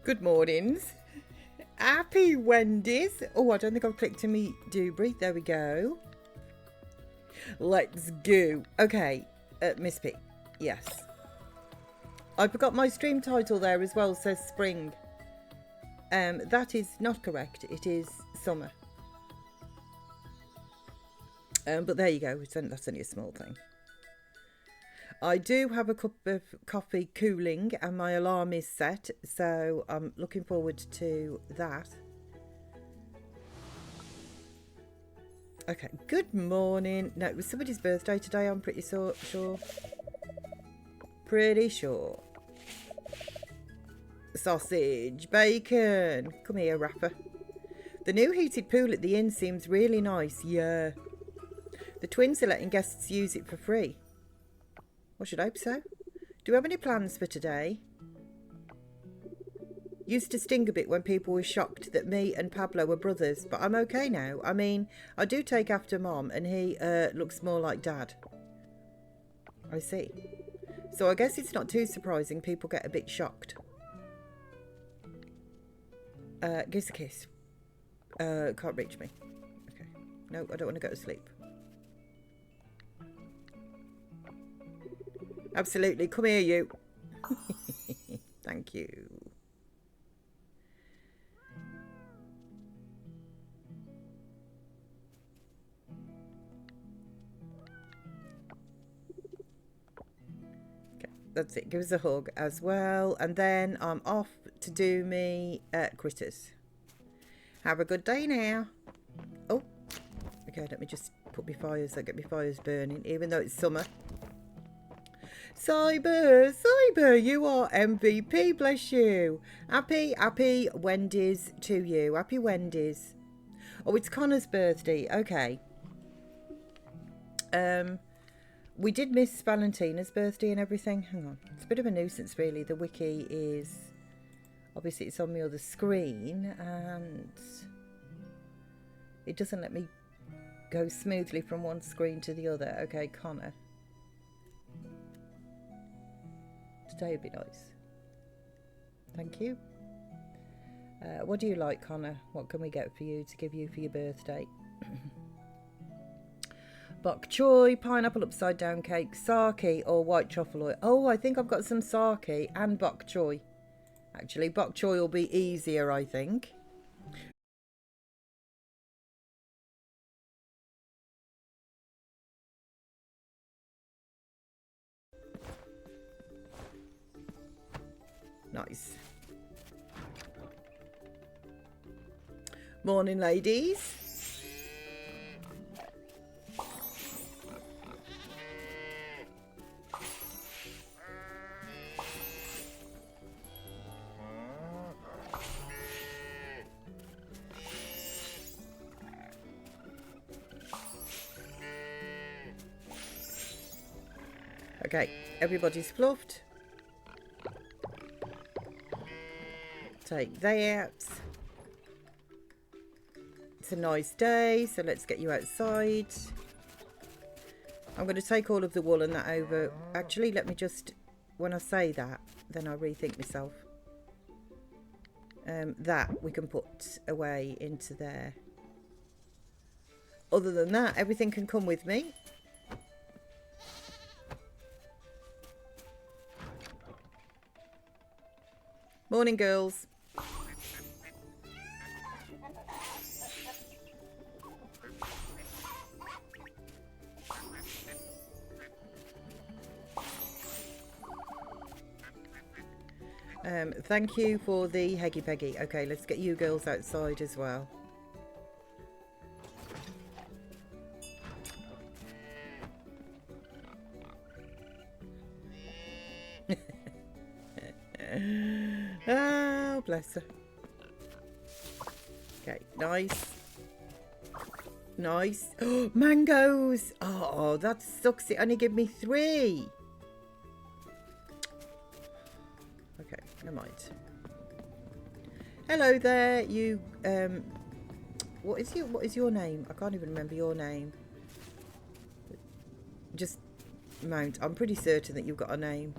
Good mornings. Happy Wendy's. Oh, I don't think I've clicked in me Dewberry. There we go. Let's go. Okay, Miss P. Yes. I forgot my stream title there as well, says spring. That is not correct. It is summer. But there you go. That's only a small thing. I do have a cup of coffee cooling and my alarm is set, so I'm looking forward to that. Okay, good morning. No, it was somebody's birthday today, I'm pretty sure. Pretty sure. Sausage, bacon. Come here, rapper. The new heated pool at the inn seems really nice, yeah. The twins are letting guests use it for free. I should hope so. Do you have any plans for today? Used to sting a bit when people were shocked that me and Pablo were brothers, but I'm okay now. I mean, I do take after Mom and he looks more like Dad. I see. So I guess it's not too surprising people get a bit shocked. Give us a kiss. Can't reach me. Okay. No, I don't want to go to sleep. Absolutely. Come here, you. Thank you. Okay, that's it. Give us a hug as well. And then I'm off to do me critters. Have a good day now. Oh, okay. Let me just put my fires. Get my fires burning, even though it's summer. Cyber, you are MVP, bless you. Happy Wendy's to you. Happy Wendy's. Oh, it's Connor's birthday. Okay. We did miss Valentina's birthday and everything. Hang on. It's a bit of a nuisance, really. The wiki is... Obviously, it's on my other screen. And... it doesn't let me go smoothly from one screen to the other. Okay, Connor. Today would be nice. Thank you. What do you like, Connor? What can we get for you to give you for your birthday? Bok choy, pineapple upside down cake, sake or white truffle oil. Oh, I think I've got some sake and bok choy. Actually, bok choy will be easier, I think. Nice. Morning, ladies. Okay, everybody's fluffed. Take that. It's a nice day, so let's get you outside. I'm going to take all of the wool and that over. Actually, let me just, when I say that, then I rethink myself. That we can put away into there. Other than that, everything can come with me. Morning, girls. Thank you for the Heggy Peggy. Okay, let's get you girls outside as well. Oh, bless her. Okay, nice. Nice. Oh, mangoes. Oh, that sucks. It only gave me 3. Okay, never mind. Hello there, you. What is your name? I can't even remember your name. Just Mount. I'm pretty certain that you've got a name.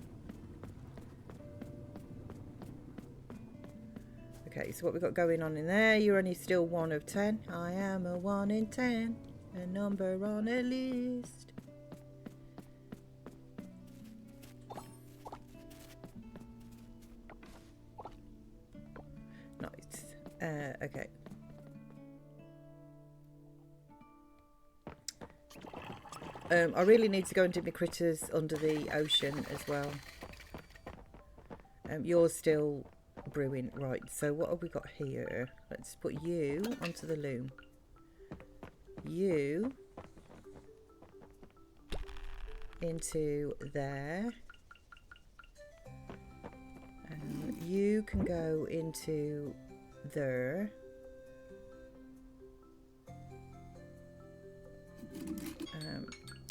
Okay, so what we got going on in there? You're only still 1 of 10. I am a 1 in 10, a number on a list. Nice. Okay. I really need to go and do my critters under the ocean as well. You're still brewing. Right, so what have we got here? Let's put you onto the loom. You into there. You can go into there.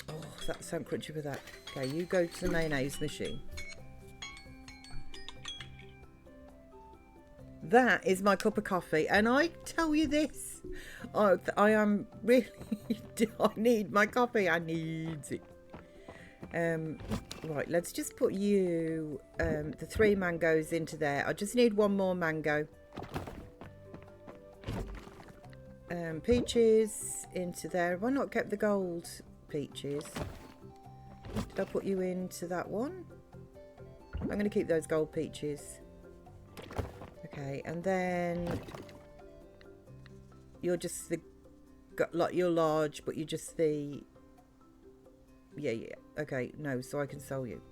Oh, that's so crunchy with that. Okay, you go to the mayonnaise machine. That is my cup of coffee, and I tell you this, I am really, I need my coffee, I need it. Right, let's just put you, the 3 mangoes into there. I just need 1 more mango. Peaches into there. Have I not kept the gold peaches? Did I put you into that one? I'm going to keep those gold peaches. Okay, and then you're just the, like, you're large, but you're just the, yeah, okay, no, so I can sell you.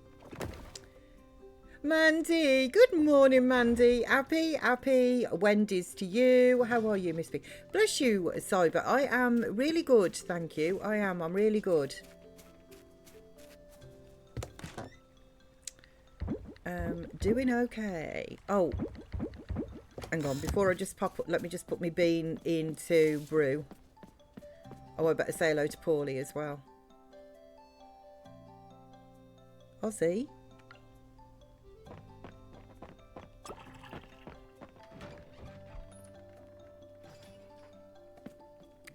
Mandy, good morning, Mandy. Happy Wendy's to you. How are you, Miss B? Bless you, Cyber. I am really good, thank you. I'm really good. Doing okay. Oh, hang on, before I just pop up, let me just put my bean into brew. Oh, I better say hello to Paulie as well. Ozzy.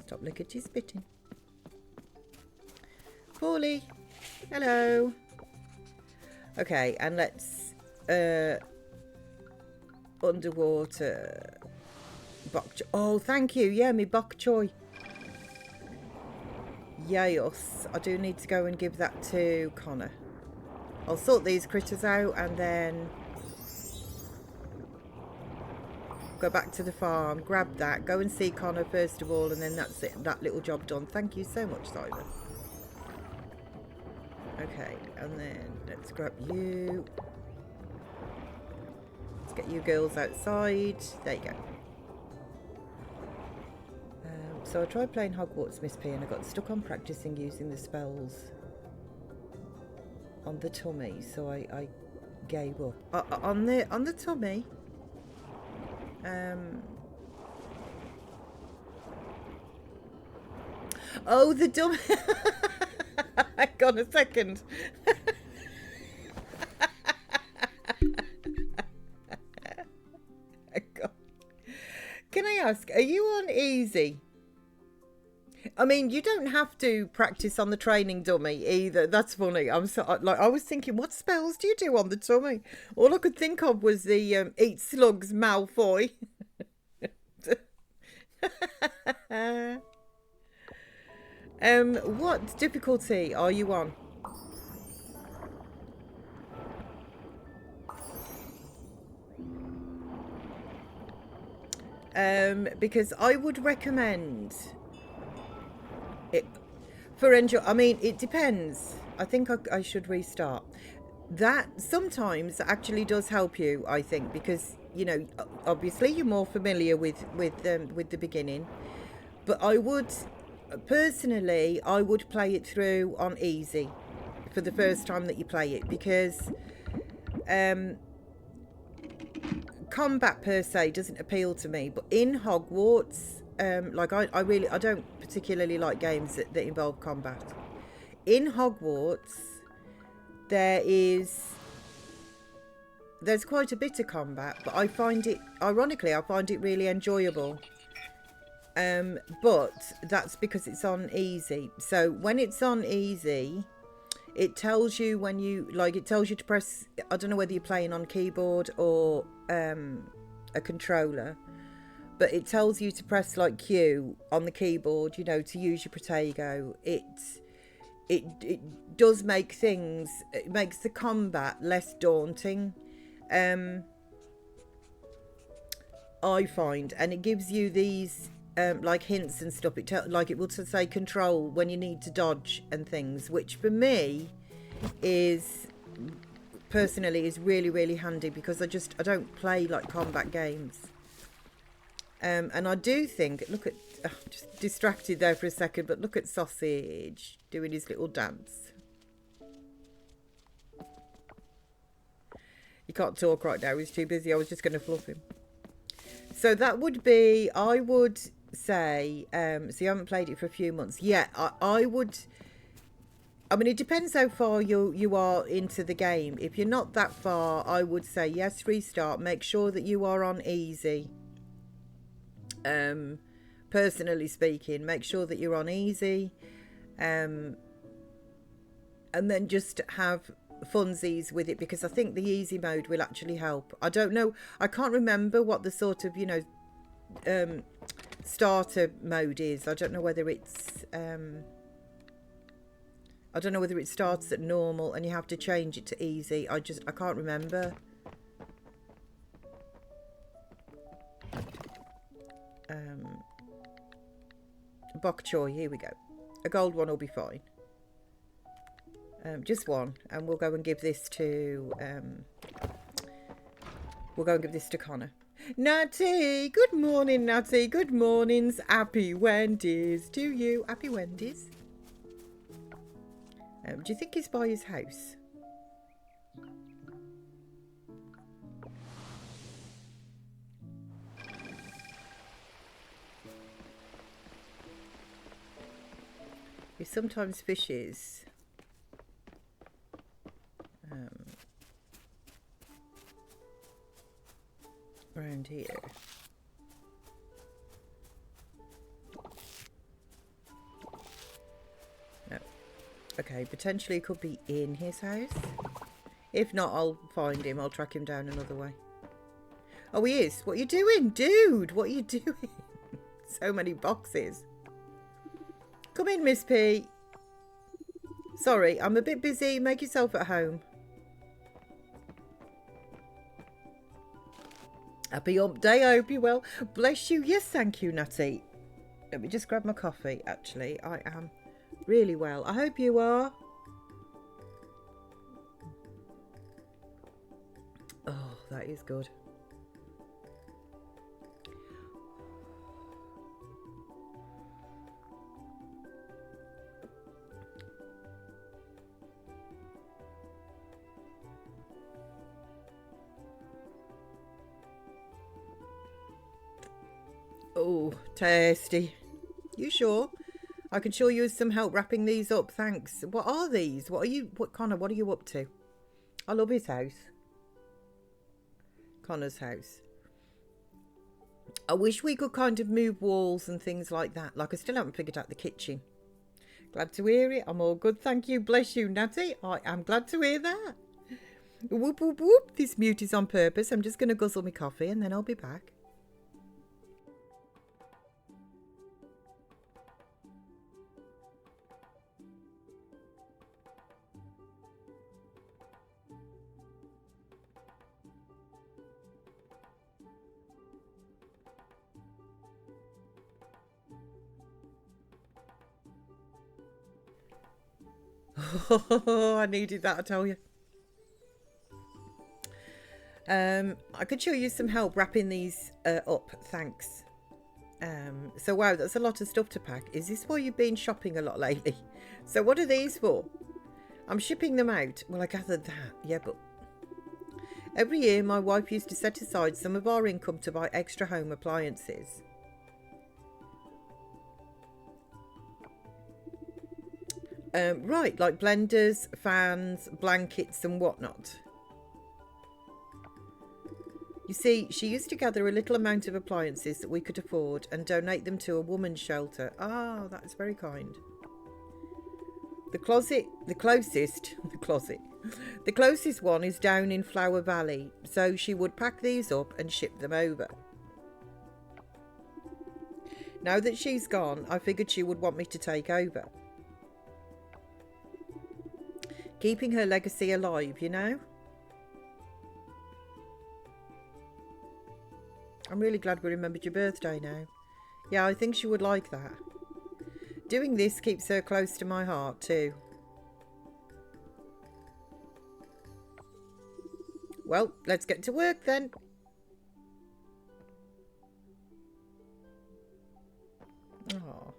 Stop lickety spitting. Paulie, hello. Okay, and let's underwater bok choy. Oh, thank you. Yeah, me bok choy. Yes, I do need to go and give that to Connor. I'll sort these critters out and then go back to the farm, grab that, go and see Connor first of all, and then that's it, that little job done. Thank you so much, Simon. Okay, and then let's grab you. Let's get you girls outside. There you go. So I tried playing Hogwarts, Miss P, and I got stuck on practicing using the spells on the tummy, so I gave up. On the tummy. Oh, the dumb. Hang on a second. Can I ask, are you on easy? I mean, you don't have to practice on the training dummy either. That's funny. I'm so, like, I was thinking, what spells do you do on the tummy? All I could think of was the eat slugs Malfoy. What difficulty are you on? Because I would recommend it for enjoy. I mean, it depends. I think I should restart. That sometimes actually does help you, I think, because, you know, obviously you're more familiar with the beginning. But I would personally, I would play it through on easy for the first time that you play it, because combat per se doesn't appeal to me. But in Hogwarts, like I don't particularly like games that involve combat. In Hogwarts, there's quite a bit of combat, but I find it, ironically, I find it really enjoyable. But that's because it's on easy. So when it's on easy, it tells you when you, like, it tells you to press, I don't know whether you're playing on keyboard or a controller, but it tells you to press like Q on the keyboard, you know, to use your Protego. It does make things, it makes the combat less daunting, I find, and it gives you these like hints and stuff. Like it will say control when you need to dodge and things, which for me is personally is really, really handy, because I don't play like combat games. And I do think, look at, just distracted there for a second, but look at Sausage doing his little dance. He can't talk right now, he's too busy. I was just going to fluff him. So that would be, I would say, so you haven't played it for a few months. Yeah, I would, I mean, it depends how far you are into the game. If you're not that far, I would say, yes, restart. Make sure that you are on easy. Personally speaking, make sure that you're on easy, and then just have funsies with it, because I think the easy mode will actually help. I don't know, I can't remember what the sort of, you know, starter mode is. I don't know whether it's I don't know whether it starts at normal and you have to change it to easy. I can't remember. Bok choy, here we go. A gold one will be fine. Just one, and we'll go and give this to Connor. Natty, good morning, Natty. Good mornings. Happy Wendy's to you. Happy Wendy's. Do you think he's by his house? He sometimes fishes around here. No. Okay, potentially it could be in his house. If not, I'll find him. I'll track him down another way. Oh, he is. What are you doing, dude? What are you doing? So many boxes. Come in, Miss P. Sorry, I'm a bit busy. Make yourself at home. Happy hump day. I hope you're well. Bless you. Yes, thank you, Natty. Let me just grab my coffee, actually. I am really well. I hope you are. Oh, that is good. Oh, tasty. You sure? I can sure use some help wrapping these up, thanks. What are these? Connor, what are you up to? I love his house. Connor's house. I wish we could kind of move walls and things like that. Like, I still haven't figured out the kitchen. Glad to hear it. I'm all good, thank you. Bless you, Natty. I am glad to hear that. Whoop, whoop, whoop. This mute is on purpose. I'm just going to guzzle my coffee and then I'll be back. Oh, I needed that, I tell you. I could show you some help wrapping these up, thanks. So wow, that's a lot of stuff to pack. Is this why you've been shopping a lot lately? So what are these for? I'm shipping them out. Well, I gathered that. Yeah, but every year my wife used to set aside some of our income to buy extra home appliances. Right, like blenders, fans, blankets and whatnot. You see, she used to gather a little amount of appliances that we could afford and donate them to a woman's shelter. Ah, that's very kind. The closet, The closest one is down in Flower Valley, so she would pack these up and ship them over. Now that she's gone, I figured she would want me to take over. Keeping her legacy alive, you know? I'm really glad we remembered your birthday now. Yeah, I think she would like that. Doing this keeps her close to my heart too. Well, let's get to work then. Oh.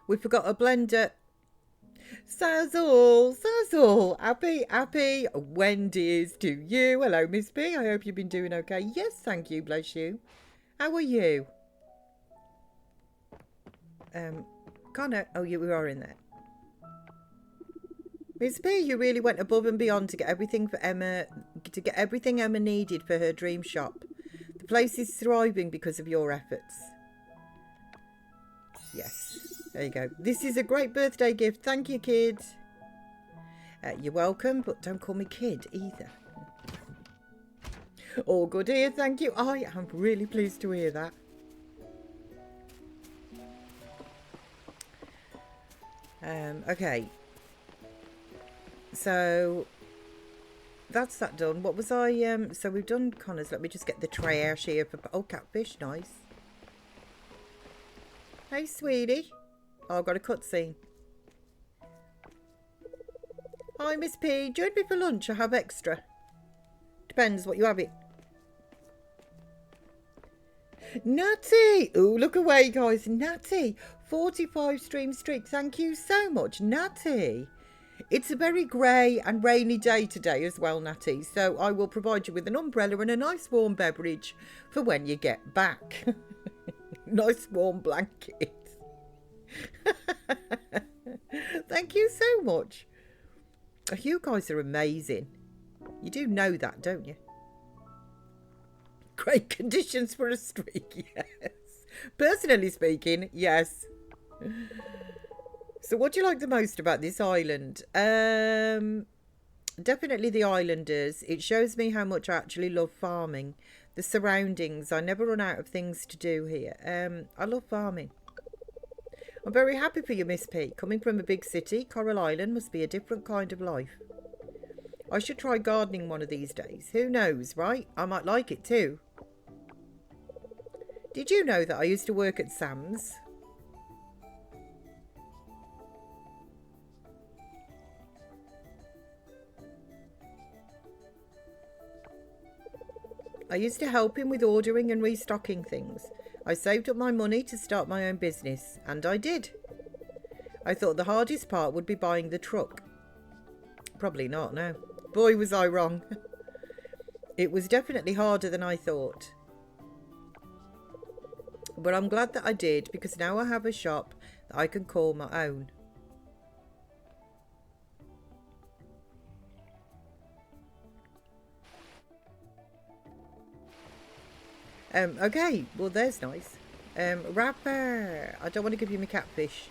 We forgot a blender. Sazzle, happy Wendy's to you. Hello, Miss B. I hope you've been doing okay. Yes, thank you, bless you. How are you? Connor, oh, you are in there. Miss B, you really went above and beyond to get everything for Emma, Emma needed for her dream shop. The place is thriving because of your efforts. Yes. There you go. This is a great birthday gift. Thank you, kid. You're welcome, but don't call me kid either. All good here, thank you. I am really pleased to hear that. Okay. So that's that done. What was I? So we've done Connors. Let me just get the trash here for. Oh, catfish, nice. Hey, sweetie. Oh, I've got a cutscene. Hi, Miss P. Join me for lunch. I have extra. Depends what you have it. Natty! Oh, look away, guys. Natty. 45 stream streak. Thank you so much, Natty. It's a very grey and rainy day today as well, Natty. So I will provide you with an umbrella and a nice warm beverage for when you get back. Nice warm blanket. Thank you so much. You guys are amazing. You do know that, don't you? Great conditions for a streak, yes. Personally speaking, yes. So what do you like the most about this island? Definitely the islanders. It shows me how much I actually love farming. The surroundings. I never run out of things to do here. I love farming. I'm very happy for you, Miss P. Coming from a big city, Coral Island must be a different kind of life. I should try gardening one of these days. Who knows, right? I might like it too. Did you know that I used to work at Sam's? I used to help him with ordering and restocking things. I saved up my money to start my own business, and I did. I thought the hardest part would be buying the truck. Probably not, no. Boy, was I wrong. It was definitely harder than I thought. But I'm glad that I did, because now I have a shop that I can call my own. Okay, well there's nice. Rapper, I don't want to give you my catfish.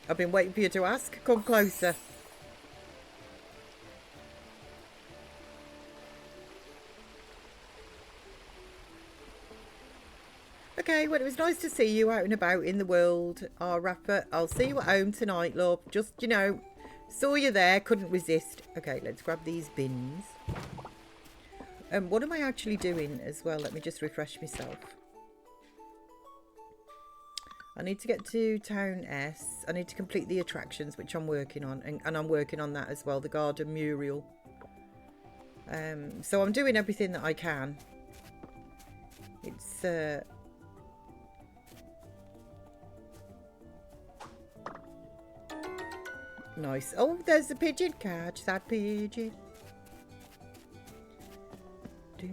I've been waiting for you to ask. Come closer. Okay, well it was nice to see you out and about in the world. Rapper, I'll see you at home tonight, love. Just, you know, saw you there, couldn't resist. Okay, let's grab these bins. What am I actually doing as well? Let me just refresh myself. I need to get to Town S. I need to complete the attractions, which I'm working on. And I'm working on that as well, the garden mural. So I'm doing everything that I can. It's... nice. Oh, there's the pigeon. Catch that pigeon. Okay.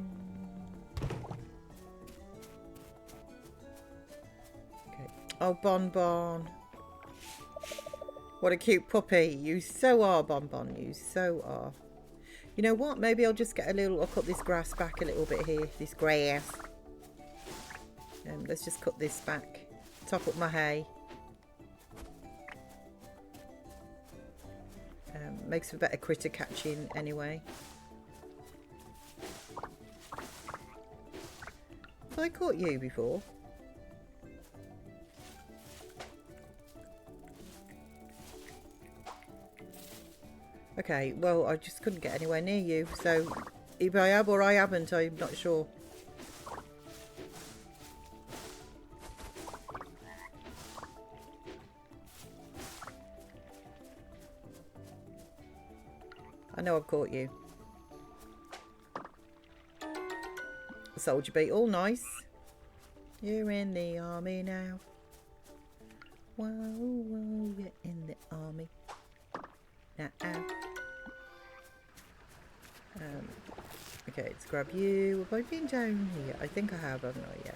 Oh, Bonbon. What a cute puppy. You so are, Bonbon. You so are. You know what? Maybe I'll just get a little... I'll cut this grass back a little bit here. This grass. Let's just cut this back. Top up my hay. Makes for better critter catching anyway. Have I caught you before? Okay, well, I just couldn't get anywhere near you, so either I have or I haven't, I'm not sure. I know I've caught you. Soldier beetle, nice. You're in the army now. Whoa, whoa, you're in the army. Now, okay, let's grab you. Have I been down here? I think I have, haven't I? Yeah.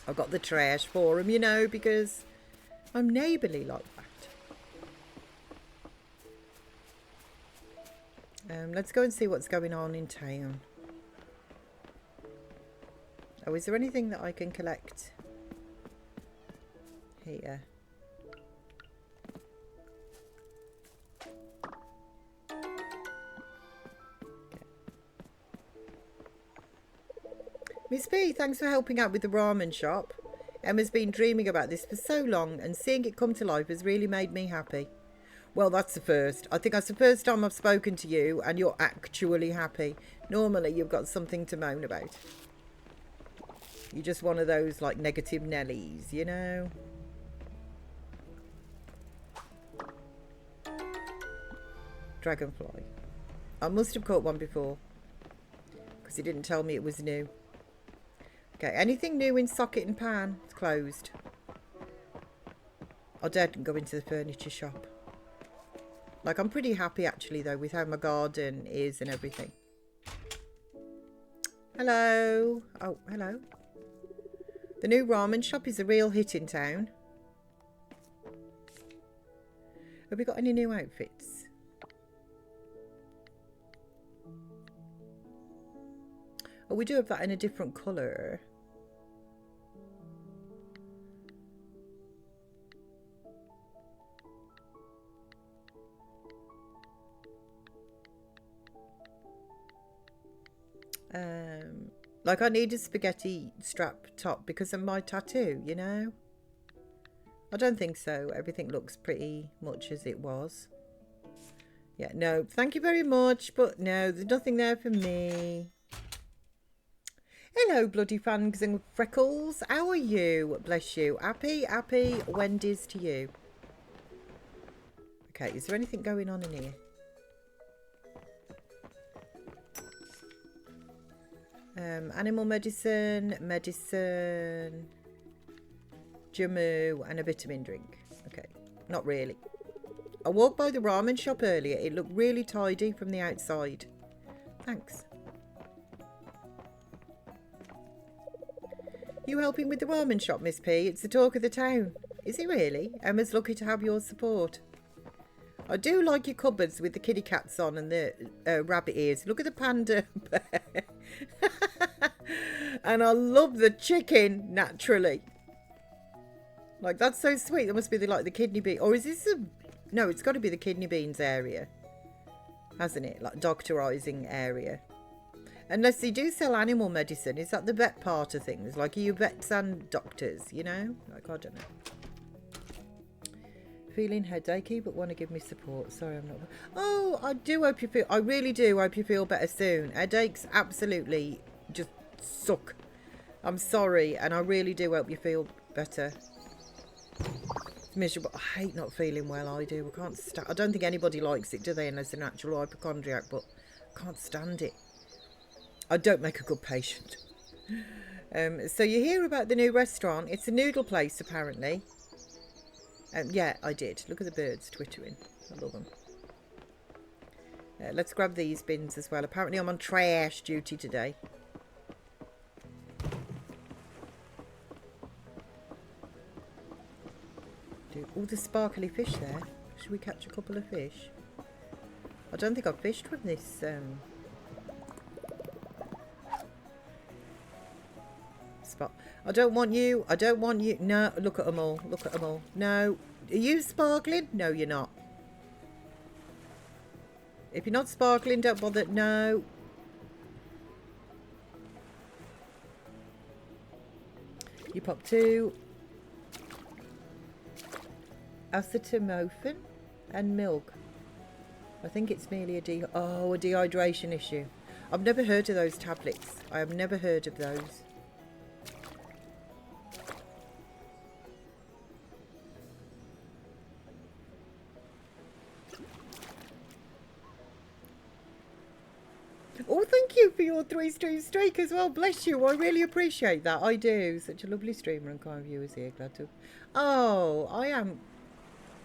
I've got the trash for him, you know, because I'm neighbourly like that. Let's go and see what's going on in town. Oh, is there anything that I can collect here? Miss B, thanks for helping out with the ramen shop. Emma's been dreaming about this for so long, and seeing it come to life has really made me happy. Well, that's the first. I think that's the first time I've spoken to you and you're actually happy. Normally you've got something to moan about. You're just one of those, like, negative Nellies, you know? Dragonfly. I must have caught one before, because he didn't tell me it was new. Okay, anything new in socket and pan? It's closed. I daren't go into the furniture shop. Like, I'm pretty happy, actually, though, with how my garden is and everything. Hello. Oh, hello. The new ramen shop is a real hit in town. Have we got any new outfits? Oh, we do have that in a different colour. Like, I need a spaghetti strap top because of my tattoo, you know? I don't think so. Everything looks pretty much as it was. Yeah, no, thank you very much, but no, there's nothing there for me. Hello, bloody fangs and freckles. How are you? Bless you. Happy Wendy's to you. Okay, is there anything going on in here? Animal medicine, jamu, and a vitamin drink. Okay, not really. I walked by the ramen shop earlier. It looked really tidy from the outside. Thanks. You helping with the ramen shop, Miss P? It's the talk of the town. Is it really? Emma's lucky to have your support. I do like your cupboards with the kitty cats on and the rabbit ears. Look at the panda bear. And I love the chicken, naturally. Like, that's so sweet. That must be like the kidney bean. Or is this a... No, it's got to be the kidney beans area. Hasn't it? Like, doctorising area. Unless they do sell animal medicine. Is that the vet part of things? Like, are you vets and doctors, you know? Like, I don't know. Feeling headachy, but want to give me support. Sorry, I'm not... Oh, I do hope you feel... I really do hope you feel better soon. Headaches absolutely just suck. I'm sorry, and I really do hope you feel better. It's miserable. I hate not feeling well. I do. I can't stand... I don't think anybody likes it, do they? Unless they're natural hypochondriac, but I can't stand it. I don't make a good patient. So you hear about the new restaurant. It's a noodle place, apparently. Yeah, I did. Look at the birds twittering. I love them. Let's grab these bins as well. Apparently I'm on trash duty today. all the sparkly fish there. Should we catch a couple of fish? I don't think I've fished from this spot. I don't want you. I don't want you. No, look at them all. Look at them all. No. Are you sparkling? No, you're not. If you're not sparkling, don't bother. No. You pop 2 acetaminophen and milk. I think it's merely a dehydration issue. I've never heard of those tablets. I have never heard of those. Oh, thank you for your 3-stream streak as well. Bless you. I really appreciate that. I do. Such a lovely streamer and kind viewers here. Glad to. Oh, I am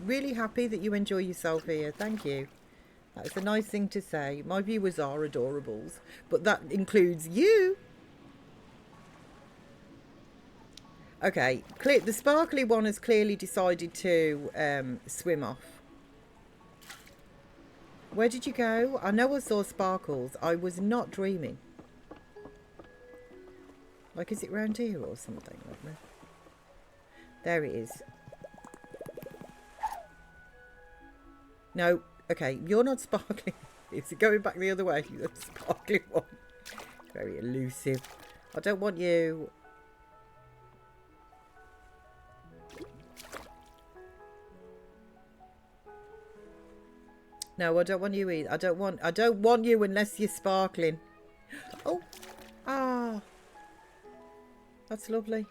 really happy that you enjoy yourself here. Thank you. That's a nice thing to say. My viewers are adorables, but that includes you. Okay, the sparkly one has clearly decided to swim off. Where did you go? I know I saw sparkles. I was not dreaming. Like, is it round here or something? There it is. No. Okay, you're not sparkling. Is it going back the other way? You're the sparkling one. Very elusive. I don't want you. No, I don't want you either. I don't want you unless you're sparkling. Oh. Ah. That's lovely.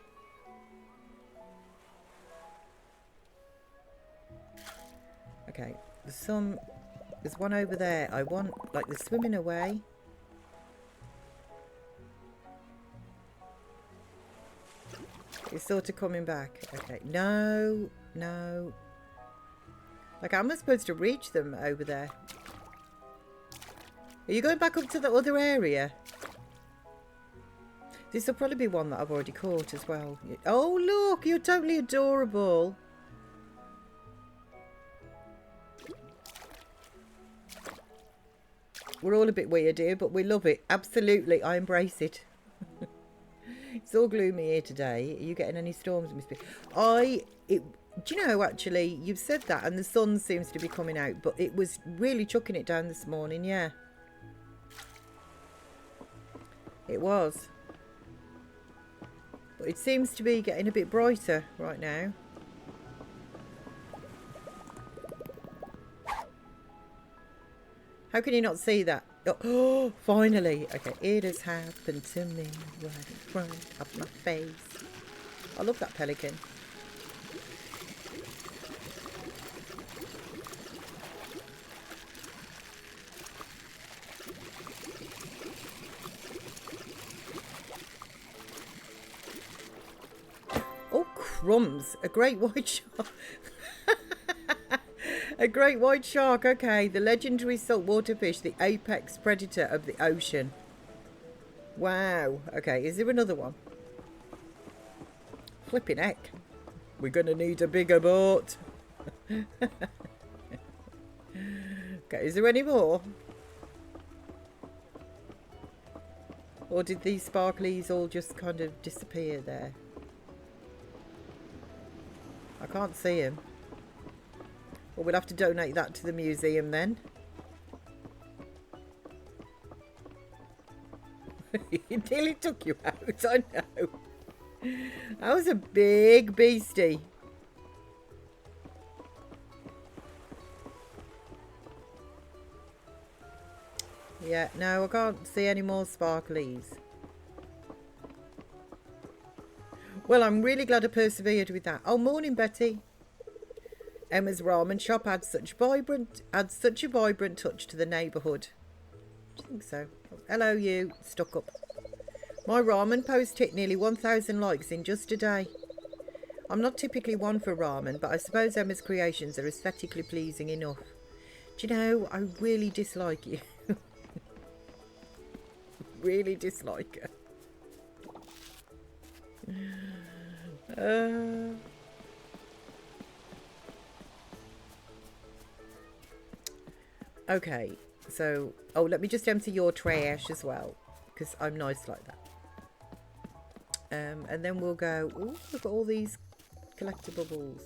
Okay. There's one over there. I want, like, they're swimming away. It's sort of coming back. Okay. No. No. Like, how am I supposed to reach them over there? Are you going back up to the other area? This will probably be one that I've already caught as well. Oh, look. You're totally adorable. We're all a bit weird here, but we love it. Absolutely. I embrace it. It's all gloomy here today. Are you getting any storms, Miss B? Do you know, actually, you've said that, and the sun seems to be coming out, but it was really chucking it down this morning, yeah. It was. But it seems to be getting a bit brighter right now. How can you not see that? Oh, finally. Okay, it has happened to me right in front of my face. I love that pelican. Oh, crumbs. A great white shark. A great white shark. Okay, the legendary saltwater fish, the apex predator of the ocean. Wow. Okay, is there another one? Flipping heck. We're going to need a bigger boat. Okay, is there any more? Or did these sparklies all just kind of disappear there? I can't see them. Well, we'll have to donate that to the museum then. It nearly took you out, I know. That was a big beastie. Yeah, no, I can't see any more sparklies. Well, I'm really glad I persevered with that. Oh, morning, Betty. Emma's ramen shop adds such a vibrant touch to the neighbourhood. Do you think so? Hello, you stuck up. My ramen post hit nearly 1,000 likes in just a day. I'm not typically one for ramen, but I suppose Emma's creations are aesthetically pleasing enough. Do you know, I really dislike you. Really dislike her. Okay, so, oh, let me just empty your trash as well, because I'm nice like that. And then we'll go, oh, look at all these collectibles.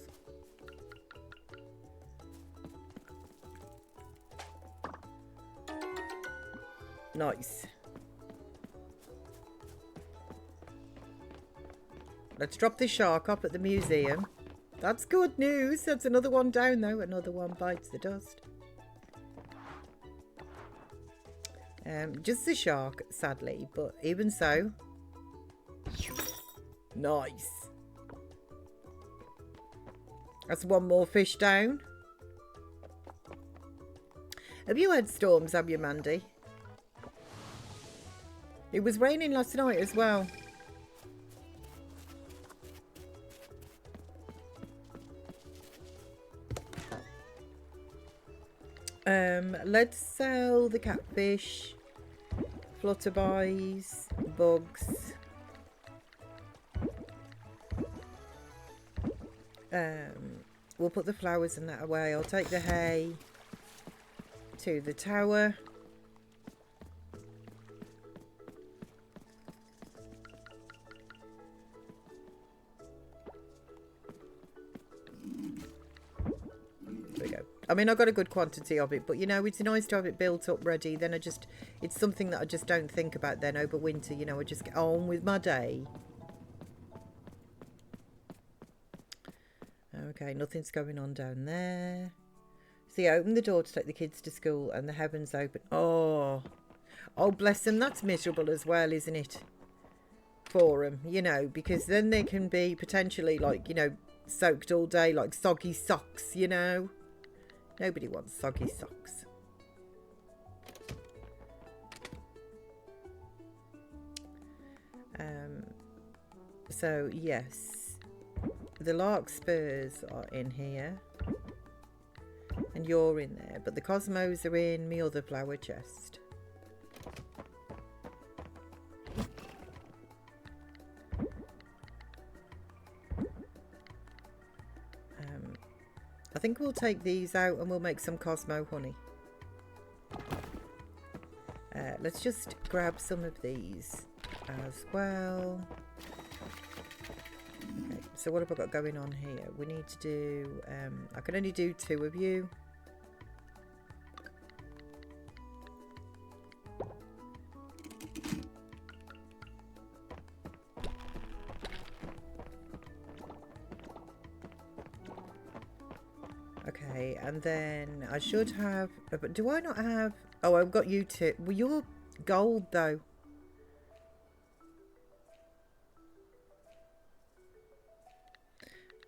Nice. Let's drop this shark up at the museum. That's good news. That's another one down, though. Another one bites the dust. Just the shark, sadly, but even so. Nice. That's one more fish down. Have you had storms, have you, Mandy? It was raining last night as well. Let's sell the catfish, flutterbies, bugs. We'll put the flowers and that away. I'll take the hay to the tower. I mean, I got a good quantity of it, but you know, it's nice to have it built up ready. Then it's something that I just don't think about then over winter. You know, I just get on with my day. Okay, nothing's going on down there. See, I opened the door to take the kids to school and the heavens open. Oh, bless them. That's miserable as well, isn't it? For them, you know, because then they can be potentially like, you know, soaked all day like soggy socks, you know. Nobody wants soggy socks. So, yes. The larkspurs are in here. And you're in there. But the cosmos are in my other flower chest. I think we'll take these out and we'll make some Cosmo honey. Let's just grab some of these as well. Okay, so what have I got going on here? We need to do, I can only do 2 of you. Okay, and then I should have, but do I not have, oh, I've got you 2. Well, you're gold though.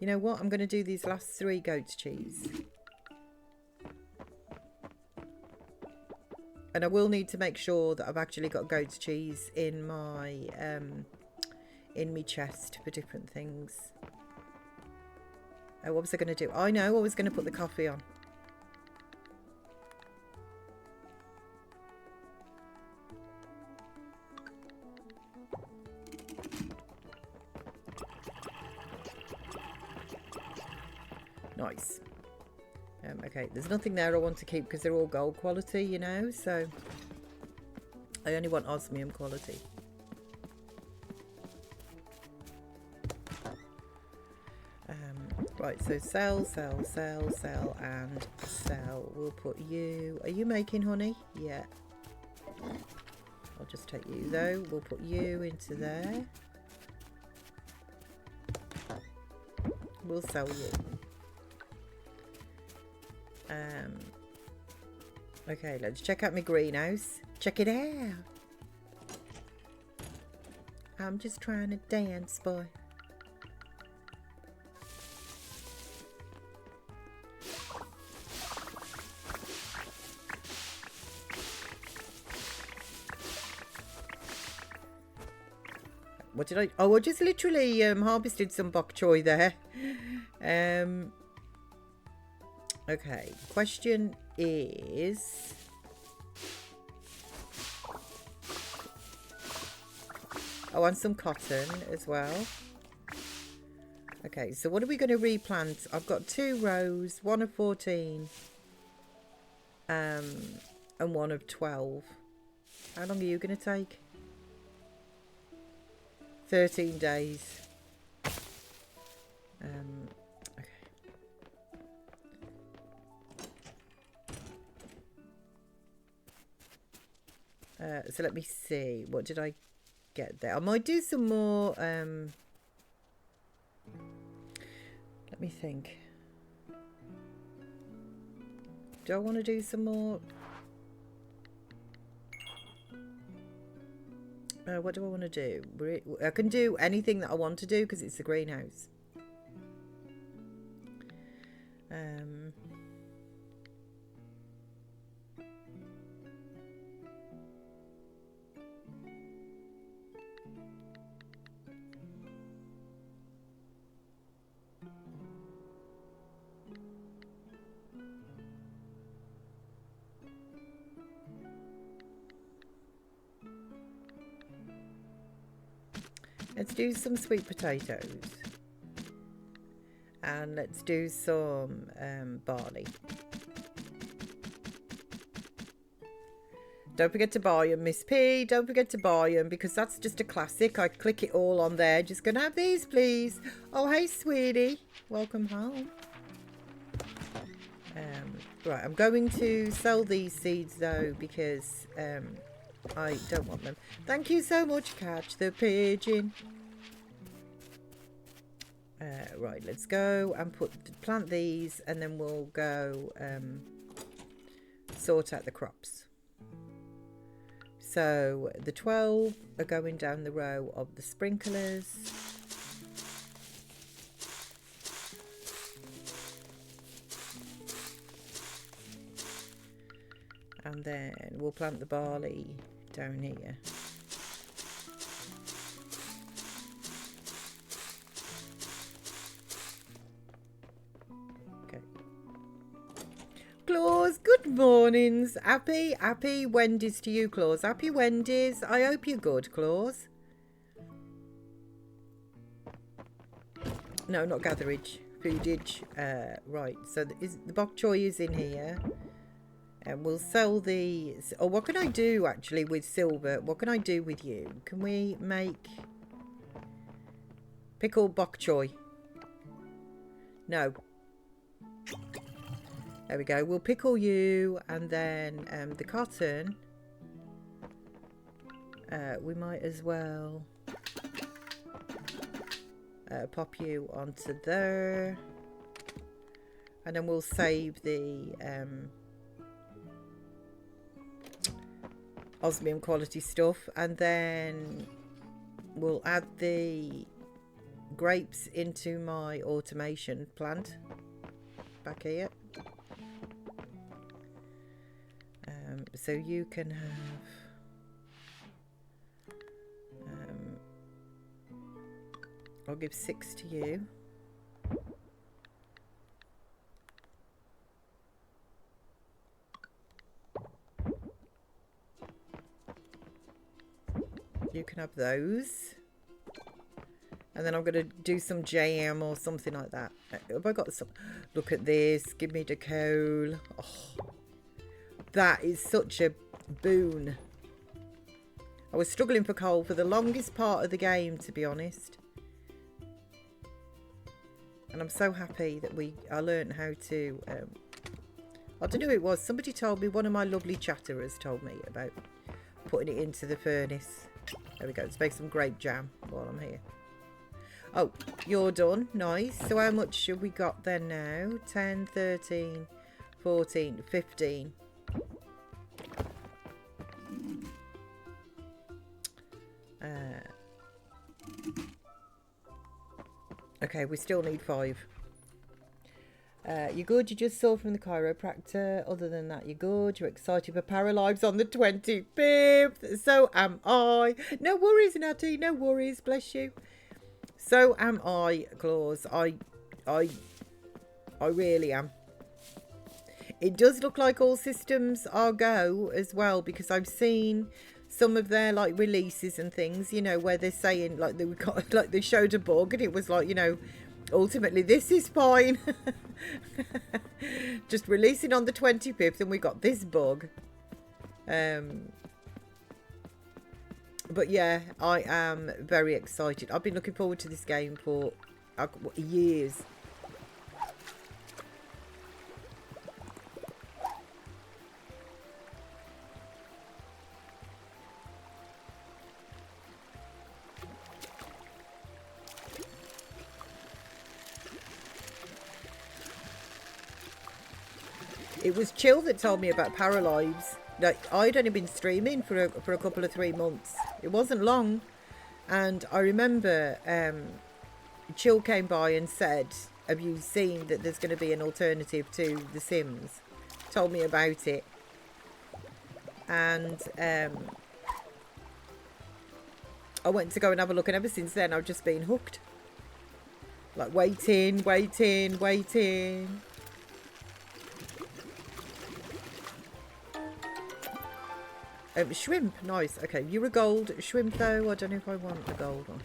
You know what? I'm going to do these last 3 goat's cheese. And I will need to make sure that I've actually got goat's cheese in my chest for different things. Oh, what was I going to do? I know I was going to put the coffee on. Nice. Okay, there's nothing there I want to keep because they're all gold quality, you know, so I only want osmium quality. Right, so sell, and sell. We'll put you... Are you making honey? Yeah. I'll just take you, though. We'll put you into there. We'll sell you. Okay, let's check out my greenhouse. Check it out. I'm just trying to dance, boy. What did I... Oh, I just literally harvested some bok choy there. Okay, question is... Oh, and some cotton as well. Okay, so what are we going to replant? I've got 2 rows, 1 of 14. and one of 12. How long are you going to take? 13 days. Okay. So let me see. What did I get there? I might do some more. Let me think. Do I want to do some more? What do I want to do? I can do anything that I want to do because it's a greenhouse. Let's do some sweet potatoes. And let's do some barley. Don't forget to buy them, Miss P. Don't forget to buy them because that's just a classic. I click it all on there. Just gonna have these, please. Oh, hey, sweetie. Welcome home. Right, I'm going to sell these seeds though because I don't want them. Thank you so much, Catch the Pigeon. Right, let's go and plant these, and then we'll go sort out the crops. So the 12 are going down the row of the sprinklers. And then we'll plant the barley down here. Okay. Claus, good mornings. Happy Wendy's to you, Claus. Happy Wendy's. I hope you're good, Claus. No, not gatherage. Foodage. Right, so the bok choy is in here. And we'll sell these. Oh, what can I do actually with silver? What can I do with you? Can we make pickled bok choy? No. There we go. We'll pickle you, and then the cotton. We might as well pop you onto there, and then we'll save the osmium quality stuff, and then we'll add the grapes into my automation plant back here. So you can have I'll give 6 to you. You can have those. And then I'm going to do some jam or something like that. Have I got some? Look at this. Give me the coal. Oh, that is such a boon. I was struggling for coal for the longest part of the game, to be honest. And I'm so happy that I learned how to... I don't know who it was. Somebody told me, one of my lovely chatterers told me about putting it into the furnace. There we go. Let's make some grape jam while I'm here. Oh, you're done. Nice. So how much have we got then now? 10, 13, 14, 15. Okay, we still need 5. You're good. You just saw from the chiropractor. Other than that, you're good. You're excited for Paralives on the 25th. So am I. No worries, Natty. No worries. Bless you. So am I, Claus. I really am. It does look like all systems are go as well, because I've seen some of their like releases and things, you know, where they're saying like they showed a bug and it was like, you know, Ultimately, this is fine. Just releasing on the 25th and we got this bug. But yeah, I am very excited. I've been looking forward to this game for years. It was Chill that told me about Paralives. Like, I'd only been streaming for a couple of 3 months. It wasn't long. And I remember Chill came by and said, have you seen that there's going to be an alternative to The Sims? Told me about it. And I went to go and have a look. And ever since then, I've just been hooked. Like, waiting. Shrimp, nice. Okay, you're a gold shrimp though. I don't know if I want the gold one.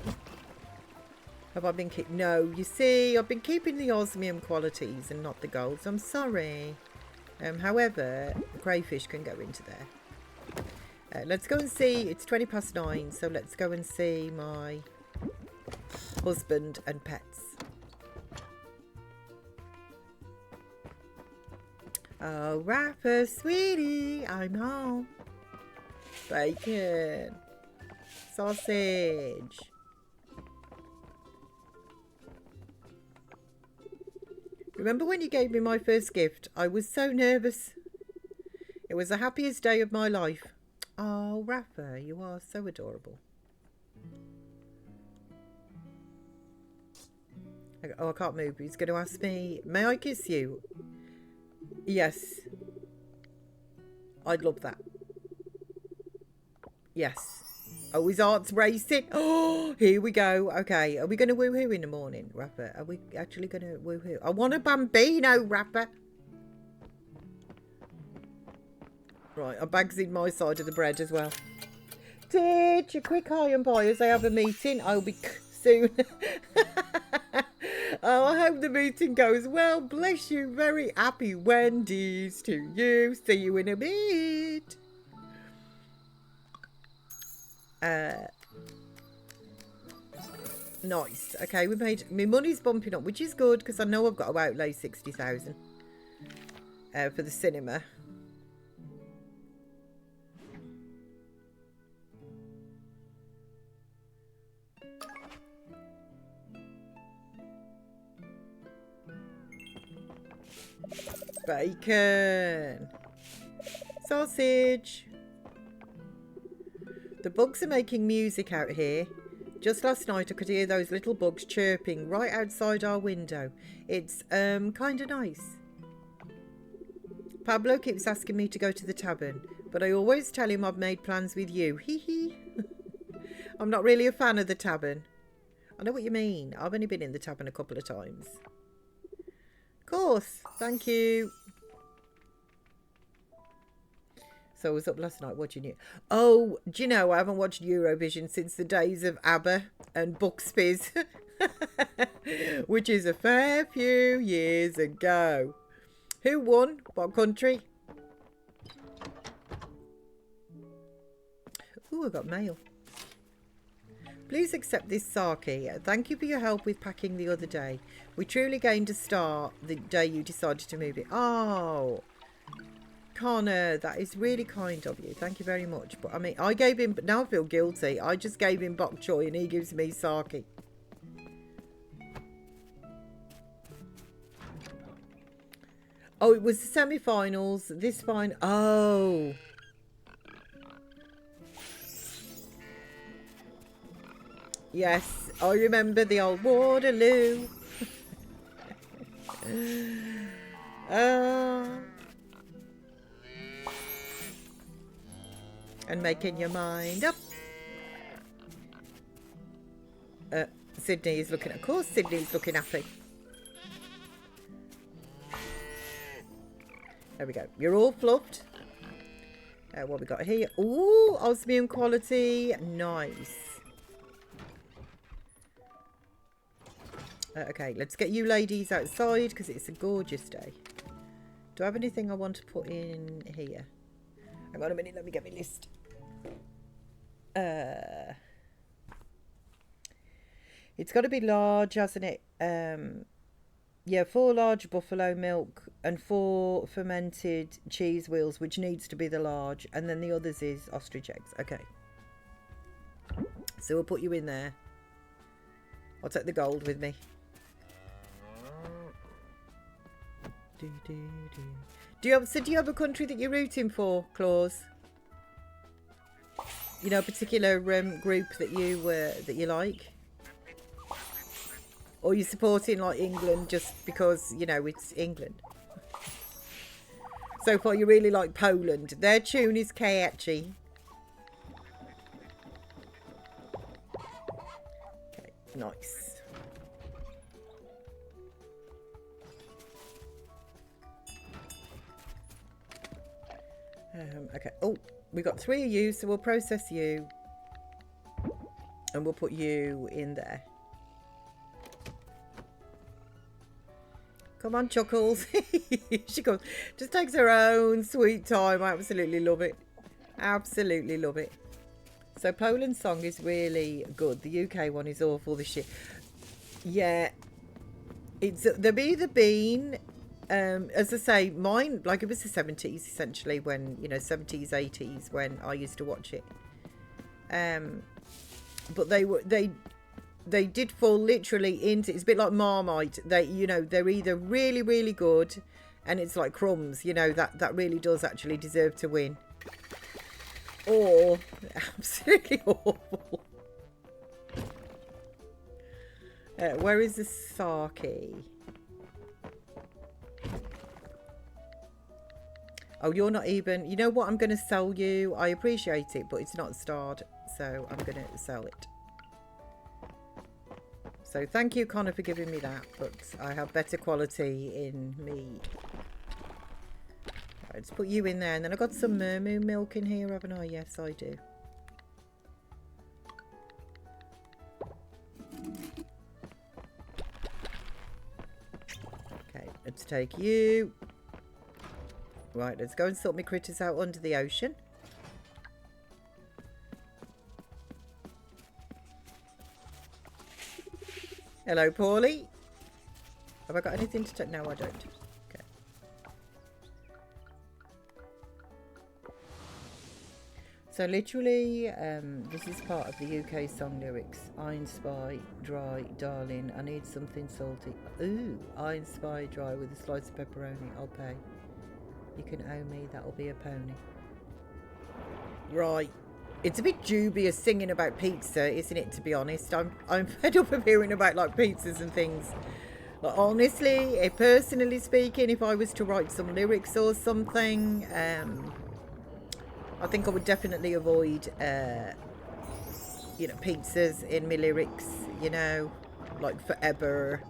Have I been keep? No, you see, I've been keeping the osmium qualities and not the golds. I'm sorry. However, the crayfish can go into there. Let's go and see. It's 9:20, so let's go and see my husband and pets. Oh, Rapper, sweetie, I'm home. Bacon. Sausage. Remember when you gave me my first gift? I was so nervous. It was the happiest day of my life. Oh, Rafa, you are so adorable. Oh, I can't move. He's going to ask me, may I kiss you? Yes. I'd love that. Yes. Oh, his heart's racing. Oh, here we go. Okay, are we going to woohoo in the morning, Rapper? Are we actually going to woohoo? I want a bambino, Rapper. Right, our bag's in my side of the bread as well. Teach a quick hi and bye as I have a meeting. I'll be soon. Oh, I hope the meeting goes well. Bless you. Very happy Wendy's to you. See you in a bit. Nice. Okay, we made my money's bumping up, which is good because I know I've got to outlay 60,000 for the cinema. Bacon. Sausage. The bugs are making music out here. Just last night I could hear those little bugs chirping right outside our window. It's kind of nice. Pablo keeps asking me to go to the tavern, but I always tell him I've made plans with you. Hee hee. I'm not really a fan of the tavern. I know what you mean. I've only been in the tavern a couple of times. Of course. Thank you. So I was up last night watching it. Oh, do you know, I haven't watched Eurovision since the days of ABBA and Buxpiz, which is a fair few years ago. Who won? What country? Ooh, I got mail. Please accept this sake. Thank you for your help with packing the other day. We truly gained a star the day you decided to move it. Oh, Connor, that is really kind of you. Thank you very much. But I mean, I gave him, but now I feel guilty. I just gave him bok choy and he gives me sake. Oh, it was the semi-finals. This fine. Oh. Yes, I remember the old Waterloo. And making your mind up. Sydney is looking, of course Sydney's looking happy. There we go. You're all fluffed. What we got here? Ooh, osmium quality. Nice. Okay, let's get you ladies outside because it's a gorgeous day. Do I have anything I want to put in here? Hang on a minute, let me get my list. It's got to be large, hasn't it? Yeah, 4 large buffalo milk and 4 fermented cheese wheels, which needs to be the large. And then the others is ostrich eggs. Okay. So we'll put you in there. I'll take the gold with me. Do you have a country that you're rooting for, Claus? You know, a particular group that you like? Or you're supporting like England just because, you know, it's England? So far you really like Poland. Their tune is catchy. Okay, nice. Okay. Oh, we got 3 of you, so we'll process you. And we'll put you in there. Come on, Chuckles. She goes, just takes her own sweet time. I absolutely love it. Absolutely love it. So Poland's song is really good. The UK one is awful this year. Yeah. They've either been, as I say, mine, like it was the 70s essentially when, you know, 70s, 80s when I used to watch it. But they did fall literally into, it's a bit like Marmite. You know, they're either really, really good and it's like crumbs, you know, that really does actually deserve to win. Or absolutely awful. Where is the sake? Oh, you're not even, you know what, I'm going to sell you. I appreciate it, but it's not starred, so I'm going to sell it. So thank you, Connor, for giving me that, but I have better quality in me. Right, let's put you in there, and then I've got some Mermoo milk in here, haven't I? Yes, I do. Okay, let's take you. Right, let's go and sort my critters out under the ocean. Hello, Paulie. Have I got anything to take? No, I don't. Okay. So literally, this is part of the UK song lyrics. Iron Spy, dry, darling. I need something salty. Ooh, Iron Spy, dry with a slice of pepperoni. I'll pay. You can owe me. That'll be a pony. Right. It's a bit dubious singing about pizza, isn't it, to be honest? I'm fed up of hearing about, like, pizzas and things. Like, honestly, personally speaking, if I was to write some lyrics or something, I think I would definitely avoid, you know, pizzas in my lyrics, you know, like, forever.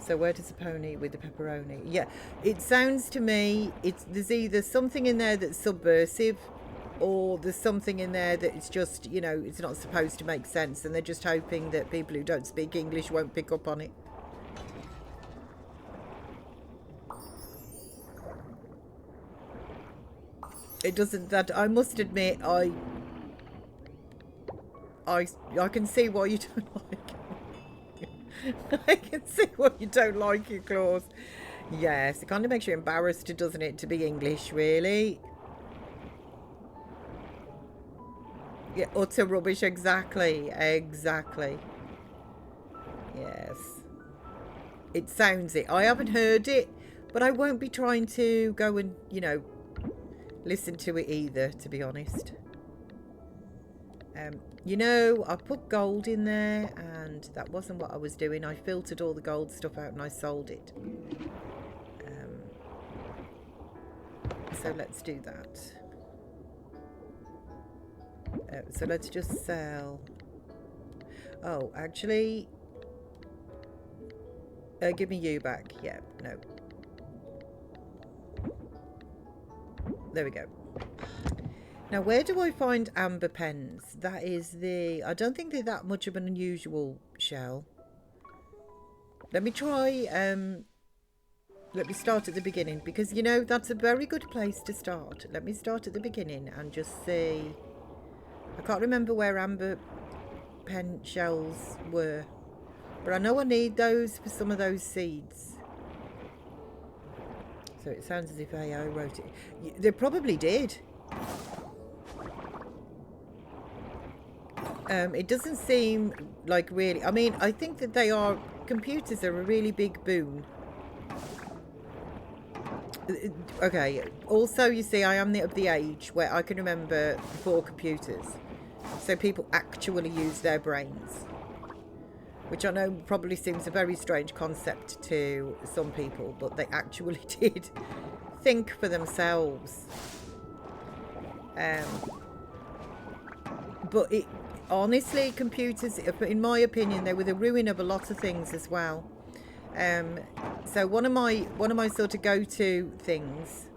So where does the pony with the pepperoni? Yeah, it sounds to me, there's either something in there that's subversive or there's something in there that it's just, you know, it's not supposed to make sense and they're just hoping that people who don't speak English won't pick up on it. It doesn't, that, I must admit, I can see why you don't like it. I can see what you don't like, you Claus. Yes, it kind of makes you embarrassed, doesn't it, to be English, really? Yeah, utter rubbish, exactly. Exactly. Yes. It sounds it. I haven't heard it, but I won't be trying to go and, you know, listen to it either, to be honest. You know, I put gold in there and that wasn't what I was doing. I filtered all the gold stuff out and I sold it. So let's do that. So let's just sell. Oh, actually, give me you back. Yeah, no. There we go. Now, where do I find amber pens? That is the... I don't think they're that much of an unusual shell. Let me try... let me start at the beginning, because, you know, that's a very good place to start. Let me start at the beginning and just see... I can't remember where amber pen shells were, but I know I need those for some of those seeds. So it sounds as if AI wrote it. They probably did. It doesn't seem like really... I mean, I think that they are... Computers are a really big boon. Okay, also, you see, I am of the age where I can remember before computers. So people actually use their brains. Which I know probably seems a very strange concept to some people, but they actually did think for themselves. But it... Honestly, computers, in my opinion, they were the ruin of a lot of things as well. So one of my sort of go-to things,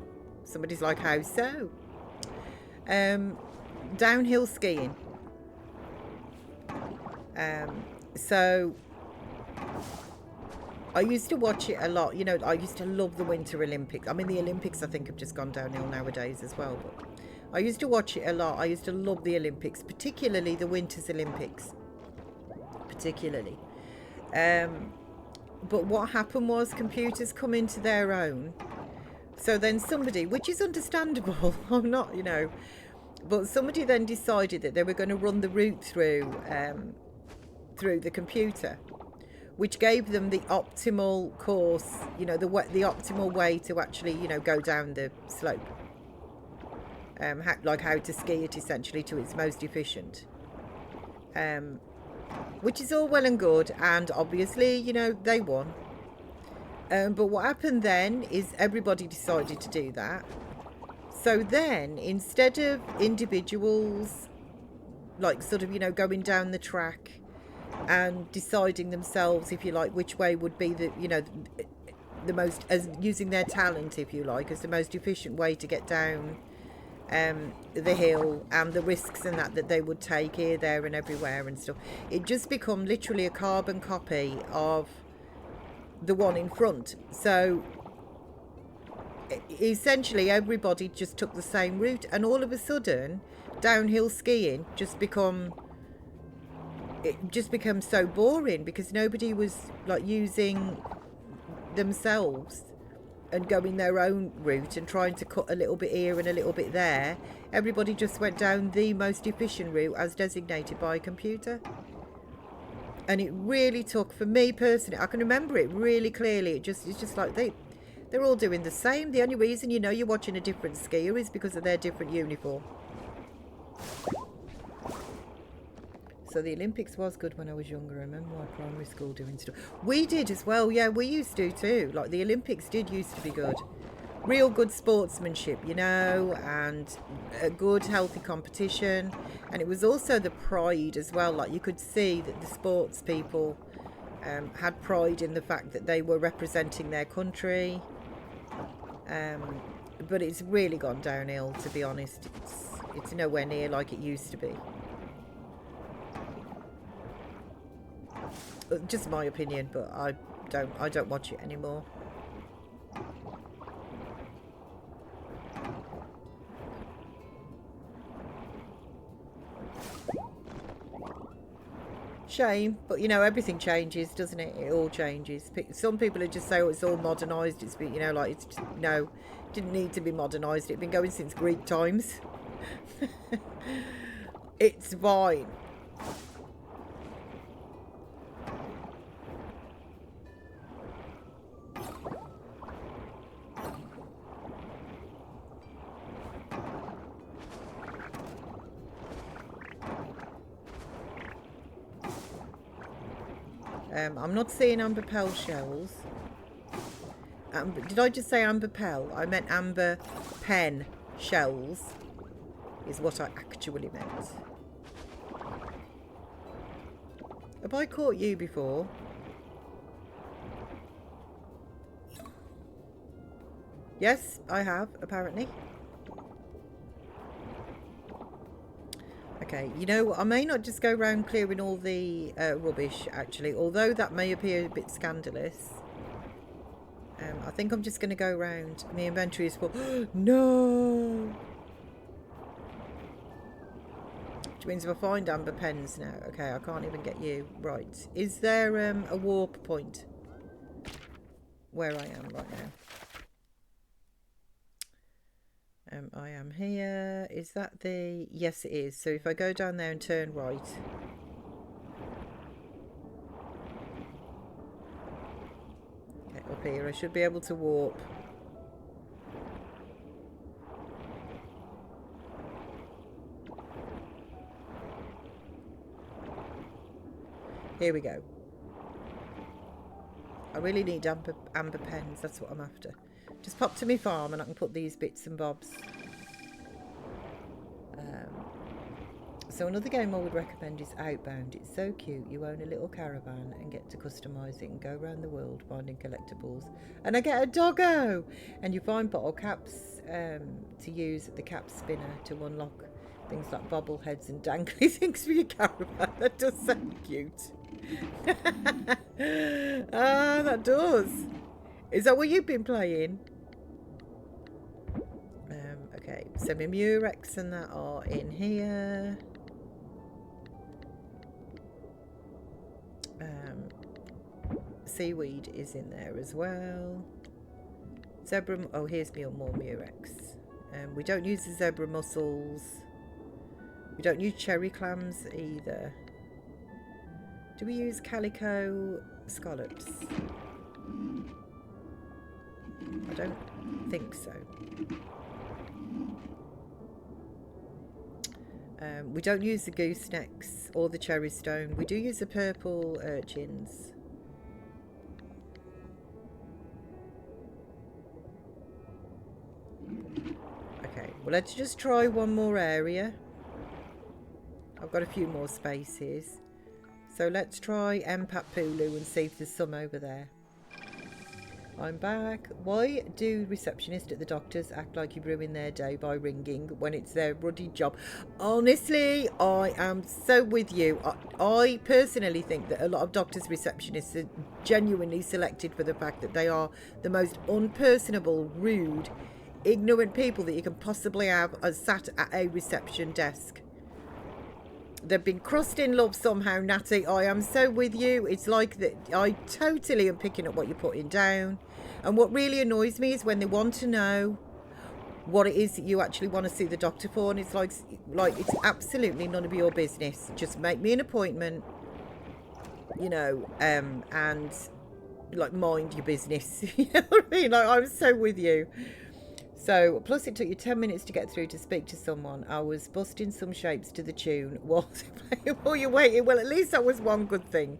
somebody's like, how so? Downhill skiing. So I used to watch it a lot. You know, I used to love the Winter Olympics. I mean, the Olympics, I think, have just gone downhill nowadays as well, but I used to watch it a lot. I used to love the Olympics, particularly the Winter's Olympics. Particularly. But what happened was computers come into their own. So then somebody, which is understandable, I'm not, you know, but somebody then decided that they were going to run the route through the computer, which gave them the optimal course, you know, the optimal way to actually, you know, go down the slope. Like how to ski it essentially to its most efficient. Which is all well and good, and obviously, you know, they won. But what happened then is everybody decided to do that. So then, instead of individuals, like sort of, you know, going down the track and deciding themselves, if you like, which way would be the, you know, the most, as using their talent, if you like, as the most efficient way to get down the hill, and the risks and that they would take here, there and everywhere and stuff, it just become literally a carbon copy of the one in front. So essentially everybody just took the same route, and all of a sudden downhill skiing just became so boring, because nobody was like using themselves and going their own route and trying to cut a little bit here and a little bit there. Everybody just went down the most efficient route as designated by a computer. And it really took, for me personally, I can remember it really clearly. It's just like they're all doing the same. The only reason you know you're watching a different skier is because of their different uniform. So the Olympics was good when I was younger. I remember my primary school doing stuff. We did as well. Yeah, we used to too. Like the Olympics did used to be good. Real good sportsmanship, you know, and a good healthy competition. And it was also the pride as well. Like you could see that the sports people had pride in the fact that they were representing their country. But it's really gone downhill, to be honest. It's nowhere near like it used to be. Just my opinion, but I don't watch it anymore. Shame, but you know, everything changes, doesn't it? It all changes. Some people would just say, oh, it's all modernised. It's been, you know, like, it's just, no, didn't need to be modernised. It's been going since Greek times. It's fine. I'm not seeing amber pearl shells. Did I just say amber pearl? I meant amber pen shells is what I actually meant. Have I caught you before? Yes, I have, apparently. Okay, you know, I may not just go around clearing all the rubbish, actually, although that may appear a bit scandalous. I think I'm just going to go around. My inventory is full. No! Which means if I find amber pens now. Okay, I can't even get you. Right. Is there a warp point where I am right now? I am here. Is that the... Yes, it is. So if I go down there and turn right... Okay, up here. I should be able to warp. Here we go. I really need amber pens. That's what I'm after. Just pop to my farm and I can put these bits and bobs. So another game I would recommend is Outbound. It's so cute. You own a little caravan and get to customise it and go around the world finding collectibles. And I get a doggo! And you find bottle caps to use at the cap spinner to unlock things like bobbleheads and dangly things for your caravan. That does sound cute. Ah, that does. Is that what you've been playing? Okay, so my Murex and that are in here. Seaweed is in there as well. Zebra, oh, here's me on more Murex. We don't use the zebra mussels. We don't use cherry clams either. Do we use calico scallops? I don't think so. We don't use the goosenecks or the cherry stone. We do use the purple urchins. Okay, well, let's just try one more area. I've got a few more spaces. So let's try Mpapulu and see if there's some over there. I'm back. Why do receptionists at the doctors act like you've ruined their day by ringing when it's their ruddy job? Honestly, I am so with you. I personally think that a lot of doctors' receptionists are genuinely selected for the fact that they are the most unpersonable, rude, ignorant people that you can possibly have as sat at a reception desk. They've been crossed in love somehow, Natty. I am so with you. It's like that. I totally am picking up what you're putting down. And what really annoys me is when they want to know what it is that you actually want to see the doctor for. And it's like it's absolutely none of your business. Just make me an appointment, you know, and like mind your business. You know what I mean? Like, I'm so with you. So, plus it took you 10 minutes to get through to speak to someone. I was busting some shapes to the tune while you're waiting. Well, at least that was one good thing.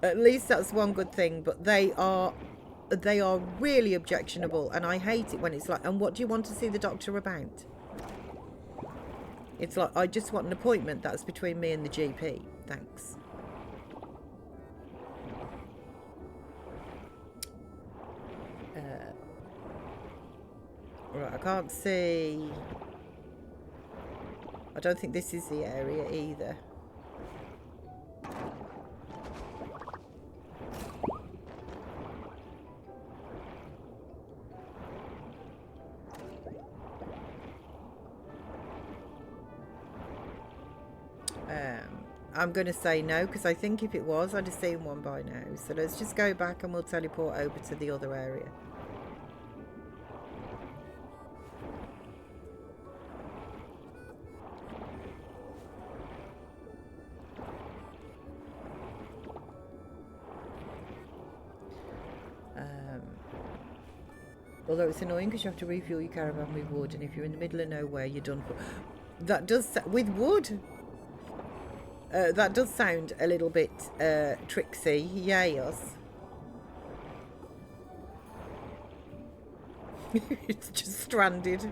At least that's one good thing. But they are really objectionable. And I hate it when it's like, and what do you want to see the doctor about? It's like, I just want an appointment. That's between me and the GP. Thanks. Right, I can't see. I don't think this is the area either. I'm going to say no, because I think if it was, I'd have seen one by now. So let's just go back and we'll teleport over to the other area. Although it's annoying because you have to refuel your caravan with wood, and if you're in the middle of nowhere, you're done for. That does with wood. That does sound a little bit tricksy. Yes. It's just stranded.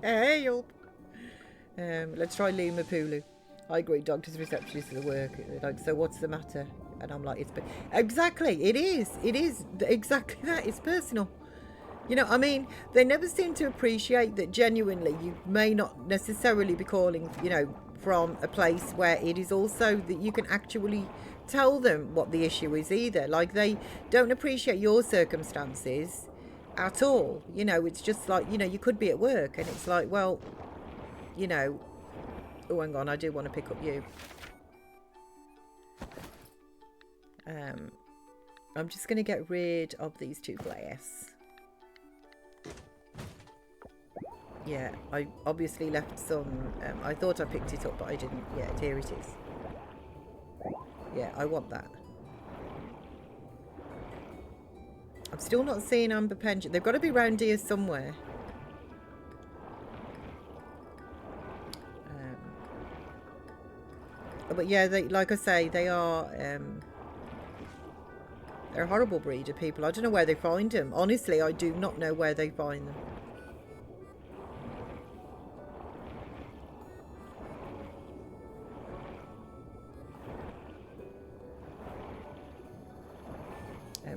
Help. Let's try Limapulu. I agree. Doctors, receptionists at the work. Like, so what's the matter? And I'm like, it's exactly. It is. It is exactly that. It's personal. You know, I mean, they never seem to appreciate that genuinely you may not necessarily be calling, you know, from a place where it is also that you can actually tell them what the issue is either. Like, they don't appreciate your circumstances at all. You know, it's just like, you know, you could be at work and it's like, well, you know, oh, hang on, I do want to pick up you. I'm just going to get rid of these two glass. Yeah, I obviously left some, I thought I picked it up, but I didn't. Yeah, here it is. Yeah, I want that. I'm still not seeing amber pension. They've got to be round here somewhere. But yeah, they, like I say, they are, they're a horrible breed of people. I don't know where they find them. Honestly, I do not know where they find them.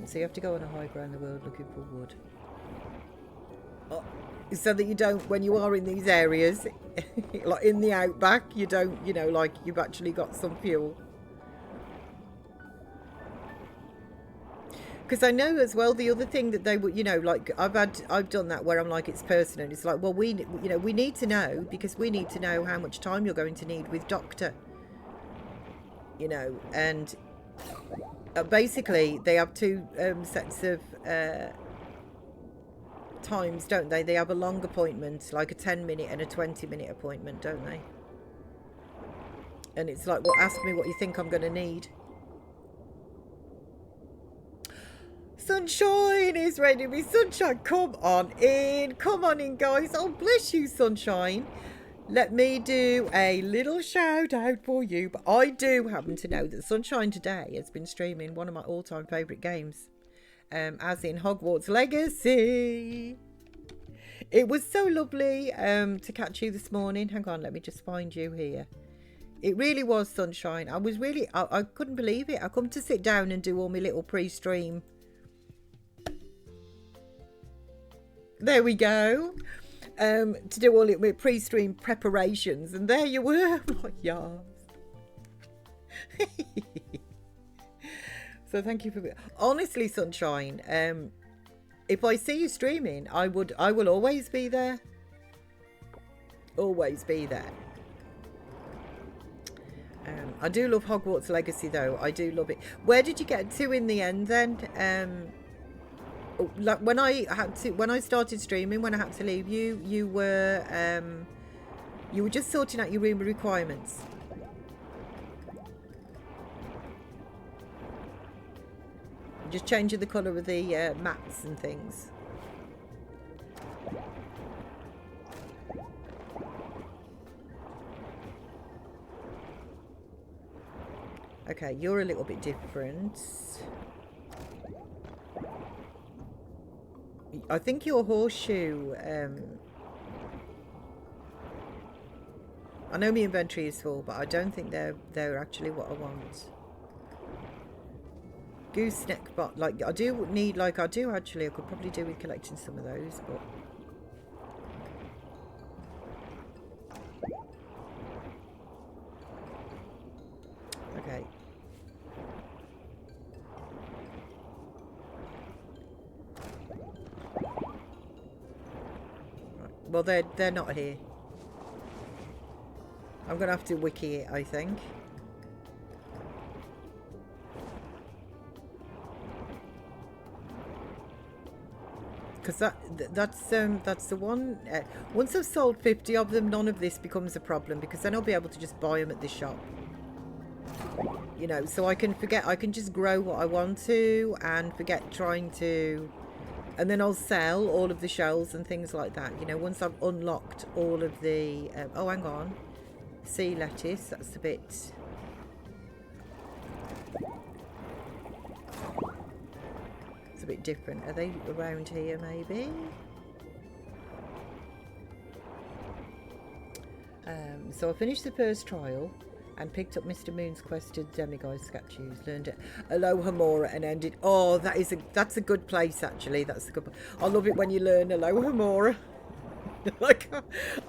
So you have to go on a high ground in the world looking for wood. Oh, so that you don't, when you are in these areas, like in the outback, you don't, you know, like you've actually got some fuel. Because I know as well, the other thing that they would, you know, like I've done that where I'm like, it's personal. It's like, well, we need to know, because we need to know how much time you're going to need with doctor. You know, and basically they have two sets of times, don't they? They have a long appointment, like a 10-minute and a 20-minute appointment, don't they? And it's like, well, ask me what you think I'm going to need. Sunshine is ready to be. Sunshine, come on in. Come on in, guys. Oh, bless you, Sunshine. Let me do a little shout out for you. But I do happen to know that Sunshine today has been streaming one of my all-time favourite games. As in Hogwarts Legacy. It was so lovely to catch you this morning. Hang on, let me just find you here. It really was, Sunshine. I couldn't believe it. I come to sit down and do all my little pre-stream. There we go. To do all my pre-stream preparations, and there you were. Oh, yes. So thank you for, honestly, Sunshine, if I see you streaming, I will always be there. Always be there. I do love Hogwarts Legacy though. I do love it. Where did you get to in the end then? Like when I started streaming, when I had to leave you, you were just sorting out your room requirements. Just changing the colour of the mats and things. Okay, you're a little bit different. I think your horseshoe, I know my inventory is full, but I don't think they're actually what I want. Gooseneck bot, like I do need, like I do actually, I could probably do with collecting some of those, but okay. Well, they're not here. I'm gonna have to wiki it, I think. Because that's the one. Once I've sold 50 of them, none of this becomes a problem, because then I'll be able to just buy them at the shop. You know, so I can just grow what I want to and forget trying to. And then I'll sell all of the shells and things like that. You know, once I've unlocked all of the... oh, hang on. Sea lettuce. That's a bit... It's a bit different. Are they around here, maybe? So I finished the first trial and picked up Mr. Moon's quest to demiguise statues, learned it Alohomora and ended. Oh, that's a good place actually. That's a good. I love it when you learn Alohomora. Like,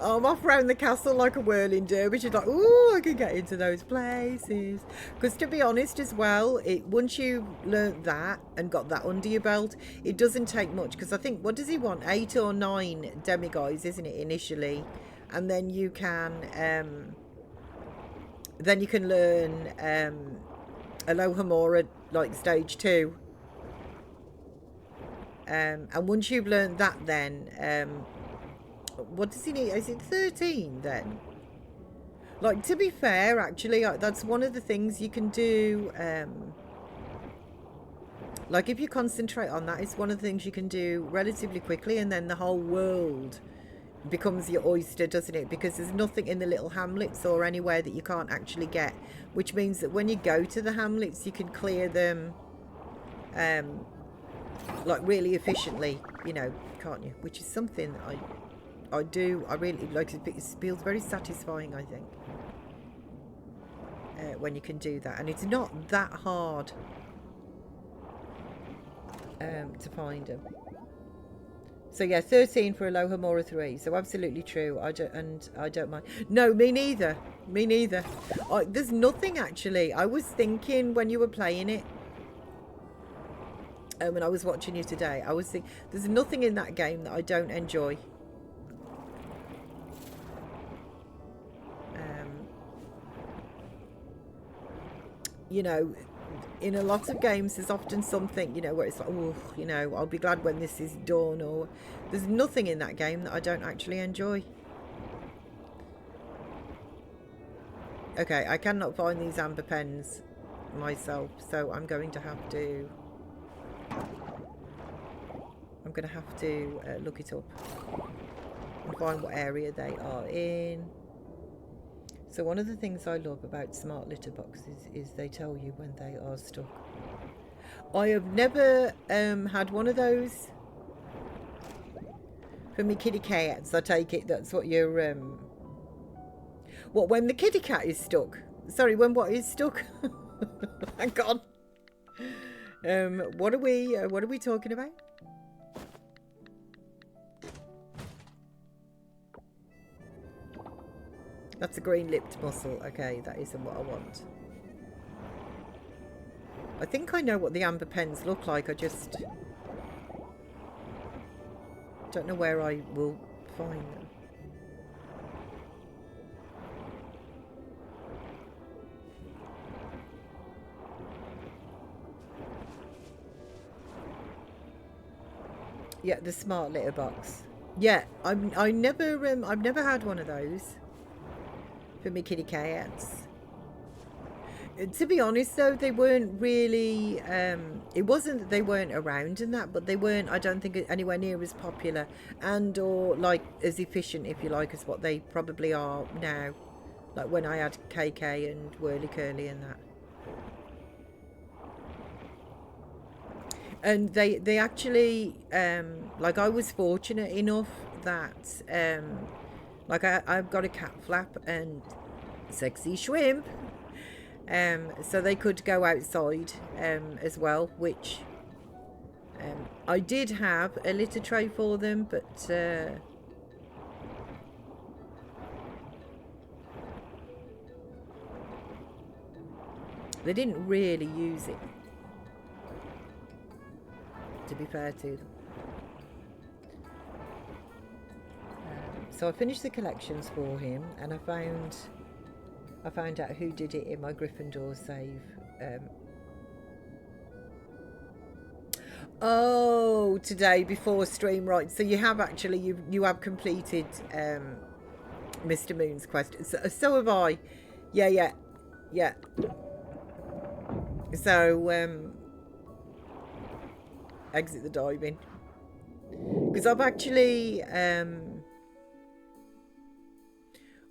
I'm off around the castle like a whirling dervish. She's like, ooh, I can get into those places. Because to be honest as well, once you learnt that and got that under your belt, it doesn't take much. Because I think, what does he want? 8 or 9 demigods, isn't it, initially? And then you can learn Alohomora, like stage 2. And once you've learned that, then what does he need? Is it 13 then? Like, to be fair, actually, that's one of the things you can do. Like, if you concentrate on that, it's one of the things you can do relatively quickly, and then the whole world becomes your oyster, doesn't it? Because there's nothing in the little hamlets or anywhere that you can't actually get, which means that when you go to the hamlets, you can clear them like really efficiently, you know, can't you? Which is something that I really like. It feels very satisfying, I think, when you can do that, and it's not that hard to find them. So yeah, 13 for Alohomora 3. So absolutely true. I don't mind. No, me neither. Me neither. There's nothing actually. I was thinking when you were playing it, when I was watching you today, I was thinking there's nothing in that game that I don't enjoy. You know, in a lot of games, there's often something, you know, where it's like, oh, you know, I'll be glad when this is done, or there's nothing in that game that I don't actually enjoy. Okay, I cannot find these amber pens myself, so I'm going to have to look it up and find what area they are in. So one of the things I love about smart litter boxes is they tell you when they are stuck. I have never had one of those for me kitty cats. I take it that's what you're what, when the kitty cat is stuck? Sorry, when what is stuck? Hang on. What are we talking about? That's a green-lipped mussel. Okay, that isn't what I want. I think I know what the amber pens look like. I just don't know where I will find them. Yeah, the smart litter box. Yeah, I've never had one of those for me kitty cats. To be honest though, they weren't really it wasn't that they weren't around and that, but they weren't, I don't think, anywhere near as popular and or like as efficient, if you like, as what they probably are now, like when I had KK and Whirly Curly and that. And they actually like, I was fortunate enough that like I've got a cat flap and sexy shrimp, so they could go outside as well, which I did have a litter tray for them, but they didn't really use it, to be fair to them. So I finished the collections for him, and I found out who did it in my Gryffindor save. Oh, today before stream, right? So you have actually you have completed Mr. Moon's quest. So have I. Yeah. So exit the diving, because I've actually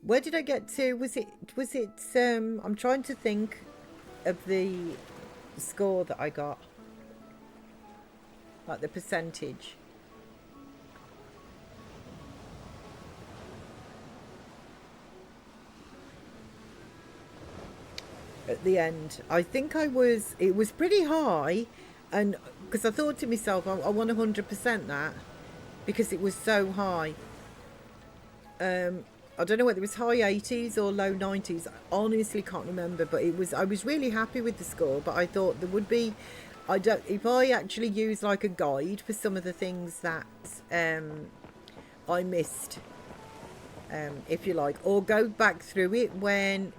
where did I get to? Was it I'm trying to think of the score that I got, like the percentage. At the end, I think it was pretty high, and because I thought to myself, I want 100% that, because it was so high. I don't know whether it was high 80s or low 90s. I honestly can't remember, but it was. I was really happy with the score, but I thought there would be. I don't. If I actually use like a guide for some of the things that I missed, if you like, or go back through it when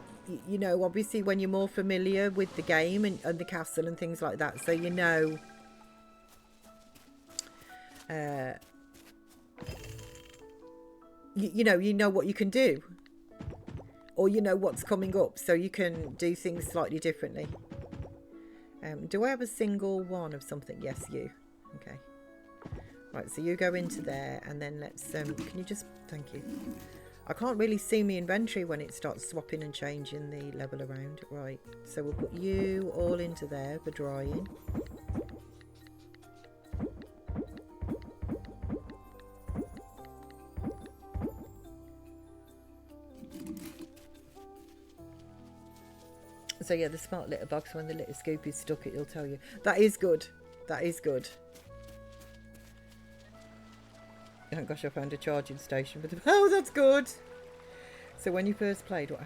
you know, obviously when you're more familiar with the game and the castle and things like that, so you know. You know what you can do, or you know what's coming up, so you can do things slightly differently. Do I have a single one of something? Yes, you. Okay. Right, so you go into there, and then let's. Can you just? Thank you. I can't really see my inventory when it starts swapping and changing the level around. Right, so we'll put you all into there for drying. So yeah, the smart litter box, when the litter scoop is stuck, it'll tell you. That is good. That is good. Oh gosh, I found a charging station with the... Oh, that's good. So when you first played, what?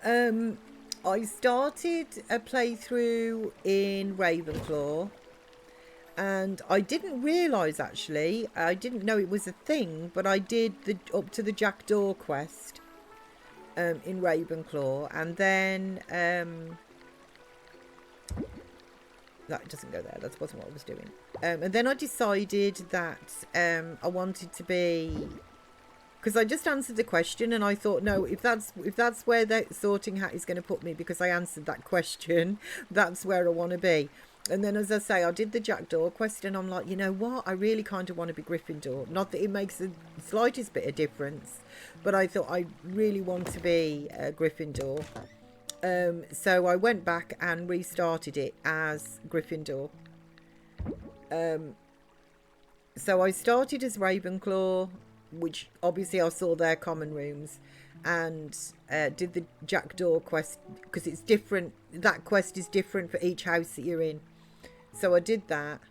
I started a playthrough in Ravenclaw, and I didn't realise actually. I didn't know it was a thing, but I did the up to the Jackdaw quest in Ravenclaw, and then that doesn't go there. That wasn't what I was doing. And then I decided that I wanted to be, because I just answered the question, and I thought, no, if that's where the sorting hat is going to put me, because I answered that question, that's where I want to be. And then, as I say, I did the Jackdaw quest, and I'm like, you know what? I really kind of want to be Gryffindor. Not that it makes the slightest bit of difference, but I thought I really want to be Gryffindor. So I went back and restarted it as Gryffindor. So I started as Ravenclaw, which obviously I saw their common rooms, and did the Jackdaw quest, because it's different. That quest is different for each house that you're in. So I did that,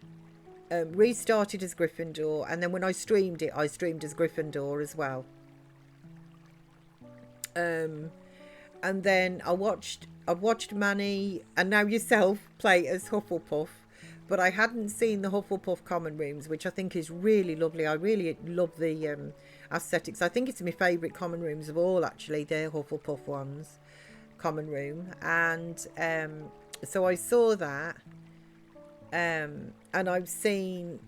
restarted as Gryffindor, and then when I streamed it, I streamed as Gryffindor as well. And then I've watched Manny and now yourself play as Hufflepuff, but I hadn't seen the Hufflepuff common rooms, which I think is really lovely. I really love the aesthetics. I think it's my favourite common rooms of all, actually, the Hufflepuff ones, common room. And so I saw that, and I've seen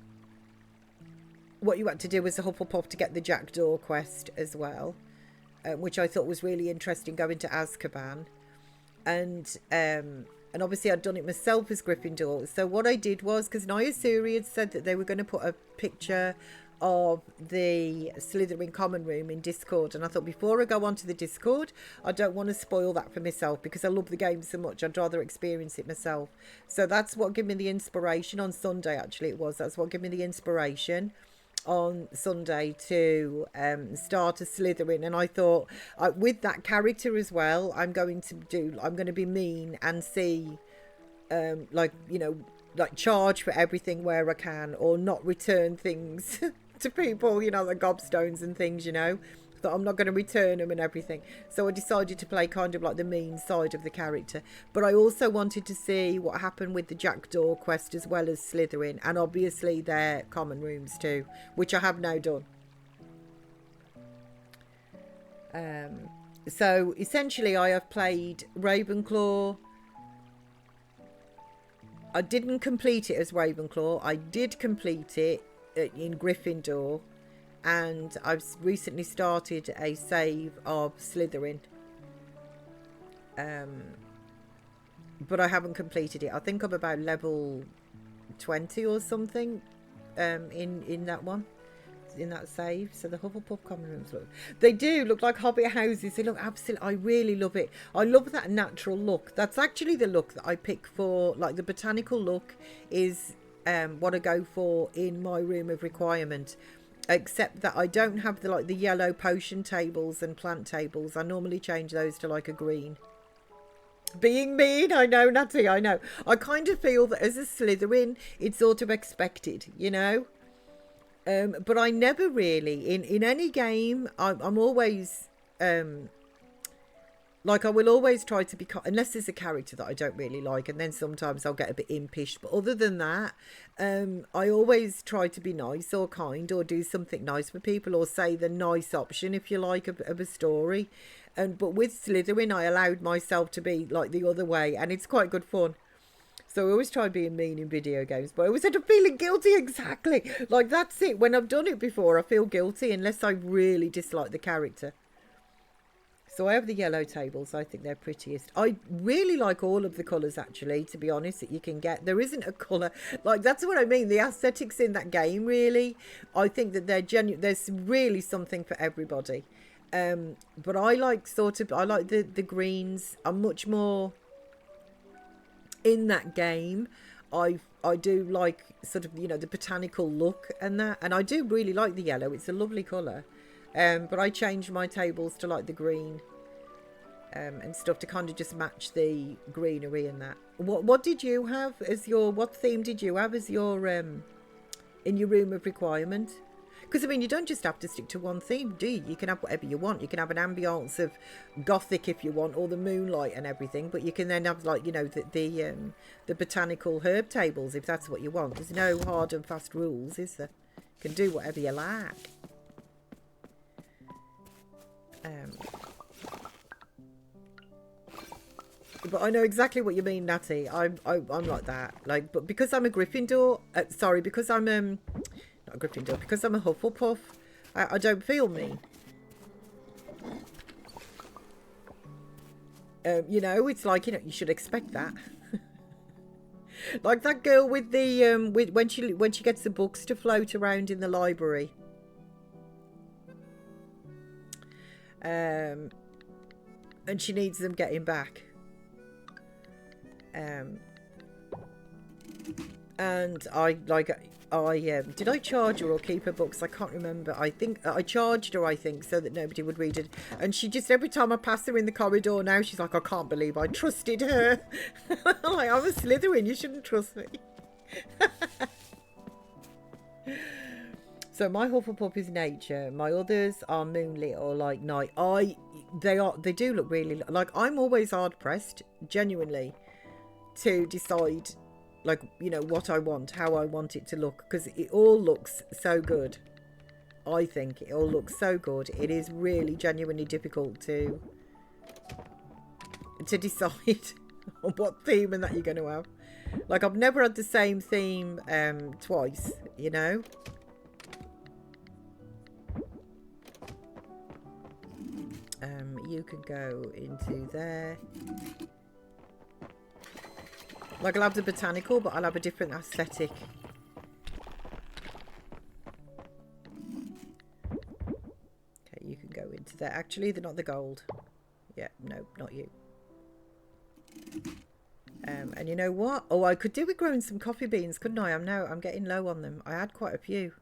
what you had to do as a Hufflepuff to get the Jackdaw quest as well. Which I thought was really interesting, going to Azkaban, and obviously I'd done it myself as Gryffindor. So what I did was, because Naya Suri had said that they were going to put a picture of the Slytherin common room in Discord, and I thought, before I go onto the Discord, I don't want to spoil that for myself, because I love the game so much. I'd rather experience it myself. So that's what gave me the inspiration on Sunday. Actually, that's what gave me the inspiration on Sunday to start a Slytherin. And I thought, with that character as well, I'm going to be mean and see like, you know, like charge for everything where I can, or not return things to people, you know, like gobstones and things, you know, that I'm not going to return them and everything. So I decided to play kind of like the mean side of the character. But I also wanted to see what happened with the Jackdaw quest as well as Slytherin, and obviously their common rooms too, which I have now done. So essentially I have played Ravenclaw. I didn't complete it as Ravenclaw. I did complete it in Gryffindor. And I've recently started a save of Slytherin. But I haven't completed it. I think I'm about level 20 or something in that one, in that save. So the Hufflepuff common rooms they do look like hobbit houses. They look absolutely, I really love it. I love that natural look. That's actually the look that I pick for, like the botanical look is what I go for in my room of requirement. Except that I don't have the yellow potion tables and plant tables. I normally change those to like a green. Being mean, I know, Natty, I know. I kind of feel that as a Slytherin, it's sort of expected, you know. But I never really, in any game, I'm always, like, I will always try to be, unless there's a character that I don't really like, and then sometimes I'll get a bit impish. But other than that, I always try to be nice or kind or do something nice for people or say the nice option, if you like, of a story. But with Slytherin, I allowed myself to be like the other way, and it's quite good fun. So I always try being mean in video games, but I always end up feeling guilty, exactly. Like, that's it. When I've done it before, I feel guilty unless I really dislike the character. So I have the yellow tables. I think they're prettiest. I really like all of the colours, actually, to be honest, that you can get. There isn't a colour. Like, that's what I mean. The aesthetics in that game, really. I think that they're genuine. There's really something for everybody. But I like I like the greens. I'm much more in that game. I do like sort of, you know, the botanical look and that. And I do really like the yellow. It's a lovely colour. But I changed my tables to like the green and stuff to kind of just match the greenery and that. What did you have as your, what theme did you have as your, in your room of requirement? Because, I mean, you don't just have to stick to one theme, do you? You can have whatever you want. You can have an ambience of gothic if you want, or the moonlight and everything. But you can then have, like, you know, the botanical herb tables if that's what you want. There's no hard and fast rules, is there? You can do whatever you like. But I know exactly what you mean, Natty. I'm like that. Like, but because I'm a Gryffindor, sorry, because I'm not a Gryffindor, because I'm a Hufflepuff, I don't feel mean. You know, it's like, you know, you should expect that. Like that girl with the when she gets the books to float around in the library. And she needs them getting back. And I did I charge her or keep her books? I can't remember. I think I charged her, I think, so that nobody would read it. And she just, every time I pass her in the corridor now, she's like, I can't believe I trusted her. I'm like, I'm a Slytherin, you shouldn't trust me. So my Hufflepuff is nature. My others are moonlit or like night. They do look really, like, I'm always hard pressed, genuinely, to decide, like, you know, what I want, how I want it to look, because it all looks so good. I think it all looks so good. It is really genuinely difficult to decide on what theme and that you're going to have. Like, I've never had the same theme twice, you know. You can go into there. Like, I'll have the botanical, but I'll have a different aesthetic. Okay, you can go into there. Actually, they're not the gold. Yeah, no, not you. And you know what? Oh, I could do with growing some coffee beans, couldn't I? I'm getting low on them. I had quite a few.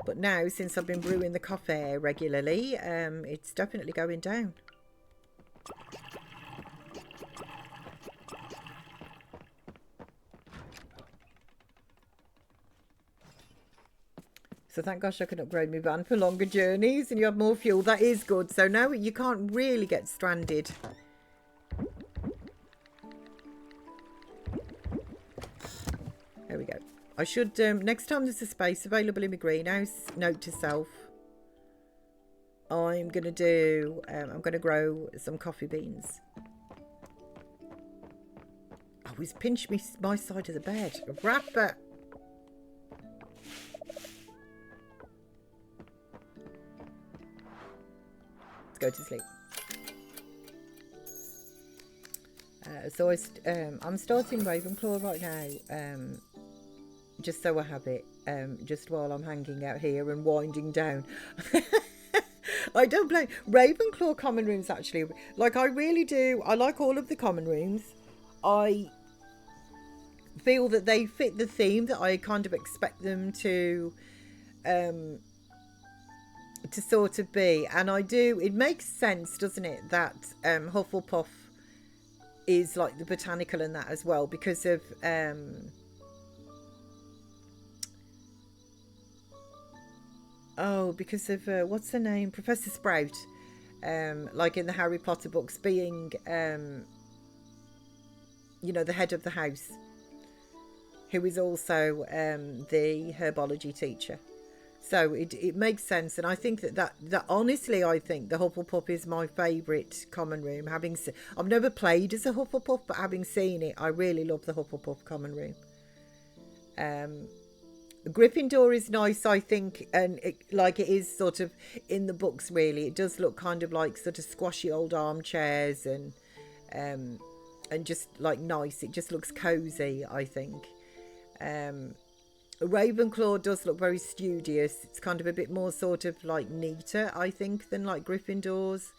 But now, since I've been brewing the coffee regularly, it's definitely going down. So thank gosh I can upgrade my van for longer journeys and you have more fuel. That is good. So now you can't really get stranded. There we go. I should, next time there's a space available in my greenhouse, note to self, I'm going to do, I'm going to grow some coffee beans. Oh, he's pinched me my side of the bed. Rapper. Let's go to sleep. So I'm starting Ravenclaw right now. Just so I have it, just while I'm hanging out here and winding down. I don't blame Ravenclaw common rooms, actually. Like, I really do. I like all of the common rooms. I feel that they fit the theme that I kind of expect them to sort of be. And I do. It makes sense, doesn't it, that Hufflepuff is like the botanical and that as well, because of Oh, because of what's her name, Professor Sprout, like in the Harry Potter books, being you know, the head of the house, who is also the herbology teacher. So it makes sense, and I think that honestly, I think the Hufflepuff is my favourite common room. I've never played as a Hufflepuff, but having seen it, I really love the Hufflepuff common room. Gryffindor is nice, I think, and like it is sort of in the books. Really, it does look kind of like sort of squashy old armchairs and just like nice. It just looks cozy, I think. Ravenclaw does look very studious. It's kind of a bit more sort of like neater, I think, than like Gryffindor's,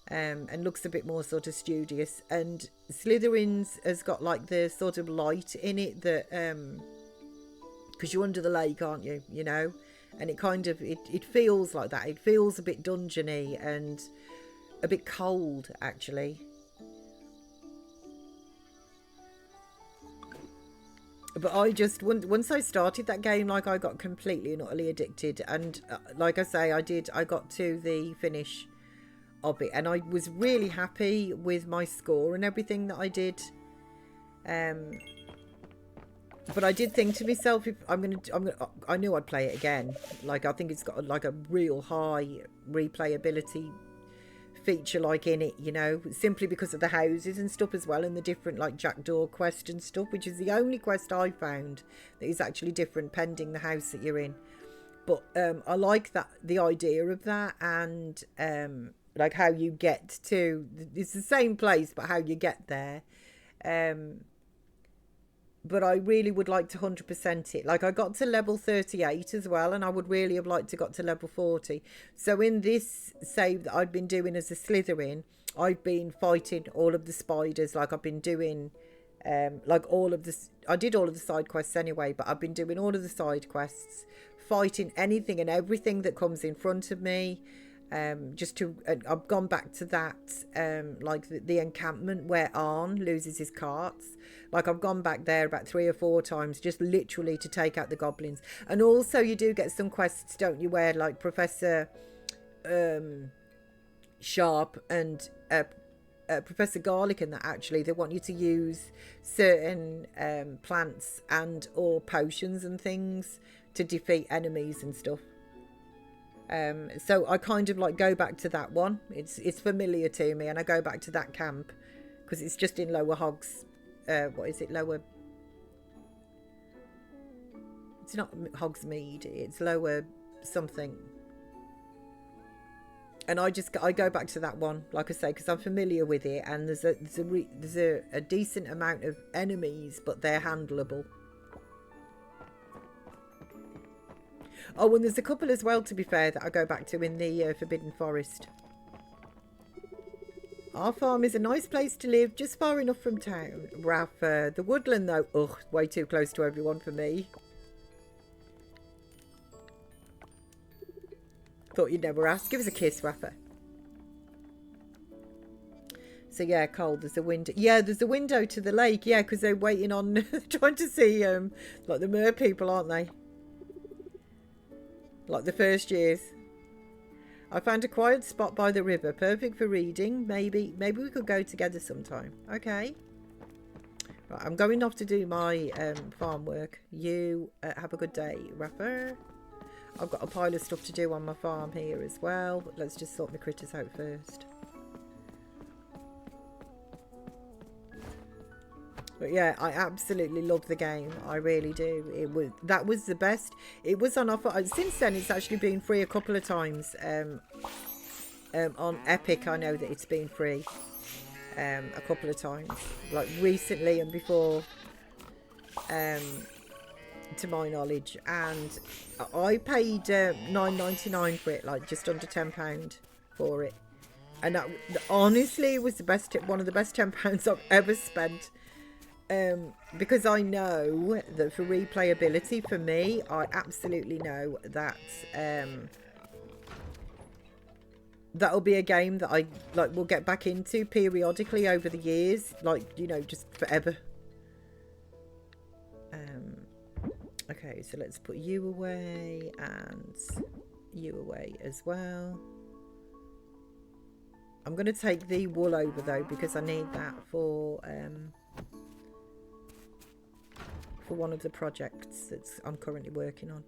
and looks a bit more sort of studious. And Slytherin's has got like the sort of light in it that, because you're under the lake, aren't you? You know, and it kind of it feels like that. It feels a bit dungeony and a bit cold, actually. But I just, once I started that game, like I got completely and utterly addicted. And like I say, I got to the finish of it, and I was really happy with my score and everything that I did. But I did think to myself, if I knew I'd play it again. Like, I think it's got like a real high replayability feature like in it, you know, simply because of the houses and stuff as well, and the different like jackdaw quest and stuff, which is the only quest I found that is actually different pending the house that you're in. But I like that, the idea of that, and like how you get to, it's the same place but how you get there. But I really would like to 100% it. Like, I got to level 38 as well, and I would really have liked to got to level 40. So in this save that I've been doing as a Slytherin, I've been fighting all of the spiders. Like, I've been doing like all of this. I did all of the side quests anyway, but I've been doing all of the side quests, fighting anything and everything that comes in front of me. I've gone back to that, like the encampment where Arn loses his carts. Like, I've gone back there about 3 or 4 times, just literally to take out the goblins. And also you do get some quests, don't you, where like Professor Sharp and Professor Garlic and that, actually they want you to use certain plants and or potions and things to defeat enemies and stuff. So I kind of like go back to that one. It's familiar to me, and I go back to that camp because it's just in Lower Hogs. What is it? Lower. It's not Hogsmeade. It's Lower something. And I go back to that one, like I say, because I'm familiar with it, and there's a decent amount of enemies, but they're handleable. Oh, and there's a couple as well, to be fair, that I go back to in the Forbidden Forest. Our farm is a nice place to live, just far enough from town. Rafa. The woodland, though, ugh, way too close to everyone for me. Thought you'd never ask. Give us a kiss, Rafa. So yeah, cold. There's a window. Yeah, there's a window to the lake. Yeah, because they're waiting on, trying to see like the mer people, aren't they? Like the first years. I found a quiet spot by the river, perfect for reading. Maybe we could go together sometime. Okay. Right, I'm going off to do my farm work. You have a good day, Rafa. I've got a pile of stuff to do on my farm here as well, but let's just sort my critters out first. But yeah, I absolutely love the game. I really do. That was the best. It was on offer. Since then, it's actually been free a couple of times. On Epic, I know that it's been free a couple of times, like recently and before, to my knowledge. And I paid $9.99 for it, like just under £10 for it. And that honestly was the best, one of the best £10 I've ever spent. Because I know that for replayability, for me, I absolutely know that that'll be a game that I like will get back into periodically over the years, like, you know, just forever. Okay, so let's put you away, and you away as well. I'm going to take the wool over though, because I need that for one of the projects that I'm currently working on.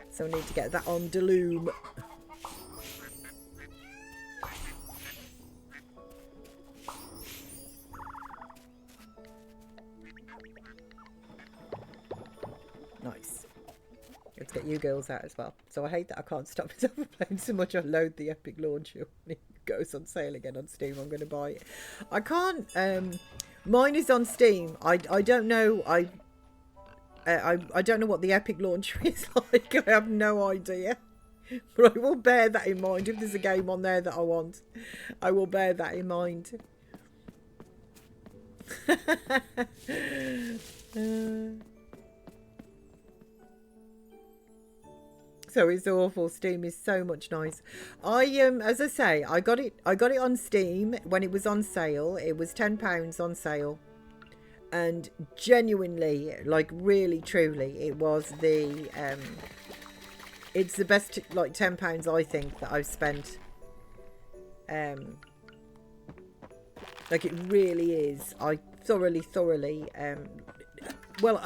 So I need to get that on the loom. Nice. Let's get you girls out as well. So I hate that I can't stop myself from playing so much. I load the Epic Launcher when it goes on sale again on Steam. I'm going to buy it. I can't. Mine is on Steam. I don't know. I don't know what the Epic Launcher is like. I have no idea. But I will bear that in mind. If there's a game on there that I want, I will bear that in mind. So it's awful. Steam is so much nice. As I say, I got it on Steam when it was on sale. It was £10 on sale. And genuinely, like really truly, it was the it's the best like £10 I think that I've spent. Like it really is. I thoroughly well,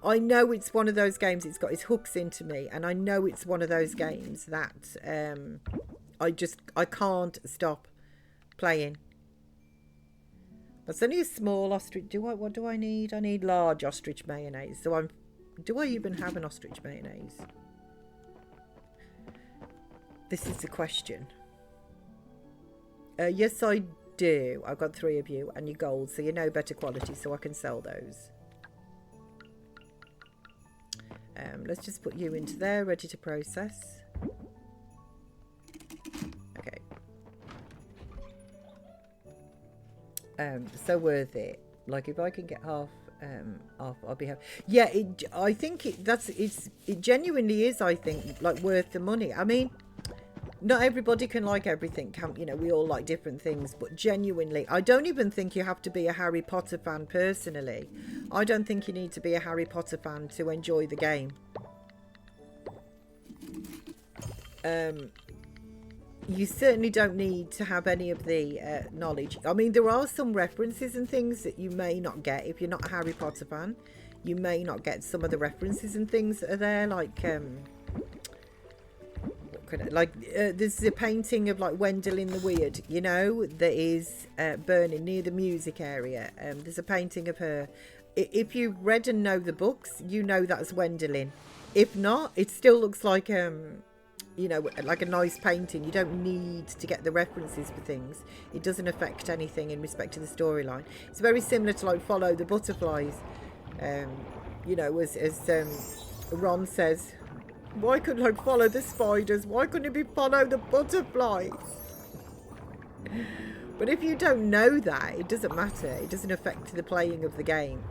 I know it's one of those games, it's got its hooks into me, and I know it's one of those games that I can't stop playing. That's only a small ostrich. What do I need? I need large ostrich mayonnaise. So do I even have an ostrich mayonnaise? This is the question. Yes, I do. I've got 3 of you and you're gold, so you know better quality, so I can sell those. Let's just put you into there, ready to process. Okay. So worth it. Like if I can get half off, I'll be happy. Yeah, I think it genuinely is. I think like worth the money. I mean, not everybody can like everything, can you know? We all like different things, but genuinely, I don't even think you have to be a Harry Potter fan. Personally, I don't think you need to be a Harry Potter fan to enjoy the game. You certainly don't need to have any of the knowledge. I mean, there are some references and things that you may not get if you're not a Harry Potter fan. You may not get some of the references and things that are there, like there's a painting of like Wendelin the Weird, you know, that is burning near the music area. There's a painting of her. If you've read and know the books, you know that's Wendelin. If not, it still looks like you know, like a nice painting. You don't need to get the references for things. It doesn't affect anything in respect to the storyline. It's very similar to like Follow the Butterflies. You know, as Ron says, why couldn't like follow the spiders? Why couldn't it be follow the butterflies? But if you don't know that, it doesn't matter. It doesn't affect the playing of the game,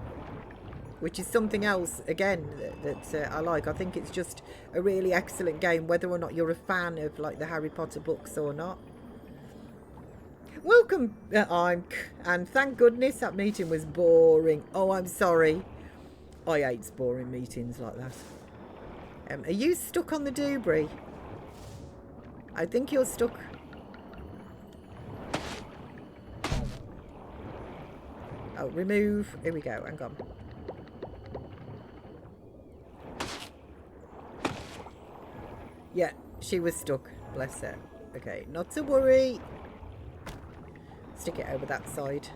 which is something else, again, that I like. I think it's just a really excellent game, whether or not you're a fan of, like, the Harry Potter books or not. Welcome, and thank goodness that meeting was boring. Oh, I'm sorry. I hate boring meetings like that. Are you stuck on the debris? I think you're stuck. Oh, remove. Here we go. Hang on. Yeah, she was stuck. Bless her. Okay, not to worry. Stick it over that side.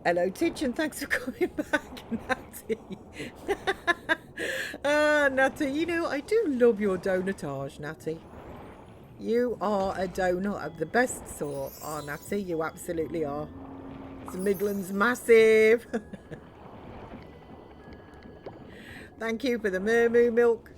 Hello, Titch, and thanks for coming back, Natty. Natty, you know, I do love your donutage, Natty. You are a donut of the best sort. Oh, Natty, you absolutely are. It's Midlands massive. Thank you for the Mermoo milk.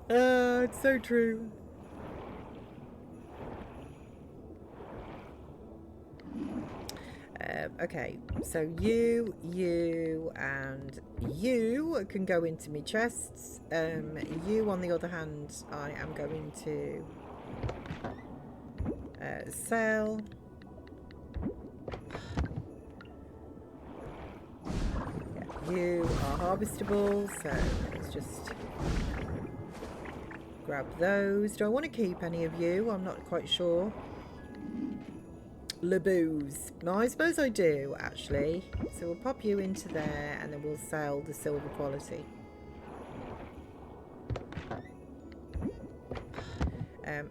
It's so true. Okay, so you, and you can go into me chests. You, on the other hand, I am going to sell. Yeah, you are harvestable, so let's just grab those. Do I want to keep any of you? I'm not quite sure. Labooze. No, I suppose I do, actually. So we'll pop you into there, and then we'll sell the silver quality.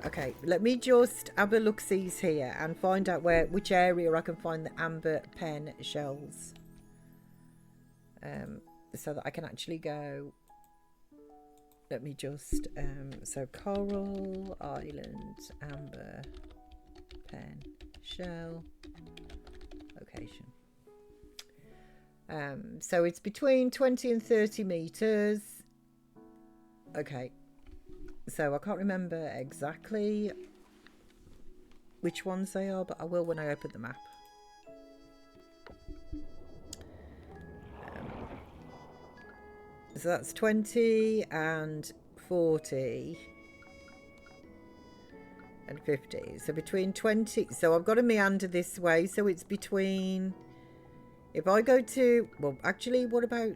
Okay, let me just have a look-sees here and find out which area I can find the amber pen shells. So that I can actually go... Let me just... so Coral Island, amber pen shell location. So it's between 20 and 30 meters. Okay, so I can't remember exactly which ones they are, but I will when I open the map. So that's 20 and 40 and 50. So between 20, so I've got to meander this way, so it's between, if I go to, well actually what about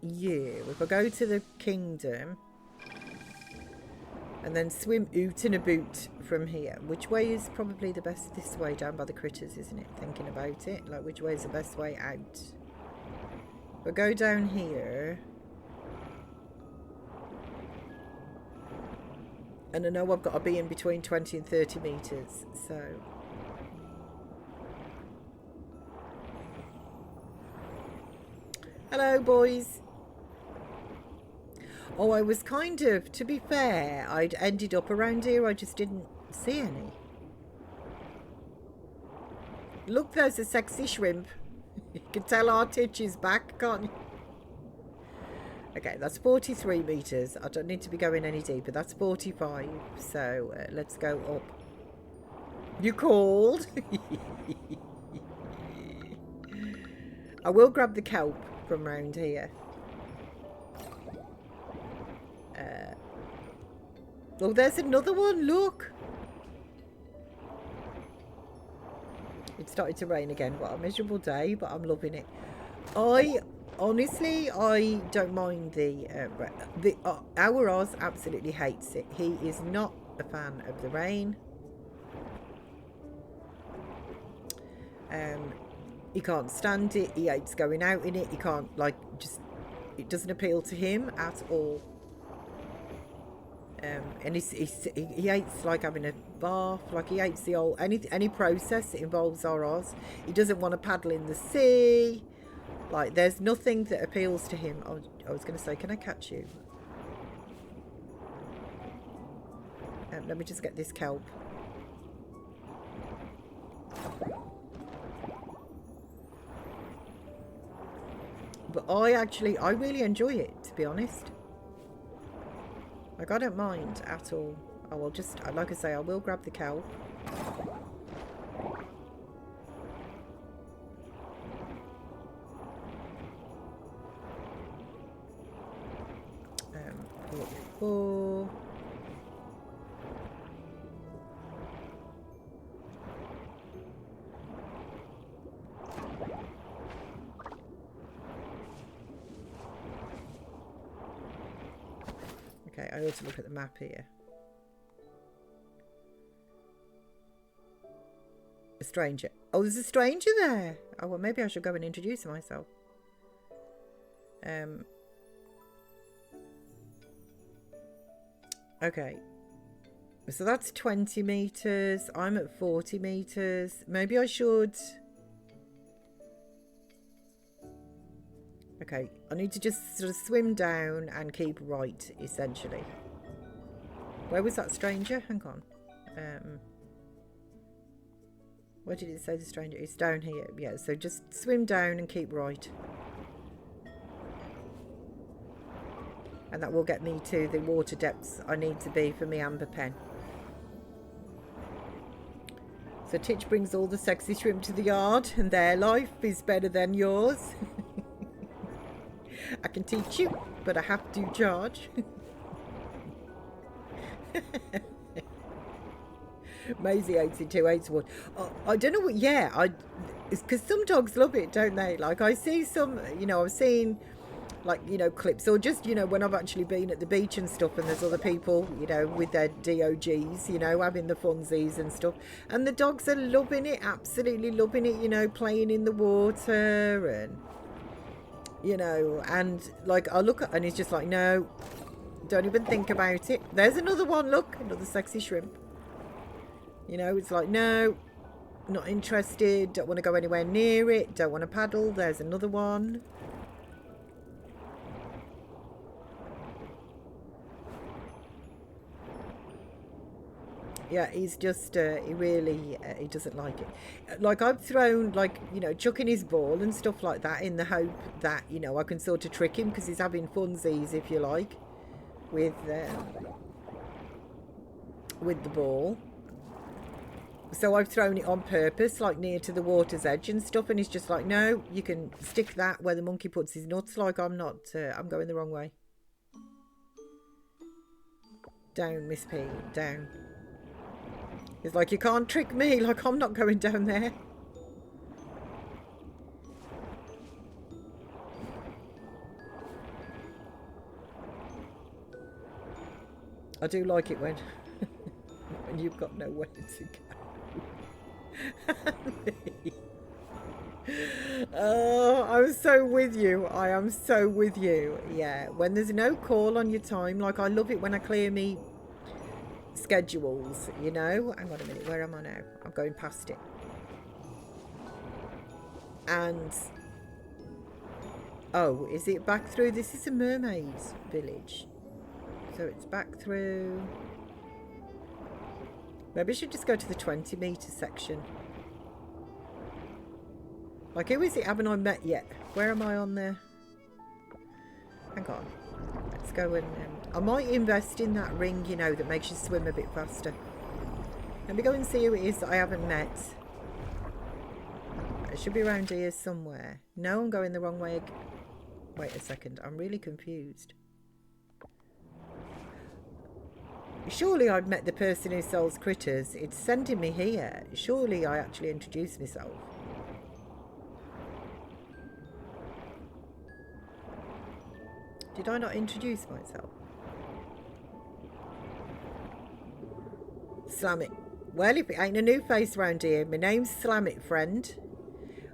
you? If I go to the kingdom and then swim out and about from here, which way is probably the best? This way, down by the critters, isn't it? Thinking about it, like which way is the best way out? If I go down here, and I know I've got to be in between 20 and 30 meters, so... Hello, boys. Oh, I was kind of, to be fair, I'd ended up around here, I just didn't see any. Look, there's a sexy shrimp. You can tell our Titch is back, can't you? Okay, that's 43 meters. I don't need to be going any deeper. That's 45. So let's go up. You called? I will grab the kelp from round here. Oh, there's another one. Look. It started to rain again. What a miserable day, but I'm loving it. Honestly, I don't mind our Oz absolutely hates it. He is not a fan of the rain. He can't stand it. He hates going out in it. He can't, like, just, it doesn't appeal to him at all. And he hates, like, having a bath. Like, he hates the old, any process that involves our Oz. He doesn't want to paddle in the sea. Like, there's nothing that appeals to him. I was going to say, can I catch you? Let me just get this kelp. But I really enjoy it, to be honest. Like, I don't mind at all. I will just, like I say, I will grab the kelp. 44. Okay, I ought to look at the map here. A stranger. Oh, there's a stranger there. Oh, well, maybe I should go and introduce myself. Okay. So that's 20 meters. I'm at 40 meters. Maybe I should... Okay, I need to just sort of swim down and keep right, essentially. Where was that stranger? Hang on. Where did it say the stranger? It's down here. Yeah, so just swim down and keep right. And that will get me to the water depths I need to be for my amber pen. So Titch brings all the sexy shrimp to the yard, and their life is better than yours. I can teach you, but I have to charge. Maisie 828 I don't know what. Yeah, it's because some dogs love it, don't they? Like I see some, you know, I've seen like, you know, clips, or just, you know, when I've actually been at the beach and stuff, and there's other people, you know, with their DOGs, you know, having the funsies and stuff, and the dogs are loving it, absolutely loving it, you know, playing in the water, and, you know, and like I look at, and he's just like, no, don't even think about it. There's another one, look, another sexy shrimp. You know, it's like, no, not interested, don't want to go anywhere near it, don't want to paddle. There's another one. Yeah, he's just, he really, he doesn't like it. Like, I've thrown, like, you know, chucking his ball and stuff like that in the hope that, you know, I can sort of trick him because he's having funsies, if you like, with the ball. So I've thrown it on purpose, like near to the water's edge and stuff, and he's just like, no, you can stick that where the monkey puts his nuts. Like, I'm not, I'm going the wrong way. Down, Miss P, down. He's like, you can't trick me, like I'm not going down there. I do like it when, when you've got nowhere to go. Oh, I'm so with you. I am so with you. Yeah, when there's no call on your time, like I love it when I clear me schedules, you know. Hang on a minute, where am I now? I'm going past it. And oh, is it back through? This is a mermaid's village, so it's back through. Maybe I should just go to the 20-metre section. Like, who is it? Haven't I met yet? Where am I on there? Hang on. Let's go and... I might invest in that ring, you know, that makes you swim a bit faster. Let me go and see who it is that I haven't met. It should be around here somewhere. No, I'm going the wrong way. Wait a second. I'm really confused. Surely I've met the person who sells critters. It's sending me here. Surely I actually introduced myself. Did I not introduce myself? Slam it. Well, if it ain't a new face round here, my name's Slam It, friend.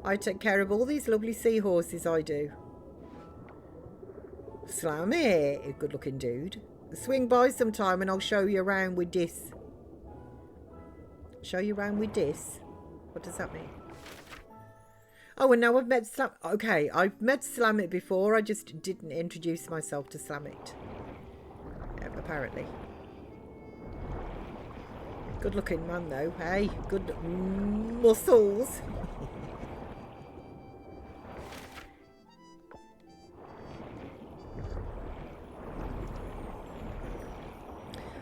I take care of all these lovely seahorses, I do. Slam it, a good looking dude. Swing by sometime and I'll show you around with this. Show you around with this? What does that mean? Oh, and now I've met Slam... Okay, I've met Slam It before. I just didn't introduce myself to Slam It. Apparently. Good looking man though, hey? Good muscles.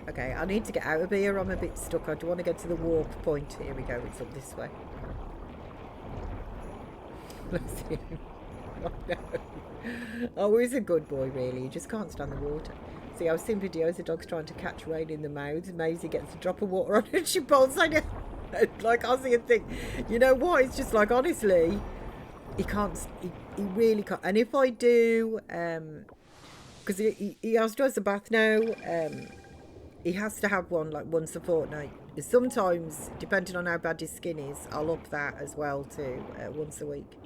Okay, I need to get out of here. I'm a bit stuck. I do want to get to the warp point. Here we go. It's up this way. Bless him. Oh, no. Oh, he's a good boy, really. He just can't stand the water. See, I've seen videos of dogs trying to catch rain in the mouths. Maisie gets a drop of water on it and she bolts on it. Like, I see a thing. You know what? It's just like, honestly, he can't. He really can't. And if I do, because he has to have a bath now, he has to have one like once a fortnight. Sometimes, depending on how bad his skin is, I'll up that as well to once a week.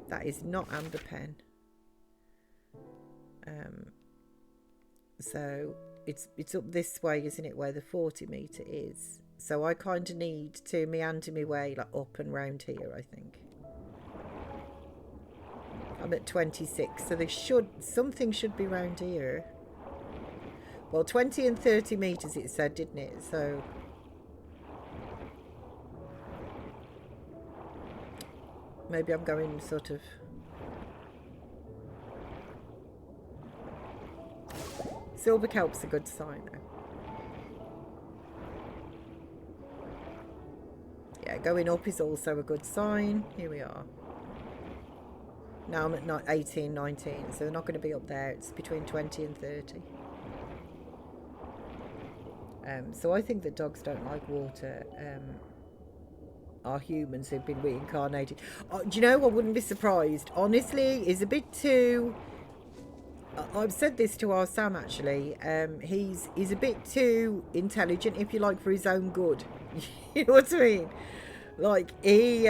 That is not Amber Pen. So it's up this way, isn't it, where the 40 metre is? So I kind of need to meander my way like up and round here, I think. I'm at 26, so something should be round here. Well, 20 and 30 metres it said, didn't it? So maybe I'm going sort of... Silver kelp's a good sign though. going up is also a good sign. Here we are. Now I'm at 18, 19, so they're not going to be up there. It's between 20 and 30. So I think that dogs don't like water. Are humans who've been reincarnated. Do you know, I wouldn't be surprised. Honestly, he's a bit too... I've said this to our Sam, actually. He's a bit too intelligent, if you like, for his own good. You know what I mean? Like, he...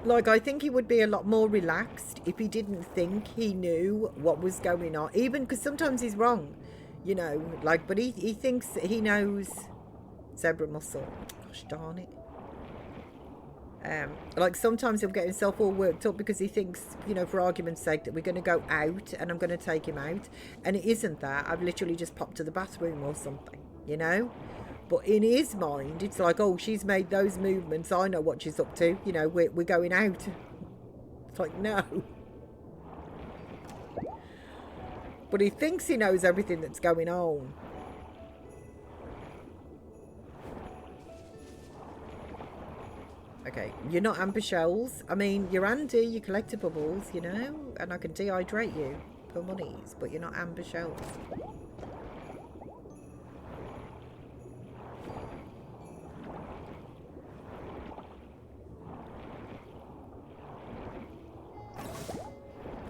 like, I think he would be a lot more relaxed if he didn't think he knew what was going on. Even because sometimes he's wrong, you know. Like, but he thinks that he knows zebra mussel. Gosh darn it. Like, sometimes he'll get himself all worked up because he thinks, you know, for argument's sake, that we're going to go out and I'm going to take him out. And it isn't that. I've literally just popped to the bathroom or something, you know. But in his mind, it's like, oh, she's made those movements. I know what she's up to. You know, we're going out. It's like, no. But he thinks he knows everything that's going on. Okay, you're not amber shells. I mean, you're Andy, you collect bubbles, you know, and I can dehydrate you for monies, but you're not amber shells.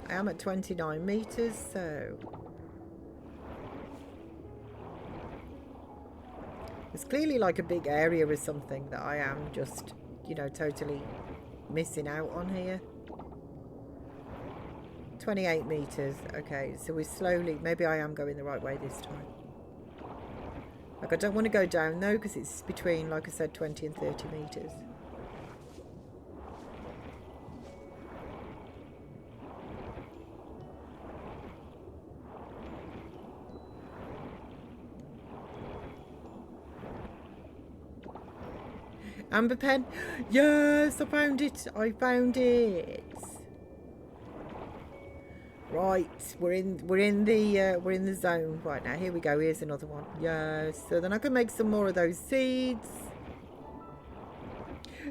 I am at 29 meters, so it's clearly like a big area or something that I am just, you know, totally missing out on here. 28 meters. Okay, so we're slowly, maybe I am going the right way this time. Like, I don't want to go down though, because it's between, like I said, 20 and 30 meters. Amber pen. Yes, I found it. I found it. Right, we're in the zone right now. Here we go. Here's another one. Yes. So then I can make some more of those seeds.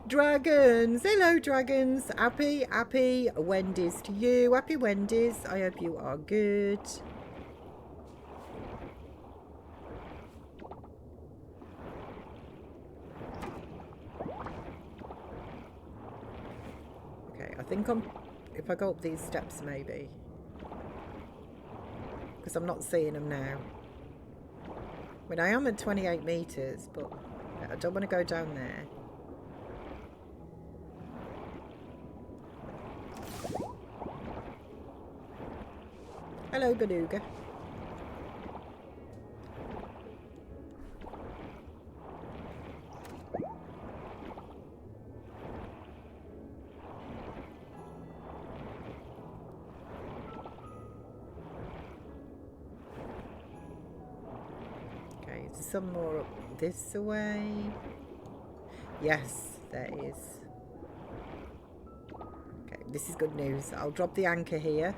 Dragons. Hello, dragons. Happy Wendy's to you. Happy Wendy's. I hope you are good. I think if I go up these steps maybe, because I'm not seeing them now. I mean, I am at 28 meters, but I don't want to go down there. Hello, Beluga. Some more up this way. Yes, there is. Okay, this is good news. I'll drop the anchor here.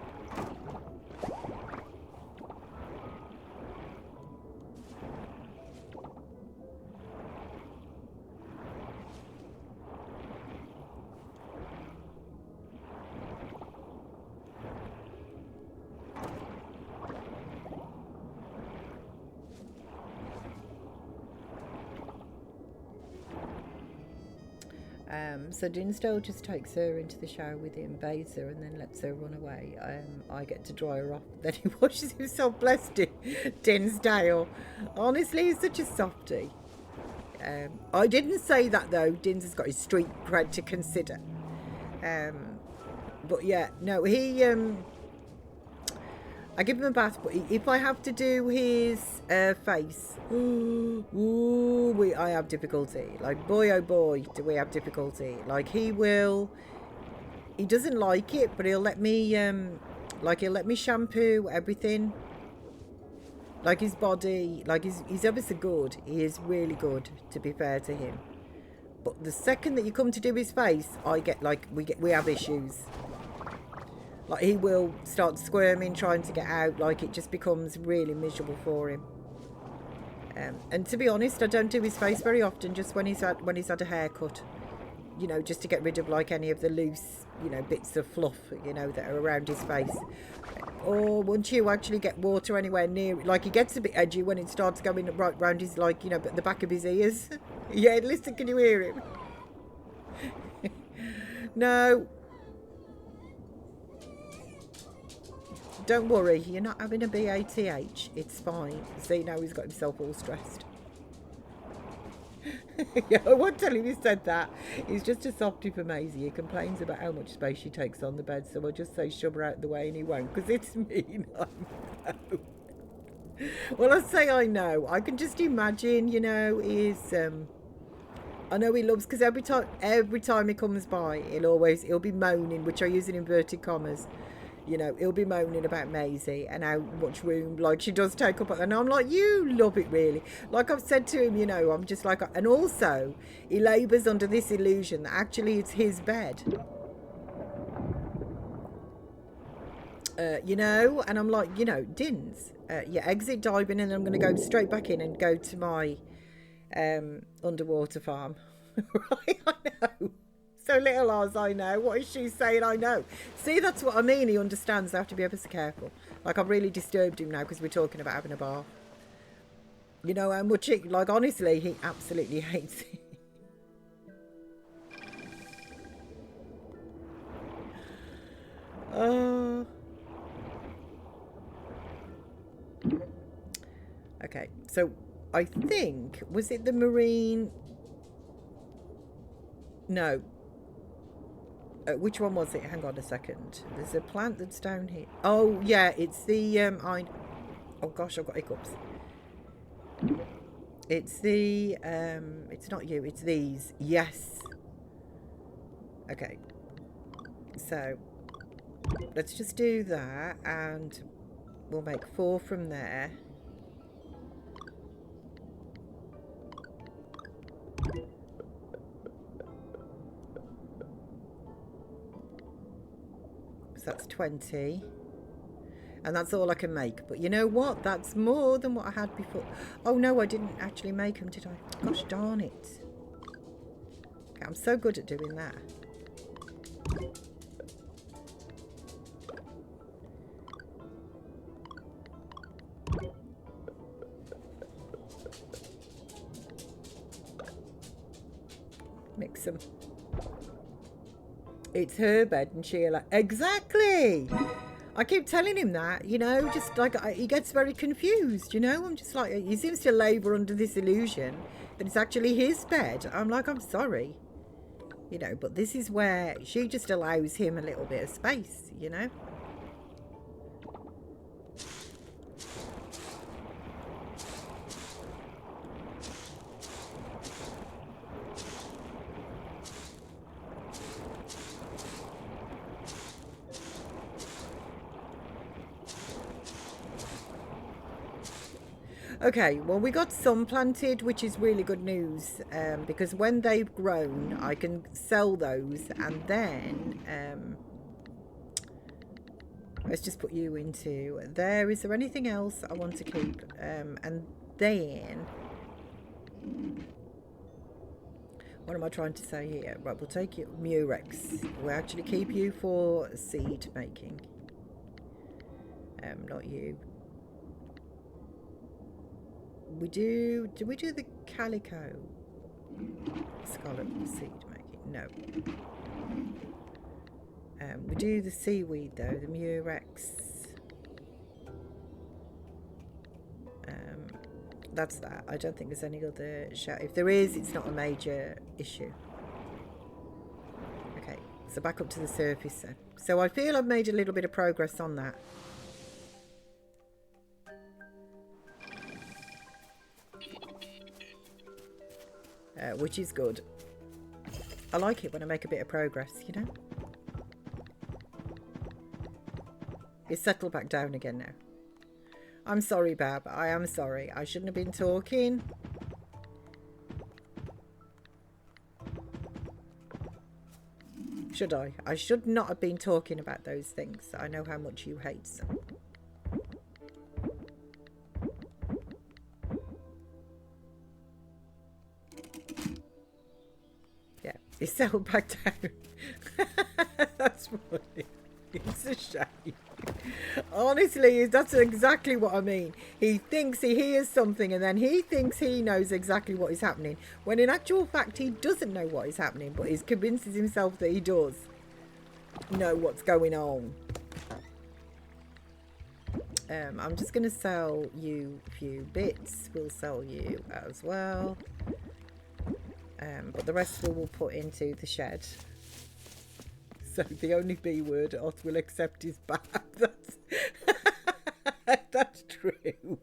So Dinsdale just takes her into the shower with him, bathes her, and then lets her run away. I get to dry her off. Then he washes himself. Bless Dinsdale. Honestly, he's such a softie. I didn't say that though. Dins has got his street cred to consider. But yeah, no, he. I give him a bath, but if I have to do his face, I have difficulty. Like, boy, oh boy, do we have difficulty. Like, he doesn't like it, but he'll let me, he'll let me shampoo everything. Like, his body, like, he's ever so good. He is really good, to be fair to him. But the second that you come to do his face, I get, like, we have issues. Like, he will start squirming, trying to get out. Like, it just becomes really miserable for him. And to be honest, I don't do his face very often, just when he's had a haircut. You know, just to get rid of like any of the loose, you know, bits of fluff, you know, that are around his face. Or once you actually get water anywhere near, like he gets a bit edgy when it starts going right round his, like, you know, the back of his ears. Yeah, listen, can you hear him? No. Don't worry, you're not having a BATH. It's fine. See, now he's got himself all stressed. Yeah, I won't tell him you said that. He's just a softie for Maisie. He complains about how much space she takes on the bed, so I'll just say shove her out the way and he won't, because it's mean. I know. Well, I say I know. I can just imagine, you know, I know he loves, because every time he comes by, he'll be moaning, which I use in inverted commas. You know, he'll be moaning about Maisie and how much room, like, she does take up. And I'm like, you love it, really. Like I've said to him, you know, I'm just like, and also, he labours under this illusion that actually it's his bed. You know, and I'm like, you know, Dins, yeah, exit diving, and I'm going to go straight back in and go to my underwater farm. Right, I know. So little as I know. What is she saying? I know. See, that's what I mean. He understands. I have to be ever so careful. Like, I've really disturbed him now because we're talking about having a bath. You know how much he, like, honestly, he absolutely hates it. Okay, so I think, was it the marine? No. Which one was it? Hang on a second. There's a plant that's down here. Oh, yeah, it's the, oh gosh, I've got hiccups. It's the, it's not you, it's these. Yes. Okay. So, let's just do that, and we'll make 4 from there. So that's 20. And that's all I can make. But you know what? That's more than what I had before. Oh, no, I didn't actually make them, did I? Gosh darn it. Okay, I'm so good at doing that. Mix them. It's her bed and Sheila. Exactly. I keep telling him that, you know, just like he gets very confused, you know. I'm just like, he seems to labour under this illusion that it's actually his bed. I'm like, I'm sorry, you know, but this is where she just allows him a little bit of space, you know. Okay, well, we got some planted, which is really good news, because when they've grown, I can sell those, and then, let's just put you into there. Is there anything else I want to keep? And then, what am I trying to say here? Right, we'll take you, Murex. We'll actually keep you for seed making. Not you. We do we do the calico scallop seed making? No. We do the seaweed though, the murex. That's that. I don't think there's any other shout. If there is, it's not a major issue. Okay, so back up to the surface then. So I feel I've made a little bit of progress on that. Which is good. I like it when I make a bit of progress, you know. It's settled back down again now. I'm sorry, Bab. I am sorry. I shouldn't have been talking. Should I? I should not have been talking about those things. I know how much you hate them. He's settled back down. That's funny. It's a shame. Honestly, that's exactly what I mean. He thinks he hears something and then he thinks he knows exactly what is happening, when in actual fact he doesn't know what is happening, but he convinces himself that he does know what's going on. I'm just going to sell you a few bits. We'll sell you as well. But the rest we will put into the shed. So the only B word Oth will accept is bab. That's true.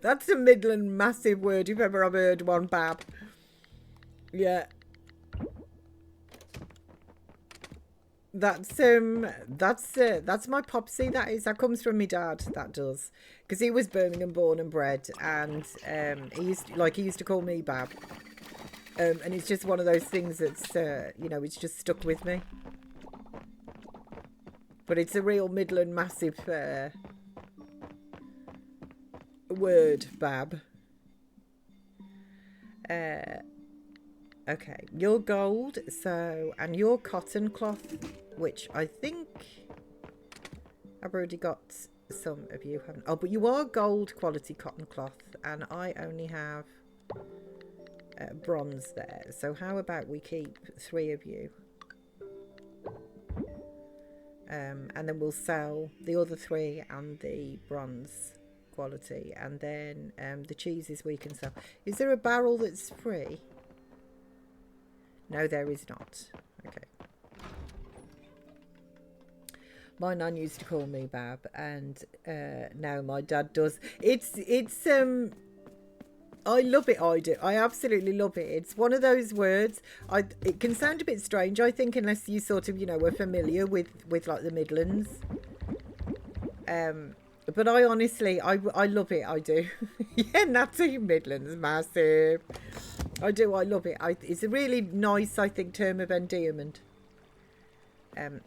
That's a Midland massive word if ever I've heard one, bab. Yeah. That's my popsy. That comes from my dad. That does, because he was Birmingham born and bred, and he used to call me bab. And it's just one of those things that's it's just stuck with me. But it's a real Midland massive word, bab. Okay, you're gold, and you're cotton cloth, which I think I've already got some of you haven't. Oh, but you are gold quality cotton cloth, and I only have bronze there. So how about we keep 3 of you? And then we'll sell the other 3 and the bronze quality, and then the cheeses we can sell. Is there a barrel that's free? No, there is not. Okay. My nan used to call me bab, and now my dad does. It's I love it. I do. I absolutely love it. It's one of those words. It can sound a bit strange, I think, unless you sort of, are familiar with like the Midlands. But I honestly, I love it. I do. Yeah, Natty Midlands, massive. I do. I love it. It's a really nice, I think, term of endearment.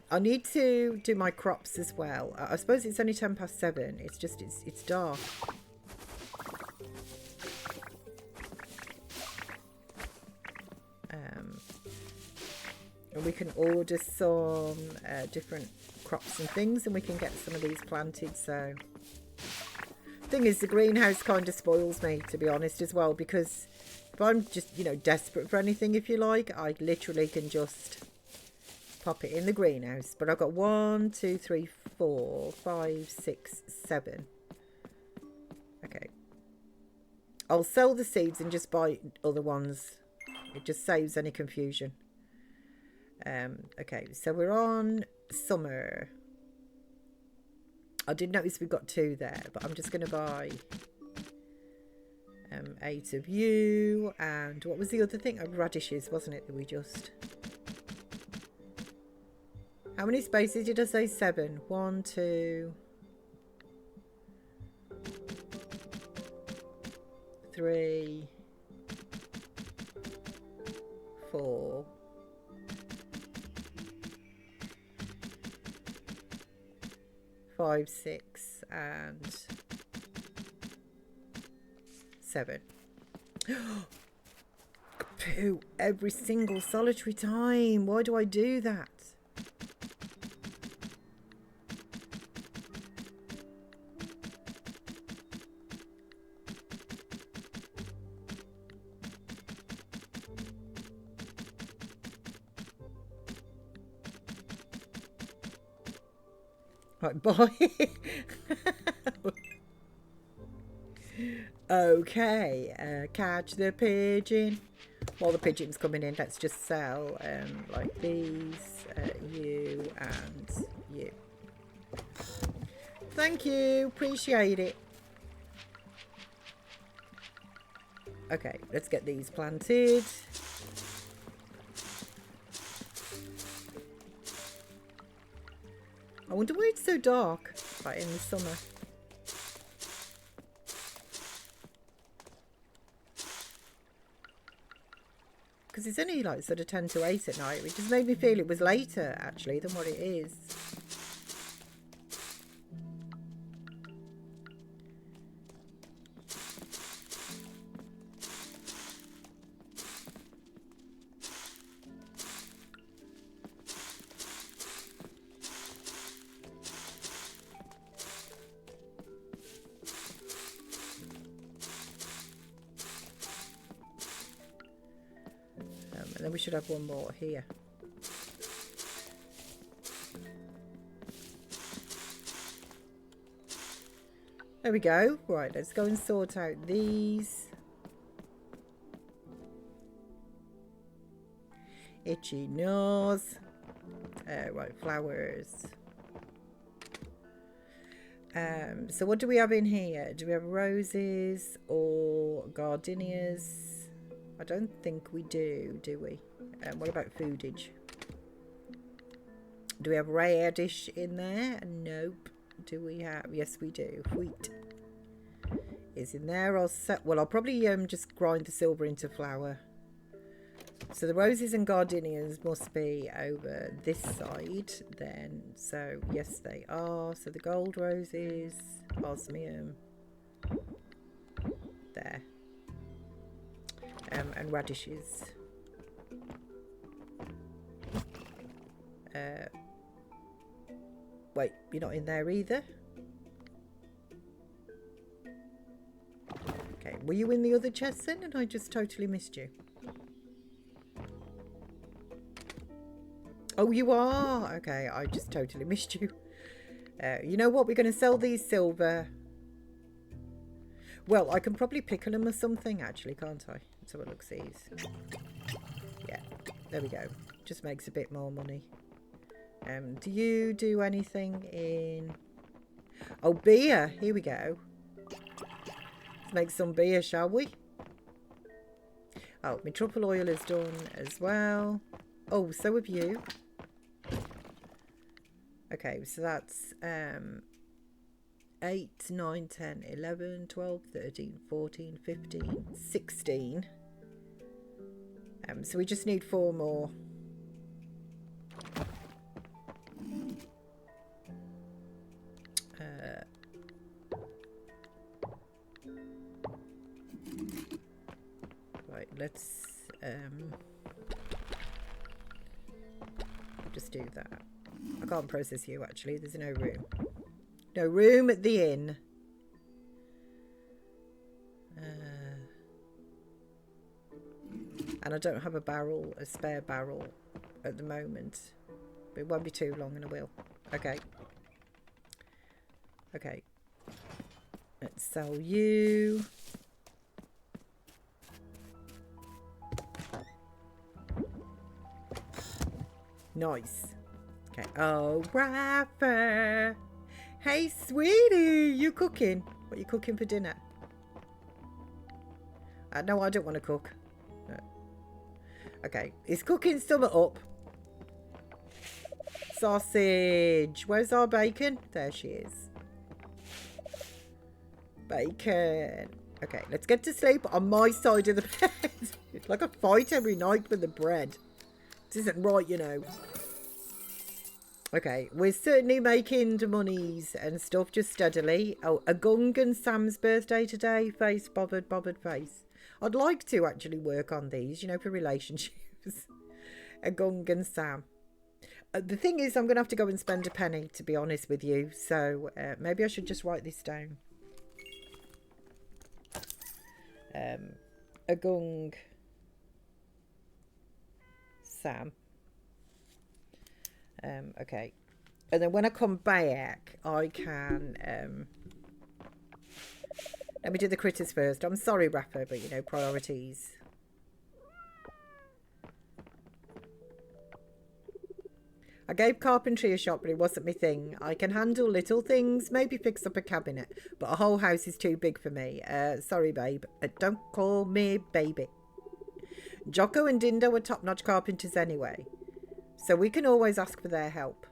I need to do my crops as well. I suppose it's only 7:10. It's just it's dark. And we can order some different crops and things, and we can get some of these planted. So thing is, the greenhouse kind of spoils me, to be honest, as well, because if I'm just desperate for anything, if you like, I literally can just pop it in the greenhouse. But I've got 1, 2, 3, 4, 5, 6, 7. Okay, I'll sell the seeds and just buy other ones. It just saves any confusion. Okay, so we're on summer. I did notice we've got 2 there, but I'm just going to buy 8 of you. And what was the other thing? Radishes, wasn't it, that we just... How many spaces did I say? 7. 1, 2, 3, 4, 5, 6, and 7. Poo, every single solitary time. Why do I do that? Right, bye. Okay, catch the pigeon. While the pigeon's coming in, let's just sell like these, you and you. Thank you, appreciate it. Okay, let's get these planted. I wonder why it's so dark, like in the summer. Because it's only like sort of 10 to 8 at night, which just made me feel it was later, actually, than what it is. then we should have one more here. There we go. Right, let's go and sort out these. Itchy nose. Right, flowers. So what do we have in here? Do we have roses or gardenias? I don't think we do we? What about foodage? Do we have radish in there? Nope. Do we have? Yes, we do. Wheat is in there. I'll probably just grind the silver into flour. So the roses and gardenias must be over this side then. So yes, they are. So the gold roses, osmium, there, and radishes. Wait, you're not in there either. Okay, were you in the other chest then, and I just totally missed you? Oh, you are? Okay, I just totally missed you. You know what? We're going to sell these silver. Well, I can probably pickle them or something, actually, can't I? Let's have a look, see. Yeah, there we go. Just makes a bit more money. Do you do anything in... Oh, beer. Here we go. Let's make some beer, shall we? Oh, my truffle oil is done as well. Oh, so have you. Okay, so that's 8, 9, 10, 11, 12, 13, 14, 15, 16. So we just need 4 more. Right, let's just do that. I can't process you, actually. There's no room. No room at the inn. And I don't have a spare barrel at the moment. But it won't be too long and I will. Okay. Okay. Let's sell you. Nice. Okay. Oh, Rafa. Hey, sweetie. You cooking? What are you cooking for dinner? No, I don't want to cook. No. Okay. Is cooking stomach up? Sausage. Where's our bacon? There she is. Bacon. Okay, let's get to sleep on my side of the bed. It's like a fight every night with the bread. This isn't right, you know. Okay, we're certainly making the monies and stuff just steadily. Oh, a Gung and Sam's birthday today. Face, bothered face. I'd like to actually work on these, you know, for relationships. A Gung and Sam. The thing is, I'm going to have to go and spend a penny, to be honest with you. So maybe I should just write this down. A Gung Sam. Okay. And then when I come back, I can... let me do the critters first. I'm sorry, Rafa, but, you know, priorities. I gave carpentry a shot, but it wasn't my thing. I can handle little things, maybe fix up a cabinet, but a whole house is too big for me. Sorry, babe. Don't call me baby. Jocko and Dindo are top-notch carpenters anyway, so we can always ask for their help.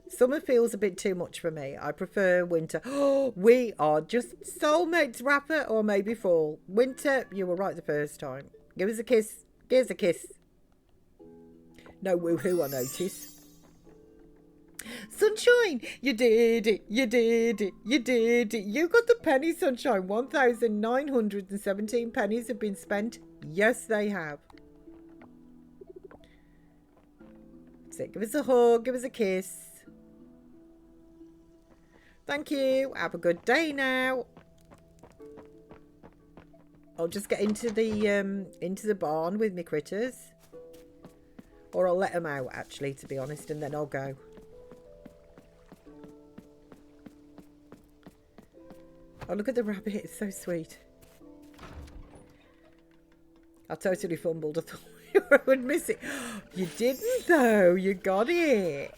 Summer feels a bit too much for me. I prefer winter. Oh, we are just soulmates, Rapper, or maybe fall. Winter, you were right the first time. Give us a kiss. Give us a kiss. No woohoo, I notice. Sunshine, you did it, you did it, you did it. You got the penny, Sunshine. 1,917 pennies have been spent. Yes, they have. So give us a hug, give us a kiss. Thank you. Have a good day now. I'll just get into the barn with my critters. Or I'll let them out, actually, to be honest, and then I'll go. Oh, look at the rabbit. It's so sweet. I totally fumbled. I thought I would miss it. You didn't, though. You got it.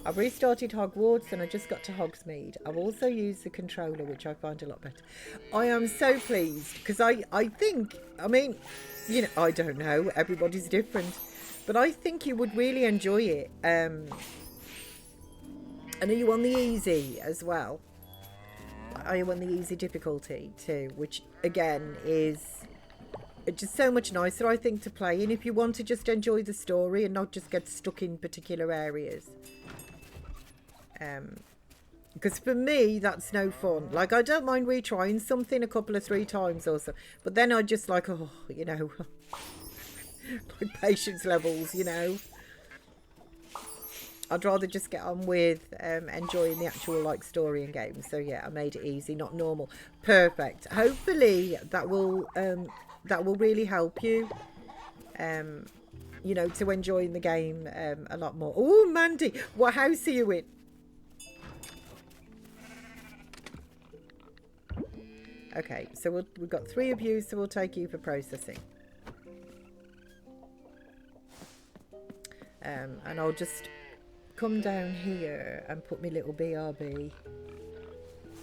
I've restarted Hogwarts and I just got to Hogsmeade. I've also used the controller, which I find a lot better. I am so pleased because I think, I mean, you know, I don't know. Everybody's different. But I think you would really enjoy it. And are you on the easy as well? Are you on the easy difficulty too? Which, again, is just so much nicer, I think, to play in if you want to just enjoy the story and not just get stuck in particular areas. Because for me, that's no fun. Like, I don't mind retrying something a couple of 3 times or so. But then I just like, oh, you know, like patience levels, you know. I'd rather just get on with enjoying the actual like story and game. So yeah, I made it easy, not normal. Perfect. Hopefully that will really help you, you know, to enjoying the game a lot more. Oh, Mandy, what house are you in? Okay, so we've got 3 of you, so we'll take you for processing. And I'll just come down here and put my little BRB.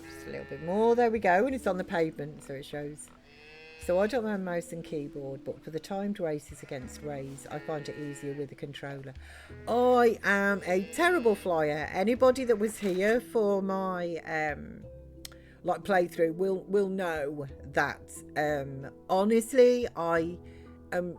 Just a little bit more. There we go. And it's on the pavement, so it shows. So I don't have mouse and keyboard, but for the timed races against Rays, I find it easier with the controller. I am a terrible flyer. Anybody that was here for my like playthrough will know that honestly I am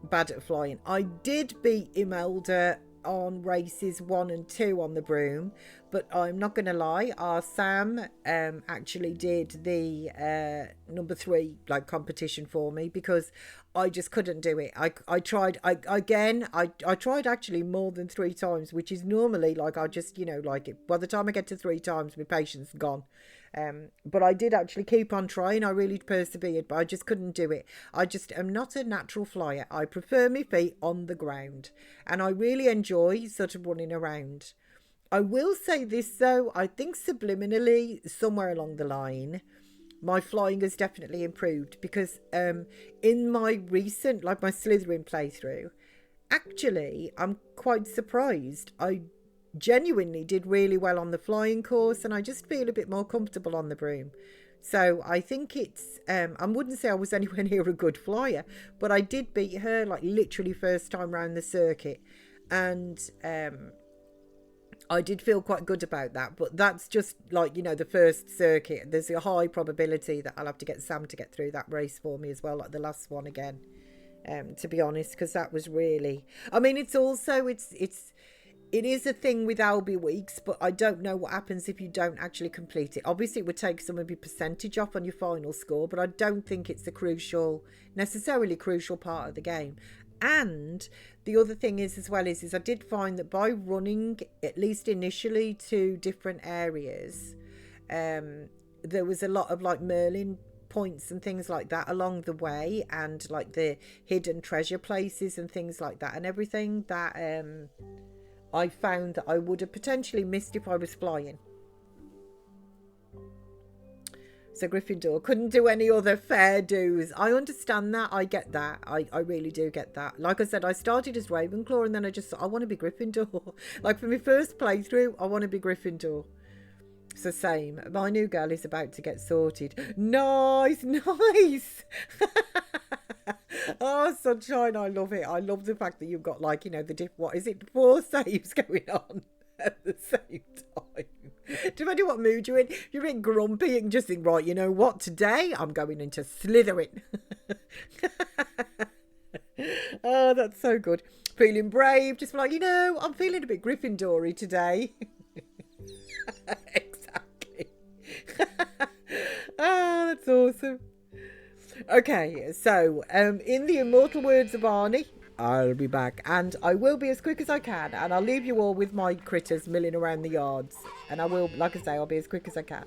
bad at flying. I did beat Imelda on races 1 and 2 on the broom, but I'm not gonna lie, our Sam actually did the number 3 like competition for me because I just couldn't do it. I tried I tried actually more than 3 times, which is normally like I just, you know, like it by the time I get to 3 times my patience is gone. But I did actually keep on trying. I really persevered, but I just couldn't do it. I just am not a natural flyer. I prefer my feet on the ground, and I really enjoy sort of running around. I will say this though, I think subliminally somewhere along the line my flying has definitely improved because in my recent, like my Slytherin playthrough, actually I'm quite surprised. I genuinely did really well on the flying course and I just feel a bit more comfortable on the broom. So I think it's I wouldn't say I was anywhere near a good flyer, but I did beat her like literally first time round the circuit, and I did feel quite good about that. But that's just like, you know, the first circuit. There's a high probability that I'll have to get Sam to get through that race for me as well, like the last one again, to be honest, because that was really, I mean, it's also it is a thing with Albie Weeks, but I don't know what happens if you don't actually complete it. Obviously, it would take some of your percentage off on your final score, but I don't think it's the necessarily crucial part of the game. And the other thing is as well is I did find that by running, at least initially, to different areas, there was a lot of like Merlin points and things like that along the way, and like the hidden treasure places and things like that, and everything that I found that I would have potentially missed if I was flying. So Gryffindor couldn't do any other fair dues. I understand that. I get that. I really do get that. Like I said, I started as Ravenclaw and then I want to be Gryffindor. Like for my first playthrough, I want to be Gryffindor. So same. My new girl is about to get sorted. Nice, nice. Oh, sunshine, I love it. I love the fact that you've got like, you know, what is it, 4 saves going on at the same time. Depending what mood you're in. If you're a bit grumpy, you can just think, right, you know what, today I'm going into Slytherin. Oh, that's so good. Feeling brave, just like, you know, I'm feeling a bit Gryffindor-y today. Exactly. Oh, that's awesome. Okay, so in the immortal words of Arnie, I'll be back, and I will be as quick as I can, and I'll leave you all with my critters milling around the yards, and I will, like I say, I'll be as quick as I can.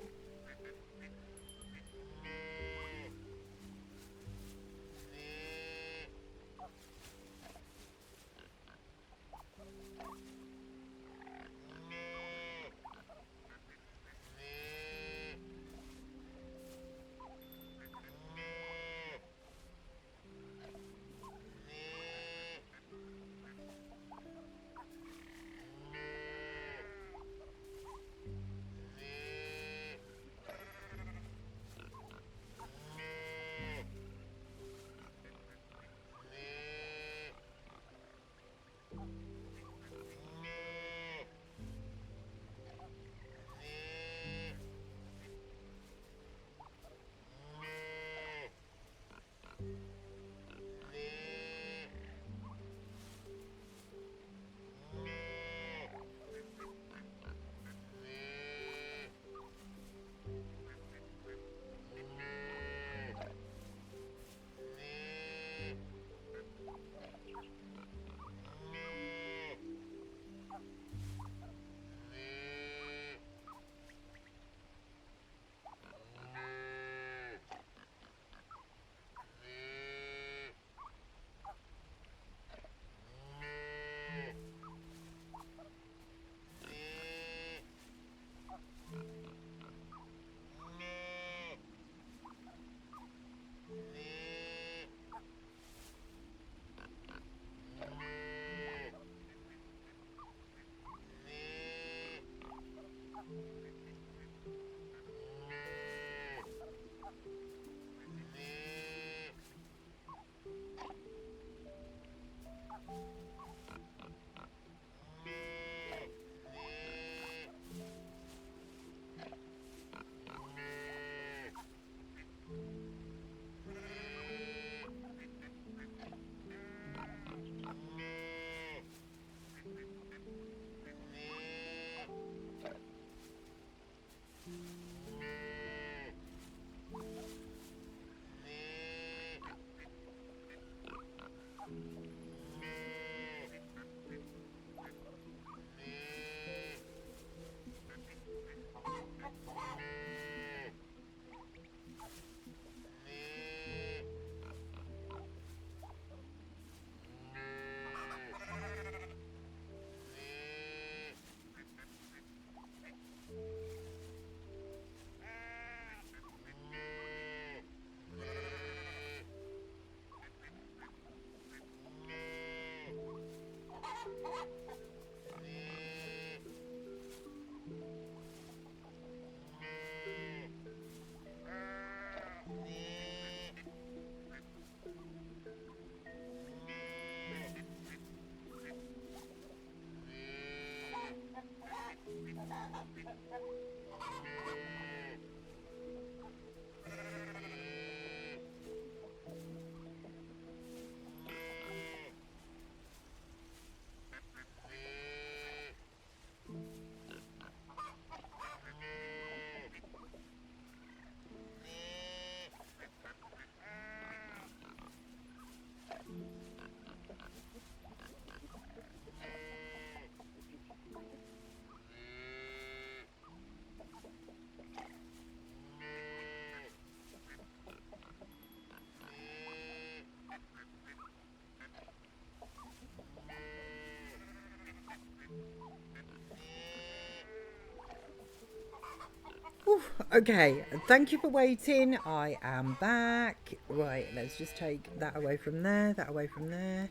Okay, thank you for waiting. I am back. Right, let's just take that away from there, that away from there.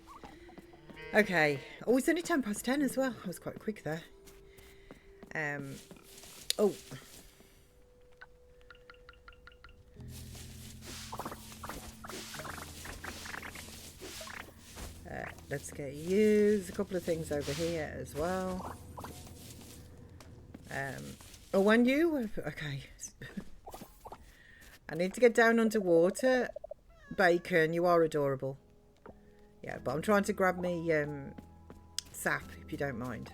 Okay. Oh, it's only 10 past 10 as well. I was quite quick there. Oh. Let's get you. There's a couple of things over here as well. Oh, and you? Okay. I need to get down underwater. Bacon, you are adorable. Yeah, but I'm trying to grab me sap, if you don't mind.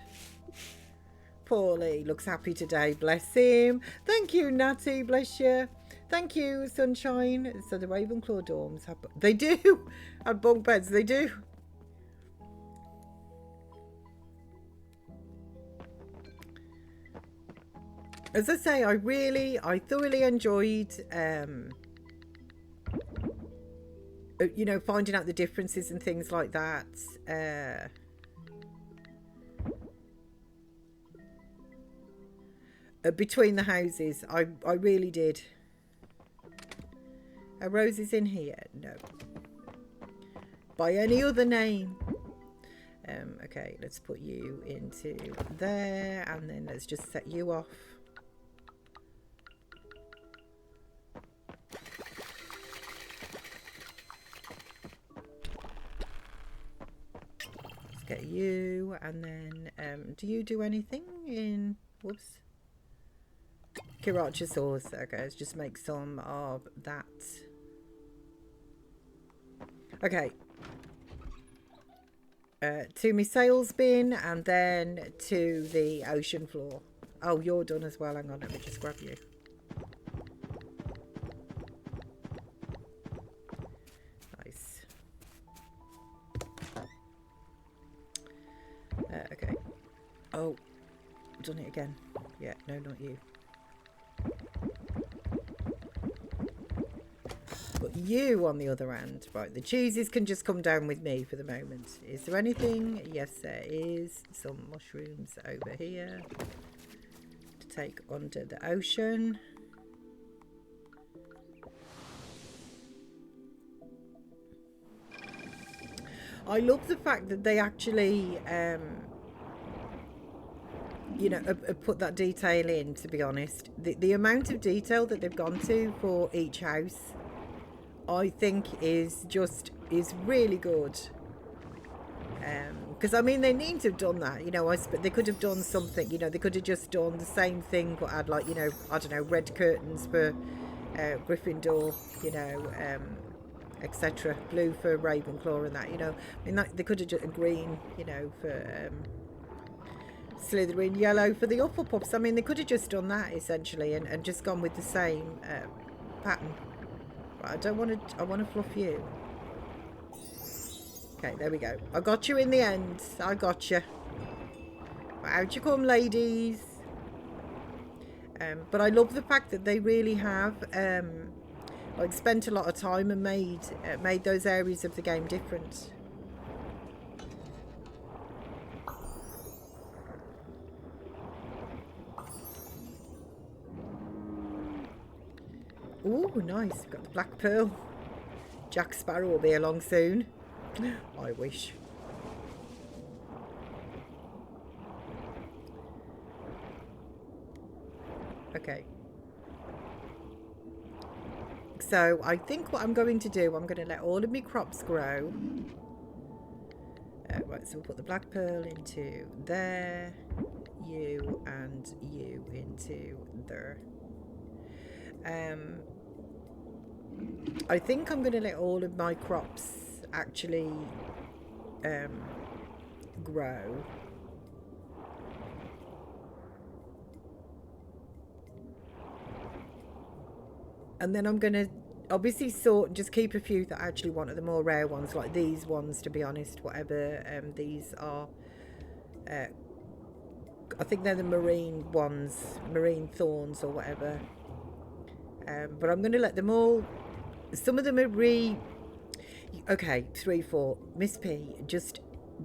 Paulie looks happy today, bless him. Thank you, Natty, bless you. Thank you, Sunshine. So the Ravenclaw dorms have... They do! Have bunk beds, they do. As I say, I thoroughly enjoyed, you know, finding out the differences and things like that. Between the houses, I really did. A Rose is in here? No. By any other name. Okay, let's put you into there, and then let's just set you off. Let's get you, and then do you do anything in... Whoops. Kirachosaurus. Okay, let's just make some of that. Okay. To my sales bin, and then to the ocean floor. Oh, you're done as well. Hang on, let me just grab you. Nice. Okay. Oh, done it again. Yeah, no, not you. But you, on the other hand, right, the cheeses can just come down with me for the moment. Is there anything? Yes, there is. Some mushrooms over here to take under the ocean. I love the fact that they actually, you know, put that detail in, to be honest. The amount of detail that they've gone to for each house, I think is really good. Because I mean, they need to have done that, you know. They could have done something, you know. They could have just done the same thing, but had, like, you know, I don't know, red curtains for Gryffindor, you know, etc. Blue for Ravenclaw and that, you know. I mean, they could have just green, you know, for Slytherin, yellow for the Hufflepuffs. I mean, they could have just done that essentially, and just gone with the same pattern. I don't want to... I want to fluff you. Okay, there we go. I got you in the end. I got you. Out you come, ladies. But I love the fact that they really have like spent a lot of time and made those areas of the game different. Oh, nice. Got the black pearl. Jack Sparrow will be along soon. I wish. Okay. So I think what I'm going to do, I'm going to let all of my crops grow. Right, so we'll put the black pearl into there. You and you into there. I think I'm going to let all of my crops actually grow. And then I'm going to obviously just keep a few that I actually wanted, the more rare ones, like these ones, to be honest, whatever these are. I think they're the marine ones, marine thorns or whatever. But I'm going to let them all... Some of them are Okay, 3, 4. Miss P, just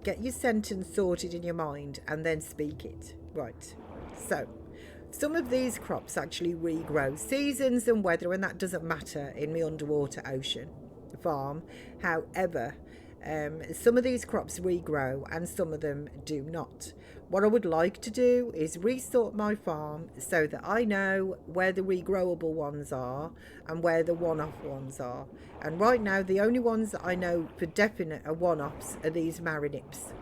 get your sentence sorted in your mind and then speak it. Right. So, Some of these crops actually regrow. Seasons and weather, and that doesn't matter in the underwater ocean farm. However, some of these crops regrow and some of them do not. What I would like to do is resort my farm so that I know where the regrowable ones are and where the one-off ones are. And right now, the only ones that I know for definite are one-offs are these marinips.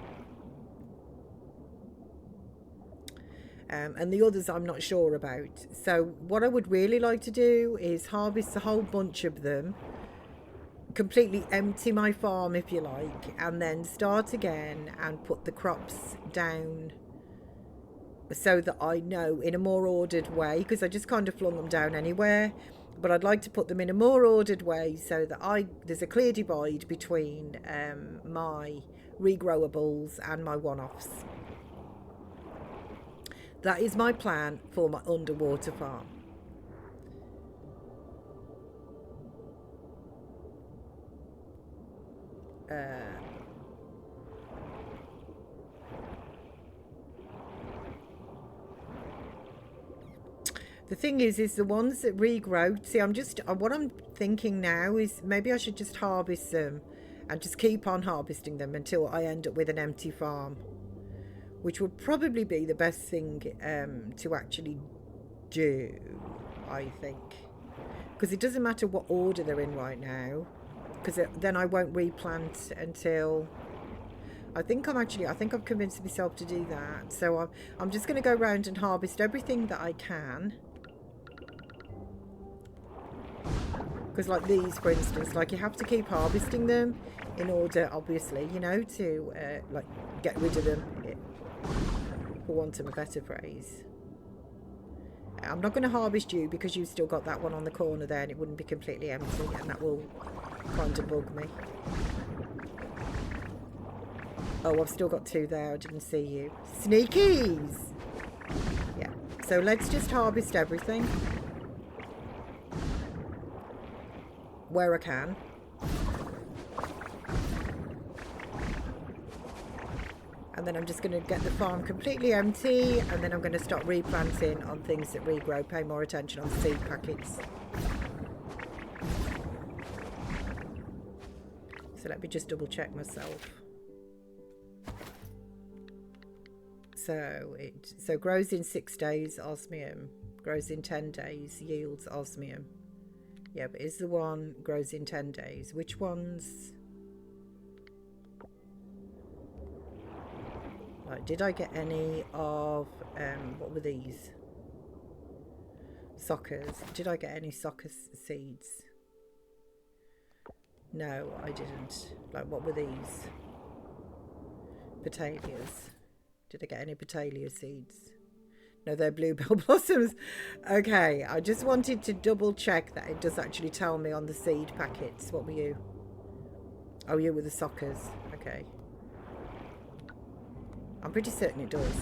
And the others I'm not sure about. So what I would really like to do is harvest a whole bunch of them, completely empty my farm if you like, and then start again and put the crops down so that I know in a more ordered way, because I just kind of flung them down anywhere. But I'd like to put them in a more ordered way so that there's a clear divide between my regrowables and my one-offs. That is my plan for my underwater farm. The thing is the ones that regrow, see, what I'm thinking now is maybe I should just harvest them and just keep on harvesting them until I end up with an empty farm, which would probably be the best thing to actually do, I think. Because it doesn't matter what order they're in right now, because then I won't replant until... I think I've convinced myself to do that. So I'm just going to go around and harvest everything that I can. Because like these, for instance, like you have to keep harvesting them in order, obviously, you know, to like get rid of them, for want of a better phrase. I'm not going to harvest you because you've still got that one on the corner there and it wouldn't be completely empty, and that will kind of bug me. Oh, I've still got two there. I didn't see you. Sneakies! Yeah, so let's just harvest everything where I can. And then I'm just going to get the farm completely empty, and then I'm going to start replanting on things that regrow, pay more attention on seed packets. So let me just double check myself. So grows in 6 days, osmium. Grows in 10 days, yields osmium. Yeah, but is the one grows in 10 days? Which ones? Like, did I get any of, what were these? Suckers. Did I get any sucker seeds? No, I didn't. Like, what were these? Petalias. Did I get any petalia seeds? No, they're bluebell blossoms. Okay, I just wanted to double check that it does actually tell me on the seed packets. What were you? Oh, you were the suckers. Okay. I'm pretty certain it does.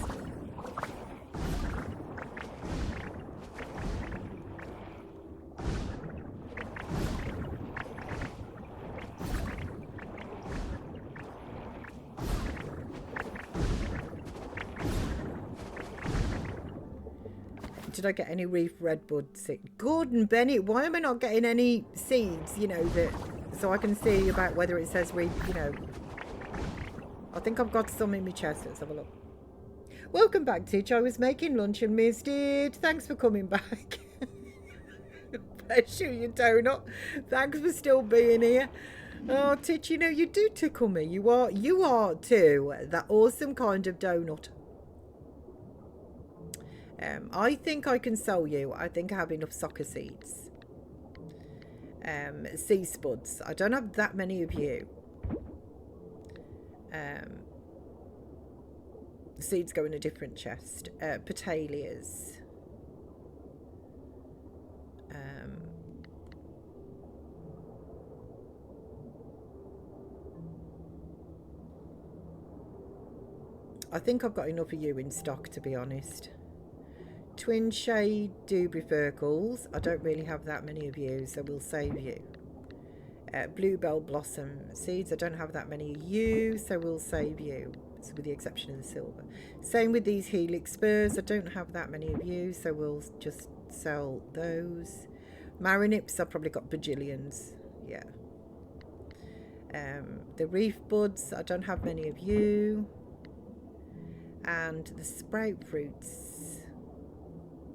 Did I get any reef redbud seed? Gordon Bennett, why am I not getting any seeds, you know, that so I can see about whether it says reef, you know. I think I've got some in my chest. Let's have a look. Welcome back, Titch. I was making lunch and missed it. Thanks for coming back. Bless you, you donut. Thanks for still being here. Oh, Titch, you know, you do tickle me. You are too that awesome kind of donut. I think I can sell you. I think I have enough sucker seeds. Sea spuds. I don't have that many of you. Seeds go in a different chest. Petalias. I think I've got enough of you in stock, to be honest. Twin shade dubifurcles. I don't really have that many of you, so we'll save you. Bluebell blossom seeds. I don't have that many of you, so we'll save you. golds, with the exception of the silver. Same with these helix spurs. I don't have that many of you, so we'll just sell those. Marinips, I've probably got bajillions. Yeah. The reef buds, I don't have many of you. And the sprout fruits,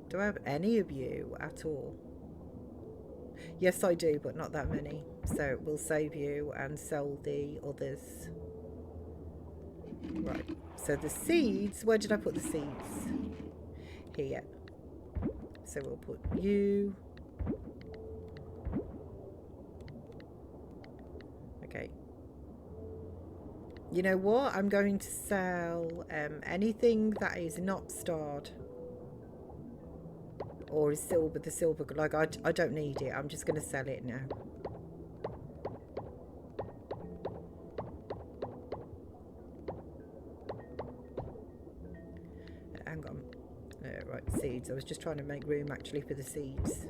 do I have any of you at all? Yes, I do, but not that many. So we'll save you and sell the others. Right, so the seeds, where did I put the seeds? Here. So we'll put you. Okay. You know what? I'm going to sell anything that is not starred. Or is silver, the silver, like I don't need it. I'm just going to sell it now. Hang on. Right, seeds. I was just trying to make room actually for the seeds.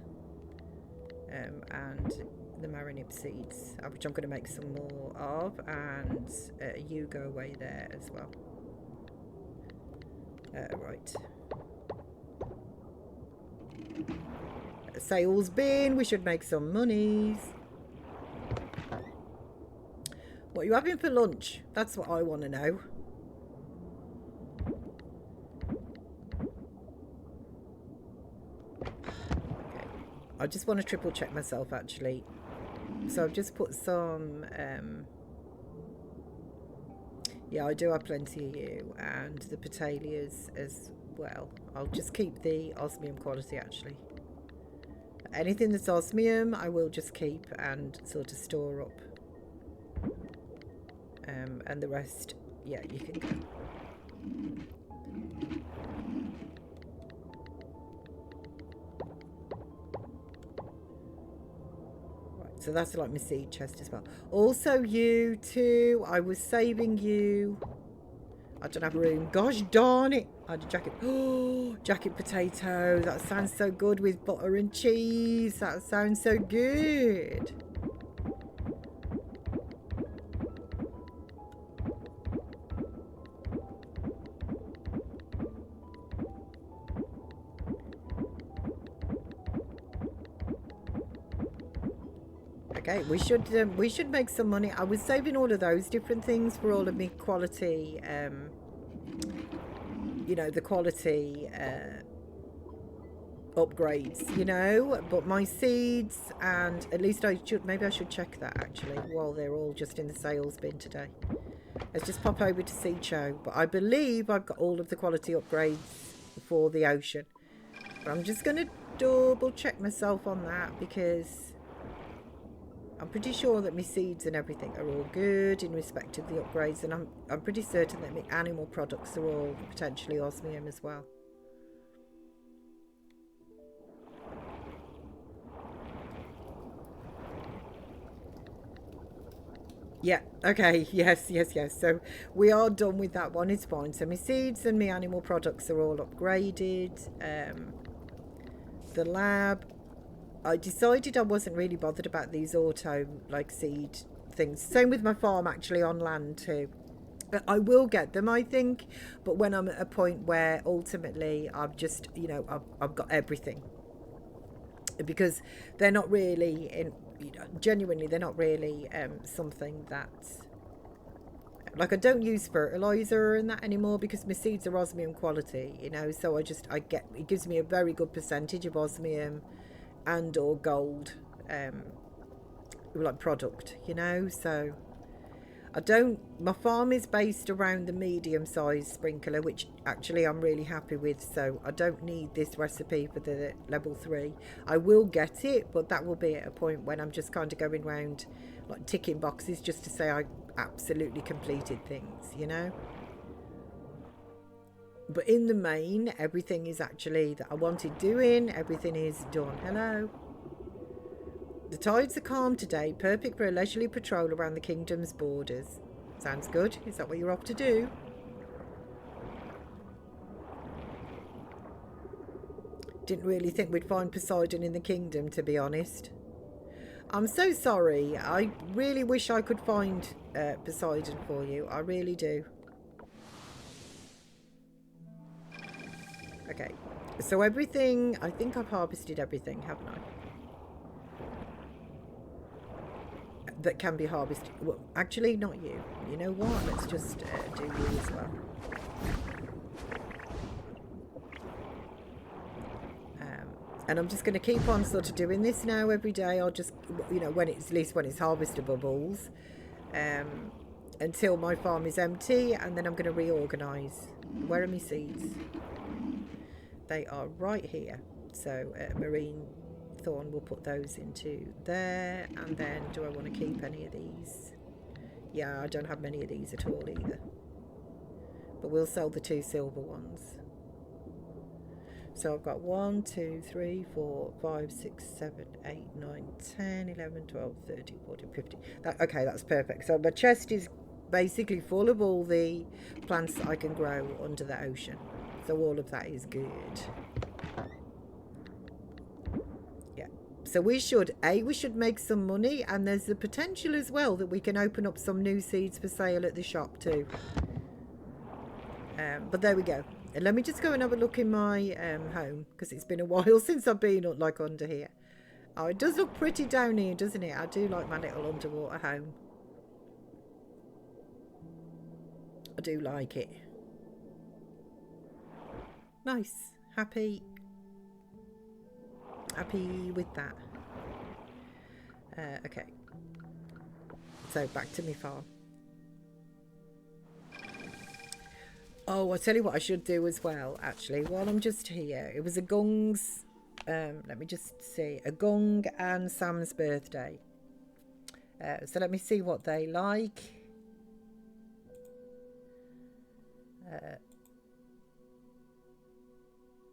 And the marinip seeds, which I'm going to make some more of. And you go away there as well. Right. Sales bin, we should make some monies. What are you having for lunch? That's what I want to know. Okay. I just want to triple check myself actually. So I've just put some yeah, I do have plenty of you, and the petalias as well. I'll just keep the osmium quality actually. Anything that's osmium I will just keep and sort of store up. And the rest, yeah, you can go. Right, so that's like my seed chest as well. Also you too, I was saving you. I don't have room. Gosh darn it. I had a jacket. Oh, jacket potato. That sounds so good with butter and cheese. That sounds so good. Okay, we should make some money. I was saving all of those different things for all of me quality, you know, the quality upgrades, you know, but my seeds, and at least maybe I should check that actually while they're all just in the sales bin today. Let's just pop over to Sea Show, but I believe I've got all of the quality upgrades for the ocean. But I'm just going to double check myself on that because I'm pretty sure that my seeds and everything are all good in respect of the upgrades, and I'm pretty certain that my animal products are all potentially osmium as well. Yeah, okay, yes. So we are done with that one, it's fine. So my seeds and my animal products are all upgraded. The lab, I decided I wasn't really bothered about these auto like seed things. Same with my farm actually on land too. But I will get them, I think. But when I'm at a point where ultimately I've just, you know, I've got everything. Because they're not really, you know, genuinely, they're not really something that, like I don't use fertilizer and that anymore because my seeds are osmium quality, you know. So it gives me a very good percentage of osmium and or gold like product, you know. So my farm is based around the medium sized sprinkler, which actually I'm really happy with, so I don't need this recipe for the level 3. I will get it, but that will be at a point when I'm just kind of going around like ticking boxes just to say I absolutely completed things, you know. But in the main, everything is actually that I wanted doing, everything is done. Hello. The tides are calm today, perfect for a leisurely patrol around the kingdom's borders. Sounds good. Is that what you're off to do? Didn't really think we'd find Poseidon in the kingdom, to be honest. I'm so sorry. I really wish I could find Poseidon for you. I really do. Okay, so everything, I think I've harvested everything, haven't I? That can be harvested. Well, actually, not you. You know what? Let's just do you as well. And I'm just going to keep on sort of doing this now every day. I'll just, you know, when it's, at least when it's harvestable balls, until my farm is empty, and then I'm going to reorganise. Where are my seeds? They are right here. So marine thorn, we'll put those into there. And then do I want to keep any of these? Yeah, I don't have many of these at all either. But we'll sell the 2 silver ones. So I've got 1, 2, 3, 4, 5, 6, 7, 8, 9, 10, 11, 12, 13, 14, 15. Okay, that's perfect. So my chest is basically full of all the plants that I can grow under the ocean. So all of that is good. Yeah. So we should make some money, and there's the potential as well that we can open up some new seeds for sale at the shop too. But there we go. And let me just go and have a look in my home, because it's been a while since I've been like under here. Oh, it does look pretty down here, doesn't it? I do like my little underwater home. I do like it. Nice. Happy with that. Okay. So back to my farm. Oh, I'll tell you what I should do as well, actually, while I'm just here. It was a Gung's, let me just see, a Gung and Sam's birthday. So let me see what they like.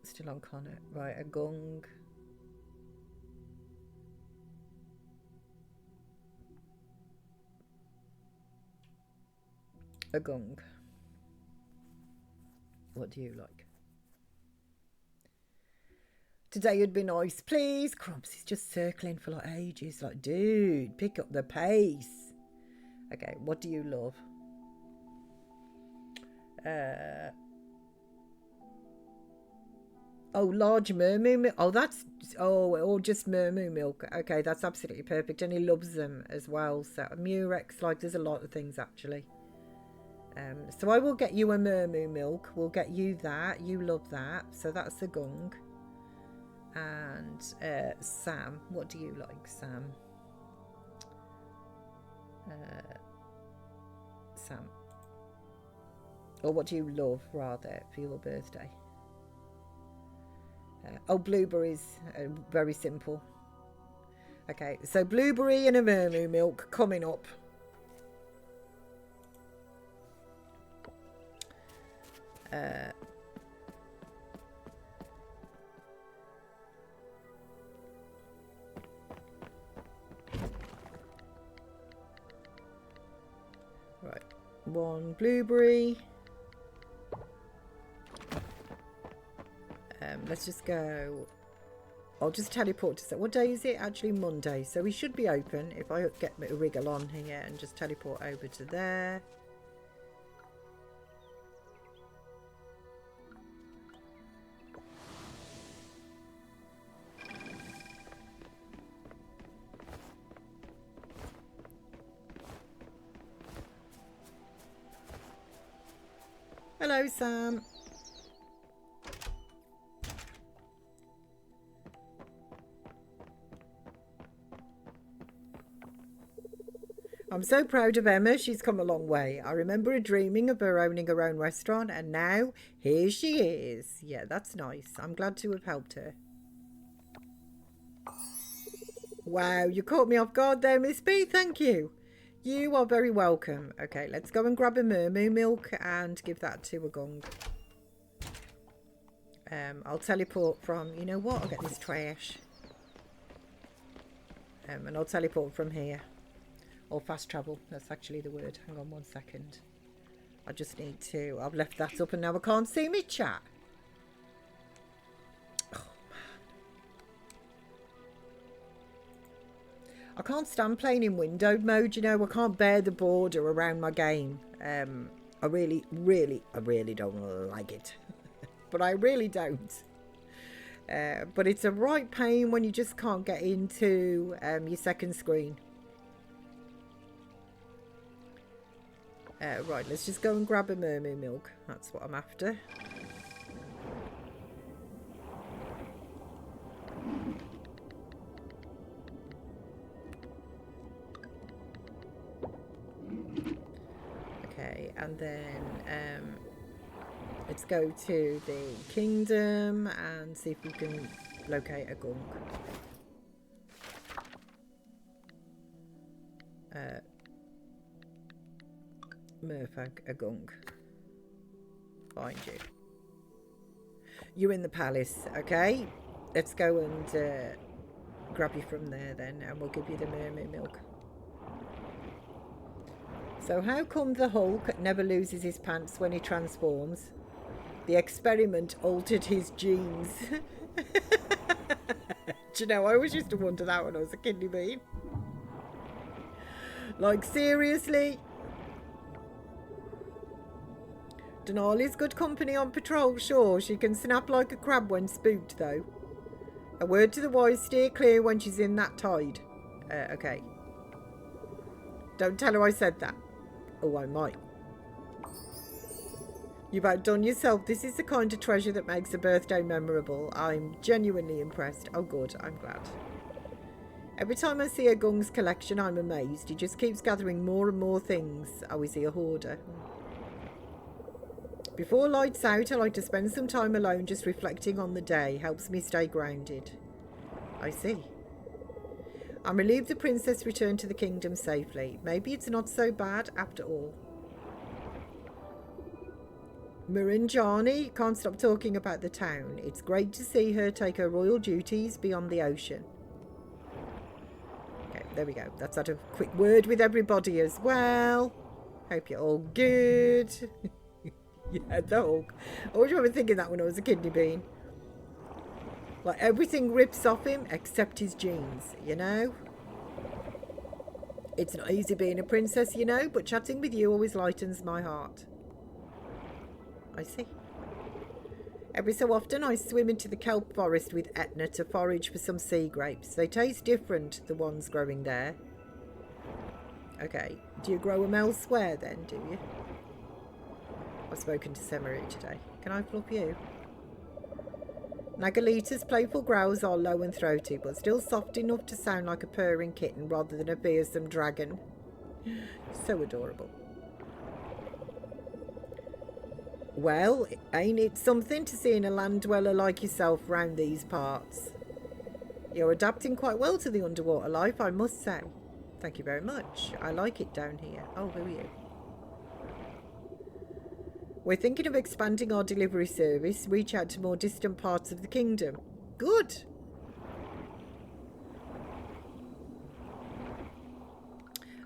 Still on Connor. Right, a Gung. A Gung. What do you like? Today would be nice, please. Crumbs, he's just circling for like ages. Like, dude, pick up the pace. Okay, what do you love? Oh, large mermoo milk. Oh, that's, or just mermoo milk. Okay, that's absolutely perfect. And he loves them as well. So Murex, like, there's a lot of things actually. So I will get you a mermoo milk. We'll get you that. You love that. So that's the Gung. And Sam, what do you like, Sam? Sam. Or what do you love, rather, for your birthday? Blueberries. Very simple. Okay, so blueberry and a mermoo milk coming up. Right, 1 blueberry. Let's just go. I'll just teleport to. What day is it? Actually, Monday. So we should be open if I get a wriggle on here and just teleport over to there. Hello, Sam. I'm so proud of Emma. She's come a long way. I remember her dreaming of her owning her own restaurant, and now here she is. Yeah, that's nice. I'm glad to have helped her. Wow, you caught me off guard there, Miss B. Thank you. You are very welcome. Okay, let's go and grab a mermoo milk and give that to a Gung. I'll teleport from, you know what, I'll get this trash. And I'll teleport from here. Or fast travel, that's actually the word. Hang on 1 second. I just need to, I've left that up and now I can't see me chat. Oh, man. I can't stand playing in windowed mode, you know. I can't bear the border around my game. I really don't like it. but I really don't. But it's a right pain when you just can't get into your second screen. Right, let's just go and grab a mermaid milk. That's what I'm after. Okay, and then let's go to the kingdom and see if we can locate a gunk. Murph, a gunk. Find you. You're in the palace, okay? Let's go and grab you from there then, and we'll give you the mermaid milk. So how come the Hulk never loses his pants when he transforms? The experiment altered his genes. Do you know, I always used to wonder that when I was a kidney bean. Like, seriously? Denali's good company on patrol, sure. She can snap like a crab when spooked, though. A word to the wise, steer clear when she's in that tide. Okay. Don't tell her I said that. Oh, I might. You've outdone yourself. This is the kind of treasure that makes a birthday memorable. I'm genuinely impressed. Oh, good. I'm glad. Every time I see a Gung's collection, I'm amazed. He just keeps gathering more and more things. Oh, is he a hoarder? Before lights out, I like to spend some time alone just reflecting on the day. Helps me stay grounded. I see. I'm relieved the princess returned to the kingdom safely. Maybe it's not so bad after all. Murinjani can't stop talking about the town. It's great to see her take her royal duties beyond the ocean. Okay, there we go. That's had a quick word with everybody as well. Hope you're all good. Yeah, the Hulk. I always remember thinking that when I was a kidney bean. Like, everything rips off him except his genes, you know? It's not easy being a princess, you know, but chatting with you always lightens my heart. I see. Every so often I swim into the kelp forest with Etna to forage for some sea grapes. They taste different, the ones growing there. Okay, do you grow them elsewhere then, do you? I've spoken to Semaru today. Can I flop you? Nagalita's playful growls are low and throaty, but still soft enough to sound like a purring kitten rather than a fearsome dragon. So adorable. Well, ain't it something to seeing a land dweller like yourself round these parts? You're adapting quite well to the underwater life, I must say. Thank you very much. I like it down here. Oh, who are you? We're thinking of expanding our delivery service, reach out to more distant parts of the kingdom. Good.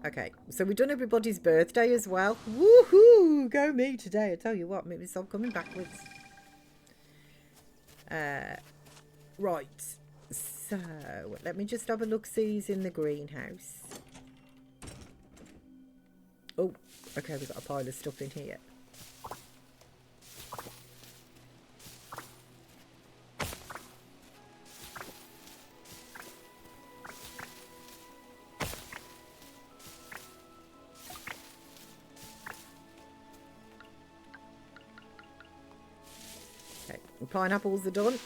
Okay, so we've done everybody's birthday as well. Woohoo! Go me today. I tell you what, make myself coming backwards. Right. So, let me just have a look-sees in the greenhouse. Oh, okay, we've got a pile of stuff in here. Pineapples are done.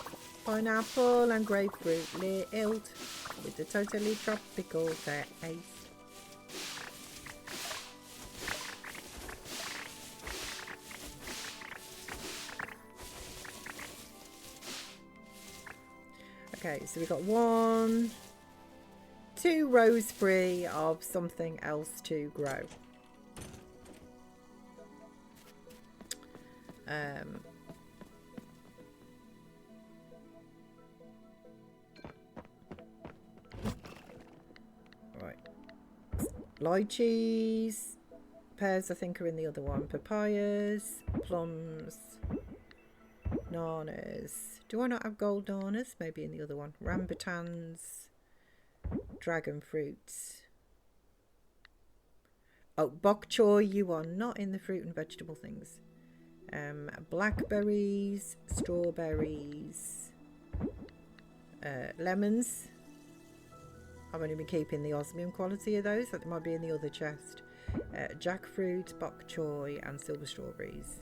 Pineapple and grapefruit lit with the totally tropical taste. Okay, so we've got 1, 2 rows free of something else to grow. Lychees, pears I think are in the other one, papayas, plums, nanas. Do I not have gold nanas? Maybe in the other one. Rambutans, dragon fruits. Oh, bok choy, you are not in the fruit and vegetable things. Blackberries, strawberries, lemons. I've only been keeping the osmium quality of those. That might be in the other chest. Jackfruit, bok choy, and silver strawberries.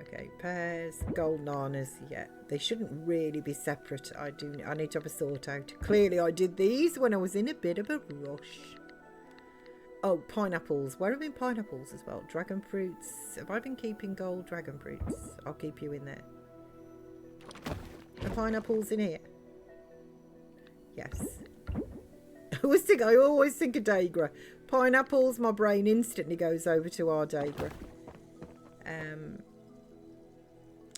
Okay, pears, gold nanas. Yeah, they shouldn't really be separate. I need to have a sort out. Clearly, I did these when I was in a bit of a rush. Oh, pineapples. Where have been pineapples as well? Dragon fruits. Have I been keeping gold dragon fruits? I'll keep you in there. The pineapples in here. Yes. I always think of Dagra. Pineapples, my brain instantly goes over to our Dagra.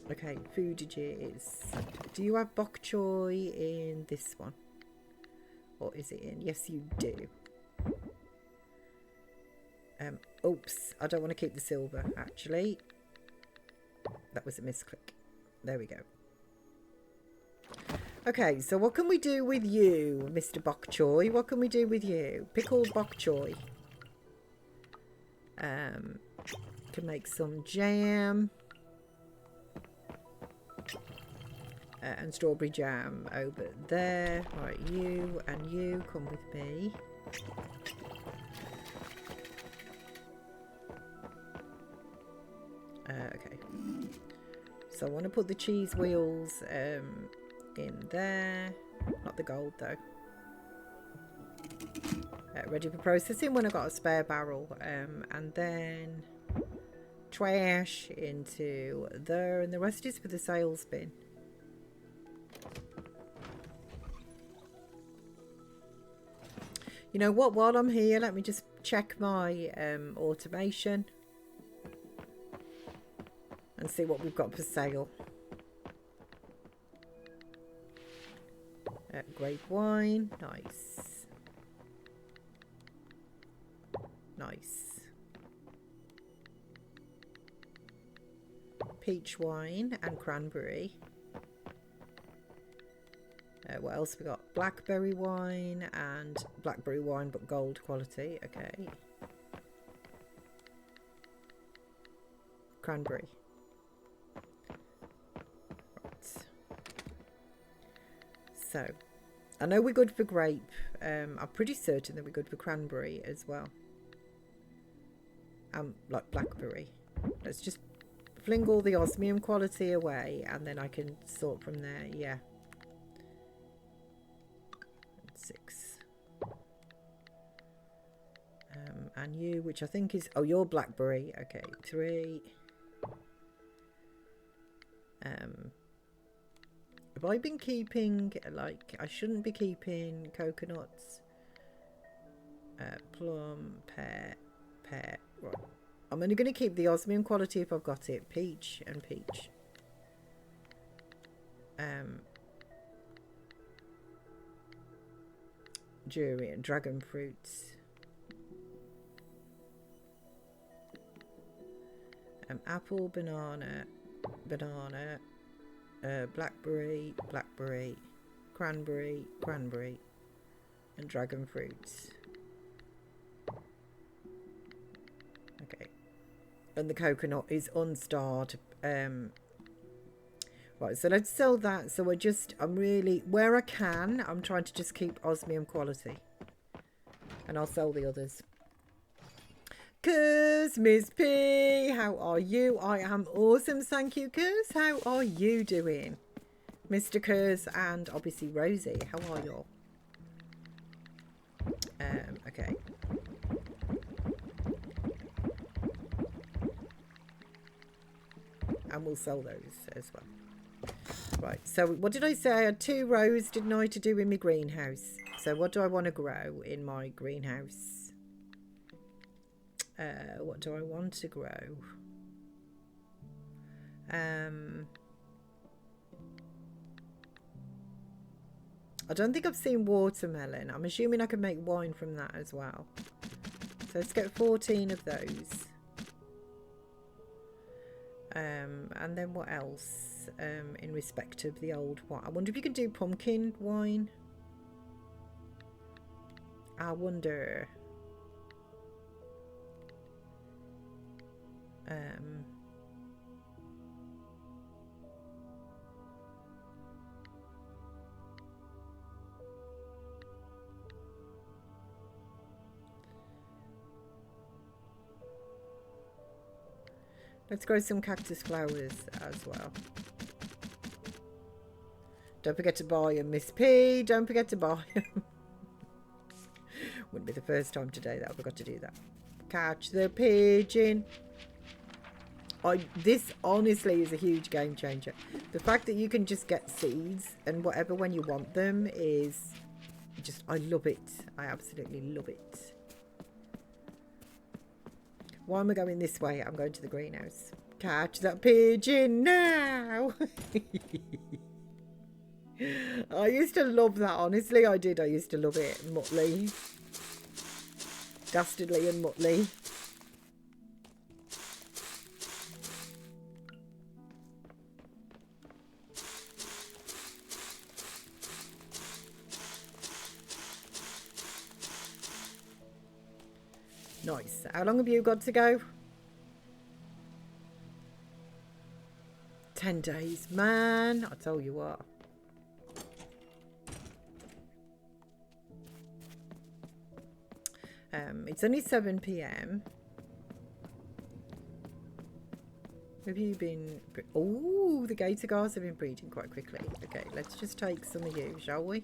Okay, foodages. Do you have bok choy in this one? Or is it in? Yes, you do. Oops, I don't want to keep the silver, actually. That was a misclick. There we go. Okay, so what can we do with you, Mr. Bok Choy? What can we do with you? Pickled bok choy. Can make some jam. And strawberry jam over there. Right, you and you come with me. Okay. So I want to put the cheese wheels in there. Not the gold though. Ready for processing when I've got a spare barrel. And then trash into there, and the rest is for the sales bin. You know what, while I'm here, let me just check my automation and see what we've got for sale. Grape wine, nice. Nice. Peach wine and cranberry. What else we got? Blackberry wine and blackberry wine, but gold quality. Okay. Cranberry. Right. So, I know we're good for grape. I'm pretty certain that we're good for cranberry as well. Like blackberry. Let's just fling all the osmium quality away, and then I can sort from there. Yeah. 6. And you, which I think is, oh, you're blackberry. Okay, 3. Have I been keeping, like, I shouldn't be keeping coconuts. Plum, pear. Right. I'm only going to keep the osmium quality if I've got it. Peach and peach. Durian, dragon fruits. Apple, banana, blackberry, cranberry, and dragon fruits. Okay. And the coconut is unstarred. Right, so let's sell that. So I'm really, where I can, I'm trying to just keep osmium quality. And I'll sell the others. Cuz, Miss P, how are you? I am awesome, thank you, Cuz. How are you doing? Mr. Cuz and obviously Rosie, how are you? Okay. And we'll sell those as well. Right, so what did I say? I had 2 rows, didn't I, to do in my greenhouse. So what do I want to grow in my greenhouse? What do I want to grow? I don't think I've seen watermelon. I'm assuming I can make wine from that as well. So let's get 14 of those. And then what else? In respect of the old wine, I wonder if you can do pumpkin wine. I wonder. Let's grow some cactus flowers as well. Don't forget to buy them, Miss P. Don't forget to buy them. Wouldn't be the first time today that I forgot to do that. Catch the pigeon. This honestly is a huge game changer. The fact that you can just get seeds and whatever when you want them is just, I love it. I absolutely love it. Why am I going this way? I'm going to the greenhouse. Catch that pigeon now. I used to love that. Honestly, I did. I used to love it. Muttley. Dastardly and Muttley. Nice. How long have you got to go? 10 days. Man, I tell you what. It's only 7 p.m. Have you been... Oh, the gator guards have been breeding quite quickly. Okay, let's just take some of you, shall we?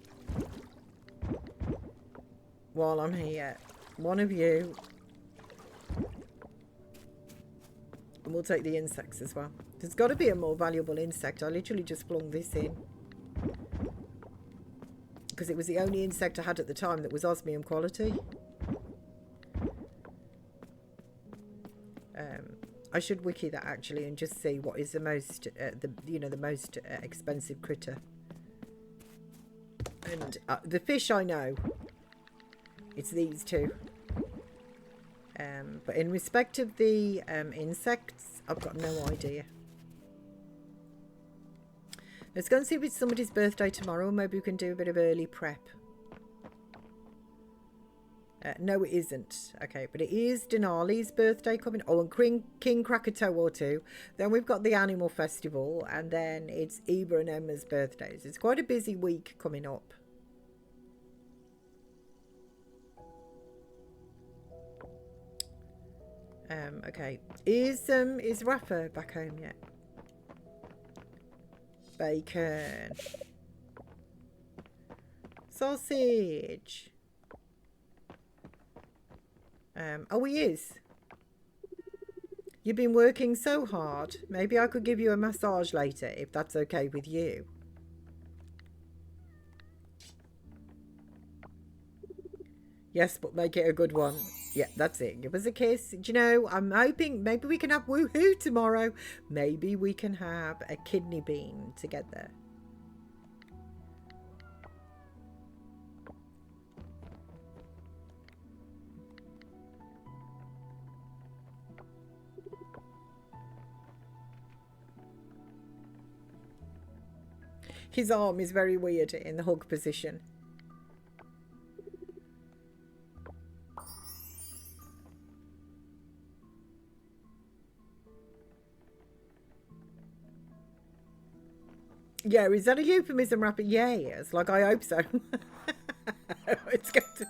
While I'm here. One of you. And we'll take the insects as well. There's got to be a more valuable insect. I literally just flung this in. Because it was the only insect I had at the time that was osmium quality. I should wiki that actually and just see what is the most, the most expensive critter. And the fish I know. It's these two. But in respect of the insects, I've got no idea. Let's go and see if it's somebody's birthday tomorrow. Maybe we can do a bit of early prep. No, it isn't. Okay, but it is Denali's birthday coming. Oh, and King Krakatoa or two. Then we've got the Animal Festival. And then it's Eva and Emma's birthdays. It's quite a busy week coming up. Okay. Is Rafa back home yet? Bacon. Sausage. Oh, he is. You've been working so hard. Maybe I could give you a massage later, if that's okay with you. Yes, but make it a good one. Yeah, that's it. Give us a kiss. Do you know, I'm hoping maybe we can have woohoo tomorrow. Maybe we can have a kidney bean together. His arm is very weird in the hug position. Yeah, is that a euphemism, Rapper? Yeah, yes. Like, I hope so. It's going to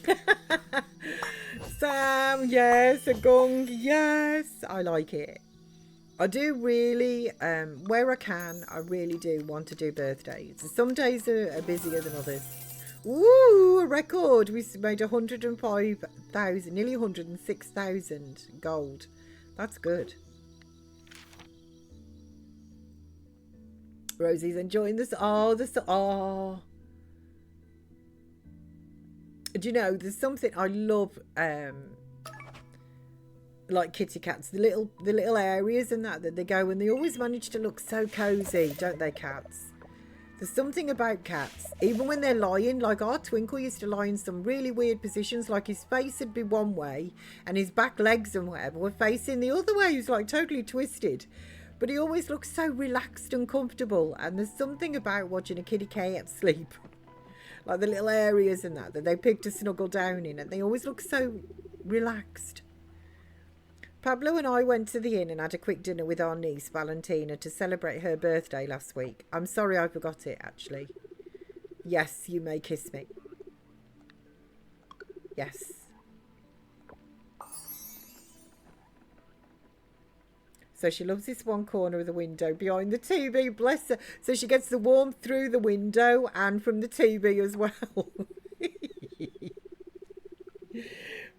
bed. Sam, yes. A gong, yes. I like it. I do really, where I can, I really do want to do birthdays. Some days are busier than others. Ooh, a record. We made 105,000, nearly 106,000 gold. That's good. Rosie's enjoying this. Oh, oh. Do you know, there's something I love, like kitty cats, the little areas and that they go, and they always manage to look so cozy, don't they, cats? There's something about cats, even when they're lying, like our Twinkle used to lie in some really weird positions, like his face would be one way and his back legs and whatever were facing the other way. He was like totally twisted, but he always looks so relaxed and comfortable. And there's something about watching a kitty cat sleep, like the little areas and that they pick to snuggle down in, and they always look so relaxed. Pablo and I went to the inn and had a quick dinner with our niece, Valentina, to celebrate her birthday last week. I'm sorry I forgot it, actually. Yes, you may kiss me. Yes. So she loves this one corner of the window behind the TV, bless her. So she gets the warmth through the window and from the TV as well.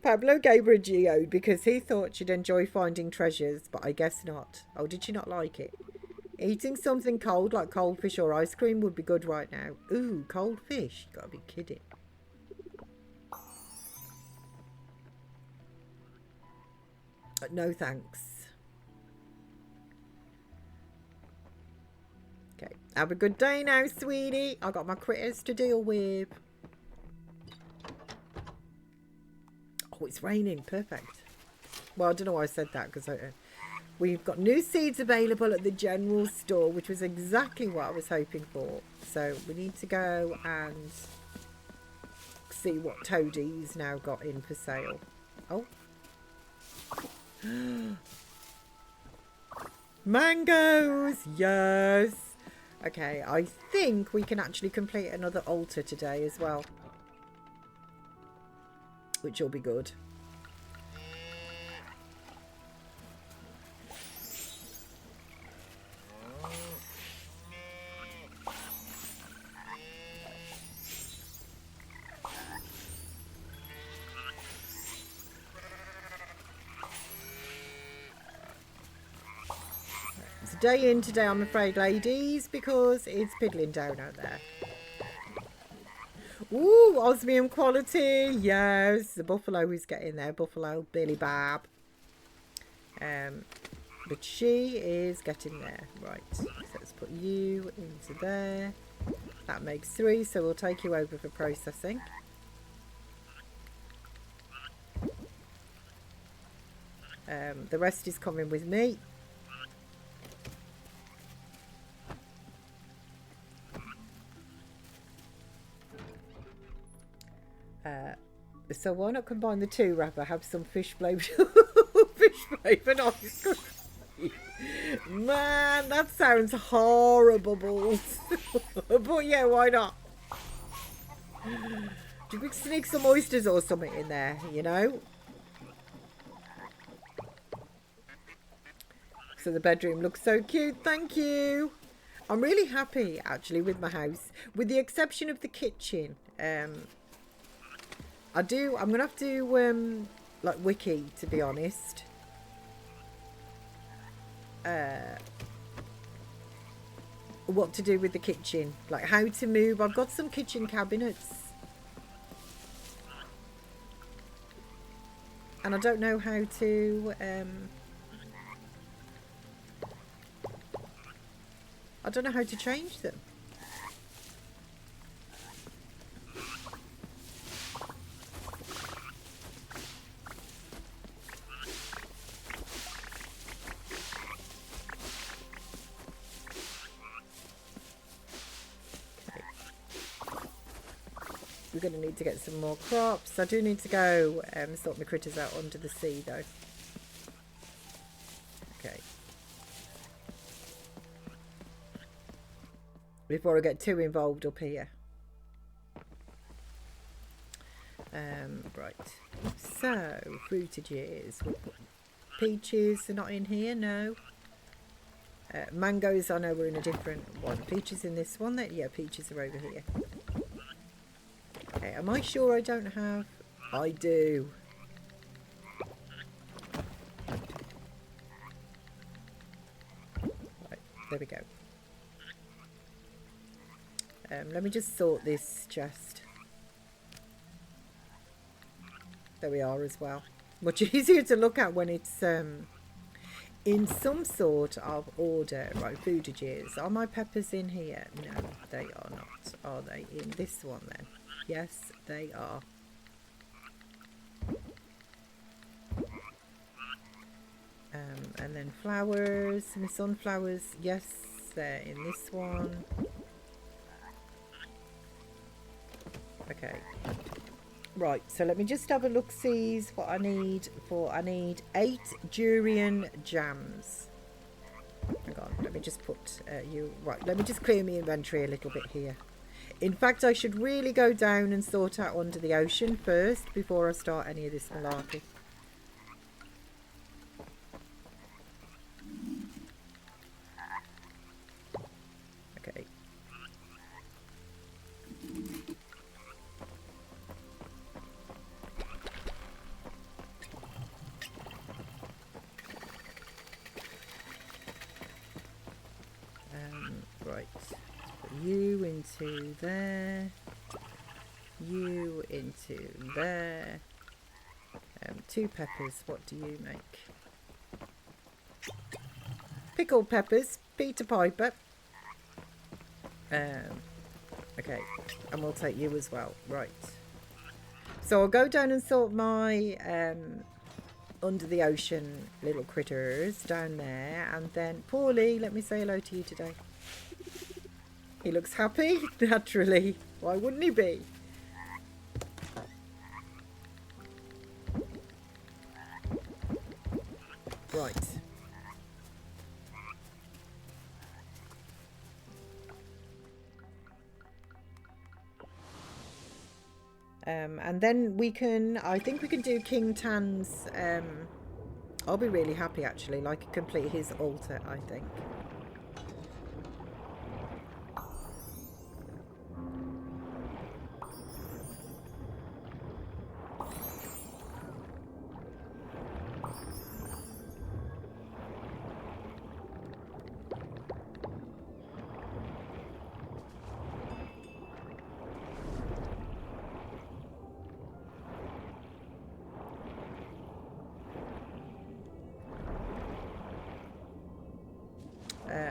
Pablo gave her a geode because he thought she'd enjoy finding treasures, but I guess not. Oh, did she not like it? Eating something cold like cold fish or ice cream would be good right now. Ooh, cold fish. You gotta be kidding. No thanks. Okay, have a good day now, sweetie. I got my critters to deal with. Oh, it's raining. Perfect. Well, I don't know why I said that because we've got new seeds available at the general store, which was exactly what I was hoping for. So we need to go and see what toadies now got in for sale. Oh. Mangoes! Yes! Okay, I think we can actually complete another altar today as well. Which will be good. It's a day in today, I'm afraid, ladies, because it's piddling down out there. Ooh, osmium quality. Yes, the buffalo is getting there. Buffalo, Billy Bab. But she is getting there. Right, so let's put you into there. That makes 3, so we'll take you over for processing. The rest is coming with me. So why not combine the two, Rapper? Have some fish flavoured flavoured ice cream. Man, that sounds horrible. But yeah, why not? Do we sneak some oysters or something in there, you know? So the bedroom looks so cute. Thank you. I'm really happy, actually, with my house. With the exception of the kitchen. I'm going to have to, like, wiki, to be honest. What to do with the kitchen. Like, how to move. I've got some kitchen cabinets. And I don't know how to, I don't know how to change them. We're going to need to get some more crops. I do need to go sort my critters out under the sea though. Okay. Before I get too involved up here. Right. So, fruitages. Peaches are not in here, no. Mangoes, I know we're in a different one. Peaches in this one. Yeah, peaches are over here. Okay, am I sure I don't have... I do. Right, there we go. Let me just sort this chest. There we are as well. Much easier to look at when it's in some sort of order. Right, fruitages. Are my peppers in here? No, they are not. Are they in this one then? Yes, they are. And then flowers. My sunflowers. Yes, they're in this one. Okay. Right, so let me just have a look, sees what I need for. I need 8 durian jams. Hang on, let me just put you... Right, let me just clear my inventory a little bit here. In fact, I should really go down and sort out Under the Ocean first before I start any of this malarkey. Okay. Right. Put you into there. You into there. 2 peppers. What do you make? Pickled peppers. Peter Piper. Okay. And we'll take you as well. Right. So I'll go down and sort my Under the Ocean little critters down there. And then, Paulie, let me say hello to you today. He looks happy, naturally. Why wouldn't he be? Right. And then we can, I think we can do King Tan's, I'll be really happy actually, like complete his altar, I think.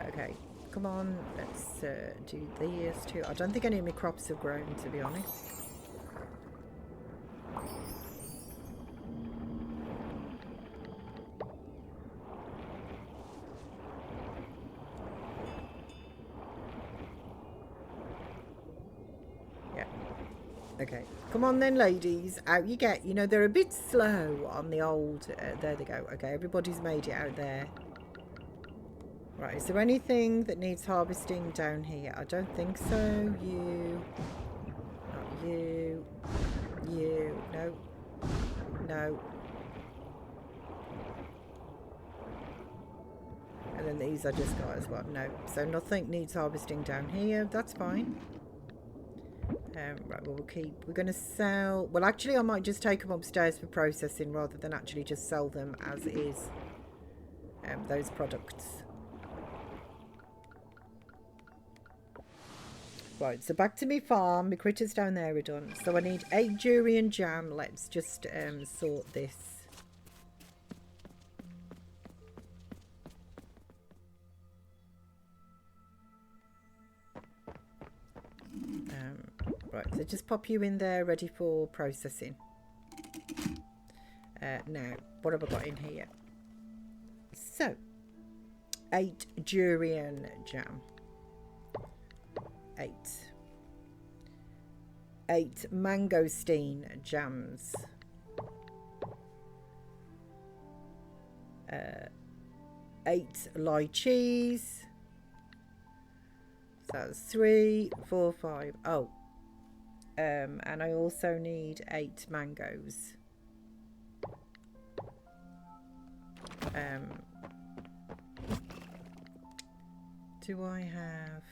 Okay, come on, let's do these too. I don't think any of my crops have grown, to be honest. Yeah. Okay, come on then, ladies. Out you get. You know, they're a bit slow on the old... there they go. Okay, everybody's made it out there. Right, is there anything that needs harvesting down here? I don't think so. You. Not you. You. No. No. And then these I just got as well. No. So nothing needs harvesting down here. That's fine. Right, well, we'll keep... We're going to sell... Well, actually, I might just take them upstairs for processing rather than actually just sell them as is. Those products. Right, so back to me farm. My critters down there are done. So I need 8 durian jam. Let's just sort this. Right, so just pop you in there ready for processing. Now, what have I got in here? So, 8 durian jam. 8 mangosteen jams. 8 lychees. So that's 3, 4, 5. Oh. And I also need 8 mangoes. Do I have...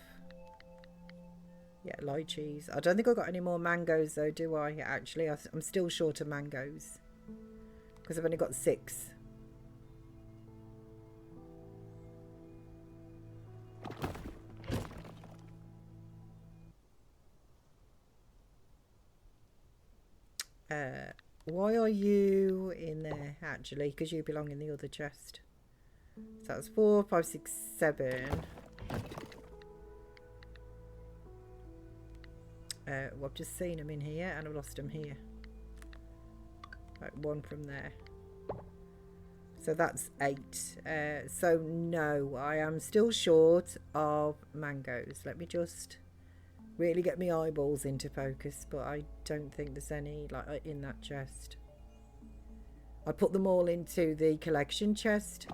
Yeah, lychees. I don't think I've got any more mangoes though, do I? Actually, I'm still short of mangoes. Because I've only got 6. Why are you in there, actually? Because you belong in the other chest. So that's 4, 5, 6, 7. Well, I've just seen them in here and I've lost them here. Right, 1 from there. So that's 8. So no, I am still short of mangoes. Let me just Really get my eyeballs into focus, but I don't think there's any like in that chest. I put them all into the collection chest.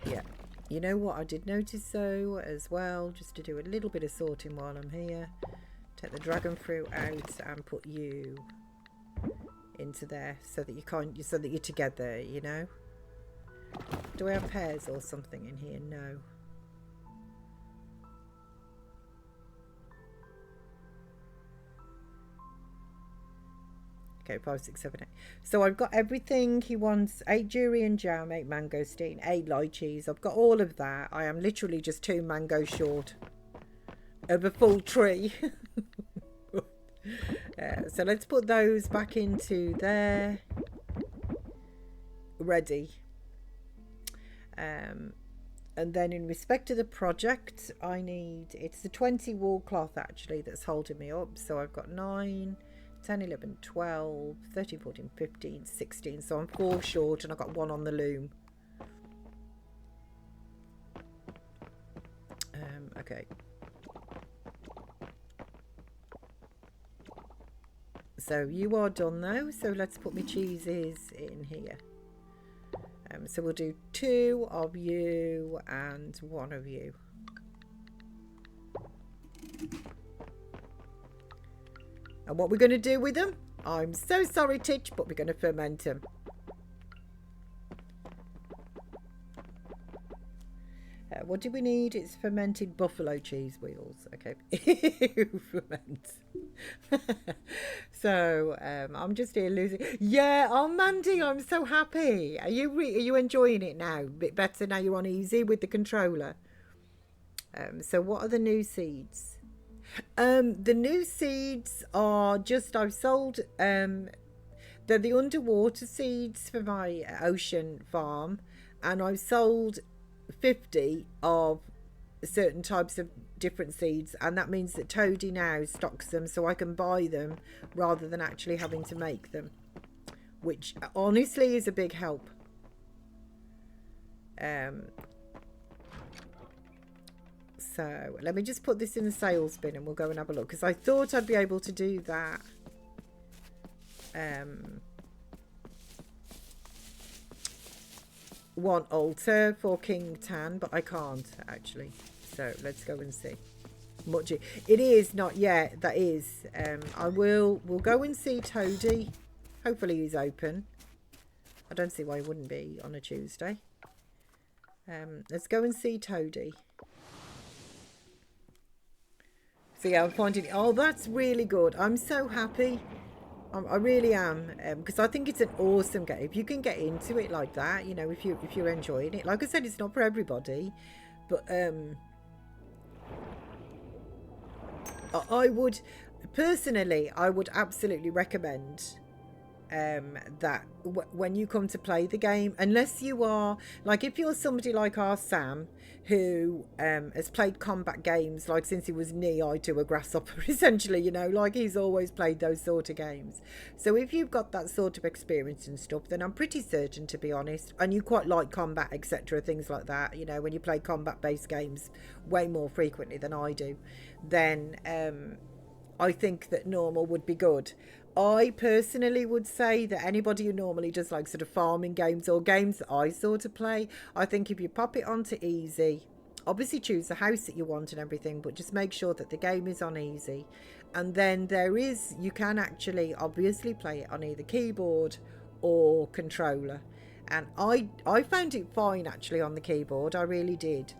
Yeah. You know what I did notice though as well, just to do a little bit of sorting while I'm here. Take the dragon fruit out and put you into there so that you're together, you know. Do I have pears or something in here? No. Okay, 5, 6, 7, 8. So I've got everything he wants. 8 durian jam, 8 mangosteen, 8 lychees. I've got all of that. I am literally just 2 mangoes short of a full tree. So let's put those back into there. Ready. And then in respect to the project, I need, it's the 20 wool cloth actually that's holding me up. So I've got 9, 10, 11, 12, 13, 14, 15, 16. So I'm 4 short and I've got 1 on the loom. Okay. So you are done though. So let's put my cheeses in here. So we'll do 2 of you and 1 of you. And what we're going to do with them, I'm so sorry Titch, but we're going to ferment them. What do we need? It's fermented buffalo cheese wheels. Okay. Ferment. So I'm just here losing. Yeah, oh Mandy, I'm so happy. Are you enjoying it now? A bit better now you're on easy with the controller. So what are the new seeds? The new seeds are just, I've sold, they're the underwater seeds for my ocean farm, and I've sold 50 of certain types of different seeds, and that means that Toadie now stocks them so I can buy them rather than actually having to make them, which honestly is a big help. So let me just put this in the sales bin and we'll go and have a look, because I thought I'd be able to do that. One altar for King Tan, but I can't actually. So let's go and see. It is not yet. That is. We'll go and see Toadie. Hopefully he's open. I don't see why he wouldn't be on a Tuesday. Let's go and see Toadie. So yeah, I'm finding. Oh, that's really good. I'm so happy. I really am, because I think it's an awesome game. If you can get into it like that, you know, if you're enjoying it. Like I said, it's not for everybody, but I would personally, I would absolutely recommend that when you come to play the game, unless you are like, if you're somebody like our Sam who has played combat games like since he was knee-high to a grasshopper essentially, you know, like he's always played those sort of games. So if you've got that sort of experience and stuff, then I'm pretty certain, to be honest, and you quite like combat, etc., things like that, you know, when you play combat based games way more frequently than I do, then I think that normal would be good. I personally would say that anybody who normally does like sort of farming games or games that I sort of play, I think if you pop it onto easy, obviously choose the house that you want and everything, but just make sure that the game is on easy. And then you can actually obviously play it on either keyboard or controller. And I found it fine actually on the keyboard, I really did.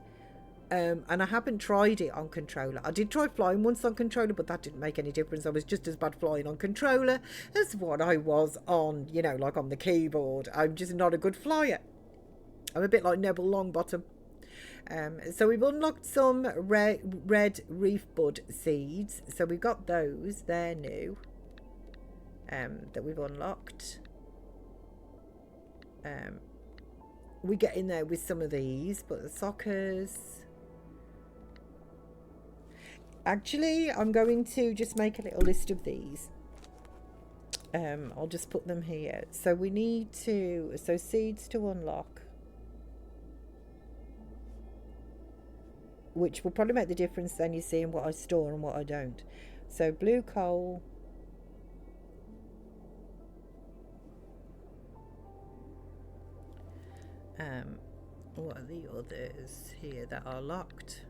And I haven't tried it on controller. I did try flying once on controller, but that didn't make any difference. I was just as bad flying on controller as what I was on, you know, like on the keyboard. I'm just not a good flyer. I'm a bit like Neville Longbottom. So we've unlocked some red reef bud seeds. So we've got those. They're new. That we've unlocked. We get in there with some of these, but the sockers. Actually, I'm going to just make a little list of these. I'll just put them here. So we need to, so seeds to unlock. which will probably make the difference then, you see, in what I store and what I don't. So blue coal. What are the others here that are locked?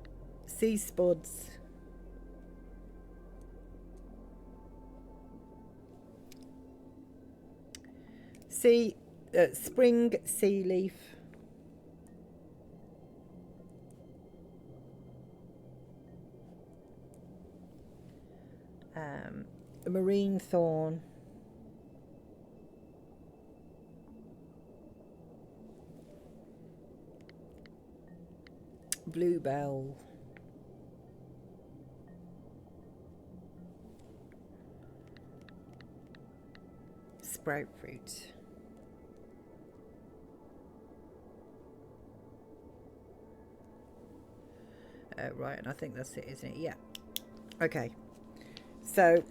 Sea spuds. Spring sea leaf. Marine thorn. Bluebell. Sprout fruit. Right, and I think that's it, isn't it? Yeah. Okay. So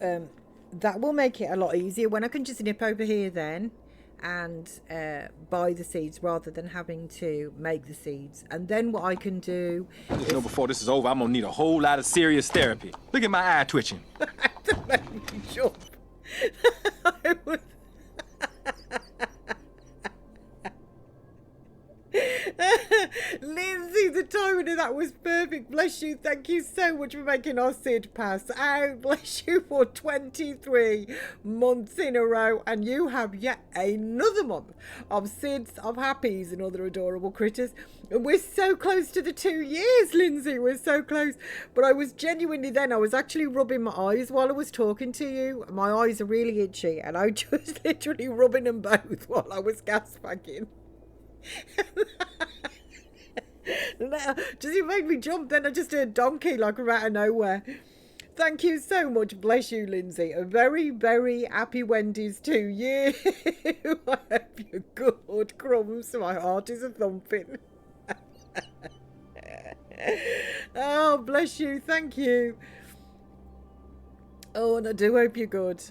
that will make it a lot easier when I can just nip over here then and buy the seeds rather than having to make the seeds. And then what I can do is... You know, before this is over, I'm gonna need a whole lot of serious therapy. Look at my eye twitching. That made me jump. I was... Lindsay, the timing of that was perfect. Bless you. Thank you so much for making our Sid pass out. Bless you for 23 months in a row. And you have yet another month of Sids, of Happies and other adorable critters. And we're so close to the 2 years, Lindsay. We're so close. But I was genuinely then, I was actually rubbing my eyes while I was talking to you. My eyes are really itchy. And I was just literally rubbing them both while I was gas packing. Just, it made me jump. Then I just heard donkey like out of nowhere. Thank you so much. Bless you, Lindsay. A very, very happy Wendy's to you. I hope you're good. Crumbs, my heart is a thumping. Oh, bless you. Thank you. Oh, and I do hope you're good.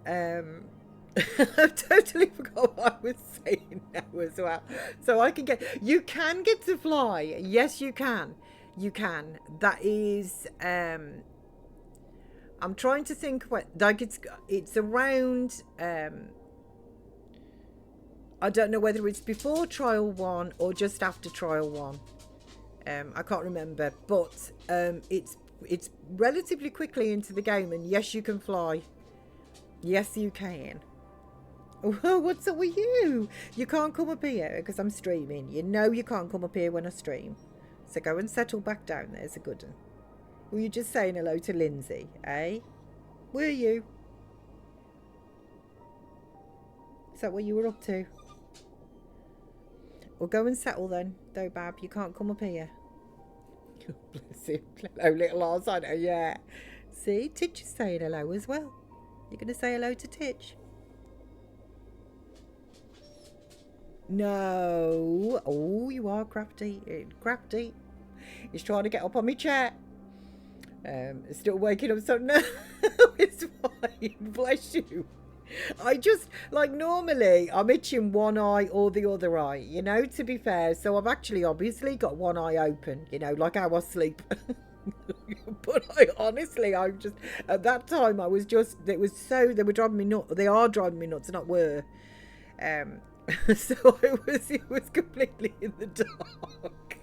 I totally forgot what I was saying now as well. So I can get... You can get to fly. Yes, you can. You can. That is... I'm trying to think what... Like, it's around... I don't know whether it's before Trial 1 or just after Trial 1. I can't remember. But it's relatively quickly into the game. And yes, you can fly. Yes, you can. What's up with you? You can't come up here because I'm streaming. You know you can't come up here when I stream. So go and settle back down. There's a good one. Were you just saying hello to Lindsay, eh? Were you? Is that what you were up to? Well, go and settle then, though, Bab. You can't come up here. Bless him. Hello, little Lars. I know, yeah. See, Titch is saying hello as well. You're going to say hello to Titch? No. Oh, you are crafty. Crafty. He's trying to get up on my chair. Still waking up, so no, it's fine. Bless you. I just, like, normally I'm itching one eye or the other eye, you know, to be fair. So I've actually obviously got one eye open, you know, like how I sleep. But I'm just, at that time I was just, they were driving me nuts. They are driving me nuts, not were. So it was completely in the dark.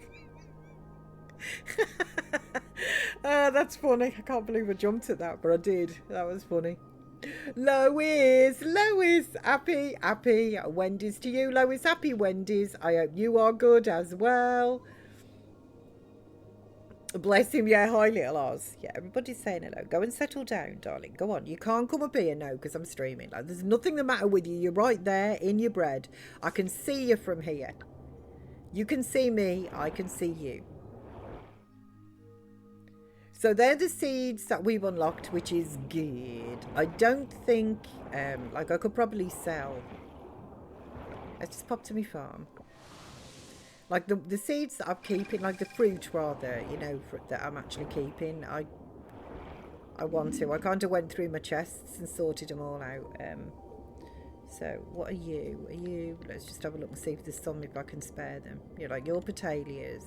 Oh, that's funny. I can't believe I jumped at that, but I did. That was funny. Lois, happy Wendy's to you. Lois, happy Wendy's. I hope you are good as well. Bless him. Yeah, hi, little Oz. Yeah, everybody's saying hello. Go and settle down, darling. Go on. You can't come up here now because I'm streaming. Like, there's nothing the matter with you. You're right there in your bread. I can see you from here. You can see me. I can see you. So they're the seeds that we've unlocked, which is good. I don't think, like, I could probably sell. Let's just pop to my farm. Like the seeds that I'm keeping, like the fruit rather, you know, that I'm actually keeping. I want to. I kind of went through my chests and sorted them all out. So what are you? Are you? Let's just have a look and see if there's some, if I can spare them. You're like your potatoes.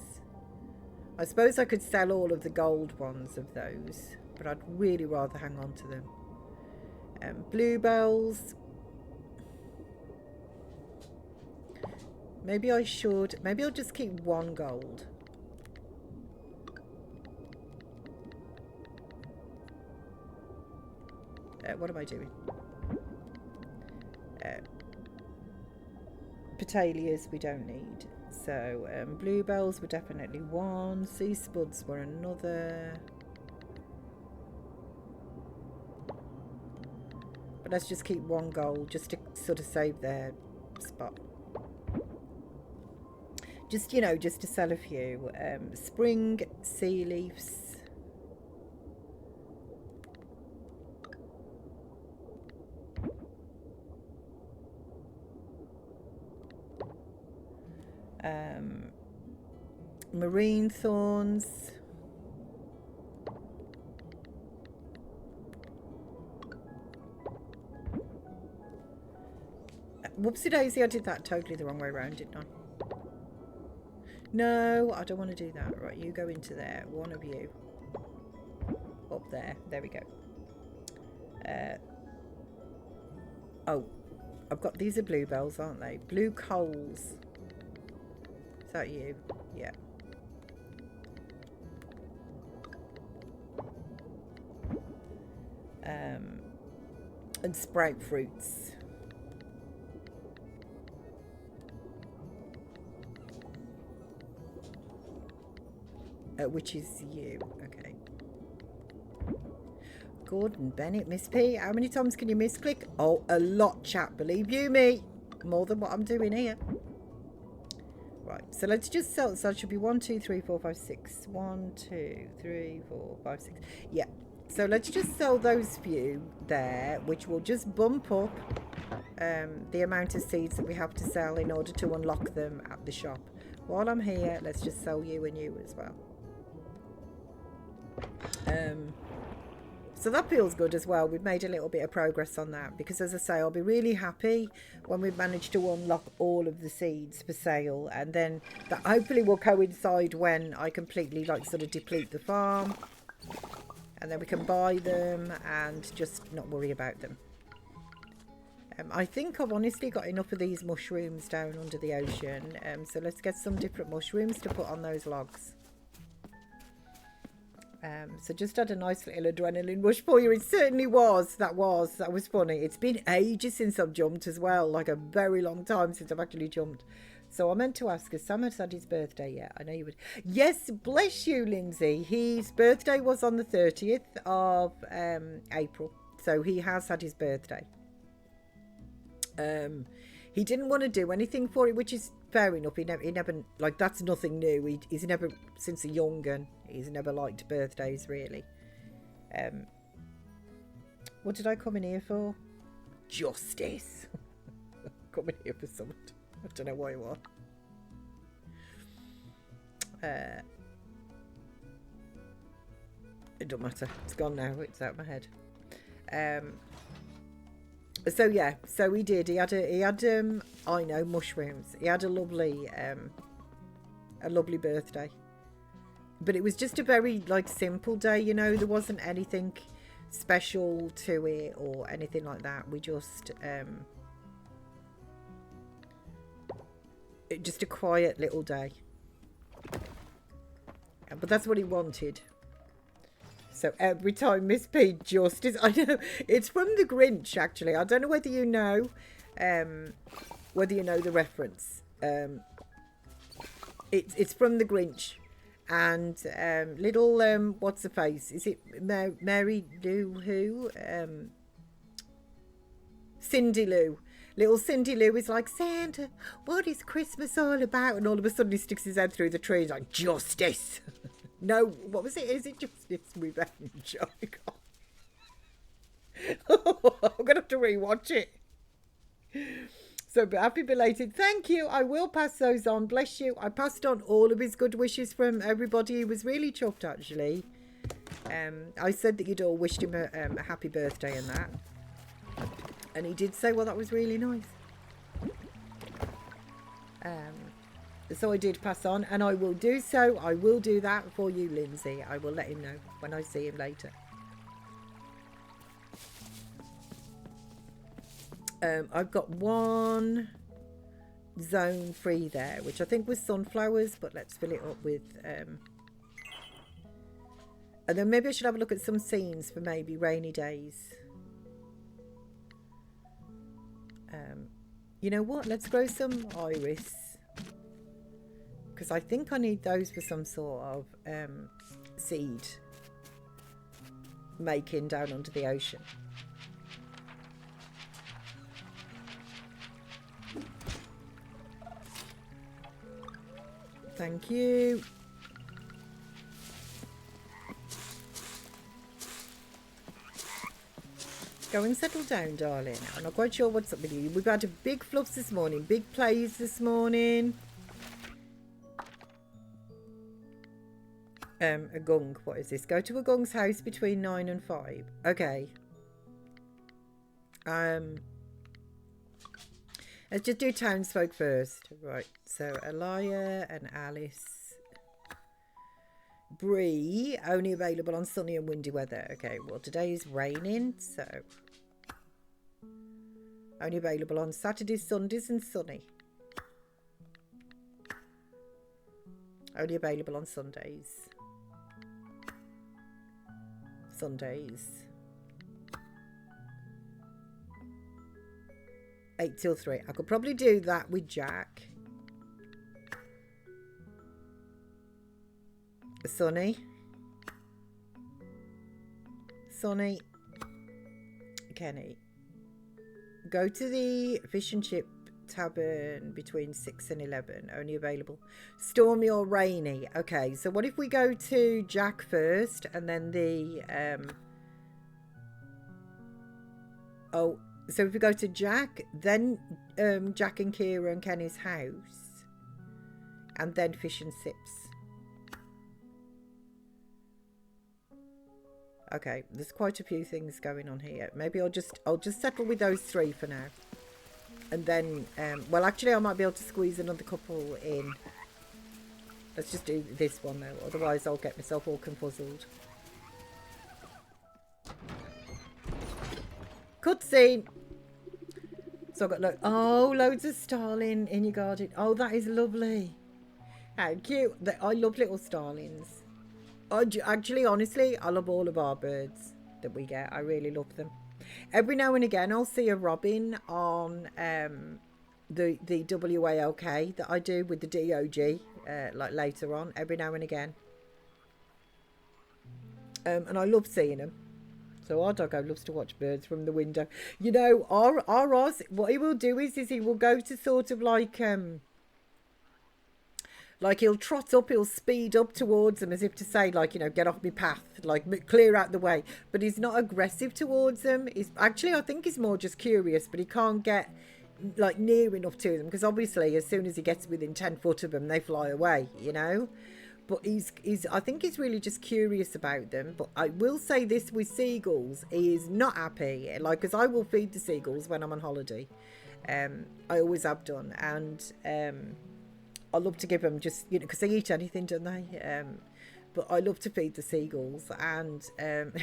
I suppose I could sell all of the gold ones of those, but I'd really rather hang on to them. Bluebells. Maybe I should. Maybe I'll just keep 1 gold. What am I doing? Petalias we don't need. So bluebells were definitely 1. Sea spuds were another. But let's just keep 1 gold just to sort of save their spot. Just, you know, just to sell a few. Spring sea leaves. Marine thorns. Whoopsie daisy, I did that totally the wrong way around, didn't I? No, I don't want to do that. Right, you go into there. One of you. Up there. There we go. Oh, I've got, these are bluebells, aren't they? Blue coals. Is that you? Yeah. And sprout fruits. Which is you. Okay. Gordon Bennett, Miss P. How many times can you misclick? Oh, a lot, chat. Believe you me. More than what I'm doing here. Right. So let's just sell. So it should be 1, 2, 3, 4, 5, 6. 1, 2, 3, 4, 5, 6. Yeah. So let's just sell those few there, which will just bump up the amount of seeds that we have to sell in order to unlock them at the shop. While I'm here, let's just sell you and you as well. So that feels good as well. We've made a little bit of progress on that because, as I say, I'll be really happy when we've managed to unlock all of the seeds for sale, and then that hopefully will coincide when I completely sort of deplete the farm, and then we can buy them and just not worry about them. I think I've honestly got enough of these mushrooms down under the ocean, so let's get some different mushrooms to put on those logs. So just had a nice little adrenaline rush for you. It certainly was. That was funny. It's been ages since I've jumped as well, like a very long time since I've actually jumped. So I meant to ask, has Sam had his birthday yet? I know you would. Yes, bless you, Lindsay. His birthday was on the 30th of April. So he has had his birthday. He didn't want to do anything for it, which is fair enough. He never like, that's nothing new. He's never, since a young gun, he's never liked birthdays really. What did I come in here for? Justice. Coming here for something. I don't know why it was. It don't matter. It's gone now. It's out of my head. So yeah, so he did. He had I know, mushrooms. He had a lovely birthday. But it was just a very simple day, you know. There wasn't anything special to it or anything like that. We just a quiet little day. But that's what he wanted. So every time Miss P Justice, I know it's from the Grinch actually. I don't know whether you know the reference. It's from the Grinch, and little what's the face? Is it Mary Lou who? Cindy Lou. Little Cindy Lou is like, Santa, what is Christmas all about? And all of a sudden he sticks his head through the tree. He's like, justice. No, what was it? Is it justice, revenge? Oh my God. I'm going to have to rewatch it. So, but happy belated. Thank you. I will pass those on. Bless you. I passed on all of his good wishes from everybody. He was really chuffed, actually. I said that you'd all wished him a happy birthday and that. And he did say, well, that was really nice. So I did pass on, and I will do so. I will do that for you, Lindsay. I will let him know when I see him later. I've got one zone free there, which I think was sunflowers, but let's fill it up with... and then maybe I should have a look at some scenes for maybe rainy days. You know what? Let's grow some iris. Because I think I need those for some sort of seed making down under the ocean. Thank you. Go and settle down, darling. I'm not quite sure what's up with you. We've had a big fluffs this morning, big plays this morning. A gung. What is this? Go to a gung's house between 9 and 5. Okay. Let's just do townsfolk first. Right. So Elia and Alice. Bree, only available on sunny and windy weather. Okay, well today is raining, so only available on Saturdays, Sundays and sunny. Only available on Sundays. Sundays. 8 till 3. I could probably do that with Jack. Sunny. Sunny. Kenny. Go to the fish and chip tavern between 6 and 11. Only available. Stormy or rainy. Okay, so what if we go to Jack first and then the... Oh, so if we go to Jack, then Jack and Kira and Kenny's house. And then fish and sips. Okay, there's quite a few things going on here. Maybe I'll just settle with those 3 for now. And then, well, actually, I might be able to squeeze another couple in. Let's just do this one, though. Otherwise, I'll get myself all confuzzled. Cutscene! So I've got, look, oh, loads of starling in your garden. Oh, that is lovely. How cute. I love little starlings. Actually, honestly, I love all of our birds that we get. I really love them. Every now and again, I'll see a robin on the WALK that I do with the DOG, like later on, every now and again. And I love seeing them. So our doggo loves to watch birds from the window. You know, our Oz, what he will do is he will go to sort of like he'll trot up, he'll speed up towards them as if to say, like, you know, get off my path, like clear out the way. But he's not aggressive towards them. He's actually, I think he's more just curious, but he can't get like near enough to them because obviously as soon as he gets within 10 foot of them, they fly away, you know. But I think he's really just curious about them. But I will say this with seagulls, he is not happy. Like, because I will feed the seagulls when I'm on holiday. I always have done. And I love to give them just, you know, because they eat anything, don't they? But I love to feed the seagulls. And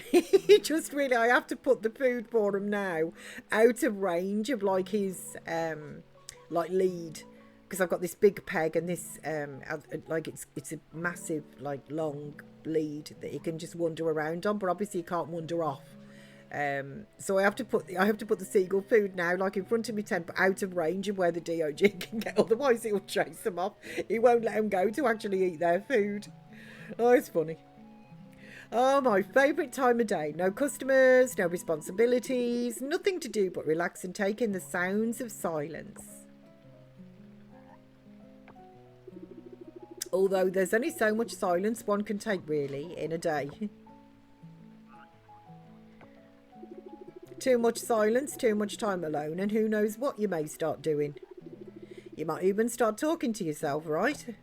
he just really, I have to put the food for him now out of range of like his like lead. Because I've got this big peg and this, like it's a massive, like long lead that he can just wander around on, but obviously he can't wander off. So I have to put the seagull food now, like in front of me tent, but out of range of where the DOG can get. Otherwise, he'll chase them off. He won't let them go to actually eat their food. Oh, it's funny. Oh, my favourite time of day. No customers, no responsibilities, nothing to do but relax and take in the sounds of silence. Although there's only so much silence one can take, really, in a day. Too much silence, too much time alone, and who knows what you may start doing. You might even start talking to yourself, right?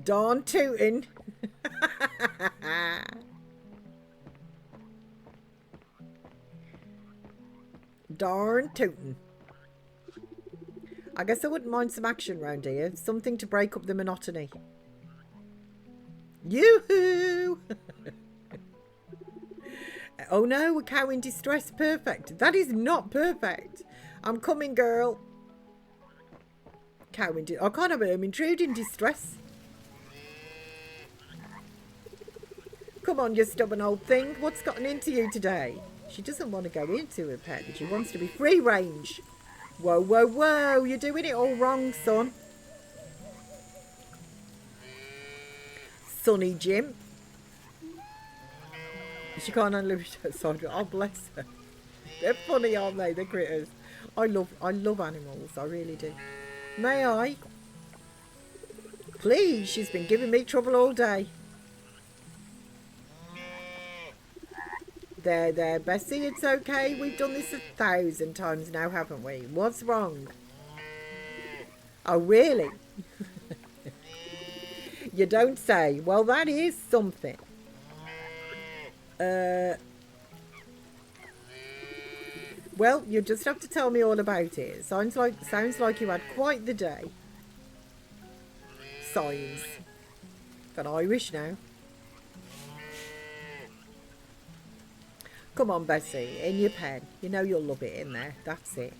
Darn tootin'. Darn tootin'. I guess I wouldn't mind some action round here. Something to break up the monotony. Yoo-hoo! Oh no, a cow in distress. Perfect. That is not perfect. I'm coming, girl. Cow in I can't have Ermintrude in distress. Come on, you stubborn old thing. What's gotten into you today? She doesn't want to go into her pet. She wants to be free range. Whoa, whoa, whoa. You're doing it all wrong, son. Sonny Jim. She can't handle it outside. Oh, bless her. They're funny, aren't they, the critters? I love animals. I really do. May I? Please, she's been giving me trouble all day. There, Bessie, it's okay. We've done this 1,000 times now, haven't we? What's wrong? Oh, really? You don't say. Well, that is something. Well, you just have to tell me all about it. Sounds like you had quite the day. Signs. Got Irish now. Come on, Bessie, in your pen. You know you'll love it in there. That's it.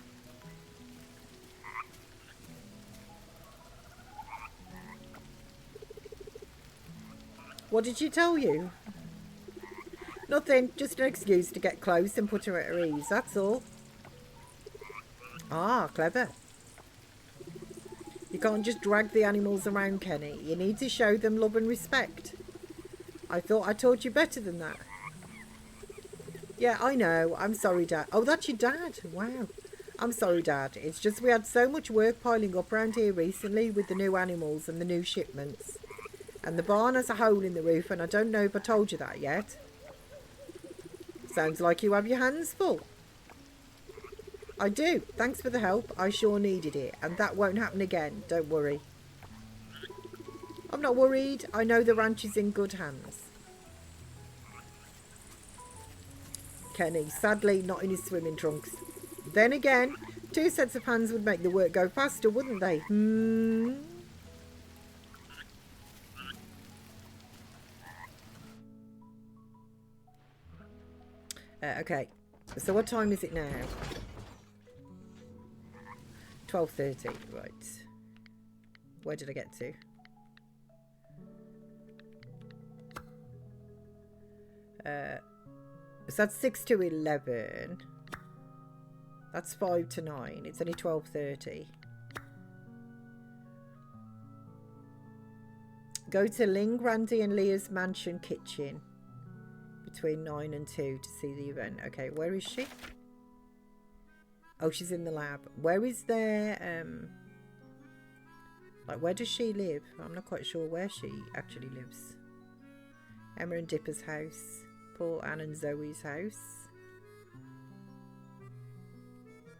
What did she tell you? Nothing, just an excuse to get close and put her at her ease, that's all. Ah, clever. You can't just drag the animals around, Kenny. You need to show them love and respect. I thought I taught you better than that. Yeah, I know. I'm sorry, Dad. Oh, that's your dad. Wow. I'm sorry, Dad. It's just we had so much work piling up around here recently with the new animals and the new shipments. And the barn has a hole in the roof, and I don't know if I told you that yet. Sounds like you have your hands full. I do. Thanks for the help. I sure needed it. And that won't happen again. Don't worry. I'm not worried. I know the ranch is in good hands. Kenny, sadly not in his swimming trunks. Then again, 2 sets of hands would make the work go faster, wouldn't they? Okay, so what time is it now? 12:30, right. Where did I get to? So that's 6 to 11. That's 5 to 9. It's only 12:30. Go to Ling, Randy and Leah's mansion kitchen between 9 and 2 to see the event. Okay, where is she? Oh, she's in the lab. Where is there, like, where does she live? I'm not quite sure where she actually lives. Emma and Dipper's house. Paul, Anne and Zoe's house.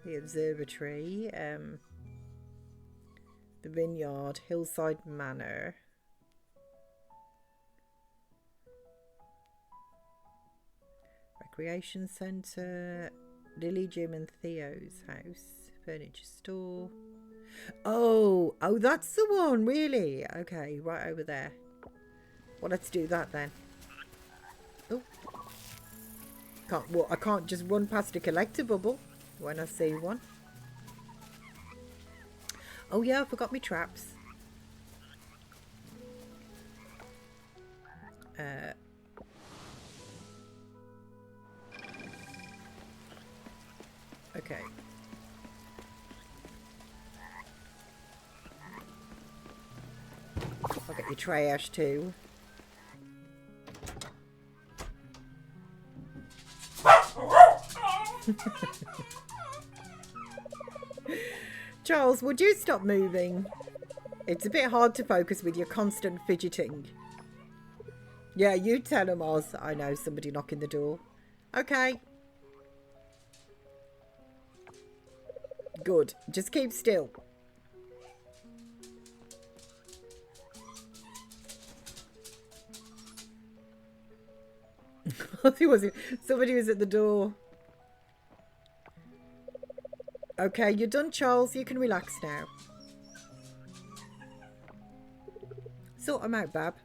The observatory. The vineyard. Hillside Manor. Recreation centre. Lily, Jim and Theo's house. Furniture store. Oh, that's the one, really? Okay, right over there. Well, let's do that then. Oh. I can't just run past a collector bubble when I see one. Oh yeah, I forgot my traps. Okay. I'll get your trash too. Charles, would you stop moving? It's a bit hard to focus with your constant fidgeting. Yeah, you tell him, Oz. I know, somebody knocking the door. Okay. Good. Just keep still. Somebody was at the door. Okay, you're done, Charles. You can relax now. Sort them out, Bab.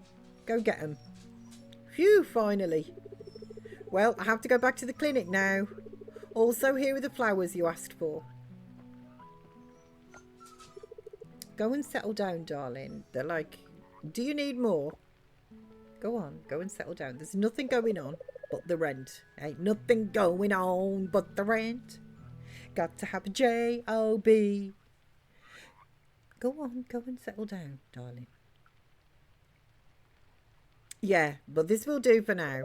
Go get them. Phew, finally. Well, I have to go back to the clinic now. Also, here are the flowers you asked for. Go and settle down, darling. They're like, do you need more? Go on, go and settle down. There's nothing going on but the rent. Ain't nothing going on but the rent. Got to have a J-O-B. Go on, go and settle down, darling. Yeah, but this will do for now.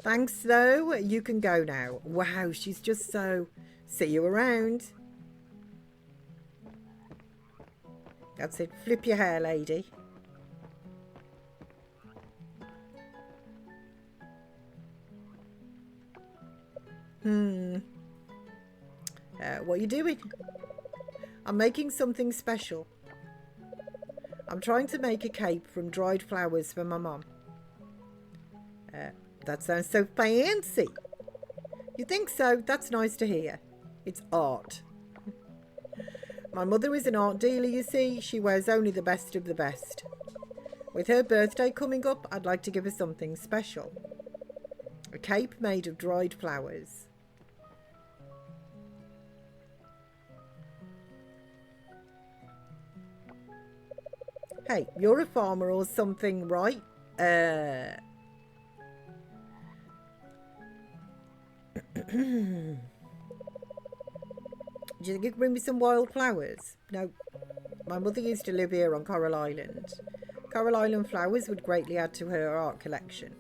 Thanks, though. You can go now. Wow, she's just so... See you around. That's it. Flip your hair, lady. What are you doing? I'm making something special. I'm trying to make a cape from dried flowers for my mum. That sounds so fancy. You think so? That's nice to hear. It's art. My mother is an art dealer, you see. She wears only the best of the best. With her birthday coming up, I'd like to give her something special. A cape made of dried flowers. Hey, you're a farmer or something, right? Do you think you can bring me some wild flowers? No. My mother used to live here on Coral Island. Coral Island flowers would greatly add to her art collection.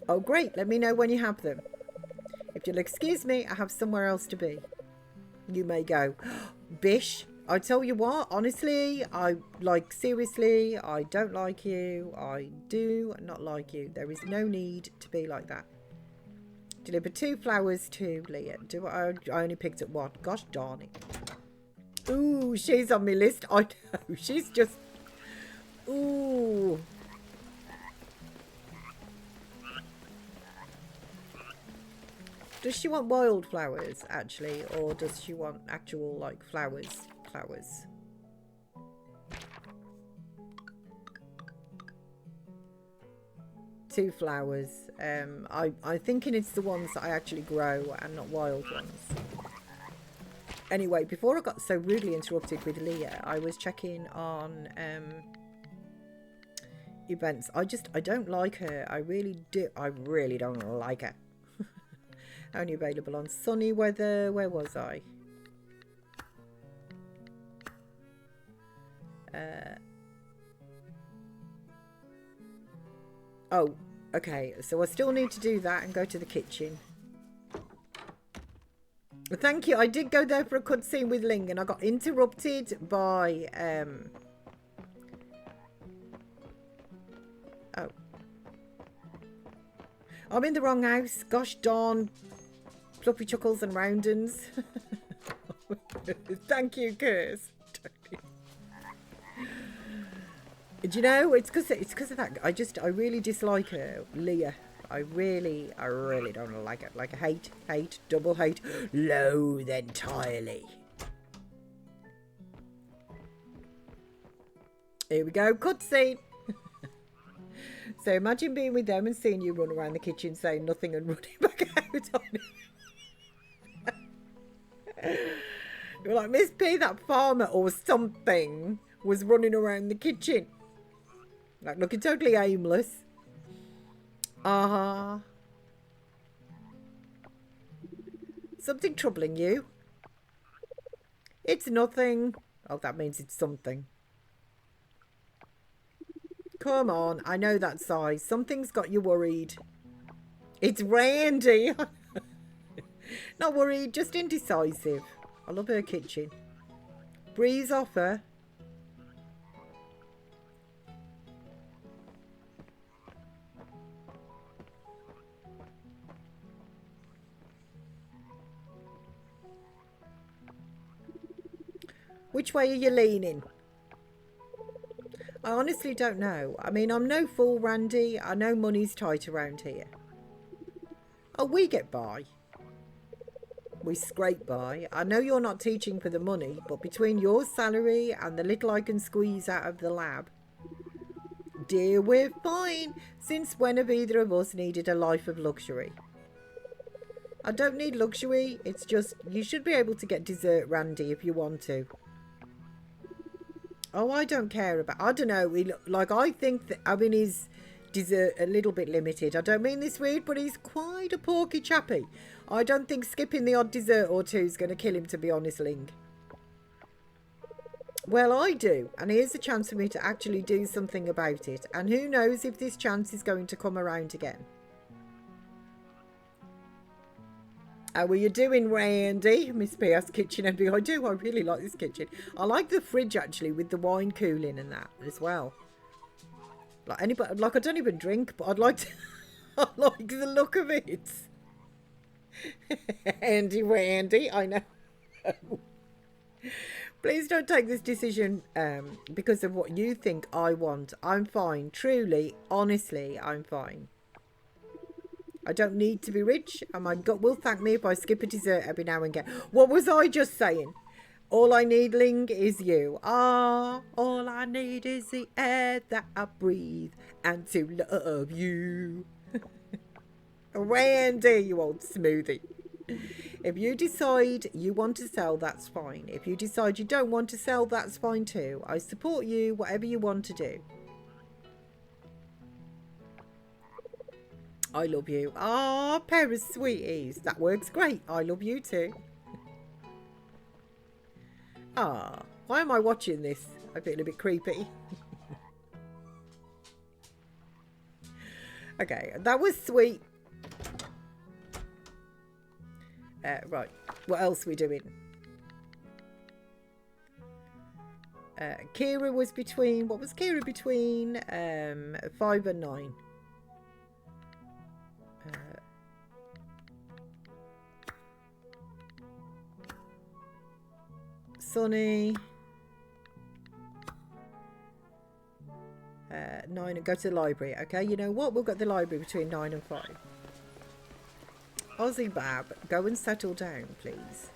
Oh, great. Let me know when you have them. If you'll excuse me, I have somewhere else to be. You may go. Bish, I tell you what, honestly, seriously, I don't like you. I do not like you. There is no need to be like that. Deliver 2 flowers to Leah. I only picked up 1. Gosh darn it. Ooh, she's on my list. I know. She's just... Ooh. Does she want wild flowers, actually? Or does she want actual, like, flowers? Flowers. Two flowers. I'm thinking it's the ones that I actually grow and not wild ones. Anyway, before I got so rudely interrupted with Leah, I was checking on events. I don't like her. I really don't like her. Only available on sunny weather. Where was I? Oh, okay. So I still need to do that and go to the kitchen. Thank you. I did go there for a cutscene with Ling and I got interrupted by... Oh. I'm in the wrong house. Gosh darn. Fluffy chuckles and roundins. Thank you, Curse. Do you know, it's because of that. I really dislike her, Leah. I really don't like it. Like, hate, double hate, loathe entirely. Here we go, cutscene. So imagine being with them and seeing you run around the kitchen saying nothing and running back out on it. You're like, Miss P, that farmer or something was running around the kitchen. Like, looking totally aimless. Something troubling you? It's nothing. Oh, that means it's something. Come on, I know that size. Something's got you worried. It's Randy. Not worried, just indecisive. I love her kitchen. Breeze off her. Which way are you leaning? I honestly don't know. I mean, I'm no fool, Randy. I know money's tight around here. Oh, we get by. We scrape by. I know you're not teaching for the money, but between your salary and the little I can squeeze out of the lab, dear, we're fine. Since when have either of us needed a life of luxury? I don't need luxury. It's just you should be able to get dessert, Randy, if you want to. Oh, I don't care about... I don't know. I think that... I mean, his dessert a little bit limited. I don't mean this weird, but he's quite a porky chappy. I don't think skipping the odd dessert or two is going to kill him, to be honest, Ling. Well, I do. And here's a chance for me to actually do something about it. And who knows if this chance is going to come around again. How are you doing, Randy? Miss P.S. Kitchen MB. I do. I really like this kitchen. I like the fridge, actually, with the wine cooling and that as well. Like anybody, like I don't even drink, but I'd like to... I like the look of it. Andy, Randy, I know. Please don't take this decision because of what you think I want. I'm fine. Truly, honestly, I'm fine. I don't need to be rich, and my gut will thank me if I skip a dessert every now and again. What was I just saying? All I need, Ling, is you. Ah, all I need is the air that I breathe and to love you. Randy, you old smoothie. If you decide you want to sell, that's fine. If you decide you don't want to sell, that's fine too. I support you, whatever you want to do. I love you. Ah, pair of sweeties. That works great. I love you too. Ah, why am I watching this? I feel a bit creepy. Okay, that was sweet. Right, what else are we doing? Kira was between, what was Kira between? 5 and 9. Sunny. 9 and go to the library. Okay, you know what? We'll go to the library between 9 and 5. Aussie Bab, go and settle down, please.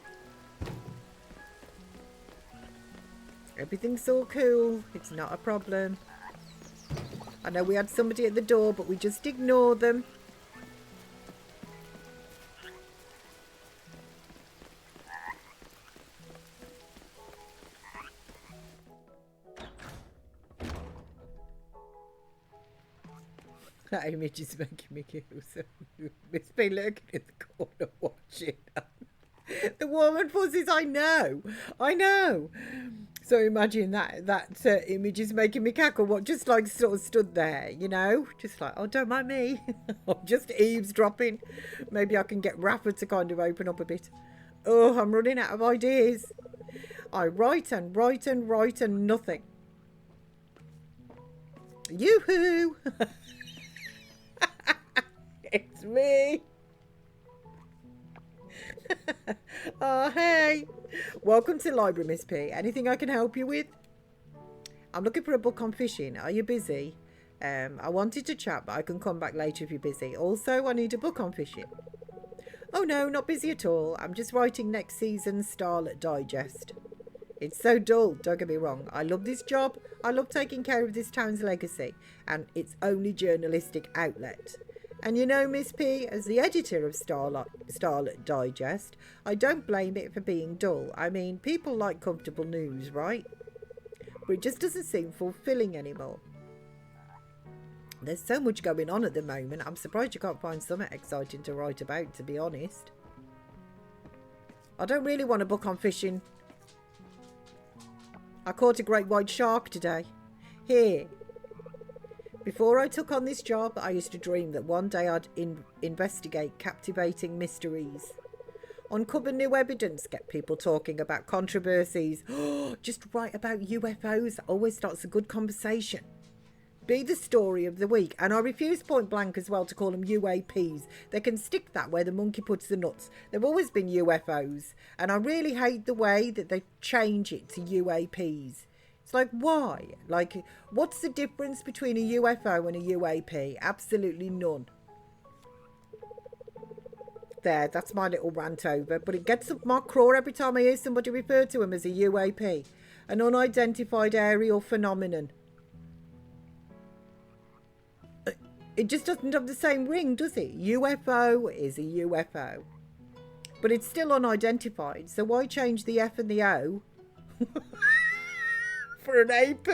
Everything's all cool. It's not a problem. I know we had somebody at the door, but we just ignore them. That image is making me giggle. So it's been lurking in the corner watching. The warm and fuzzies, I know. So imagine that image is making me cackle. What, just like sort of stood there, you know, just like, oh, don't mind me. I'm just eavesdropping. Maybe I can get Rafa to kind of open up a bit. Oh, I'm running out of ideas. I write and write and write and nothing. Yoo-hoo! It's me. Oh, hey. Welcome to the library, Miss P. Anything I can help you with? I'm looking for a book on fishing. Are you busy? I wanted to chat, but I can come back later if you're busy. Also, I need a book on fishing. Oh, no, not busy at all. I'm just writing next season's Starlet Digest. It's so dull, don't get me wrong. I love this job. I love taking care of this town's legacy and its only journalistic outlet. And you know, Miss P, as the editor of Starlet Digest, I don't blame it for being dull. I mean, people like comfortable news, right? But it just doesn't seem fulfilling anymore. There's so much going on at the moment. I'm surprised you can't find something exciting to write about, to be honest. I don't really want a book on fishing. I caught a great white shark today. Here. Before I took on this job, I used to dream that one day I'd investigate captivating mysteries. Uncover new evidence, get people talking about controversies. Just write about UFOs. That always starts a good conversation. Be the story of the week. And I refuse point blank as well to call them UAPs. They can stick that where the monkey puts the nuts. They've always been UFOs. And I really hate the way that they change it to UAPs. It's like, why? Like, what's the difference between a UFO and a UAP? Absolutely none. there. That's my little rant over. But it gets up my craw every time I hear somebody refer to him as a UAP, an unidentified aerial phenomenon. It just doesn't have the same ring, does it? UFO is a UFO. But it's still unidentified. So why change the F and the O for an AP?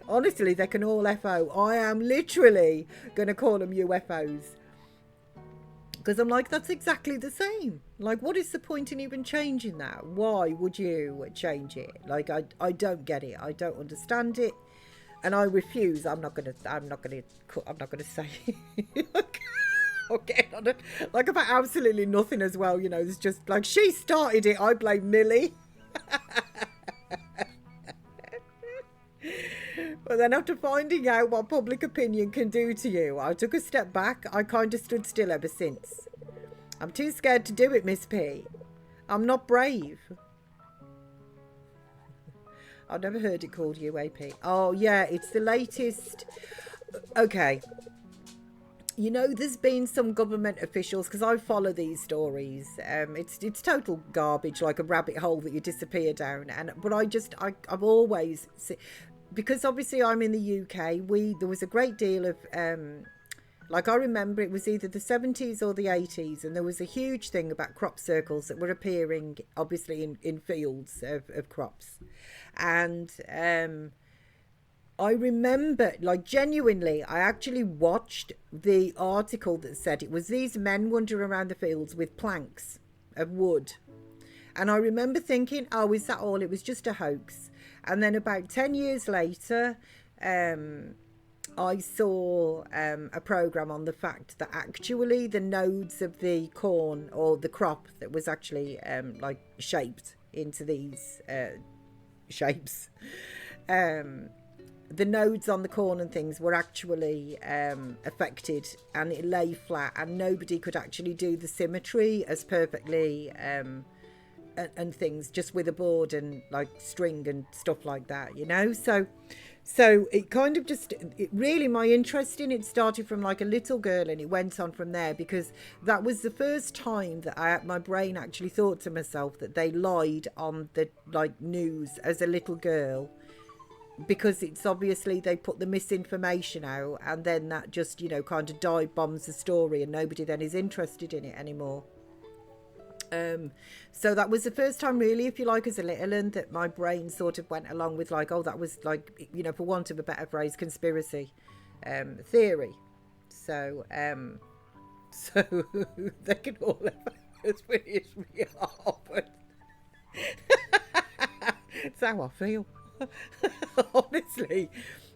Honestly, they can all FO. I am literally going to call them UFOs. Because I'm like, that's exactly the same. Like, what is the point in even changing that? Why would you change it? Like, I don't get it. I don't understand it. And I refuse. I'm not gonna say okay, like about absolutely nothing as well, you know. It's just like, she started it, I blame Millie. But then after finding out what public opinion can do to you, I took a step back. I kind of stood still ever since. I'm too scared to do it, Miss P. I'm not brave. I've never heard it called UAP. Oh, yeah, it's the latest. Okay. You know, there's been some government officials, because I follow these stories. It's total garbage, like a rabbit hole that you disappear down. But I've always, because obviously I'm in the UK, there was a great deal of, like, I remember it was either the 70s or the 80s, and there was a huge thing about crop circles that were appearing, obviously, in fields of crops. And I remember, like, genuinely, I actually watched the article that said it was these men wandering around the fields with planks of wood. And I remember thinking, oh, is that all? It was just a hoax. And then about 10 years later, I saw a programme on the fact that actually the nodes of the corn or the crop that was actually like shaped into these shapes, the nodes on the corn and things were actually affected, and it lay flat, and nobody could actually do the symmetry as perfectly and things, just with a board and like string and stuff like that, you know. So it kind of just, it really, my interest in it started from like a little girl, and it went on from there, because that was the first time that my brain actually thought to myself that they lied on the like news as a little girl, because it's obviously they put the misinformation out, and then that just, you know, kind of dive bombs the story, and nobody then is interested in it anymore. So that was the first time really, if you like, as a little one, that my brain sort of went along with like, oh, that was like, you know, for want of a better phrase, conspiracy theory. So they can all finish me off. That's how I feel. Honestly,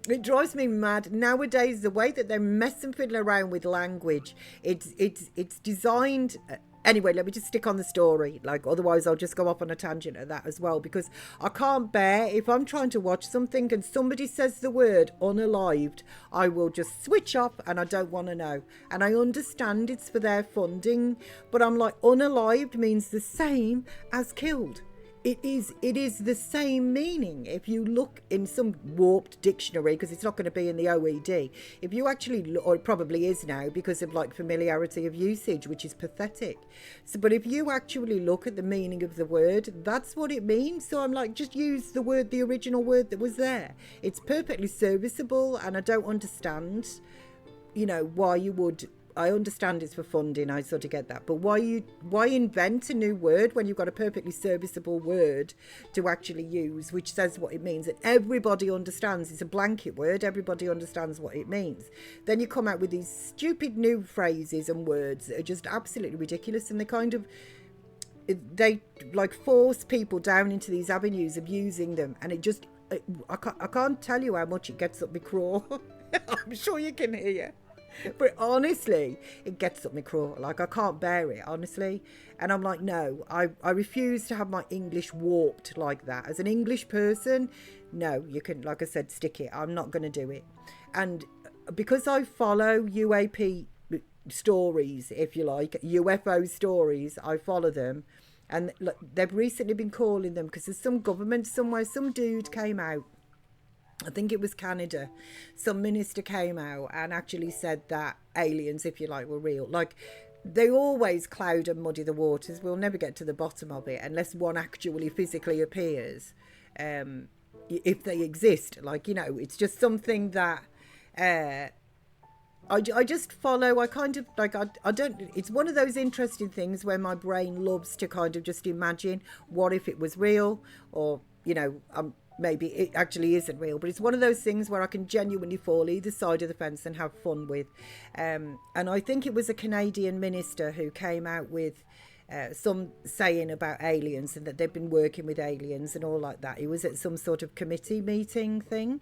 it drives me mad nowadays, the way that they're messing fiddling around with language. It's designed. Anyway, let me just stick on the story, like, otherwise I'll just go off on a tangent at that as well, because I can't bear, if I'm trying to watch something and somebody says the word unalived, I will just switch off, and I don't want to know. And I understand it's for their funding, but I'm like, unalived means the same as killed. It is the same meaning. If you look in some warped dictionary, because it's not going to be in the OED, if you actually look, or it probably is now because of like familiarity of usage, which is pathetic. So, but if you actually look at the meaning of the word, that's what it means. So I'm like, just use the word, the original word that was there. It's perfectly serviceable, and I don't understand, you know, why you would. I understand it's for funding, I sort of get that, but why invent a new word when you've got a perfectly serviceable word to actually use, which says what it means, and everybody understands? It's a blanket word, everybody understands what it means. Then you come out with these stupid new phrases and words that are just absolutely ridiculous, and they like force people down into these avenues of using them, and it just, I can't tell you how much it gets up my craw. I'm sure you can hear. But honestly, it gets up my craw. Like, I can't bear it, honestly. And I'm like, no, I refuse to have my English warped like that. As an English person, no, you can, like I said, stick it. I'm not going to do it. And because I follow UAP stories, if you like, UFO stories, I follow them. And they've recently been calling them, because there's some government somewhere, some dude came out I think it was Canada, some minister came out and actually said that aliens, if you like, were real. Like, they always cloud and muddy the waters. We'll never get to the bottom of it unless one actually physically appears, if they exist. Like, you know, it's just something that I just follow. I kind of like, I don't, it's one of those interesting things where my brain loves to kind of just imagine what if it was real, or, you know, maybe it actually isn't real, but it's one of those things where I can genuinely fall either side of the fence and have fun with. And I think it was a Canadian minister who came out with some saying about aliens and that they've been working with aliens and all like that. He was at some sort of committee meeting thing,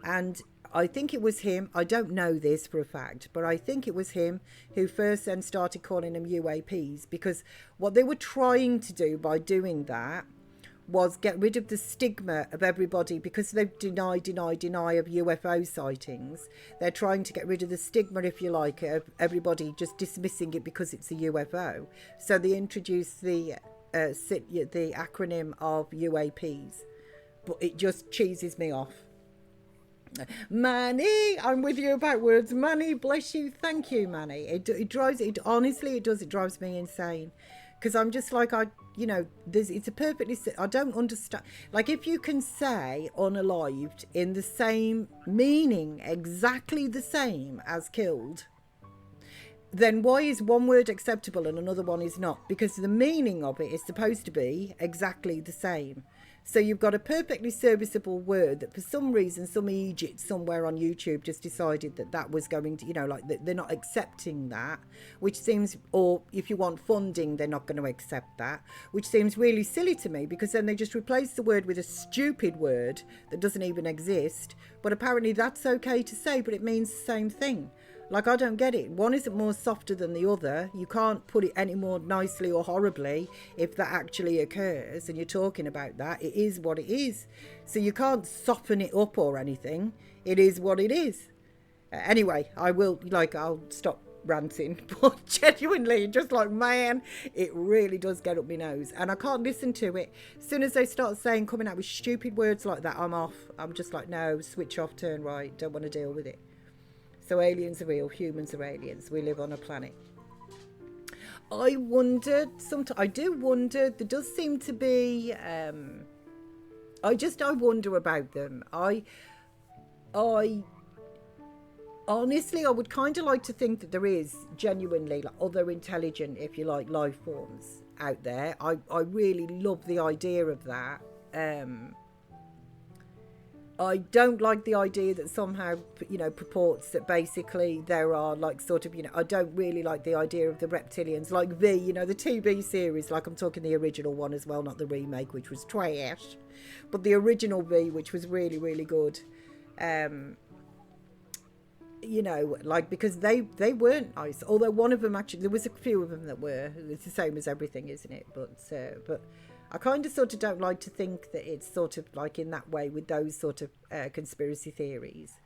and I think it was him, I don't know this for a fact, but I think it was him who first then started calling them UAPs, because what they were trying to do by doing that was get rid of the stigma of everybody, because they've deny of UFO sightings. They're trying to get rid of the stigma, if you like, of everybody just dismissing it because it's a UFO. So they introduced the acronym of UAPs, but it just cheeses me off. Manny, I'm with you about words. Manny, bless you. Thank you, Manny. It drives, it honestly, it does. It drives me insane, because I'm just like, it's a perfectly, I don't understand. Like, if you can say unalived in the same meaning, exactly the same as killed, then why is one word acceptable and another one is not? Because the meaning of it is supposed to be exactly the same. So you've got a perfectly serviceable word that for some reason some Egypt somewhere on YouTube just decided that was going to, like, they're not accepting that, which seems, or if you want funding, they're not going to accept that, which seems really silly to me, because then they just replace the word with a stupid word that doesn't even exist. But apparently that's okay to say, but it means the same thing. Like, I don't get it. One isn't more softer than the other. You can't put it any more nicely or horribly if that actually occurs and you're talking about that. It is what it is. So you can't soften it up or anything. It is what it is. Anyway, I'll stop ranting. But genuinely, just like, man, it really does get up my nose. And I can't listen to it. As soon as they start coming out with stupid words like that, I'm off. I'm just like, no, switch off, turn right. Don't want to deal with it. So aliens are real, humans are aliens. We live on a planet. I wondered, sometimes I do wonder, there does seem to be, I wonder about them. I honestly, I would kind of like to think that there is genuinely, like, other intelligent, if you like, life forms out there. I really love the idea of that. I don't like the idea that somehow, purports that basically there are, like, sort of, I don't really like the idea of the reptilians, like the TV series, like, I'm talking the original one as well, not the remake, which was trash, but the original V, which was really, really good. Like, because they weren't nice, although one of them actually, there was a few of them that were. It's the same as everything, isn't it? But I kind of sort of don't like to think that it's sort of like in that way with those sort of conspiracy theories.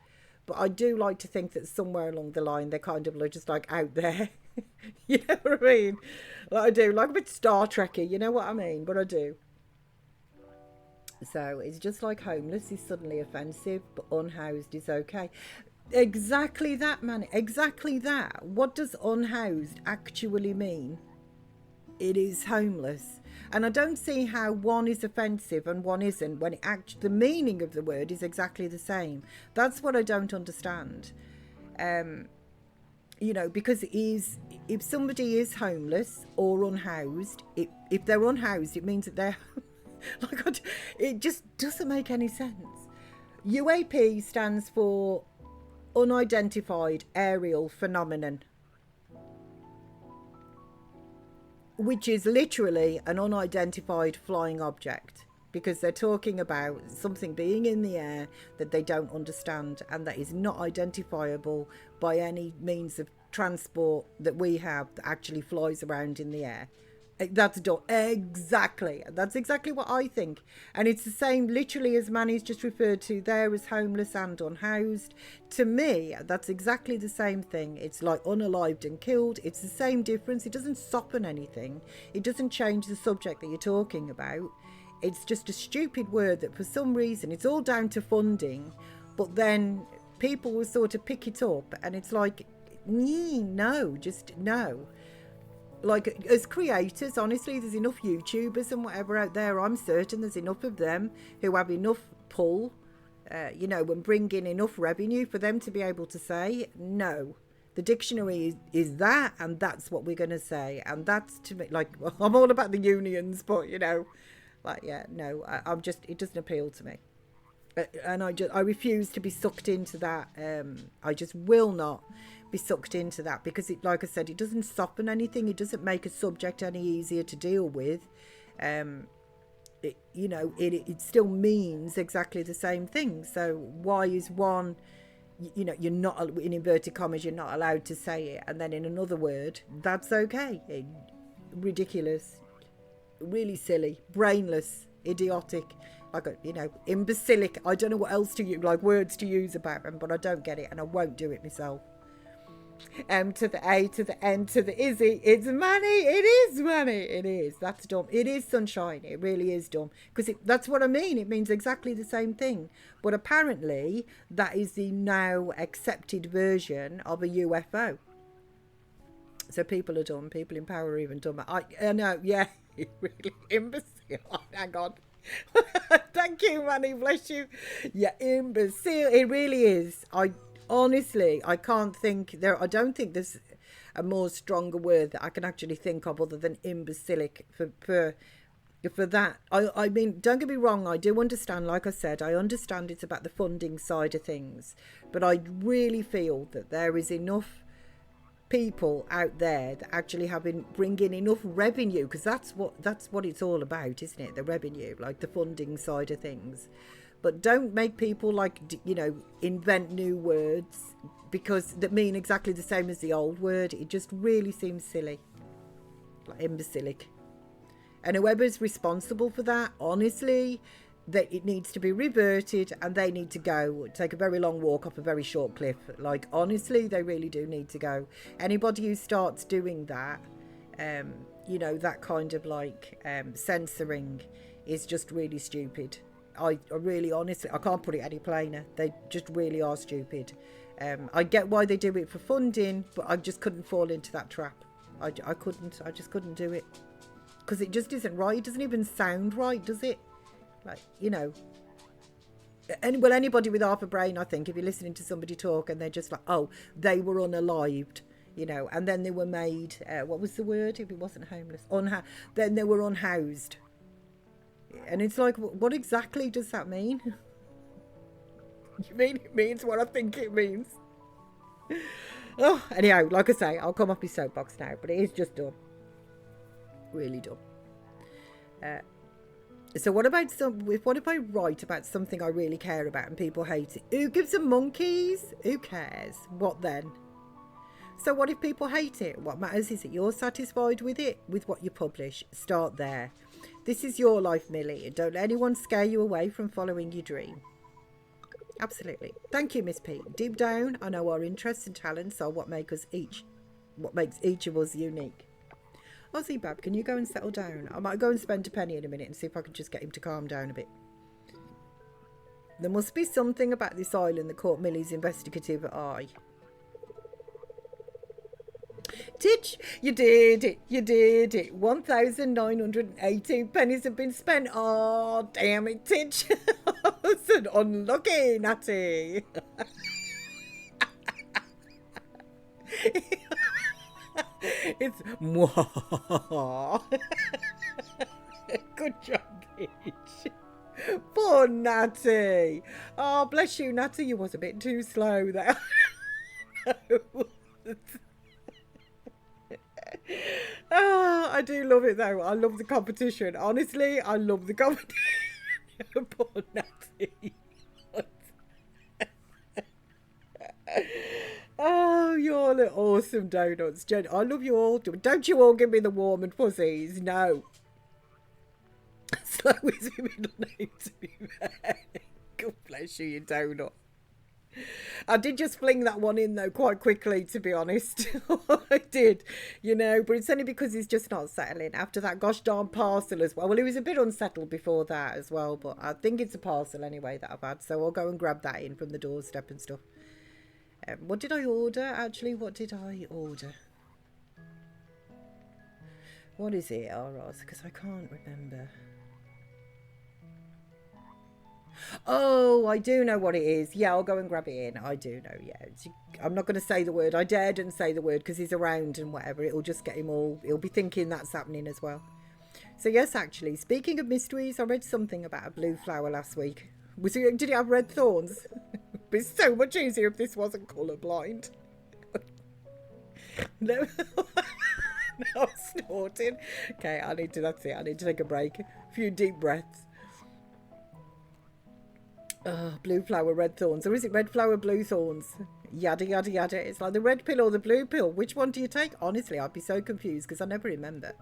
But I do like to think that somewhere along the line they're kind of just like out there. You know what I mean? Like, I do, like a bit Star Trekky, you know what I mean? But I do. So it's just like homeless is suddenly offensive, but unhoused is okay. Exactly that, man. Exactly that. What does unhoused actually mean? It is homeless. And I don't see how one is offensive and one isn't, when the meaning of the word is exactly the same. That's what I don't understand. Because if somebody is homeless or unhoused, if they're unhoused, it means that they're like, it just doesn't make any sense. UAP stands for unidentified aerial phenomenon, which is literally an unidentified flying object, because they're talking about something being in the air that they don't understand and that is not identifiable by any means of transport that we have that actually flies around in the air. That's exactly. That's exactly what I think. And it's the same literally as Manny's just referred to there as homeless and unhoused. To me, that's exactly the same thing. It's like unalived and killed. It's the same difference. It doesn't soften anything. It doesn't change the subject that you're talking about. It's just a stupid word that for some reason it's all down to funding, but then people will sort of pick it up and it's like, no, just no. Like, as creators, honestly, there's enough YouTubers and whatever out there. I'm certain there's enough of them who have enough pull, and bring in enough revenue for them to be able to say, no, the dictionary is that, and that's what we're going to say. And that's, to me, like, I'm all about the unions, but, I'm just, it doesn't appeal to me. And I refuse to be sucked into that. I just will not be sucked into that, because it, like I said, it doesn't soften anything. It doesn't make a subject any easier to deal with. It still means exactly the same thing. So why is one, you're not, in inverted commas, you're not allowed to say it, and then in another word, that's okay? Ridiculous, really silly, brainless, idiotic. Like, imbecilic. I don't know what else to use, like words to use about them, but I don't get it, and I won't do it myself. M to the A to the N to the Izzy. It's money. It is money. It is. That's dumb. It is sunshine. It really is dumb. Because that's what I mean. It means exactly the same thing. But apparently, that is the now accepted version of a UFO. So people are dumb. People in power are even dumber. I know. Yeah. Really imbecile. Oh, hang on. Thank you, Manny. Bless you. Yeah, imbecile. It really is. Honestly, I can't think there. I don't think there's a more stronger word that I can actually think of other than imbecilic for that. I mean, don't get me wrong. I do understand. Like I said, I understand it's about the funding side of things, but I really feel that there is enough people out there that actually bring in enough revenue, because that's what it's all about, isn't it? The revenue, like the funding side of things. But don't make people invent new words because that mean exactly the same as the old word. It just really seems silly, like imbecilic. And whoever's responsible for that, honestly, that it needs to be reverted, and they need to go take a very long walk off a very short cliff. Like, honestly, they really do need to go. Anybody who starts doing that, that kind of censoring is just really stupid. I really, honestly, I can't put it any plainer. They just really are stupid. I get why they do it for funding, but I just couldn't fall into that trap. I just couldn't do it. Because it just isn't right. It doesn't even sound right, does it? Anybody with half a brain, I think, if you're listening to somebody talk and they're just like, oh, they were unalived, and then they were made, what was the word? If it wasn't homeless, then they were unhoused. And it's like, what exactly does that mean? You mean it means what I think it means? Oh, anyhow, like I say, I'll come off my soapbox now, but it is just dumb. Really dumb. So what if I write about something I really care about and people hate it? Who gives them monkeys? Who cares? What then? So what if people hate it? What matters is that you're satisfied with it, with what you publish. Start there. This is your life, Millie, and don't let anyone scare you away from following your dream. Absolutely. Thank you, Miss P. Deep down, I know our interests and talents are what makes each of us unique. Ozzy Bab, can you go and settle down? I might go and spend a penny in a minute and see if I can just get him to calm down a bit. There must be something about this island that caught Millie's investigative eye. Titch, you did it. 1,918 pennies have been spent. Oh, damn it, Titch. It's an unlucky, Natty. It's mwah. Good job, Peach. Poor Natty. Oh, bless you, Natty. You was a bit too slow there. Oh, I do love it though. I love the competition. Honestly, I love the competition. Poor Natty. Oh, you all are awesome donuts. Jen, I love you all. Don't you all give me the warm and fuzzies? No. Slow is my middle name, to be fair. God bless you, you donut. I did just fling that one in though quite quickly, to be honest. I did, but it's only because he's just not settling after that gosh darn parcel as well. Well, he was a bit unsettled before that as well, but I think it's a parcel anyway that I've had, so I'll go and grab that in from the doorstep and stuff. What did I order actually? What did I order? What is it, Roz? Because I can't remember. Oh, I do know what it is. Yeah, I'll go and grab it in. I do know, yeah. I'm not going to say the word. I daredn't say the word because he's around and whatever. It'll just get him all... He'll be thinking that's happening as well. So yes, actually, speaking of mysteries, I read something about a blue flower last week. Did it have red thorns? It'd be so much easier if this wasn't colourblind. No. No, I'm snorting. Okay, that's it. I need to take a break. A few deep breaths. Blue flower, red thorns. Or is it red flower, blue thorns? Yada, yada, yada. It's like the red pill or the blue pill. Which one do you take? Honestly, I'd be so confused because I never remember.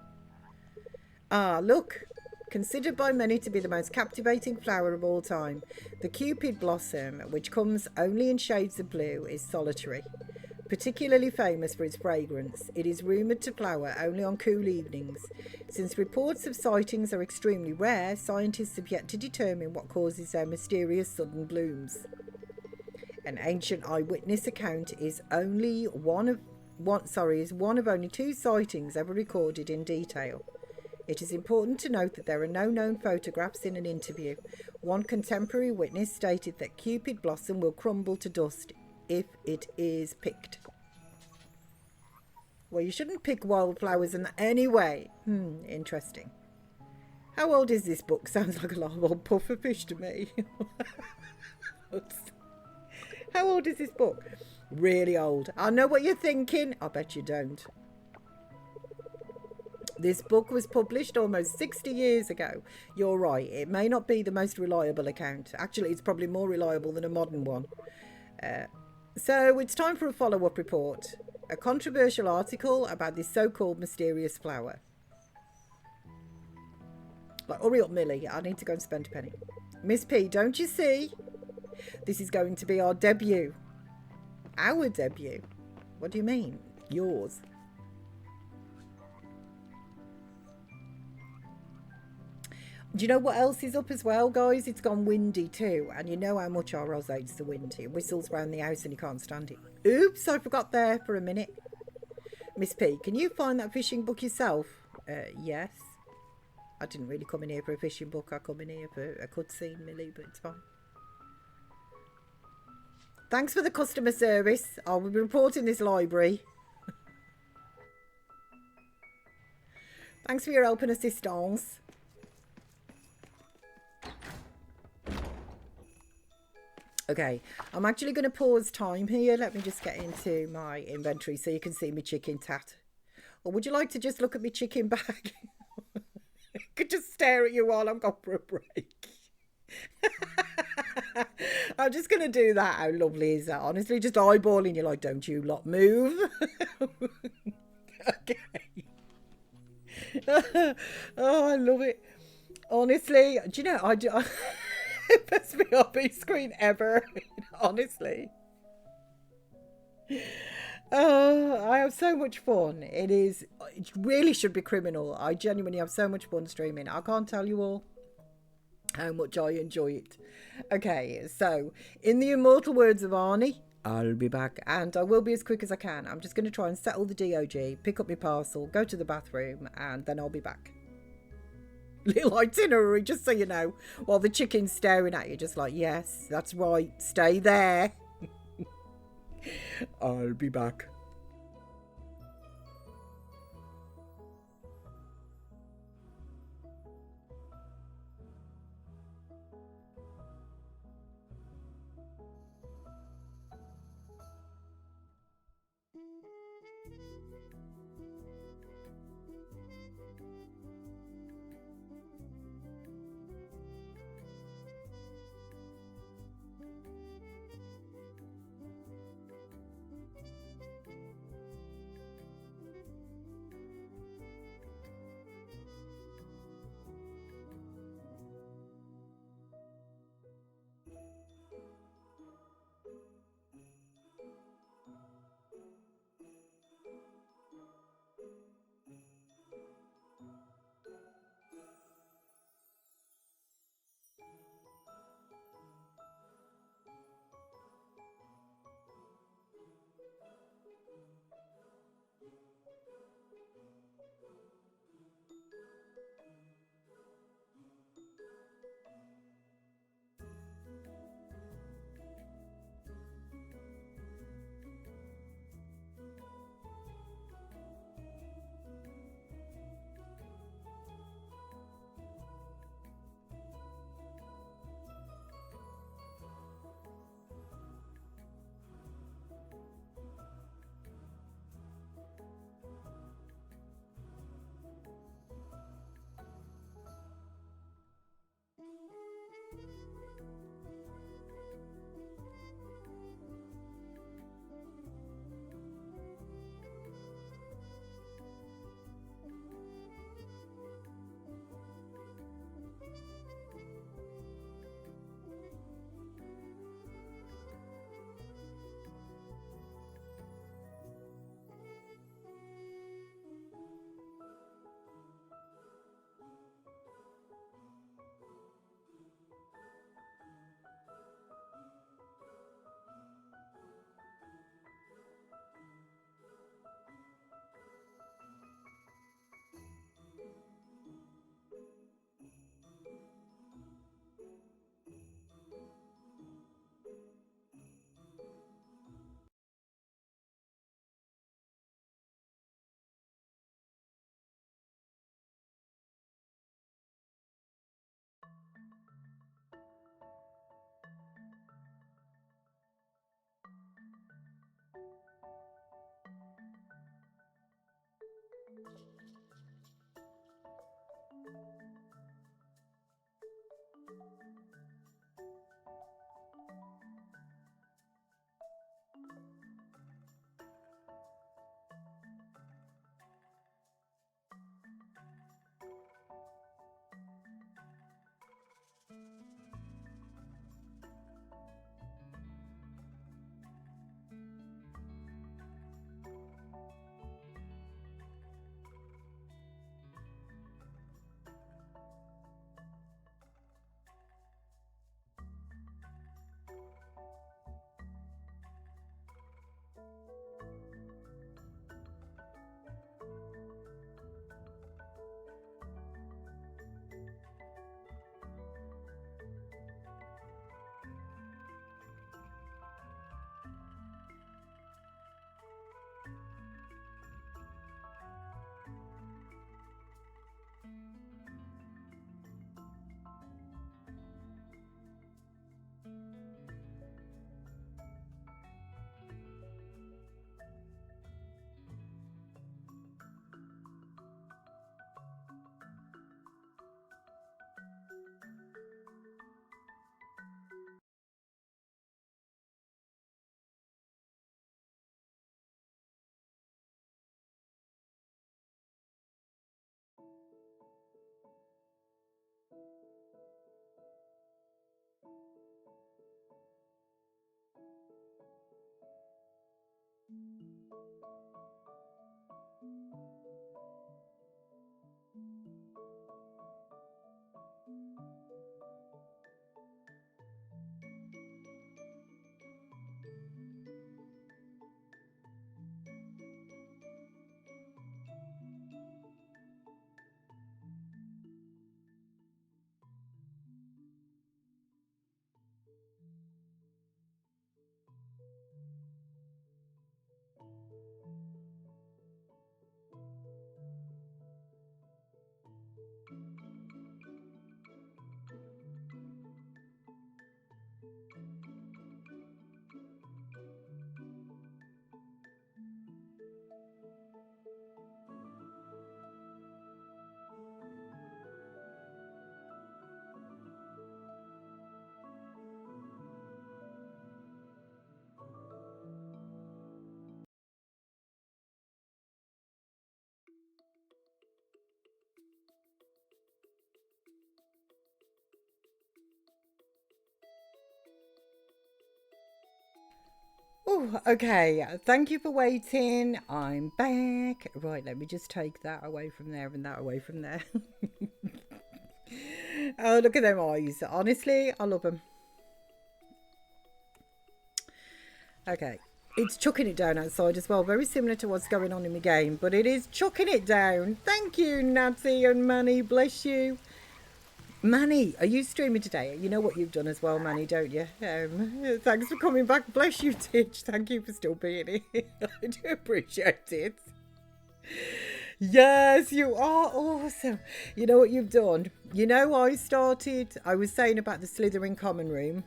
Look. Considered by many to be the most captivating flower of all time, the Cupid blossom, which comes only in shades of blue, is solitary. Particularly famous for its fragrance, it is rumoured to flower only on cool evenings. Since reports of sightings are extremely rare, scientists have yet to determine what causes their mysterious sudden blooms. An ancient eyewitness account is one of only 2 sightings ever recorded in detail. It is important to note that there are no known photographs in an interview. One contemporary witness stated that Cupid blossom will crumble to dust if it is picked. Well, you shouldn't pick wildflowers in that anyway. Interesting. How old is this book? Sounds like a lot of old pufferfish to me. How old is this book? Really old. I know what you're thinking. I bet you don't. This book was published almost 60 years ago. You're right. It may not be the most reliable account. Actually, it's probably more reliable than a modern one. So it's time for a follow-up report. A controversial article about this so-called mysterious flower. Like, hurry up, Millie. I need to go and spend a penny. Miss P, don't you see? This is going to be our debut. Our debut? What do you mean? Yours. Do you know what else is up as well, guys? It's gone windy too. And you know how much our Roz hates the wind. It whistles round the house and he can't stand it. Oops, I forgot there for a minute. Miss P, can you find that fishing book yourself? Yes. I didn't really come in here for a fishing book. I come in here for a cutscene, Millie, but it's fine. Thanks for the customer service. I'll be reporting this library. Thanks for your help and assistance. Okay, I'm actually going to pause time here. Let me just get into my inventory so you can see my chicken tat. Or would you like to just look at my chicken bag? I could just stare at you while I'm gone for a break. I'm just going to do that. How lovely is that? Honestly, just eyeballing you like, don't you lot move. Okay. Oh, I love it. Honestly, do you know, I do... Best VRB screen ever. Honestly. I have so much fun. It really should be criminal. I genuinely have so much fun streaming. I can't tell you all how much I enjoy it. Okay, so in the immortal words of Arnie, I'll be back, and I will be as quick as I can. I'm just going to try and settle the DOG, pick up my parcel, go to the bathroom, and then I'll be back. Little itinerary, just so you know, while the chicken's staring at you, just like, yes, that's right, stay there. I'll be back. Oh, okay. Thank you for waiting. I'm back. Right, let me just take that away from there and that away from there. Oh, look at them eyes. Honestly, I love them. Okay. It's chucking it down outside as well. Very similar to what's going on in the game, but it is chucking it down. Thank you, Natty and Manny. Bless you. Manny, are you streaming today? You know what you've done as well, Manny, don't you? Thanks for coming back. Bless you, Titch. Thank you for still being here. I do appreciate it. Yes, you are awesome. You know what you've done? You know, I was saying about the Slytherin common room.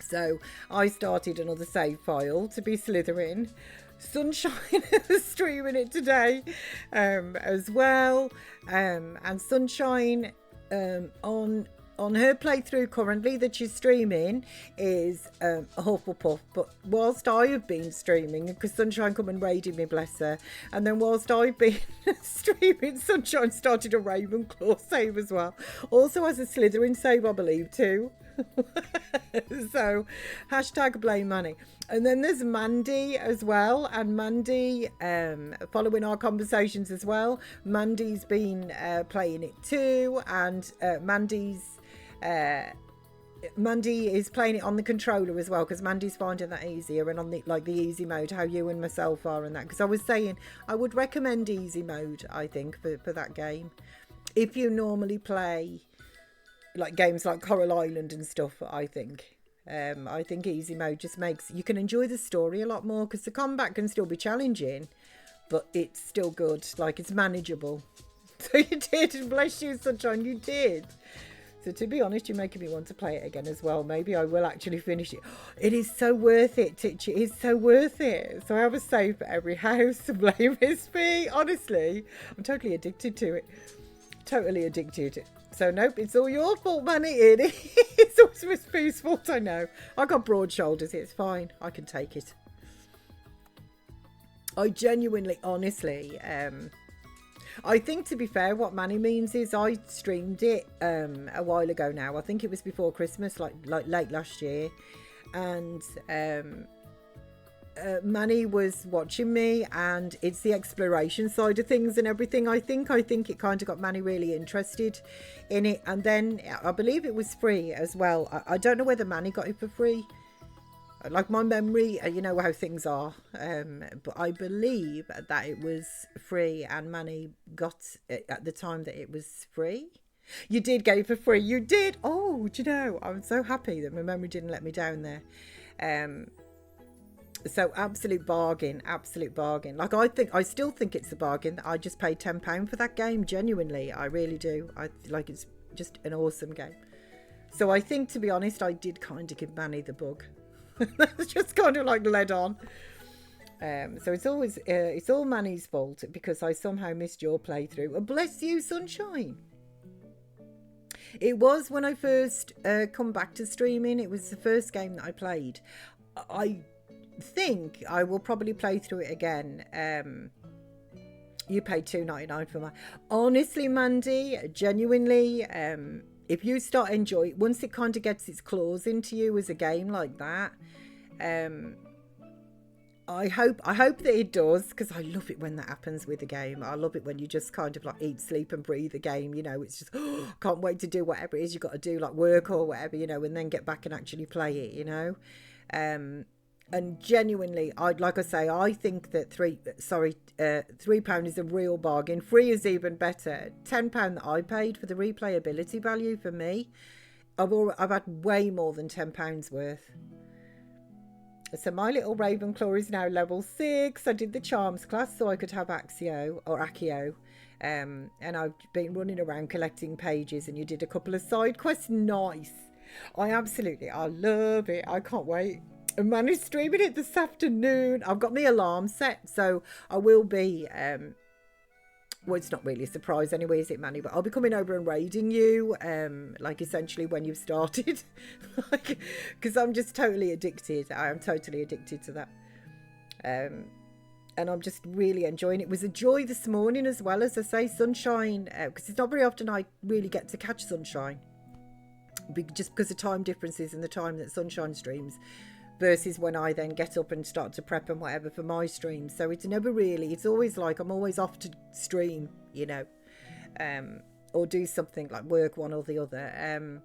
So I started another save file to be Slytherin. Sunshine is streaming it today as well. And Sunshine on her playthrough currently that she's streaming is Hufflepuff. But whilst I have been streaming, because Sunshine come and raided me, bless her, and then whilst I've been streaming, Sunshine started a Ravenclaw save as well. Also has a Slytherin save, I believe, too. So hashtag blame Manny. And then there's Mandy as well, and Mandy following our conversations as well, Mandy's been playing it too, and Mandy is playing it on the controller as well, because Mandy's finding that easier, and on the easy mode, how you and myself are and that, because I was saying I would recommend easy mode, I think, for that game if you normally play like games like Coral Island and stuff. I think easy mode just makes you can enjoy the story a lot more, because the combat can still be challenging, but it's still good, like it's manageable. So you did, bless you, Sunshine, you did. So to be honest, you're making me want to play it again as well. Maybe I will actually finish it. It is so worth it, Titch. It is so worth it. So I have a save for every house. Blame is me. Honestly, I'm totally addicted to it. totally addicted. So nope, it's all your fault, Manny. It is. It's always Miss Pooh's fault, I know. I got broad shoulders, it's fine. I can take it. I genuinely, honestly, I think, to be fair, what Manny means is I streamed it a while ago now. I think it was before Christmas, like late last year. And Manny was watching me, and it's the exploration side of things and everything. I think it kind of got Manny really interested in it. And then I believe it was free as well. I don't know whether Manny got it for free. Like my memory, you know how things are. But I believe that it was free, and Manny got it at the time that it was free. You did get it for free. You did. Oh, do you know? I'm so happy that my memory didn't let me down there. So absolute bargain. Like I still think it's a bargain. I just paid £10 for that game. Genuinely, I really do. I like it's just an awesome game. So I think, to be honest, I did kind of give Manny the bug. That's just kind of like led on. So it's all Manny's fault because I somehow missed your playthrough. Bless you, sunshine. It was when I first come back to streaming. It was the first game that I played. I think I will probably play through it again. You paid $2.99 for mine. Honestly, Mandy, genuinely, if you start enjoying it, once it kind of gets its claws into you as a game like that, I hope that it does, because I love it when that happens with a game. I love it when you just kind of like eat, sleep and breathe a game, you know. It's just, can't wait to do whatever it is you got to do, like work or whatever, you know, and then get back and actually play it, you know. And genuinely, like I say, I think that £3 is a real bargain. Free is even better. £10 that I paid for the replayability value for me, I've had way more than £10 worth. So my little Ravenclaw is now level 6. I did the charms class so I could have Accio. And I've been running around collecting pages, and you did a couple of side quests. Nice. I love it. I can't wait. And Manny's streaming it this afternoon. I've got my alarm set, so I will be, well, it's not really a surprise anyway, is it, Manny? But I'll be coming over and raiding you, like essentially when you've started. Because I'm just totally addicted. I am totally addicted to that. And I'm just really enjoying it. It was a joy this morning as well, as I say, sunshine. Because it's not very often I really get to catch sunshine. Just because of time differences and the time that sunshine streams, versus when I then get up and start to prep and whatever for my stream. So it's never really, it's always like I'm always off to stream, you know, or do something like work, one or the other.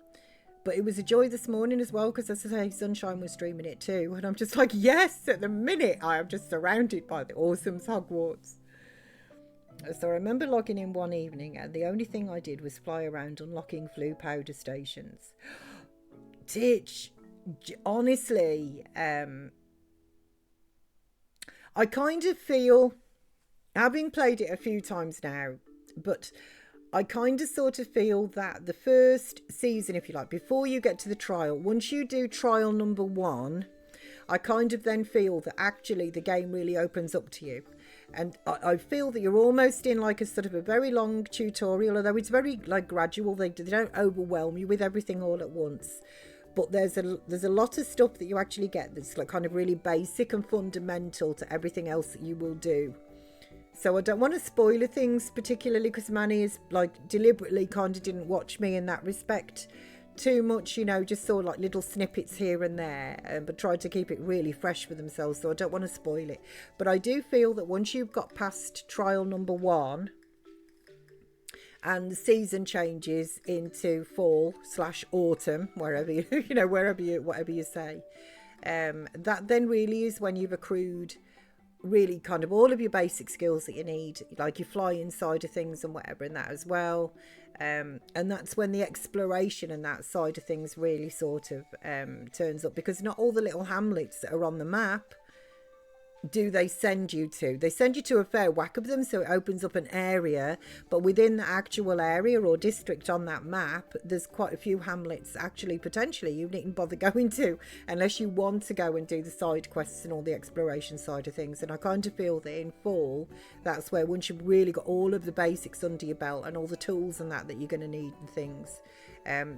But it was a joy this morning as well, because as I say, Sunshine was streaming it too, and I'm just like, yes, at the minute I am just surrounded by the awesome Hogwarts. So I remember logging in one evening, and the only thing I did was fly around unlocking Floo powder stations. Titch. Honestly, I kind of feel, having played it a few times now, but I kind of sort of feel that the first season, if you like, before you get to the trial, once you do trial number 1, I kind of then feel that actually the game really opens up to you. And I feel that you're almost in like a sort of a very long tutorial, although it's very like gradual. They don't overwhelm you with everything all at once. But there's a lot of stuff that you actually get that's like kind of really basic and fundamental to everything else that you will do. So I don't want to spoil things, particularly because Manny is like deliberately kind of didn't watch me in that respect too much, you know, just saw like little snippets here and there, but tried to keep it really fresh for themselves. So I don't want to spoil it. But I do feel that once you've got past trial number 1, and the season changes into fall/autumn, wherever whatever you say, that then really is when you've accrued really kind of all of your basic skills that you need, like your flying side of things and whatever, and that as well. And that's when the exploration and that side of things really sort of turns up, because not all the little hamlets that are on the map do they send you to? They send you to a fair whack of them, so it opens up an area, but within the actual area or district on that map, there's quite a few hamlets actually potentially you needn't bother going to unless you want to go and do the side quests and all the exploration side of things. And I kind of feel that in fall, that's where once you've really got all of the basics under your belt and all the tools and that you're going to need and things,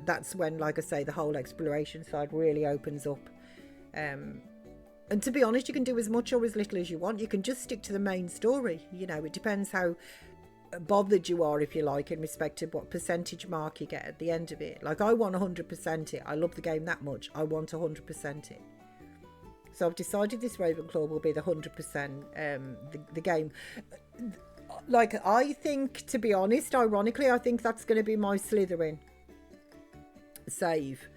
that's when, like I say, the whole exploration side really opens up. And to be honest, you can do as much or as little as you want. You can just stick to the main story. You know, it depends how bothered you are, if you like, in respect to what percentage mark you get at the end of it. Like, I want 100% it. I love the game that much. I want 100% it. So I've decided this Ravenclaw will be the 100% the game. Like, I think, to be honest, ironically, I think that's going to be my Slytherin save.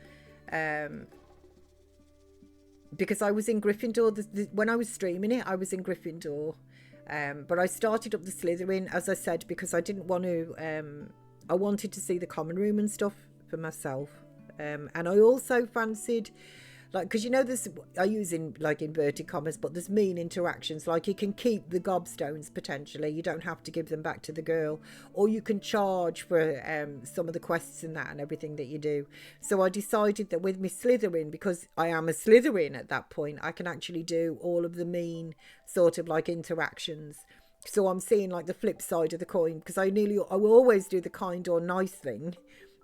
Because I was in Gryffindor, when I was streaming it, I was in Gryffindor. But I started up the Slytherin, as I said, because I didn't want to, I wanted to see the common room and stuff for myself. And I also fancied, like, because you know, there's, I use in like inverted commas, but there's mean interactions. Like, you can keep the gobstones potentially. You don't have to give them back to the girl, or you can charge for some of the quests and that and everything that you do. So I decided that with my Slytherin, because I am a Slytherin at that point, I can actually do all of the mean sort of like interactions. So I'm seeing like the flip side of the coin, because I will always do the kind or nice thing.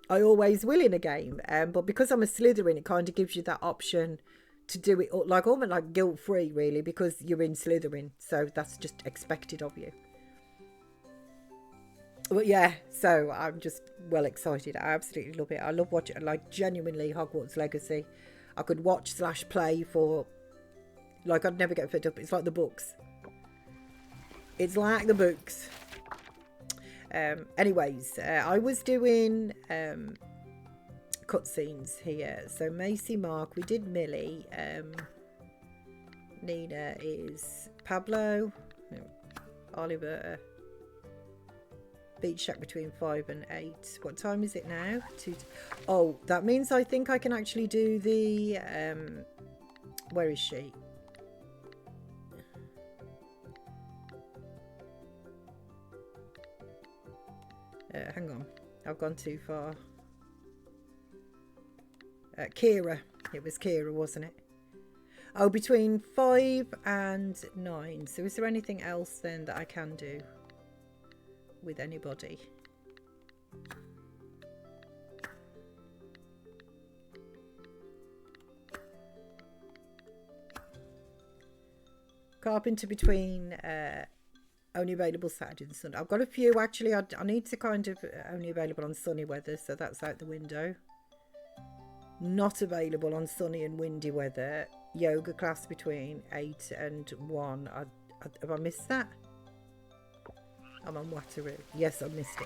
I always will in a game, but because I'm a Slytherin, it kind of gives you that option to do it like almost like guilt-free, really, because you're in Slytherin, so that's just expected of you. But yeah, so I'm just well excited. I absolutely love it. I love watching, like, genuinely Hogwarts Legacy. I could watch / play for, like, I'd never get fed up. It's like the books. It's like the books. Anyways, I was doing cutscenes here. So Macy, Mark, we did Millie. Nina is Pablo. Oliver. Beach shack between 5 and 8. What time is it now? 2. Oh, that means I think I can actually do the where is she? Hang on, I've gone too far. Kira. It was Kira, wasn't it? Oh, between 5 and 9. So is there anything else then that I can do with anybody? Carpenter between only available Saturday and Sunday. I've got a few actually. I need to kind of only available on sunny weather, so that's out the window. Not available on sunny and windy weather. Yoga class between 8 and 1. Have I missed that? I'm on Wateroo. Yes, I missed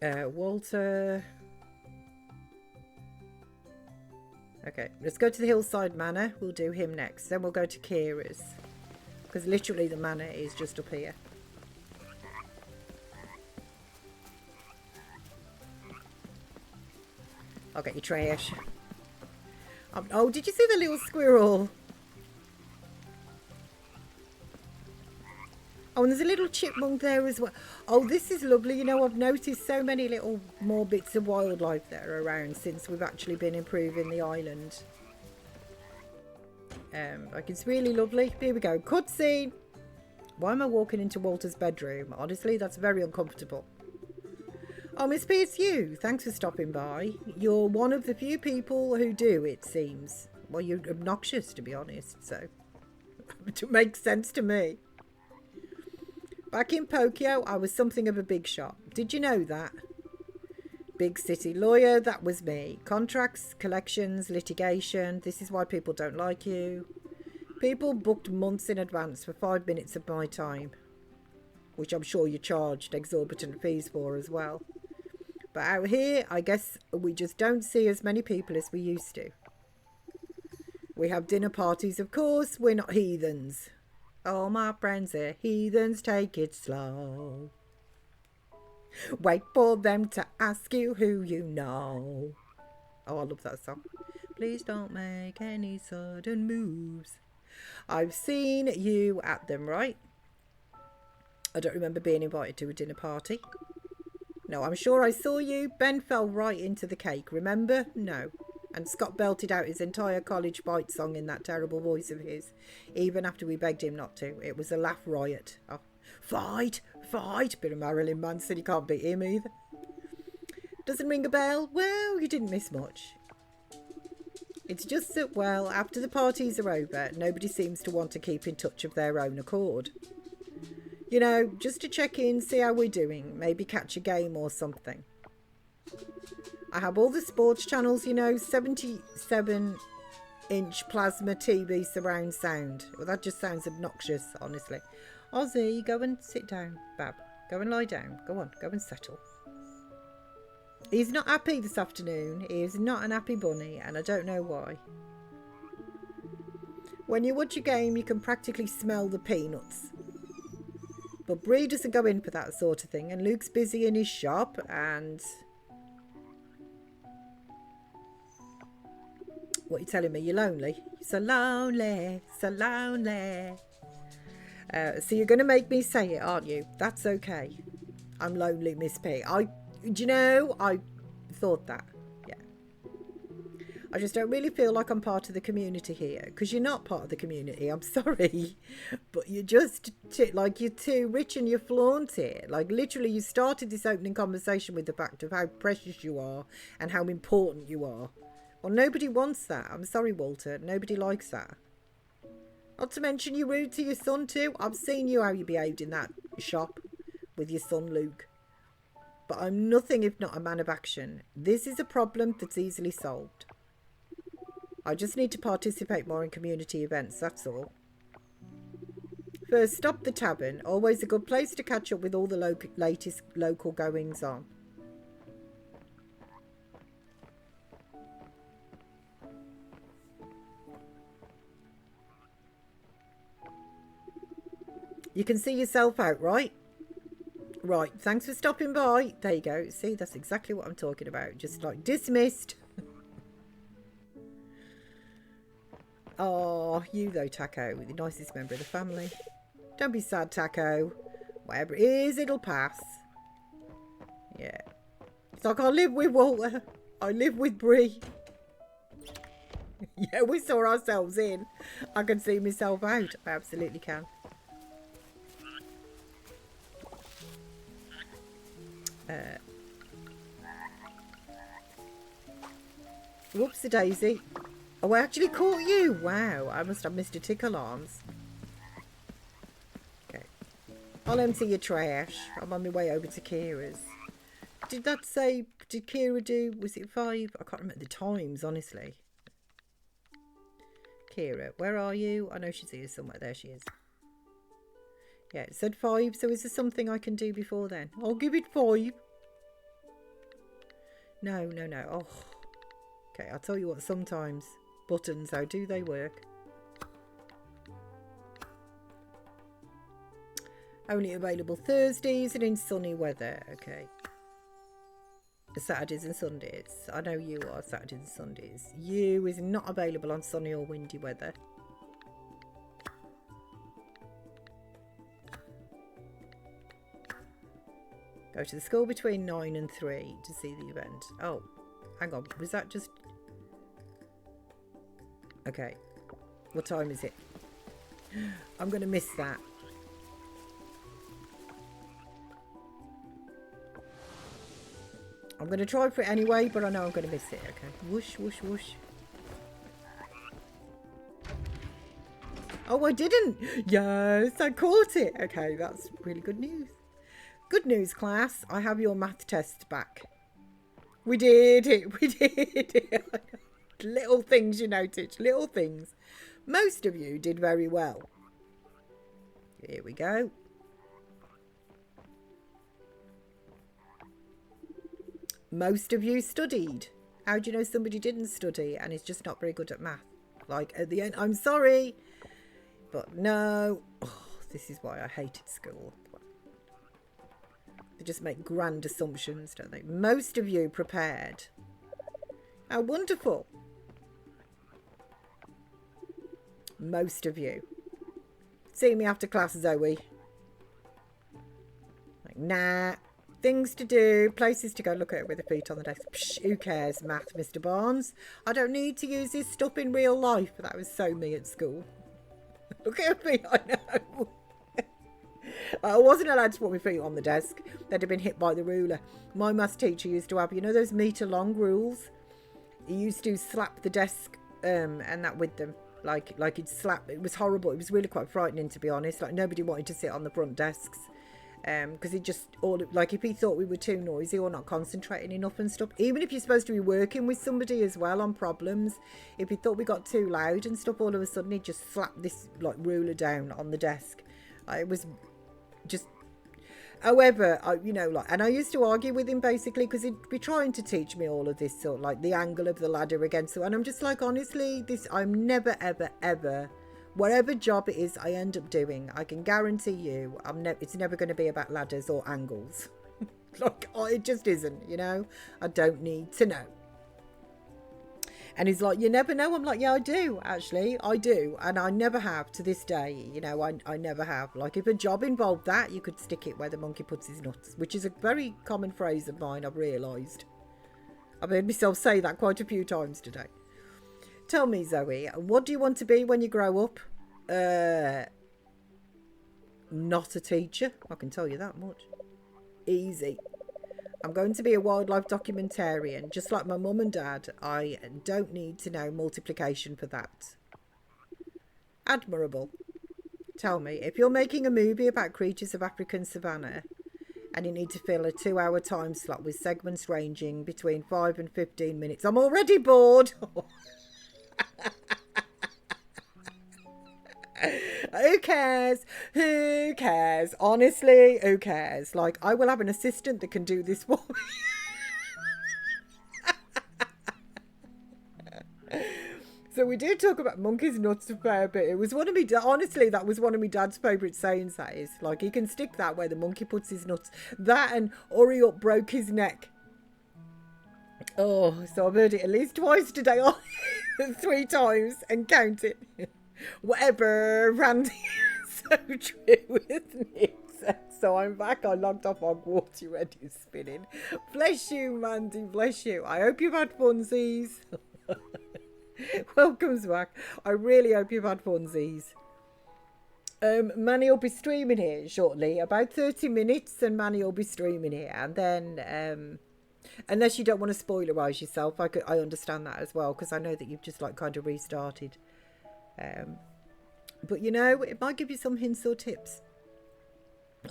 it. Walter. Okay, let's go to the Hillside Manor. We'll do him next. Then we'll go to Kira's, because literally the manor is just up here. I'll get your trash. Oh, did you see the little squirrel? Oh, and there's a little chipmunk there as well. Oh, this is lovely. You know, I've noticed so many little more bits of wildlife that are around since we've actually been improving the island. Like, it's really lovely. Here we go. Cutscene. Why am I walking into Walter's bedroom? Honestly, that's very uncomfortable. Oh, Miss P, it's you. Thanks for stopping by. You're one of the few people who do, it seems. Well, you're obnoxious, to be honest, so it makes sense to me. Back in Tokyo, I was something of a big shot. Did you know that? Big city lawyer, that was me. Contracts, collections, litigation. This is why people don't like you. People booked months in advance for 5 minutes of my time, which I'm sure you charged exorbitant fees for as well. But out here, I guess we just don't see as many people as we used to. We have dinner parties, of course. We're not heathens. All my friends are heathens, take it slow. Wait for them to ask you who you know. Oh, I love that song. Please don't make any sudden moves. I've seen you at them, right? I don't remember being invited to a dinner party. No, I'm sure I saw you. Ben fell right into the cake, remember? No. And Scott belted out his entire college fight song in that terrible voice of his, even after we begged him not to. It was a laugh riot. Oh, fight, fight. Bit of Marilyn Manson, you can't beat him either. Doesn't ring a bell? Well, you didn't miss much. It's just that, well, after the parties are over, nobody seems to want to keep in touch of their own accord. You know, just to check in, see how we're doing, maybe catch a game or something. I have all the sports channels, you know, 77-inch plasma TV surround sound. Well, that just sounds obnoxious, honestly. Ozzy, go and sit down, Bab. Go and lie down. Go on, go and settle. He's not happy this afternoon. He is not an happy bunny, and I don't know why. When you watch a game, you can practically smell the peanuts. But Bree doesn't go in for that sort of thing, and Luke's busy in his shop, and... What are you telling me? You're lonely? So lonely, so lonely. So you're going to make me say it, aren't you? That's okay. I'm lonely, Miss P. Do you know, I thought that. Yeah. I just don't really feel like I'm part of the community here. Because you're not part of the community. I'm sorry. But you're just, like, you're too rich and you flaunt it. Like, literally, you started this opening conversation with the fact of how precious you are and how important you are. Well, nobody wants that. I'm sorry, Walter. Nobody likes that. Not to mention you're rude to your son too. I've seen you how you behaved in that shop with your son, Luke. But I'm nothing if not a man of action. This is a problem that's easily solved. I just need to participate more in community events, that's all. First, stop the tavern. Always a good place to catch up with all the latest local goings on. You can see yourself out, right? Right, thanks for stopping by. There you go. See, that's exactly what I'm talking about. Just like dismissed. Oh, you though, Taco, the nicest member of the family. Don't be sad, Taco. Whatever it is, it'll pass. Yeah. It's like I live with Walter. I live with Bree. Yeah, we saw ourselves in. I can see myself out. I absolutely can. Whoopsie-daisy. Oh, I actually caught you. Wow, I must have missed a tick alarms. Okay. I'll empty your trash. I'm on my way over to Kira's. Did that say, did Kira do, was it 5? I can't remember the times, honestly. Kira, where are you? I know she's here somewhere. There she is. Yeah, it said 5, so is there something I can do before then? I'll give it 5. No, no, no. Oh. Okay, I'll tell you what, sometimes buttons, how do they work? Only available Thursdays and in sunny weather. Okay. Saturdays and Sundays. I know you are Saturdays and Sundays. You is not available on sunny or windy weather. Go to the school between 9 and 3 to see the event. Oh, hang on. Was that just... Okay. What time is it? I'm going to miss that. I'm going to try for it anyway, but I know I'm going to miss it. Okay. Whoosh, whoosh, whoosh. Oh, I didn't. Yes, I caught it. Okay, that's really good news. Good news, class. I have your math test back. We did it. We did it. Little things, you know, Titch. Little things. Most of you did very well. Here we go. Most of you studied. How do you know somebody didn't study and is just not very good at math? Like, at the end, I'm sorry, but no. Oh, this is why I hated school. They just make grand assumptions, don't they? Most of you prepared. How wonderful. Most of you. See me after class, Zoe. Like, nah. Things to do, places to go. Look at it with the feet on the desk. Psh, who cares, math, Mr. Barnes? I don't need to use this stuff in real life. That was so me at school. Look at me, I know. I wasn't allowed to put my feet on the desk. They'd have been hit by the ruler. My maths teacher used to have, you know, those metre-long rules? He used to slap the desk and that with them. Like he'd slap. It was horrible. It was really quite frightening, to be honest. Like, nobody wanted to sit on the front desks. Because he just, like, if he thought we were too noisy or not concentrating enough and stuff, even if you're supposed to be working with somebody as well on problems, if he thought we got too loud and stuff, all of a sudden he'd just slap this, like, ruler down on the desk. It was just, however, you know, like, and I used to argue with him basically because he'd be trying to teach me all of this sort of, like, the angle of the ladder against the, and I'm just like, honestly, I'm never, ever, ever, whatever job it is I end up doing, I can guarantee you it's never going to be about ladders or angles. Like, it just isn't, you know. I don't need to know. And he's like, you never know. I'm like, yeah, I do, actually. I do. And I never have to this day. You know, I never have. Like, if a job involved that, you could stick it where the monkey puts his nuts, which is a very common phrase of mine, I've realised. I've heard myself say that quite a few times today. Tell me, Zoe, what do you want to be when you grow up? Not a teacher. I can tell you that much. Easy. I'm going to be a wildlife documentarian. Just like my mum and dad, I don't need to know multiplication for that. Admirable. Tell me, if you're making a movie about creatures of African savannah and you need to fill a 2-hour time slot with segments ranging between 5 and 15 minutes, I'm already bored. Who cares? Who cares? Honestly, who cares? Like, I will have an assistant that can do this for me. So we do talk about monkeys' nuts a fair bit. It was one of me, honestly, that was one of my dad's favourite sayings, that is. Like, he can stick that where the monkey puts his nuts. That and hurry up broke his neck. Oh, so I've heard it at least twice today. 3 times and counting. Whatever, Randy. So true, isn't it? So I'm back. I logged off Hogwarts. You ready spinning? Bless you, Mandy. Bless you. I hope you've had funsies. Welcome's back. I really hope you've had funsies. Manny will be streaming here shortly. About 30 minutes and Manny will be streaming here. And then, unless you don't want to spoilerise yourself, I understand that as well. Because I know that you've just like kind of restarted. But you know, it might give you some hints or tips.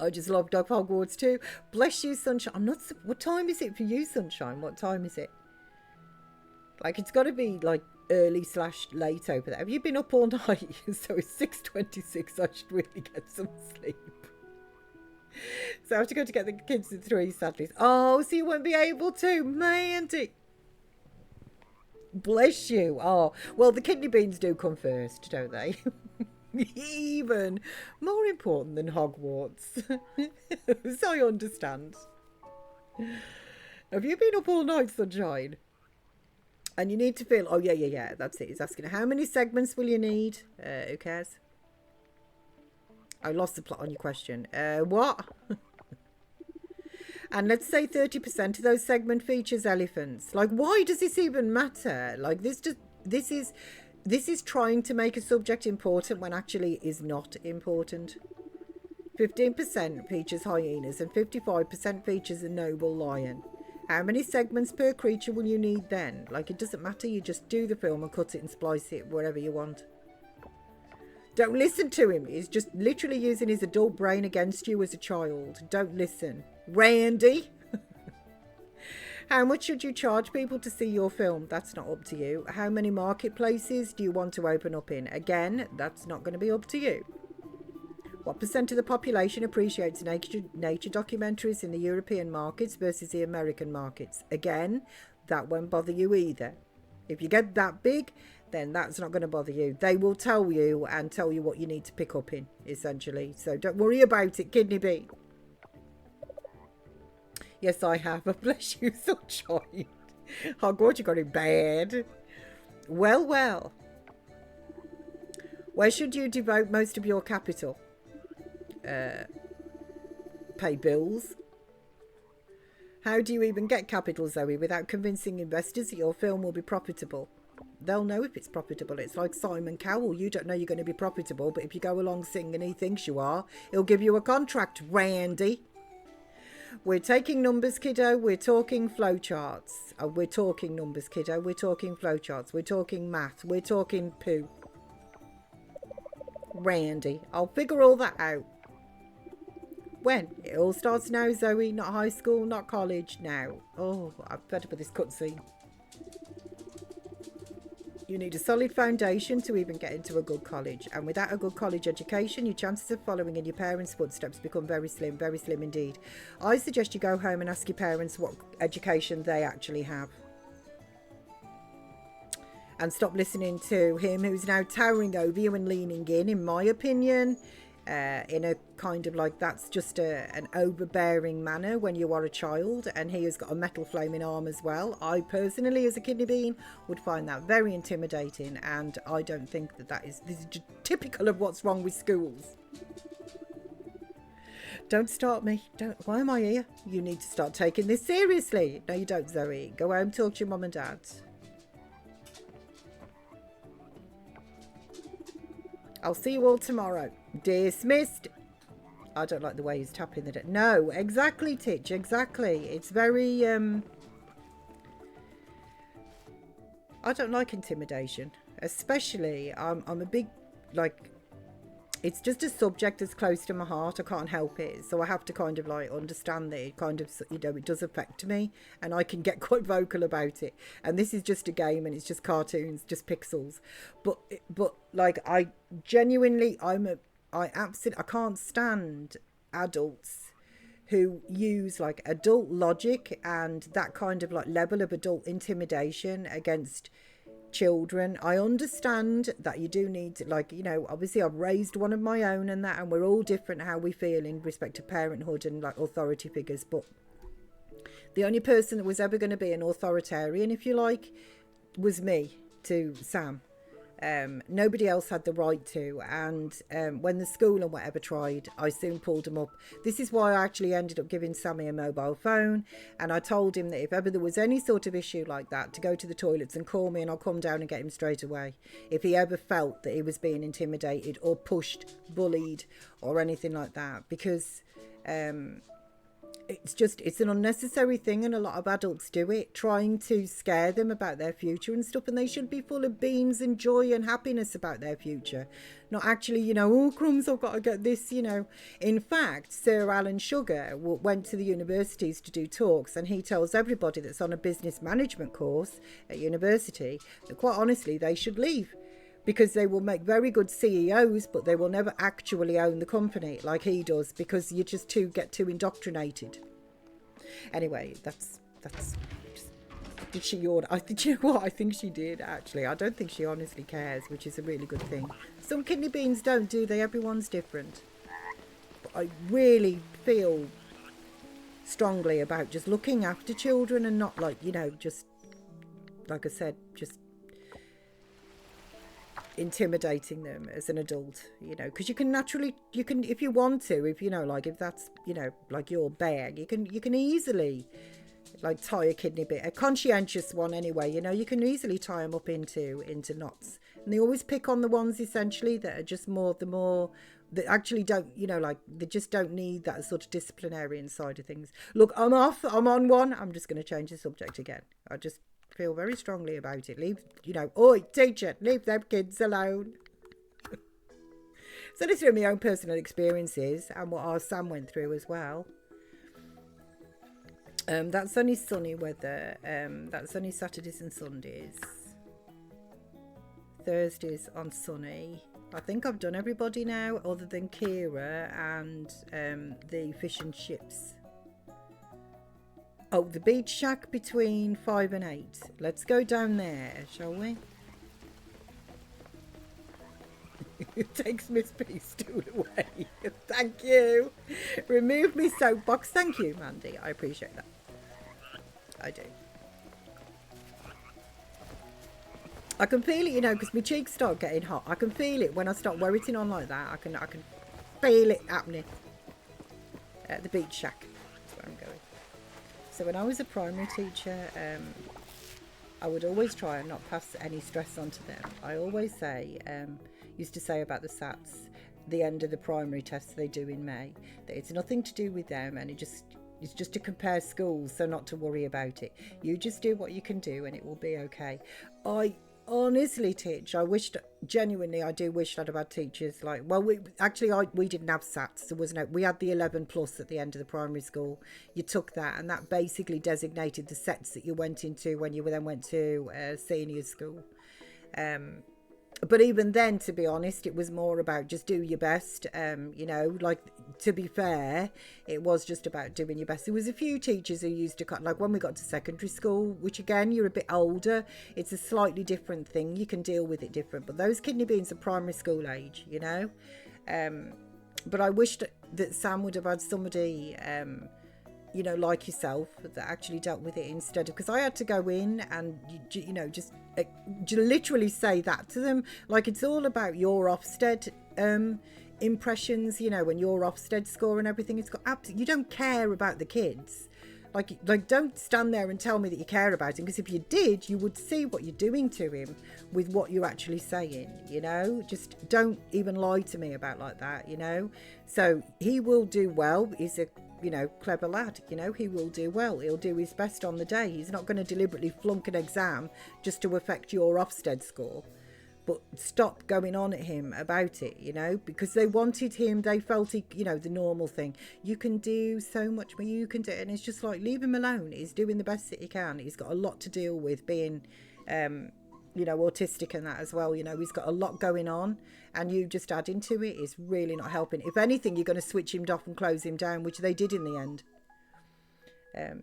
I just love Dog Hogwarts too. Bless you, Sunshine. I'm not. What time is it for you, Sunshine? What time is it? Like, it's got to be like early/late over there. Have you been up all night? So it's 6:26. I should really get some sleep. So I have to go to get the kids at 3, sadly. Oh, so you won't be able to, Mandy. Bless you. Oh, well, the kidney beans do come first, don't they? Even more important than Hogwarts. So I understand. Have you been up all night, Sunshine? And you need to fill... Oh, yeah. That's it. He's asking, how many segments will you need? Who cares? I lost the plot on your question. What? And let's say 30% of those segment features elephants. Like, why does this even matter? Like, this is trying to make a subject important when actually it is not important. 15% features hyenas and 55% features a noble lion. How many segments per creature will you need then? Like, it doesn't matter. You just do the film and cut it and splice it wherever you want. Don't listen to him. He's just literally using his adult brain against you as a child. Don't listen. Randy. How much should you charge people to see your film? That's not up to you. How many marketplaces do you want to open up in? Again, that's not going to be up to you. What percent of the population appreciates nature documentaries in the European markets versus the American markets? Again, that won't bother you either. If you get that big, then that's not going to bother you. They will tell you and tell you what you need to pick up in, essentially. So don't worry about it, Kidney Bee. Yes, I have. Bless you, Sunshine. Oh, God, you got it bad. Well, well. Where should you devote most of your capital? Pay bills. How do you even get capital, Zoe, without convincing investors that your film will be profitable? They'll know if it's profitable. It's like Simon Cowell. You don't know you're going to be profitable, but if you go along singing he thinks you are, he'll give you a contract, Randy. We're taking numbers, kiddo. We're talking flowcharts. We're talking numbers, kiddo. We're talking flowcharts. We're talking math. We're talking poo. Randy, I'll figure all that out. When? It all starts now, Zoe. Not high school, not college, now. Oh, I've fed up with this cutscene. You need a solid foundation to even get into a good college. And without a good college education, your chances of following in your parents' footsteps become very slim indeed. I suggest you go home and ask your parents what education they actually have. And stop listening to him, who's now towering over you and leaning in my opinion. In a kind of like, that's just an overbearing manner when you are a child, and he has got a metal flaming arm as well. I personally, as a kidney bean, would find that very intimidating, and I don't think this is typical of what's wrong with schools. Don't start me. Why am I here? You need to start taking this seriously. No, you don't, Zoe. Go home, talk to your mum and dad. I'll see you all tomorrow. Dismissed. I don't like the way he's tapping the deck. No, exactly, Titch, exactly. It's very, I don't like intimidation. Especially, I'm a big, like, it's just a subject that's close to my heart. I can't help it. So I have to kind of like understand that it kind of, you know, it does affect me, and I can get quite vocal about it. And this is just a game, and it's just cartoons, just pixels. But like, I genuinely, I can't stand adults who use like adult logic and that kind of like level of adult intimidation against children. I understand that you do need to, like, you know, obviously I've raised one of my own and that, and we're all different how we feel in respect to parenthood and like authority figures, but the only person that was ever going to be an authoritarian, if you like, was me to Sam. Nobody else had the right to, and when the school and whatever tried, I soon pulled them up. This is why I actually ended up giving Sammy a mobile phone, and I told him that if ever there was any sort of issue like that, to go to the toilets and call me, and I'll come down and get him straight away if he ever felt that he was being intimidated or pushed, bullied or anything like that, because it's an unnecessary thing, and a lot of adults do it, trying to scare them about their future and stuff, and they should be full of beams and joy and happiness about their future, not actually, you know, oh crumbs, I've got to get this, you know. In fact, Sir Alan Sugar went to the universities to do talks, and he tells everybody that's on a business management course at university that quite honestly they should leave, because they will make very good CEOs, but they will never actually own the company like he does, because you just get too indoctrinated. Anyway, that's just, did she order? You know what? I think she did, actually. I don't think she honestly cares, which is a really good thing. Some kidney beans don't, do they? Everyone's different. But I really feel strongly about just looking after children and not, like, you know, just, like I said, just intimidating them as an adult, you know, because you can if you want to, if you know, like, if that's, you know, like your bag, you can easily like tie a kidney bit, a conscientious one anyway, you know, you can easily tie them up into knots, and they always pick on the ones essentially that are just that actually don't, you know, like they just don't need that sort of disciplinarian side of things. Look, I'm on one. I'm just going to change the subject again. I just feel very strongly about it. Leave, you know, oi, teacher, leave them kids alone. So this is my own personal experiences and what our Sam went through as well. That's only sunny weather. That's only Saturdays and Sundays. Thursdays on sunny. I think I've done everybody now other than Kira and the fish and chips. Oh, the beach shack between 5 and 8. Let's go down there, shall we? It takes Miss P's stool away. Thank you. Remove me soapbox. Thank you, Mandy. I appreciate that. I do. I can feel it, you know, because my cheeks start getting hot. I can feel it when I start worriting on like that. I can feel it happening. At the beach shack, that's where I'm going. So when I was a primary teacher, I would always try and not pass any stress onto them. I always say, used to say about the SATs, the end of the primary tests they do in May, that it's nothing to do with them, and it's just to compare schools, so not to worry about it. You just do what you can do and it will be okay. I honestly teach, genuinely I do wish I'd have had teachers like, well, we didn't have SATs. There was no, we had the 11 plus at the end of the primary school. You took that, and that basically designated the sets that you went into when you then went to senior school. But even then, to be honest, it was more about just do your best. You know, like, to be fair, it was just about doing your best. There was a few teachers who used to cut, like when we got to secondary school, which again, you're a bit older. It's a slightly different thing. You can deal with it different. But those kidney beans are primary school age, you know. But I wished that Sam would have had somebody, you know, like yourself, that actually dealt with it instead of, because I had to go in and, you know, just literally say that to them. Like, it's all about your Ofsted impressions, you know, and your Ofsted score and everything. It's got absolutely, you don't care about the kids. Like don't stand there and tell me that you care about him, because if you did, you would see what you're doing to him with what you're actually saying, you know. Just don't even lie to me about like that, you know. So he will do well. He's a, you know, clever lad, you know. He will do well. He'll do his best on the day. He's not going to deliberately flunk an exam just to affect your Ofsted score. But stop going on at him about it, you know, because they wanted him, they felt he, you know, the normal thing. You can do so much more, you can do it. And it's just like, leave him alone. He's doing the best that he can. He's got a lot to deal with, being, you know, autistic and that as well. You know, he's got a lot going on, and you just adding to it is really not helping. If anything, you're going to switch him off and close him down, which they did in the end.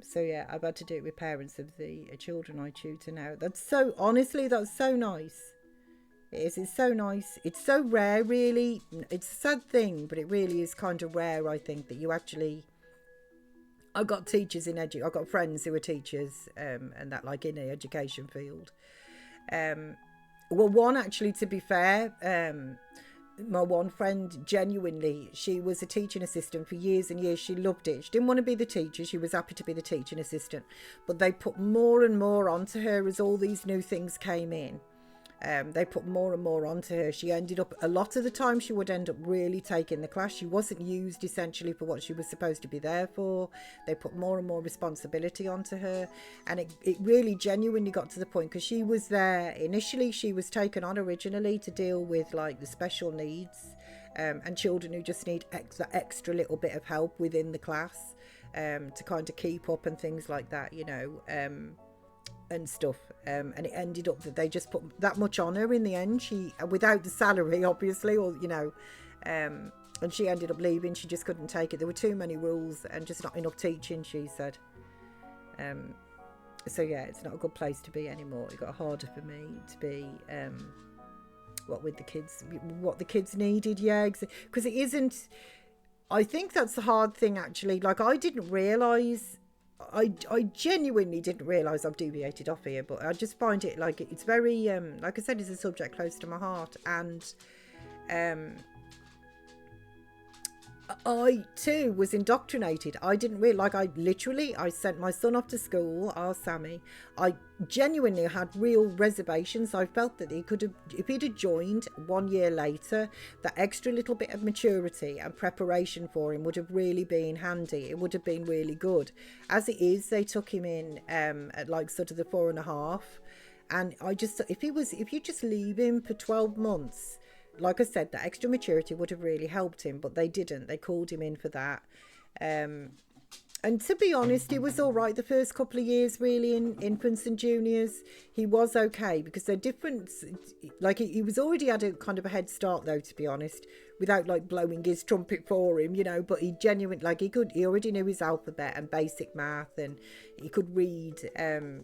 So yeah, I've had to do it with parents of the children I tutor now. That's so, honestly, that's so nice. It's so nice. It's so rare, really. It's a sad thing, but it really is kind of rare, I think, that you actually... I've got teachers in I've got friends who are teachers, and that, like, in the education field. Well, one, actually, to be fair, my one friend, genuinely, she was a teaching assistant for years and years. She loved it. She didn't want to be the teacher. She was happy to be the teaching assistant. But they put more and more onto her as all these new things came in. They put more and more onto her. She ended up, a lot of the time, she would end up really taking the class. She wasn't used essentially for what she was supposed to be there for. They put more and more responsibility onto her. And it really genuinely got to the point, because she was there initially, she was taken on originally to deal with, like, the special needs and children who just need extra little bit of help within the class, to kind of keep up and things like that, you know. And stuff, and it ended up that they just put that much on her in the end, she, without the salary obviously, or, you know, and she ended up leaving. She just couldn't take it. There were too many rules and just not enough teaching, she said. So yeah, it's not a good place to be anymore. It got harder for me to be what the kids needed. Yeah, because it isn't, I think that's the hard thing, actually. Like, I didn't realise, I genuinely didn't realise I've deviated off here, but I just find it, like, it's very, like I said, it's a subject close to my heart. And I too was indoctrinated. I didn't realise, like, I sent my son off to school, our Sammy. I genuinely had real reservations. I felt that he could have, if he'd have joined 1 year later, that extra little bit of maturity and preparation for him would have really been handy. It would have been really good. As it is, they took him in at, like, sort of the 4.5, and I just, if you just leave him for 12 months, like I said, that extra maturity would have really helped him, but they didn't. They called him in for that. And to be honest, he was all right the first couple of years, really, in infants and juniors. He was okay, because they're different. Like, he was already had a kind of a head start, though, to be honest, without, like, blowing his trumpet for him, you know. But he genuinely, like, he already knew his alphabet and basic math, and he could read,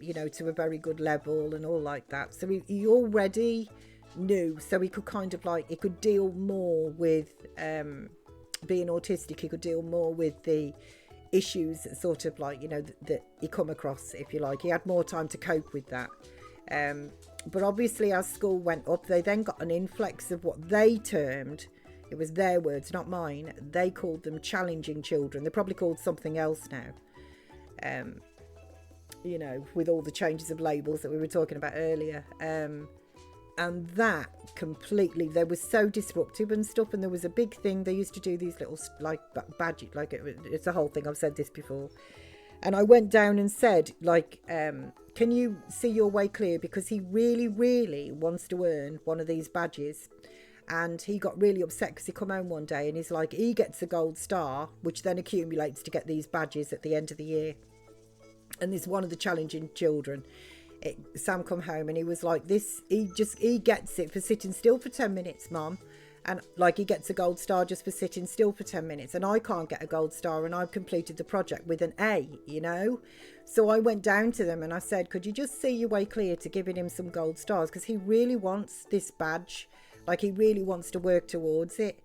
you know, to a very good level and all like that. So he already knew, so he could kind of, like, he could deal more with being autistic. He could deal more with the issues that sort of, like, you know, that he come across, if you like. He had more time to cope with that. But obviously as school went up, they then got an influx of what they termed, it was their words, not mine, they called them challenging children. They're probably called something else now, you know, with all the changes of labels that we were talking about earlier. And that completely, they were so disruptive and stuff. And there was a big thing, they used to do these little like badges, like it's a whole thing, I've said this before. And I went down and said, like, can you see your way clear? Because he really, really wants to earn one of these badges. And he got really upset because he come home one day and he's like, he gets a gold star, which then accumulates to get these badges at the end of the year. And this one of the challenging children, Sam come home and he was like, he gets it for sitting still for 10 minutes, Mum. And like he gets a gold star just for sitting still for 10 minutes. And I can't get a gold star and I've completed the project with an A, you know. So I went down to them and I said, could you just see your way clear to giving him some gold stars? Because he really wants this badge. Like he really wants to work towards it.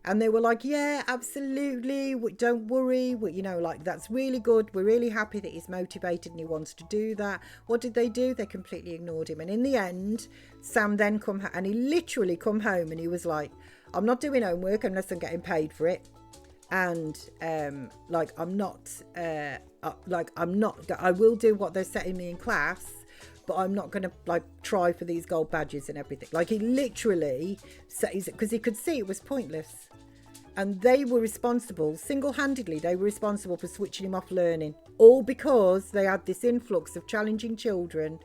And they were like, yeah, absolutely. Don't worry. You know, like, that's really good. We're really happy that he's motivated and he wants to do that. What did they do? They completely ignored him. And in the end, Sam then and he literally come home and he was like, I'm not doing homework unless I'm getting paid for it. And I will do what they're setting me in class, but I'm not going to like try for these gold badges and everything. Like he literally says, because he could see it was pointless. And they were responsible, single-handedly, they were responsible for switching him off learning. All because they had this influx of challenging children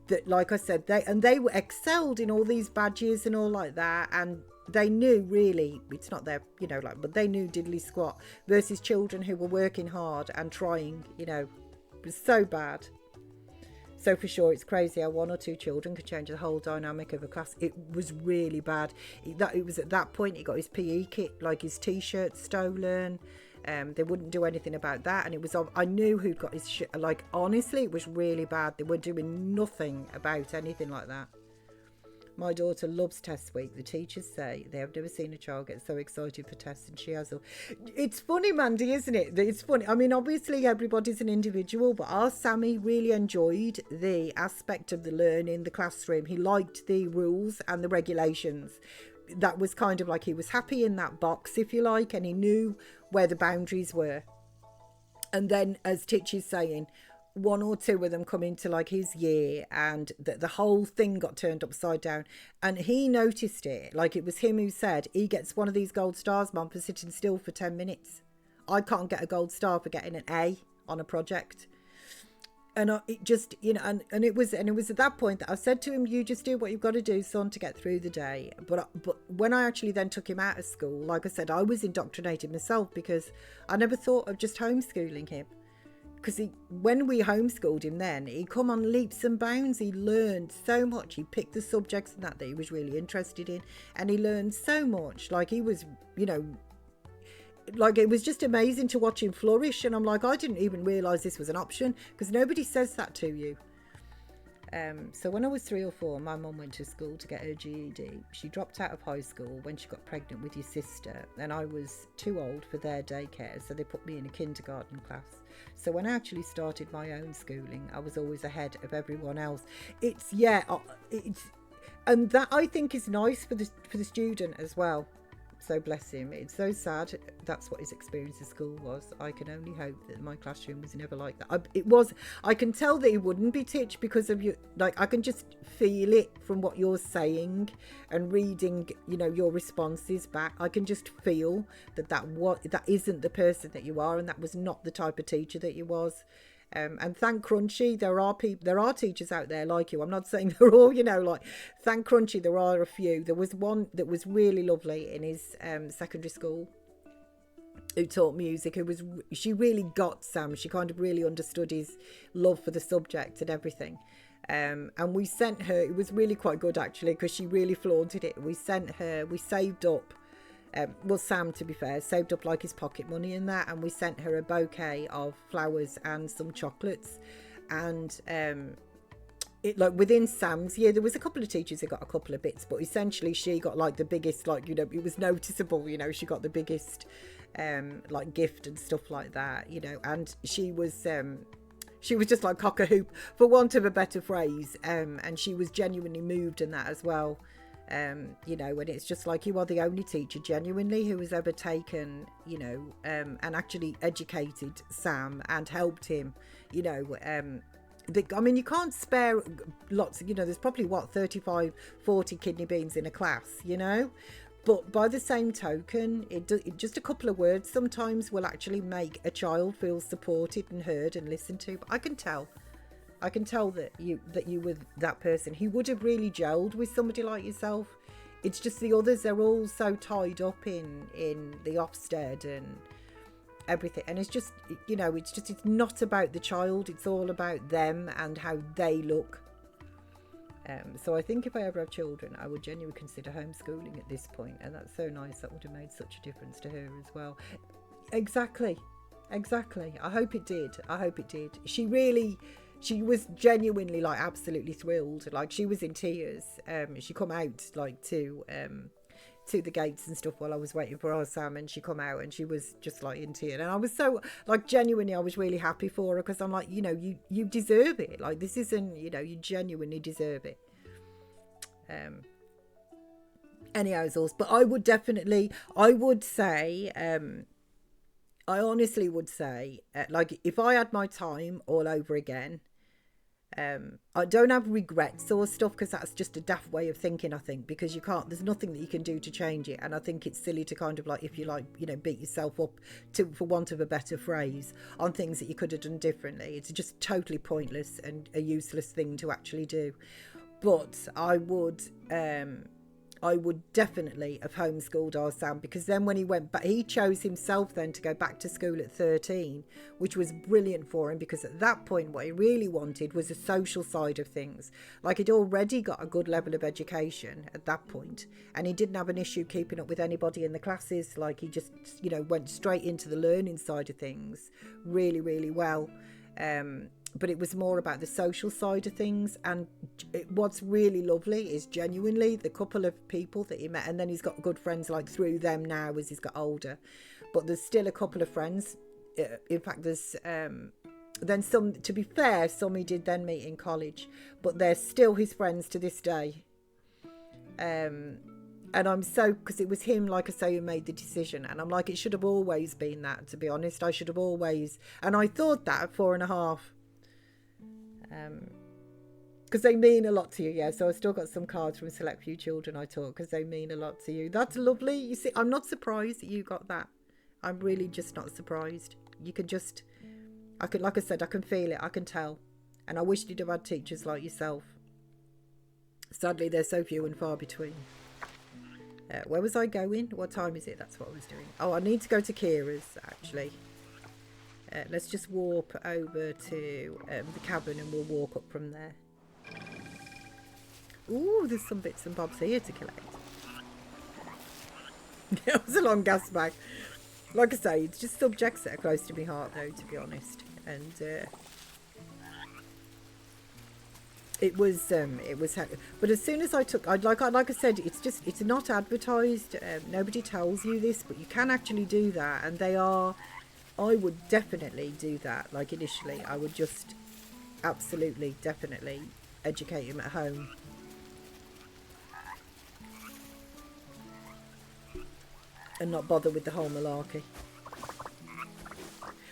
that, like I said, they were excelled in all these badges and all like that. And they knew really, it's not their, you know, like, but they knew diddly squat versus children who were working hard and trying, you know, it was so bad. So for sure, it's crazy how one or two children could change the whole dynamic of a class. It was really bad. It was at that point he got his PE kit, like his T-shirt stolen. They wouldn't do anything about that. And it was, I knew who'd got his shit. Like, honestly, it was really bad. They were doing nothing about anything like that. My daughter loves test week. The teachers say they have never seen a child get so excited for tests, and she has. It's funny, Mandy, isn't it? It's funny. I mean, obviously everybody's an individual, but our Sammy really enjoyed the aspect of the learning, the classroom. He liked the rules and the regulations. That was kind of like he was happy in that box, if you like, and he knew where the boundaries were. And then, as Titchy's saying, one or two of them come into like his year and the whole thing got turned upside down, and he noticed it. Like, it was him who said, he gets one of these gold stars, Mum, for sitting still for 10 minutes. I can't get a gold star for getting an A on a project. And it just, you know, and it was at that point that I said to him, you just do what you've got to do, son, to get through the day. But when I actually then took him out of school, like I said, I was indoctrinated myself, because I never thought of just homeschooling him. Because when we homeschooled him then, he come on leaps and bounds. He learned so much. He picked the subjects and that he was really interested in. And he learned so much. Like, he was, you know, like, it was just amazing to watch him flourish. And I'm like, I didn't even realise this was an option, because nobody says that to you. So when I was 3 or 4, my mum went to school to get her GED. She dropped out of high school when she got pregnant with your sister, and I was too old for their daycare, so they put me in a kindergarten class. So when I actually started my own schooling, I was always ahead of everyone else. And that, I think, is nice for the student as well. So bless him. It's so sad that's what his experience at school was. I can only hope that my classroom was never like that. I can tell that he wouldn't be Titch, because of you. Like, I can just feel it from what you're saying and reading, you know, your responses back. I can just feel that isn't the person that you are, and that was not the type of teacher that you was. And thank Crunchy, there are teachers out there like you. I'm not saying they're all, you know, like, thank Crunchy, there are a few. There was one that was really lovely in his secondary school, who taught music, she really got Sam. She kind of really understood his love for the subject and everything. And we sent her, it was really quite good actually, because she really flaunted it. We saved up, Sam, to be fair, saved up like his pocket money and that, and we sent her a bouquet of flowers and some chocolates. And it, like, within Sam's year, there was a couple of teachers who got a couple of bits, but essentially she got like the biggest, like, you know, it was noticeable, you know, she got the biggest like gift and stuff like that, you know. And she was She was just like cock a hoop, for want of a better phrase. And she was genuinely moved in that as well. You know, and it's just like, you are the only teacher genuinely who has ever taken, you know, and actually educated Sam and helped him, you know. I mean, you can't spare lots, you know, there's probably, what, 35, 40 kidney beans in a class, you know. But by the same token, just a couple of words sometimes will actually make a child feel supported and heard and listened to. But I can tell that you were that person. He would have really gelled with somebody like yourself. It's just the others are all so tied up in the Ofsted and everything. And it's just, you know, it's not about the child. It's all about them and how they look. So I think if I ever have children, I would genuinely consider homeschooling at this point. And that's so nice. That would have made such a difference to her as well. Exactly. I hope it did. She was genuinely, like, absolutely thrilled. Like, she was in tears. She come out, like, to the gates and stuff while I was waiting for our Sam, and she come out and she was just, like, in tears. And I was so, like, genuinely, I was really happy for her, because I'm like, you know, you deserve it. Like, this isn't, you know, you genuinely deserve it. Anyhow, but I would say, I honestly would say, like, if I had my time all over again, I don't have regrets or stuff, because that's just a daft way of thinking, I think, because there's nothing that you can do to change it. And I think it's silly to kind of, like, if you like, you know, beat yourself up, for want of a better phrase, on things that you could have done differently. It's just totally pointless and a useless thing to actually do. But I would definitely have homeschooled our Sam, because then when he went back, he chose himself then to go back to school at 13, which was brilliant for him, because at that point what he really wanted was the social side of things. Like, he'd already got a good level of education at that point, and he didn't have an issue keeping up with anybody in the classes. Like, he just, you know, went straight into the learning side of things really, really well. But it was more about the social side of things. And what's really lovely is genuinely the couple of people that he met, and then he's got good friends, like, through them now as he's got older. But there's still a couple of friends. In fact, there's then some, to be fair, some he did then meet in college, but they're still his friends to this day. And I'm so, because it was him, like I say, who made the decision. And I'm like, it should have always been that, to be honest. I should have always, and I thought that at 4.5. Because they mean a lot to you. Yeah, so I still got some cards from Select Few Children I taught, because they mean a lot to you. That's lovely. You see, I'm not surprised that you got that. I'm really just not surprised. You can just, like I said, I can feel it, I can tell. And I wish you'd have had teachers like yourself. Sadly, they're so few and far between. Where was I going? What time is it? That's what I was doing. Oh, I need to go to Kira's, actually. Let's just warp over to the cabin, and we'll walk up from there. Ooh, there's some bits and bobs here to collect. It was a long gas bag. Like I say, it's just subjects that are close to my heart, though, to be honest. And it was, but as soon as I took, like I said, it's not advertised. Nobody tells you this, but you can actually do that, and I would definitely do that. Like, initially, I would just absolutely, definitely educate him at home. And not bother with the whole malarkey.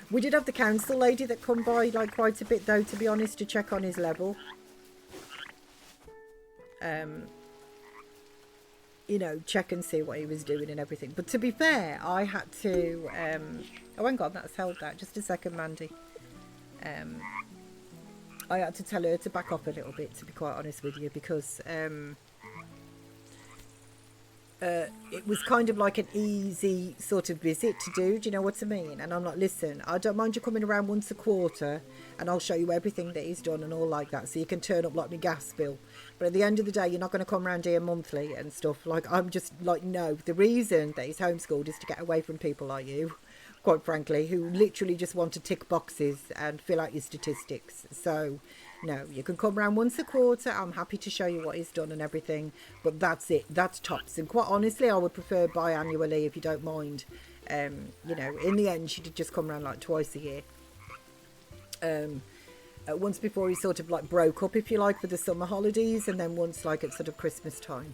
We did have the council lady that come by, like, quite a bit, though, to be honest, to check on his level. You know, check and see what he was doing and everything. But to be fair, I had to... oh, hang on, that's held that. Just a second, Mandy. I had to tell her to back off a little bit, to be quite honest with you, because it was kind of like an easy sort of visit to do you know what I mean? And I'm like, listen, I don't mind you coming around once a quarter, and I'll show you everything that he's done and all like that, so you can turn up like my gas bill. But at the end of the day, you're not going to come around here monthly and stuff. Like, I'm just like, no. The reason that he's homeschooled is to get away from people like you, quite frankly, who literally just want to tick boxes and fill out your statistics. So no, you can come around once a quarter. I'm happy to show you what he's done and everything, but that's it. That's tops. And quite honestly, I would prefer biannually, if you don't mind. You know, in the end, she did just come around like twice a year. once before he sort of like broke up, if you like, for the summer holidays, and then once like at sort of Christmas time.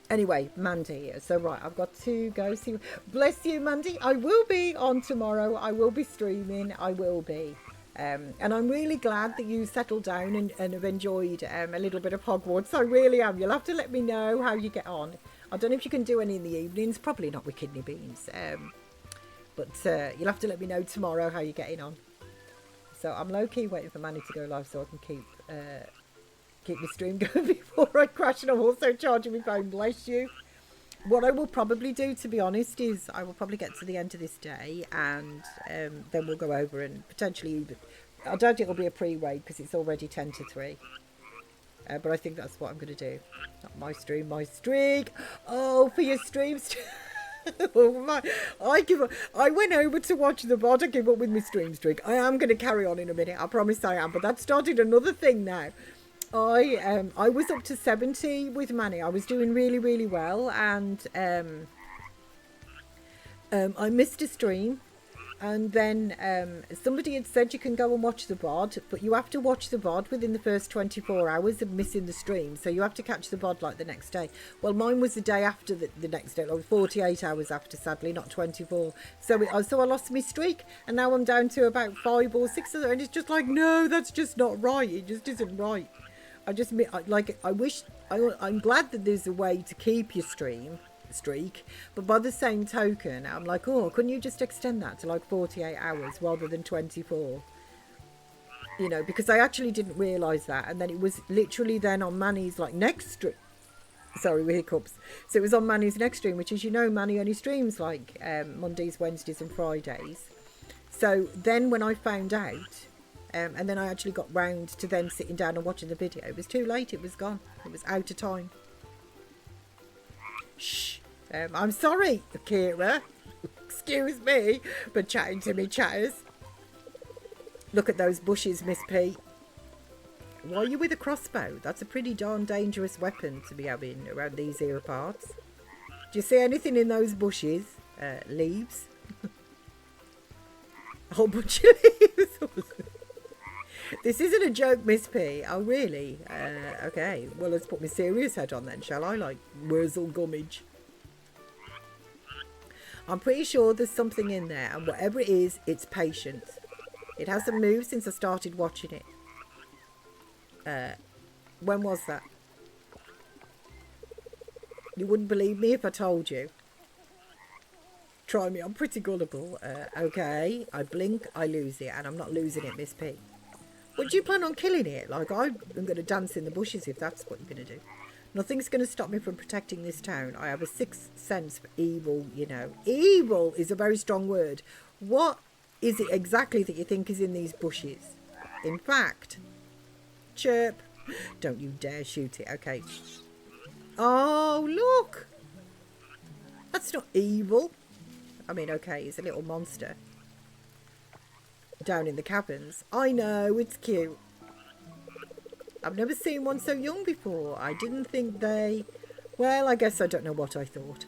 Anyway, Mandy. So right, I've got to go see. Bless you, Mandy. I will be on tomorrow. I will be streaming. I will be. And I'm really glad that you settled down and have enjoyed a little bit of Hogwarts. I really am. You'll have to let me know how you get on. I don't know if you can do any in the evenings. Probably not with kidney beans. But you'll have to let me know tomorrow how you're getting on. So I'm low-key waiting for Manny to go live so I can keep my stream going before I crash, and I'm also charging my phone. Bless you. What I will probably do, to be honest, is I will probably get to the end of this day, and then we'll go over and potentially, I doubt it'll be a pre-raid because it's already 10 to 3. But I think that's what I'm going to do. Not my stream, my streak. Oh, for your streams. Oh my, I went over to watch the VOD. I gave up with my stream streak. I am going to carry on in a minute. I promise I am. But that started another thing now. I was up to 70 with Manny. I was doing really, really well, and I missed a stream, and then somebody had said you can go and watch the VOD, but you have to watch the VOD within the first 24 hours of missing the stream, so you have to catch the VOD like the next day. Well, mine was the day after the next day, like 48 hours after, sadly, not 24. So I lost my streak, and now I'm down to about 5 or 6, and it's just like, no, that's just not right. It just isn't right. I'm glad that there's a way to keep your streak, but by the same token, I'm like, oh, couldn't you just extend that to like 48 hours rather than 24? You know, because I actually didn't realise that, and then it was literally then on Manny's like next stream. Sorry, with hiccups. So it was on Manny's next stream, which, as you know, Manny only streams like Mondays, Wednesdays, and Fridays. So then when I found out. And then I actually got round to then sitting down and watching the video. It was too late. It was gone. It was out of time. Shh. I'm sorry, Kira. Excuse me for chatting to me chatters. Look at those bushes, Miss P. Why are you with a crossbow? That's a pretty darn dangerous weapon to be having around these here parts. Do you see anything in those bushes? Leaves? A whole bunch of leaves. This isn't a joke, Miss P. Oh, really? Okay. Well, let's put my serious head on then, shall I? Like, Wurzel Gummidge. I'm pretty sure there's something in there, and whatever it is, it's patience. It hasn't moved since I started watching it. When was that? You wouldn't believe me if I told you. Try me, I'm pretty gullible. Okay, I blink, I lose it, and I'm not losing it, Miss P. What do you plan on killing it? Like, I'm going to dance in the bushes if that's what you're going to do. Nothing's going to stop me from protecting this town. I have a sixth sense for evil, you know. Evil is a very strong word. What is it exactly that you think is in these bushes? In fact, chirp. Don't you dare shoot it. Okay. Oh, look. That's not evil. I mean, okay, it's a little monster. Down in the caverns. I know, it's cute. I've never seen one so young before. I didn't think they... Well, I guess I don't know what I thought.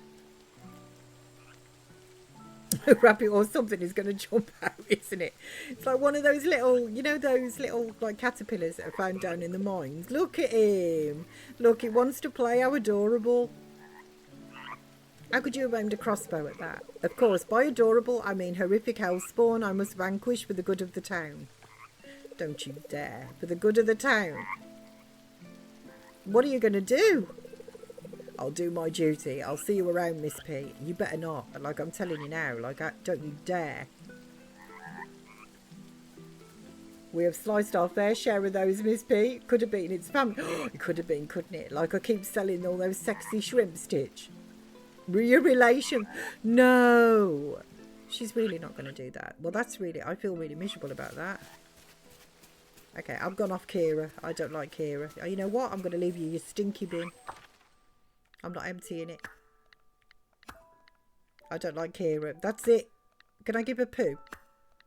A rabbit or something is going to jump out, isn't it? It's like one of those little, you know, those little like caterpillars that are found down in the mines. Look at him. Look, he wants to play. How adorable. How could you have aimed a crossbow at that? Of course, by adorable, I mean horrific hellspawn I must vanquish for the good of the town. Don't you dare. For the good of the town. What are you going to do? I'll do my duty. I'll see you around, Miss P. You better not. Like, I'm telling you now. Like, don't you dare. We have sliced our fair share of those, Miss P. Could have been its family. It could have been, couldn't it? Like, I keep selling all those sexy shrimp, Stitch. Your relation? No. She's really not going to do that. Well, that's really... I feel really miserable about that. Okay, I've gone off Kira. I don't like Kira. Oh, you know what? I'm going to leave you your stinky bin. I'm not emptying it. I don't like Kira. That's it. Can I give a poo?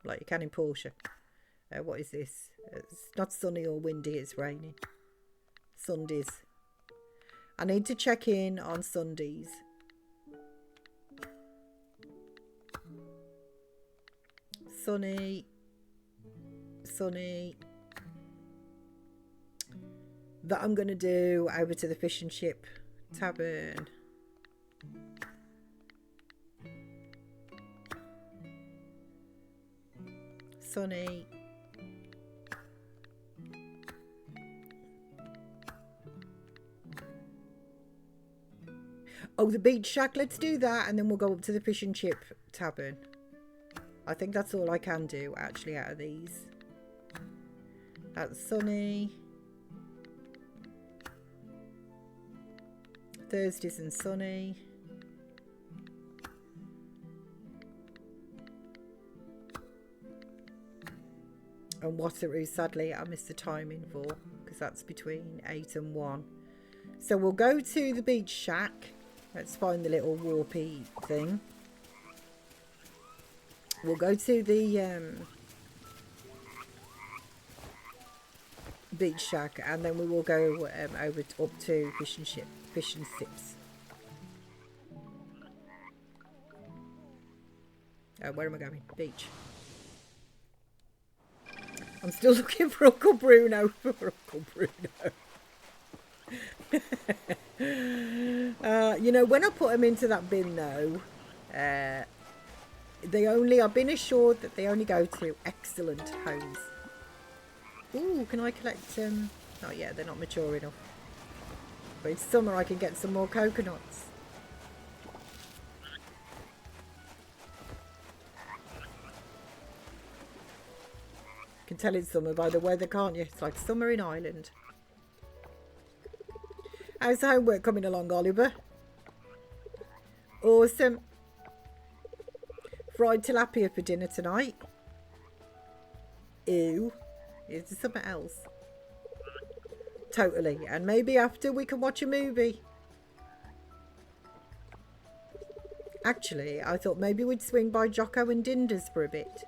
Like you can in Porsche. What is this? It's not sunny or windy. It's raining. Sundays. I need to check in on Sundays. Sonny. That I'm going to do over to the fish and chip tavern. Sonny. Oh, the beach shack. Let's do that, and then we'll go up to the fish and chip tavern. I think that's all I can do, actually, out of these. That's Sonny. Thursdays and Sonny. And Wateroo, sadly, I missed the timing for, because that's between 8 and 1. So we'll go to the beach shack. Let's find the little warpy thing. We'll go to the beach shack, and then we will go over up to fish and sips. Where am I going? Beach. I'm still looking for Uncle Bruno. You know, when I put them into that bin, though, I've been assured that they only go to excellent homes. Ooh, can I collect not yet, they're not mature enough. But it's summer, I can get some more coconuts. You can tell it's summer by the weather, can't you? It's like summer in Ireland. How's the homework coming along, Oliver? Awesome. Fried tilapia for dinner tonight. Ew. Is there something else? Totally. And maybe after we can watch a movie. Actually, I thought maybe we'd swing by Jocko and Dinder's for a bit.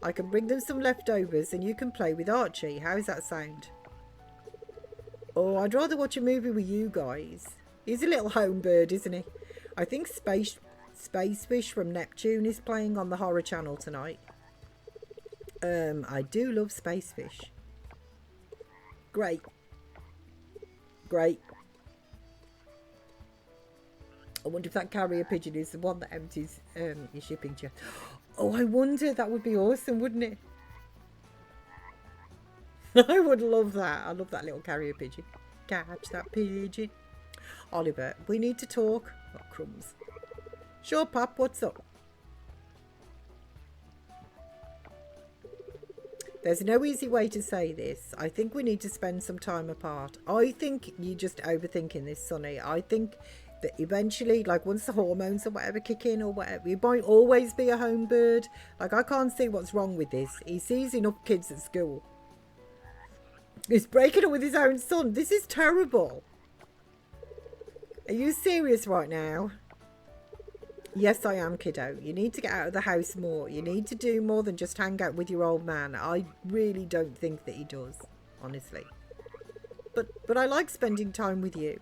I can bring them some leftovers and you can play with Archie. How's that sound? Oh, I'd rather watch a movie with you guys. He's a little home bird, isn't he? I think Space Fish from Neptune is playing on the Horror Channel tonight. I do love Space Fish. Great. Great. I wonder if that carrier pigeon is the one that empties your shipping to you. Oh, I wonder. That would be awesome, wouldn't it? I would love that. I love that little carrier pigeon. Catch that pigeon. Oliver, we need to talk. Oh, crumbs. Sure, Pop, what's up? There's no easy way to say this. I think we need to spend some time apart. I think you're just overthinking this, Sonny. I think that eventually, like once the hormones or whatever kick in or whatever, you might always be a home bird. Like, I can't see what's wrong with this. He sees enough kids at school. He's breaking up with his own son. This is terrible. Are you serious right now? Yes, I am, kiddo. You need to get out of the house more. You need to do more than just hang out with your old man. I really don't think that he does, honestly. But I like spending time with you.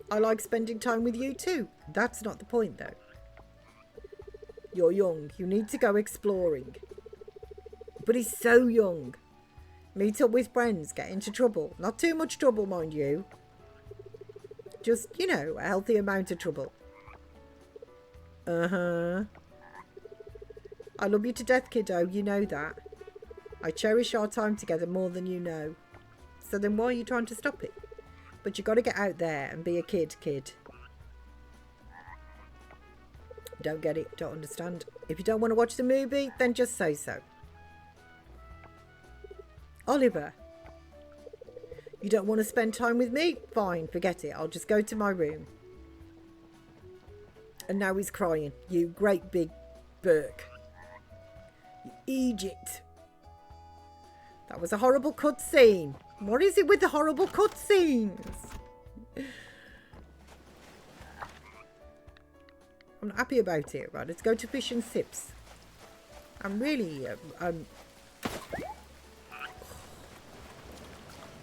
I like spending time with you too. That's not the point, though. You're young. You need to go exploring. But he's so young. Meet up with friends. Get into trouble. Not too much trouble, mind you. Just, you know, a healthy amount of trouble. Uh-huh. I love you to death, kiddo. You know that. I cherish our time together more than you know. So then why are you trying to stop it? But you got to get out there and be a kid. Don't get it. Don't understand. If you don't want to watch the movie, then just say so. Oliver. You don't want to spend time with me? Fine, forget it. I'll just go to my room. And now he's crying. You great big Burke. Egypt. That was a horrible cutscene. What is it with the horrible cutscenes? I'm not happy about it. Right, let's go to fish and sips. I'm really...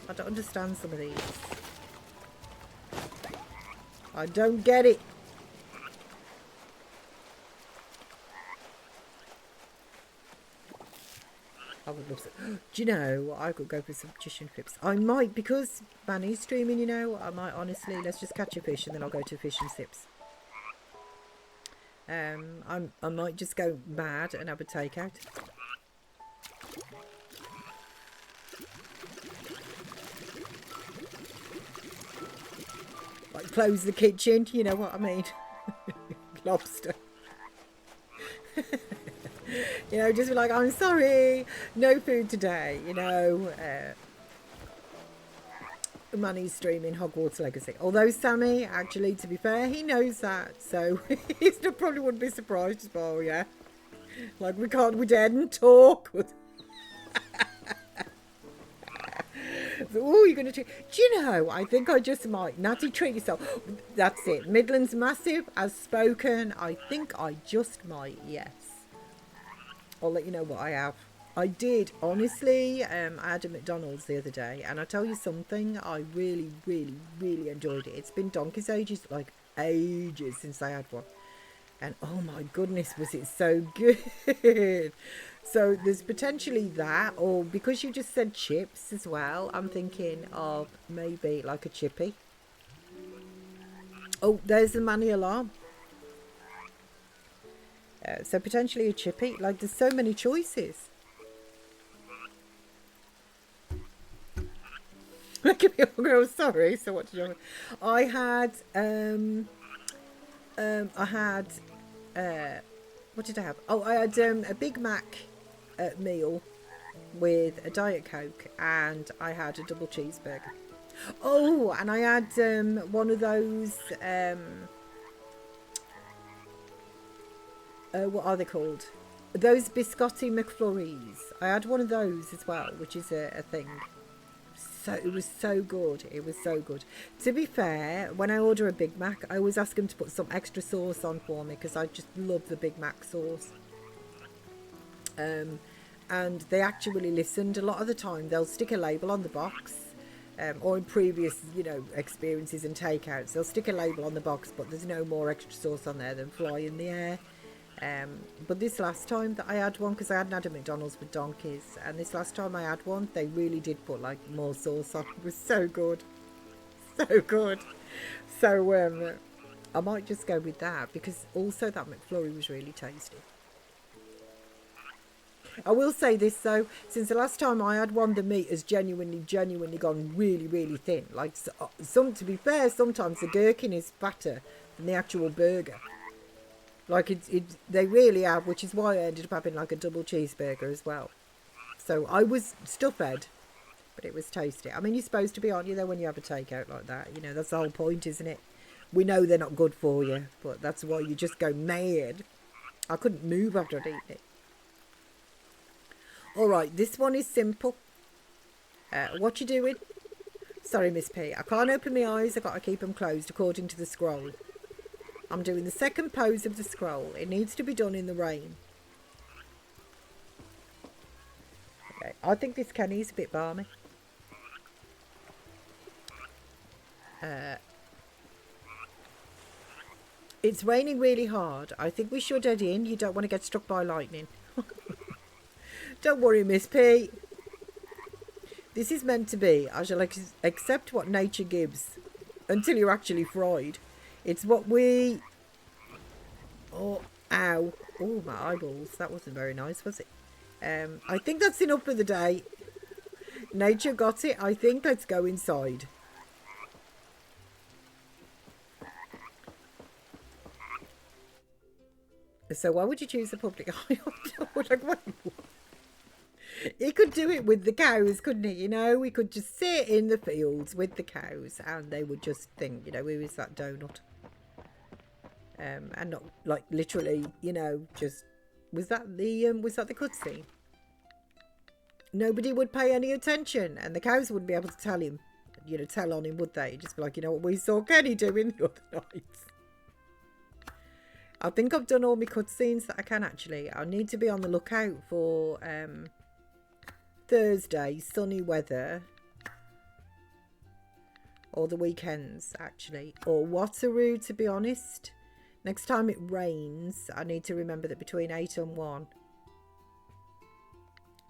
I don't understand some of these. I don't get it. I would love some. Do you know, I could go for some fish and chips. I might, because Manny's streaming, you know, I might honestly, let's just catch a fish and then I'll go to fish and chips. I might just go mad and have a takeout. Like close the kitchen, you know what I mean? Lobster. You know, just be like, I'm sorry, no food today, you know. Money's streaming Hogwarts Legacy. Although Sammy, actually, to be fair, he knows that. So he still probably wouldn't be surprised as well, yeah. Like, we daren't talk. Oh, you're going to... Do you know, I think I just might. Natty, treat yourself. That's it. Midlands Massive, as spoken. I think I just might, yes. I'll let you know what I have. I did, honestly, I had a McDonald's the other day, and I tell you something, I really, really, really enjoyed it. It's been donkey's ages, like ages since I had one. And oh my goodness, was it so good. So there's potentially that, or because you just said chips as well, I'm thinking of maybe like a chippy. Oh, there's the Manny alarm. So potentially a chippy. Like, there's so many choices. Look at me, oh, sorry. So what did you have? I had what did I have? Oh, I had a Big Mac meal with a Diet Coke, and I had a double cheeseburger. Oh, and I had one of those what are they called? Those biscotti McFlurries. I had one of those as well, which is a thing. So it was so good. It was so good. To be fair, when I order a Big Mac, I always ask them to put some extra sauce on for me because I just love the Big Mac sauce. And they actually listened. A lot of the time, they'll stick a label on the box. Or in previous, you know, experiences and takeouts, they'll stick a label on the box, but there's no more extra sauce on there than fly in the air. But this last time that I had one, because I hadn't had a McDonald's with donkeys, and this last time I had one, they really did put like more sauce on. It was so good, so good. So I might just go with that, because also that McFlurry was really tasty. I will say this though, since the last time I had one, the meat has genuinely gone really, really thin. Like, to be fair, sometimes the gherkin is fatter than the actual burger. Like, they really have, which is why I ended up having like a double cheeseburger as well. So I was stuffed, but it was tasty. I mean, you're supposed to be, aren't you, though, when you have a takeout like that? You know, that's the whole point, isn't it? We know they're not good for you, but that's why you just go mad. I couldn't move after I'd eaten it. All right, this one is simple. What you doing? Sorry, Miss P. I can't open my eyes. I've got to keep them closed according to the scroll. I'm doing the second pose of the scroll. It needs to be done in the rain. Okay, I think this Kenny's a bit balmy. It's raining really hard. I think we should head in. You don't want to get struck by lightning. Don't worry, Miss P. This is meant to be. I shall accept what nature gives until you're actually fried. It's what we... Oh, ow. Oh, my eyeballs. That wasn't very nice, was it? I think that's enough for the day. Nature got it. I think let's go inside. So why would you choose the public eye? He could do it with the cows, couldn't he? You know, we could just sit in the fields with the cows and they would just think, you know, who is that donut? And not like literally, you know, just was that the cutscene? Nobody would pay any attention, and the cows wouldn't be able to tell him, you know, tell on him, would they? Just be like, you know what we saw Kenny doing the other night. I think I've done all my cutscenes that I can actually. I need to be on the lookout for Thursday, sunny weather, or the weekends actually, or Waterloo, to be honest. Next time it rains, I need to remember that between 8 and 1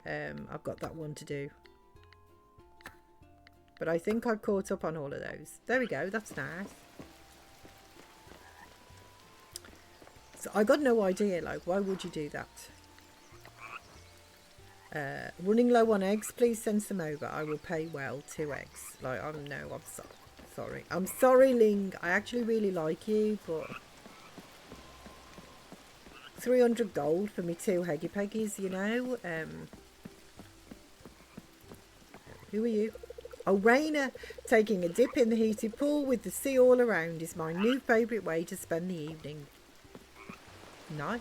I've got that one to do. But I think I've caught up on all of those. There we go. That's nice. So I got no idea, like, why would you do that? Running low on eggs, please send some over. I will pay well. 2 eggs. Like, I'm sorry. I'm sorry, Ling. I actually really like you, but 300 gold for me 2 Heggy Peggies, you know. Who are you? Oh, Raina. Taking a dip in the heated pool with the sea all around is my new favourite way to spend the evening. Nice.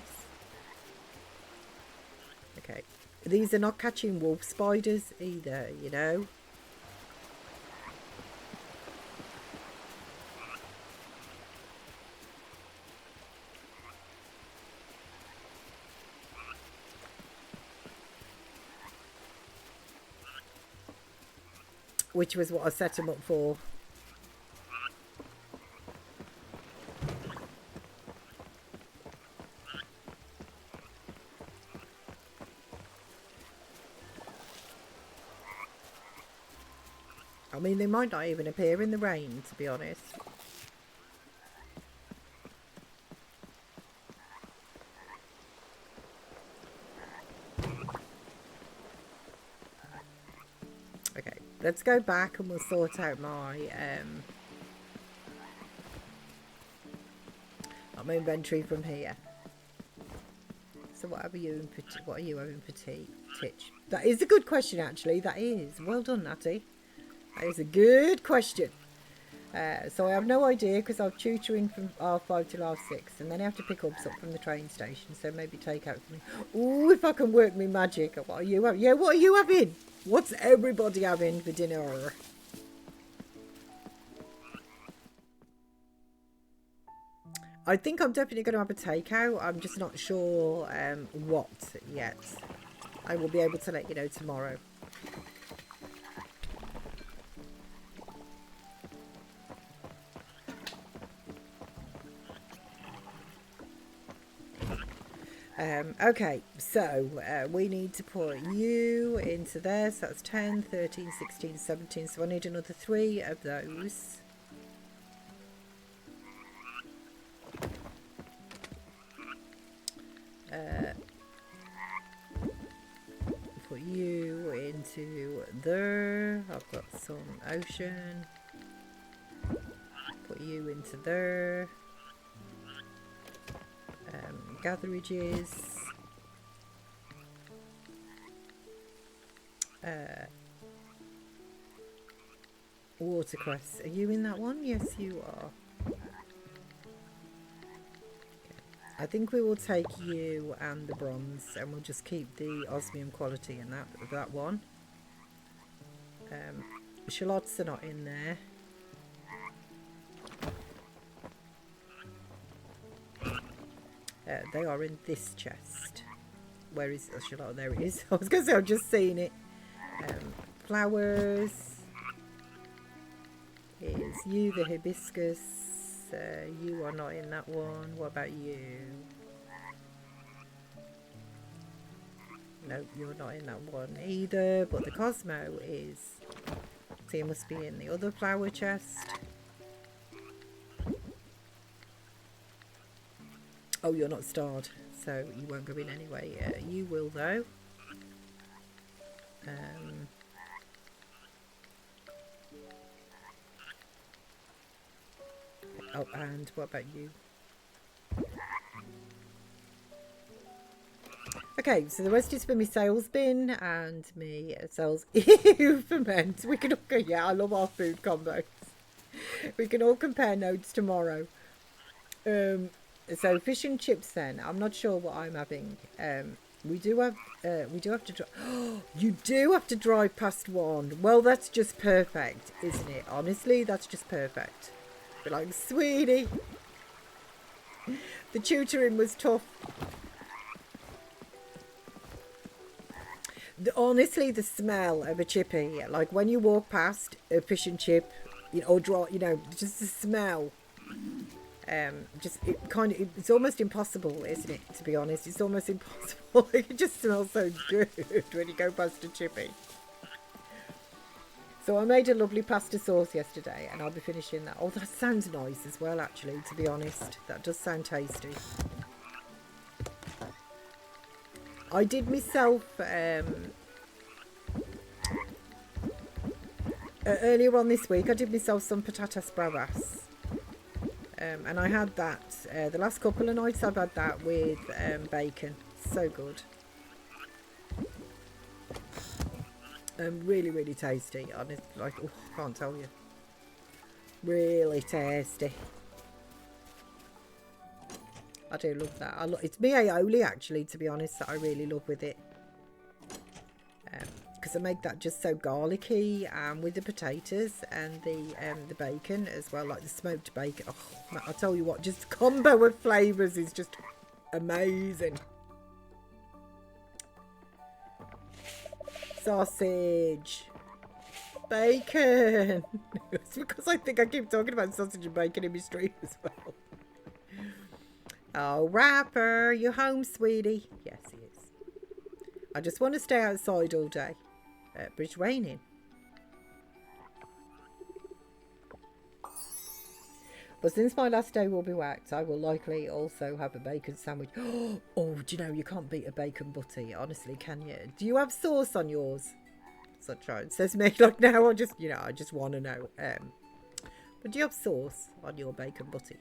Okay. These are not catching wolf spiders either, you know. Which was what I set them up for. I mean, they might not even appear in the rain, to be honest. Okay, let's go back and we'll sort out my inventory from here. So what are you having for tea, Titch? That is a good question, actually. That is. Well done, Natty. That is a good question. So I have no idea because I'm tutoring from half 5 till half 6, and then I have to pick up something from the train station. So maybe take out something. Ooh, if I can work my magic. What are you having? Yeah, what are you having? What's everybody having for dinner? I think I'm definitely going to have a takeout. I'm just not sure what yet. I will be able to let you know tomorrow. Okay, so we need to put you into there. So that's 10, 13, 16, 17. So I need another 3 of those. Put you into there. I've got some ocean. Put you into there. Gatherages. Watercress. Are you in that one? Yes, you are. Okay. I think we will take you and the bronze, and we'll just keep the osmium quality in that one. Shallots are not in there. They are in this chest. Where is the shallot? There it is. I was going to say I've just seen it. Flowers. Is you the hibiscus? You are not in that one. What about you? No, you're not in that one either. But the Cosmo is. So you must be in the other flower chest. Oh, you're not starred, so you won't go in anyway. You will, though. Oh, and what about you? Okay, so the rest is for me sales bin and me sales ferment. We can all go, yeah, I love our food combos. We can all compare notes tomorrow. So fish and chips then. I'm not sure what I'm having. We do have to drive. You do have to drive past 1. Well, that's just perfect, isn't it? Honestly, that's just perfect. But like, sweetie, the tutoring was tough. Honestly, the smell of a chippy, like when you walk past a fish and chip, or draw, just the smell. It's almost impossible, isn't it, to be honest? It's almost impossible. It just smells so good when you go past a chippy. So I made a lovely pasta sauce yesterday, and I'll be finishing that. Oh, that sounds nice as well, actually, to be honest. That does sound tasty. I did myself earlier on this week, I did myself some patatas bravas. And I had that the last couple of nights. I've had that with bacon. So good. Really, really tasty. Honest, like, oh, I can't tell you. Really tasty. I do love that. It's my aioli, actually, to be honest, that I really love with it. Because I make that just so garlicky with the potatoes and the bacon as well, like the smoked bacon. Oh, I'll tell you what, just the combo of flavours is just amazing. Sausage, bacon. It's because I think I keep talking about sausage and bacon in my stream as well. Oh, Rapper, you home, sweetie? Yes, he is. I just want to stay outside all day. But it's raining. But since my last day will be whacked, I will likely also have a bacon sandwich. Oh, do you know, you can't beat a bacon butty, honestly, can you? Do you have sauce on yours? Sunshine says me, like, now I just want to know. But do you have sauce on your bacon butty?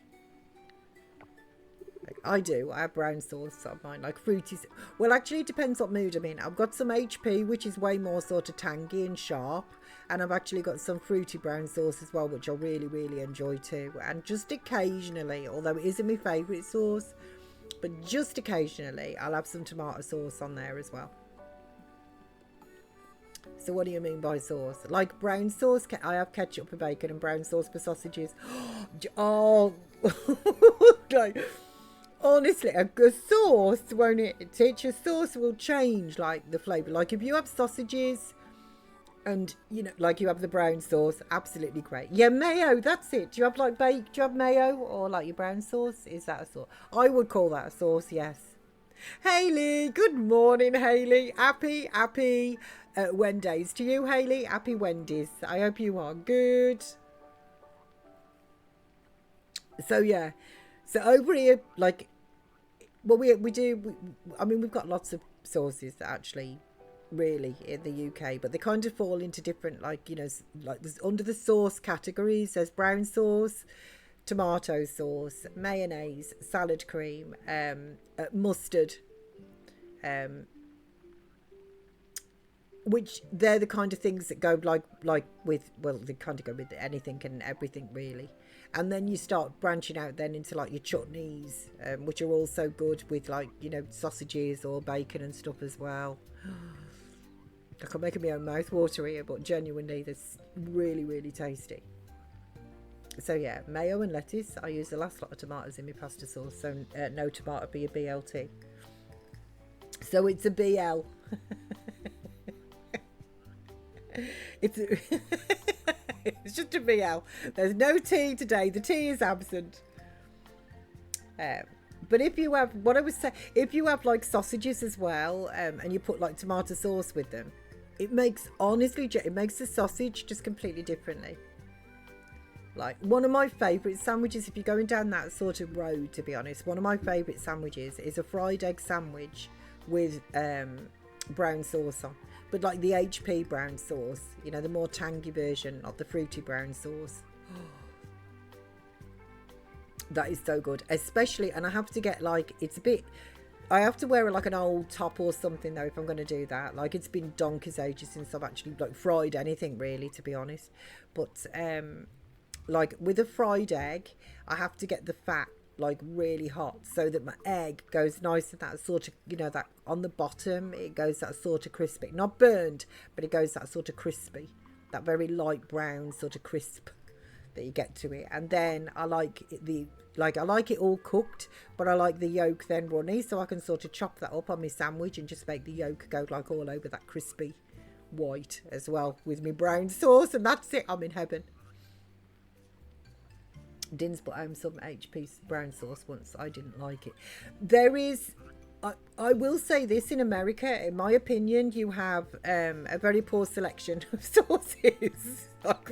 Like, I do. I have brown sauce on mine, like fruity. Well, actually, it depends what mood I'm in. I've got some HP, which is way more sort of tangy and sharp. And I've actually got some fruity brown sauce as well, which I really, really enjoy too. And just occasionally, although it isn't my favourite sauce, but just occasionally, I'll have some tomato sauce on there as well. So what do you mean by sauce? Like brown sauce? I have ketchup for bacon and brown sauce for sausages. Oh, like... Honestly, a good sauce, won't it? Your sauce will change, like, the flavour. Like, if you have sausages and, you know, like you have the brown sauce, absolutely great. Yeah, mayo, that's it. Do you have, like, do you have mayo or, like, your brown sauce? Is that a sauce? I would call that a sauce, yes. Hayley, good morning, Hayley. Happy Wendy's to you, Hayley. Happy Wendy's. I hope you are good. So, yeah. So, over here, like... Well, we do, I mean, we've got lots of sauces that actually, really, in the UK, but they kind of fall into different, like, you know, like there's, under the sauce categories, there's brown sauce, tomato sauce, mayonnaise, salad cream, mustard, which they're the kind of things that go like with, well, they kind of go with anything and everything, really. And then you start branching out then into like your chutneys, which are also good with, like, you know, sausages or bacon and stuff as well. I'm making my own mouth water here, but genuinely, that's really, really tasty. So yeah, mayo and lettuce. I use the last lot of tomatoes in my pasta sauce, so no tomato be a BLT. So it's a BL. It's just a BL. There's no tea today. The tea is absent. But if you have, what I was saying, if you have like sausages as well, and you put like tomato sauce with them, it makes, honestly, it makes the sausage just completely differently. Like, one of my favourite sandwiches, if you're going down that sort of road, to be honest, one of my favourite sandwiches is a fried egg sandwich with brown sauce on. But like the HP brown sauce, you know, the more tangy version, not the fruity brown sauce. That is so good. Especially, and I have to get, like, it's a bit, I have to wear like an old top or something though if I'm going to do that. Like, it's been donkey's ages since I've actually like fried anything, really, to be honest. But like with a fried egg, I have to get the fat like really hot so that my egg goes nice and that sort of, you know, that on the bottom it goes that sort of crispy, not burned, but it goes that sort of crispy, that very light brown sort of crisp that you get to it. And then I like it all cooked, but I like the yolk then runny, so I can sort of chop that up on my sandwich and just make the yolk go like all over that crispy white as well with my brown sauce, and that's it. I'm in heaven. Din's brought home some HP brown sauce once. I didn't like it. There is, I will say this, in America, in my opinion, you have a very poor selection of sauces. Like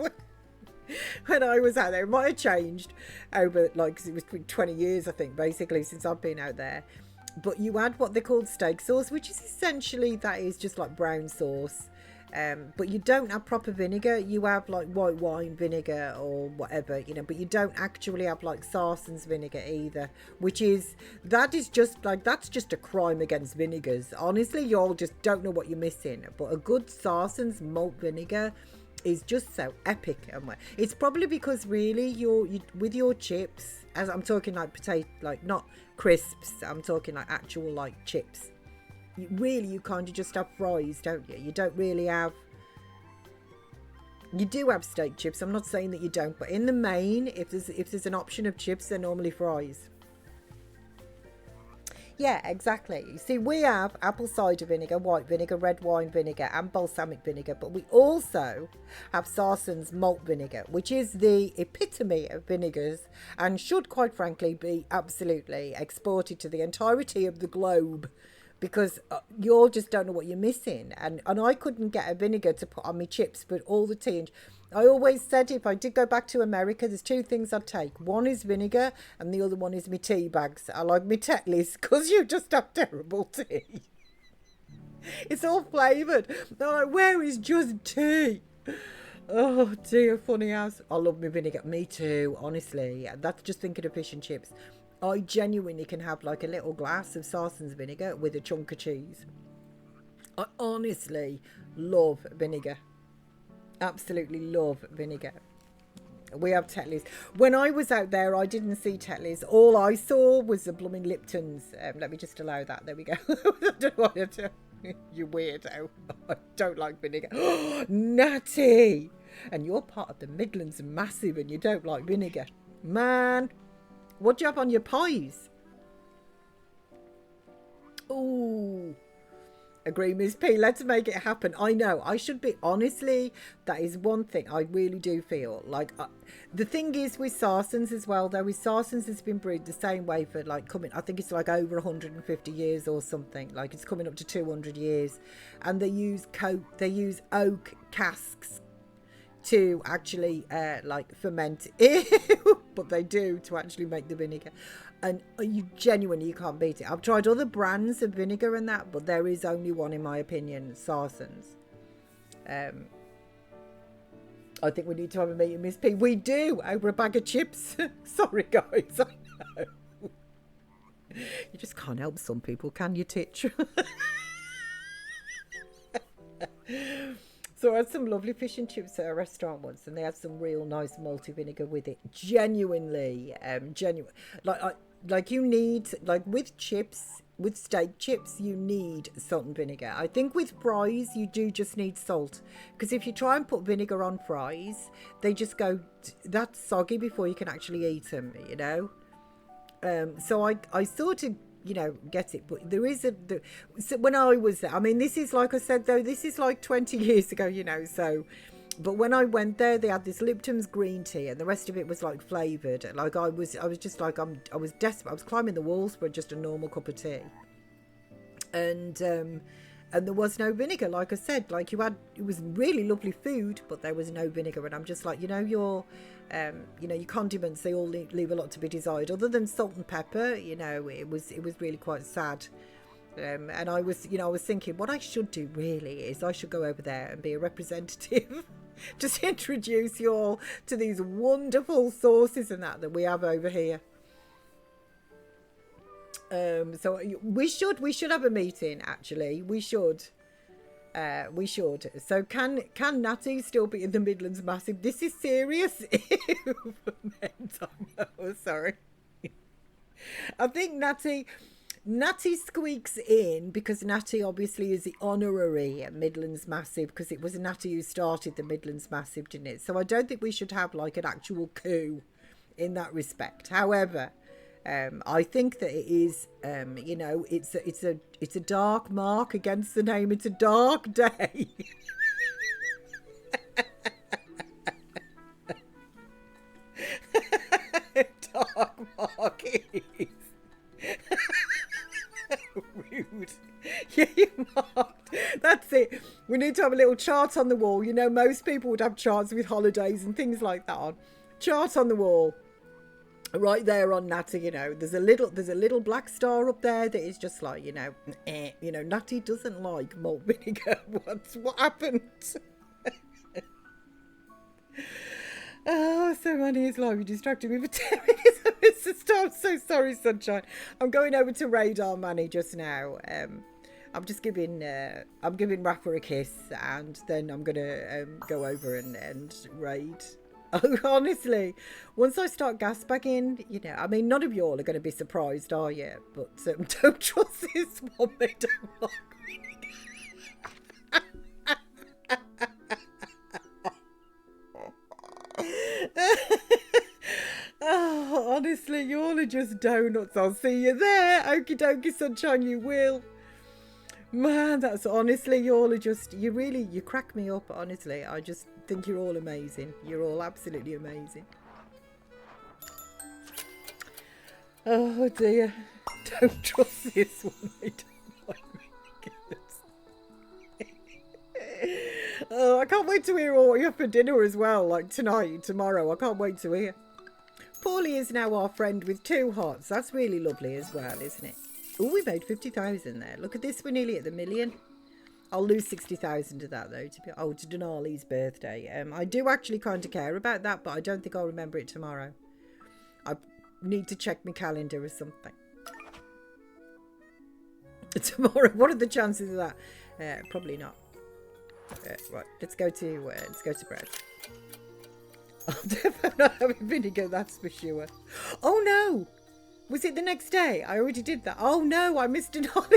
when I was out there, it might have changed over, like, 'cause it was 20 years, I think, basically, since I've been out there. But you add what they call steak sauce, which is essentially, that is just like brown sauce. But you don't have proper vinegar. You have like white wine vinegar or whatever, you know, but you don't actually have like Sarson's vinegar either, that is just like, that's just a crime against vinegars. Honestly, you all just don't know what you're missing. But a good Sarson's malt vinegar is just so epic. And it's probably because really you with your chips, as I'm talking like potato, like not crisps, I'm talking like actual like chips. You kind of just have fries, don't you? You don't really have, you do have steak chips. I'm not saying that you don't, but in the main, if there's an option of chips, they're normally fries. Yeah, exactly. You see, we have apple cider vinegar, white vinegar, red wine vinegar, and balsamic vinegar, but we also have Sarson's malt vinegar, which is the epitome of vinegars and should, quite frankly, be absolutely exported to the entirety of the globe. Because you all just don't know what you're missing. And I couldn't get a vinegar to put on my chips, but all the tea. And I always said if I did go back to America, there's two things I'd take. One is vinegar and the other one is my tea bags. I like my Tetleys because you just have terrible tea. It's all flavoured. They're like, where is just tea? Oh dear, funny house. I love my vinegar. Me too, honestly. That's just thinking of fish and chips. I genuinely can have like a little glass of Sarson's vinegar with a chunk of cheese. I honestly love vinegar. Absolutely love vinegar. We have Tetleys. When I was out there, I didn't see Tetleys. All I saw was the blooming Liptons. Let me just allow that. There we go. I don't want to. You weirdo. I don't like vinegar. Natty! And you're part of the Midlands Massive and you don't like vinegar. Man! What do you have on your pies? Oh, agree, Miss P. Let's make it happen. I know. I should be, honestly, that is one thing I really do feel like. The thing is with Sarson's as well, though, with Sarson's has been brewed the same way for like I think it's like over 150 years or something. Like it's coming up to 200 years. And they use oak casks to actually like ferment it. But they do to actually make the vinegar, and you can't beat it. I've tried other brands of vinegar and that, but there is only one, in my opinion, Sarson's. I think we need to have a meeting, Miss P. We do, over a bag of chips. Sorry guys, I know. You just can't help some people, can you, Titch? So I had some lovely fish and chips at a restaurant once, and they had some real nice malty vinegar with it. Genuinely, like you need, like with chips, with steak chips, you need salt and vinegar. I think with fries, you do just need salt, because if you try and put vinegar on fries, they just go that soggy before you can actually eat them, you know. So I sort of, you know, get it, but there is so when I was there, I mean, this is, like I said though, this is like 20 years ago, you know, so, but when I went there, they had this Lipton's green tea and the rest of it was like flavoured. Like I was just like, I was desperate. I was climbing the walls for just a normal cup of tea. And there was no vinegar, like I said. Like it was really lovely food, but there was no vinegar. And I'm just like, you know, your condiments, they all leave a lot to be desired. Other than salt and pepper, you know, it was really quite sad. And I was thinking what I should do really is I should go over there and be a representative, just introduce you all to these wonderful sauces and that we have over here. So we should have a meeting, actually. We should. So can Natty still be in the Midlands Massive? This is serious. Oh, sorry. I think Natty squeaks in because Natty obviously is the honorary Midlands Massive, because it was Natty who started the Midlands Massive, didn't it? So I don't think we should have like an actual coup in that respect. However, I think that it is, you know, it's a dark mark against the name. It's a dark day. We need to have a little chart on the wall. You know, most people would have charts with holidays and things like that on. Chart on the wall. Right there on Natty, you know, there's a little black star up there that is just like, you know, Natty doesn't like malt vinegar. What happened? Oh, so many is like you distracted me for 10 minutes. I'm so sorry, sunshine. I'm going over to Radar Manny just now. I'm just giving Rafa a kiss, and then I'm gonna go over and raid. Oh, honestly, once I start gas bagging, you know, I mean, none of you all are going to be surprised, are you? But don't trust this one. They don't like me. Oh, honestly, you all are just donuts. I'll see you there. Okie dokie, sunshine, you will. Man, that's honestly, you all are just, you crack me up, honestly. I just think you're all amazing. You're all absolutely amazing. Oh dear. Don't trust this one. I don't like me. Oh, I can't wait to hear what you have for dinner as well, like tonight, tomorrow. I can't wait to hear. Paulie is now our friend with 2 hearts. That's really lovely as well, isn't it? Oh, we made 50,000 there. Look at this, we're nearly at the million. I'll lose 60,000 of that though. To Denali's birthday. I do actually kind of care about that, but I don't think I'll remember it tomorrow. I need to check my calendar or something. Tomorrow, what are the chances of that? Probably not. Right, let's go to bread. I'm definitely not having vinegar, that's for sure. Oh no! Was it the next day? I already did that. Oh no, I missed an olive.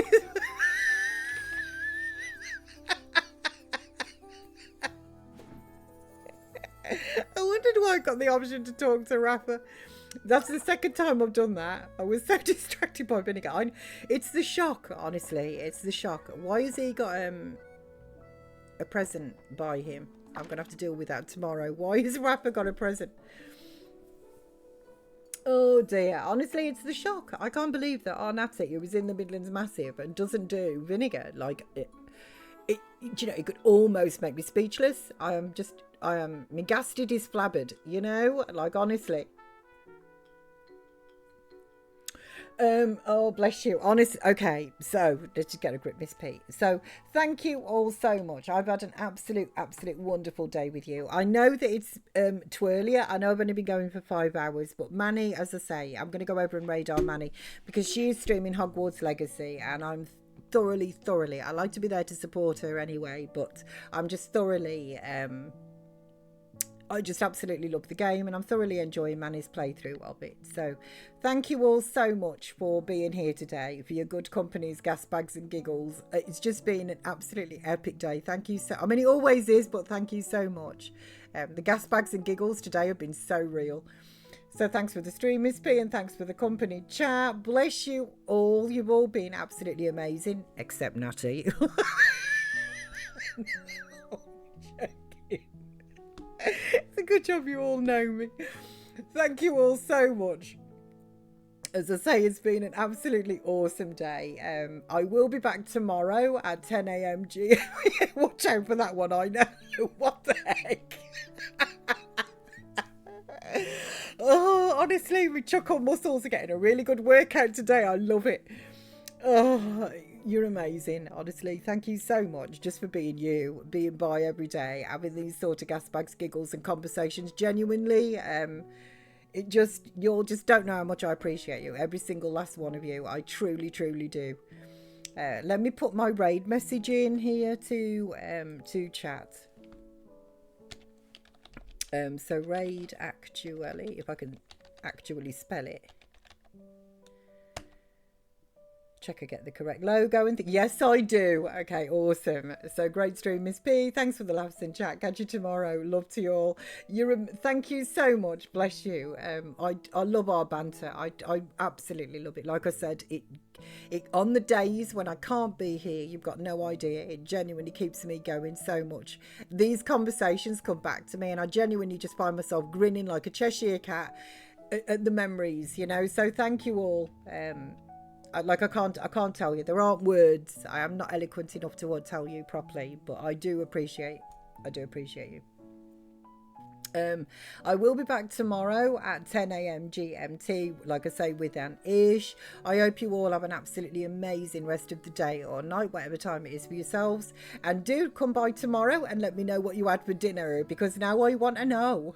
I wondered why I got the option to talk to Rafa. That's the second time I've done that. I was so distracted by vinegar. It's the shock, honestly. It's the shock. Why has he got a present by him? I'm going to have to deal with that tomorrow. Why has Rafa got a present? Oh dear. Honestly, it's the shock. I can't believe that our Natty, who was in the Midlands Massive and doesn't do vinegar, like it, you know, it could almost make me speechless. My gasted is flabbered, you know, like honestly. Oh, bless you. Honest. Okay, so let's just get a grip, Miss P. So thank you all so much. I've had an absolute wonderful day with you. I know that it's too earlier. I know I've only been going for 5 hours, but Manny, as I say, I'm going to go over and raid on Manny because she is streaming Hogwarts Legacy, and I'm thoroughly. I like to be there to support her anyway, but I'm just thoroughly. I just absolutely love the game, and I'm thoroughly enjoying Manny's playthrough of it. So thank you all so much for being here today, for your good companies, gas bags and giggles. It's just been an absolutely epic day. Thank you so, I mean, it always is, but thank you so much. The gas bags and giggles today have been so real. So thanks for the stream, Miss P, and thanks for the company chat. Bless you all. You've all been absolutely amazing, except Natty. It's a good job you all know me. Thank you all so much. As I say, it's been an absolutely awesome day. I will be back tomorrow at 10 a.m. G. Watch out for that one, I know. What the heck? Oh, honestly, my chuckle muscles are getting a really good workout today. I love it. Oh, you're amazing, honestly. Thank you so much just for being you, being by every day, having these sort of gas bags, giggles and conversations. Genuinely, you all just don't know how much I appreciate you. Every single last one of you. I truly do. Let me put my raid message in here to chat. So raid actually, if I can actually spell it. Check I get the correct logo and yes I do. Okay, awesome. So great stream, Miss P. Thanks for the laughs in chat. Catch you tomorrow. Love to you all. Thank you so much. Bless you. I love our banter. I absolutely love it. Like I said, it on the days when I can't be here, you've got no idea. It genuinely keeps me going so much. These conversations come back to me, and I genuinely just find myself grinning like a Cheshire cat at the memories, you know. So thank you all. I can't tell you. There aren't words. I am not eloquent enough to tell you properly, but I do appreciate you. I will be back tomorrow at 10 a.m. GMT, like I say, with an ish. I hope you all have an absolutely amazing rest of the day or night, whatever time it is for yourselves. And do come by tomorrow and let me know what you had for dinner, because now I want to know.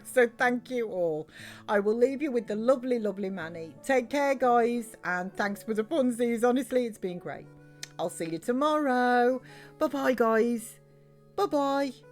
So thank you all. I will leave you with the lovely, lovely Manny. Take care, guys, and thanks for the funsies. Honestly, it's been great. I'll see you tomorrow. Bye-bye, guys. Bye-bye.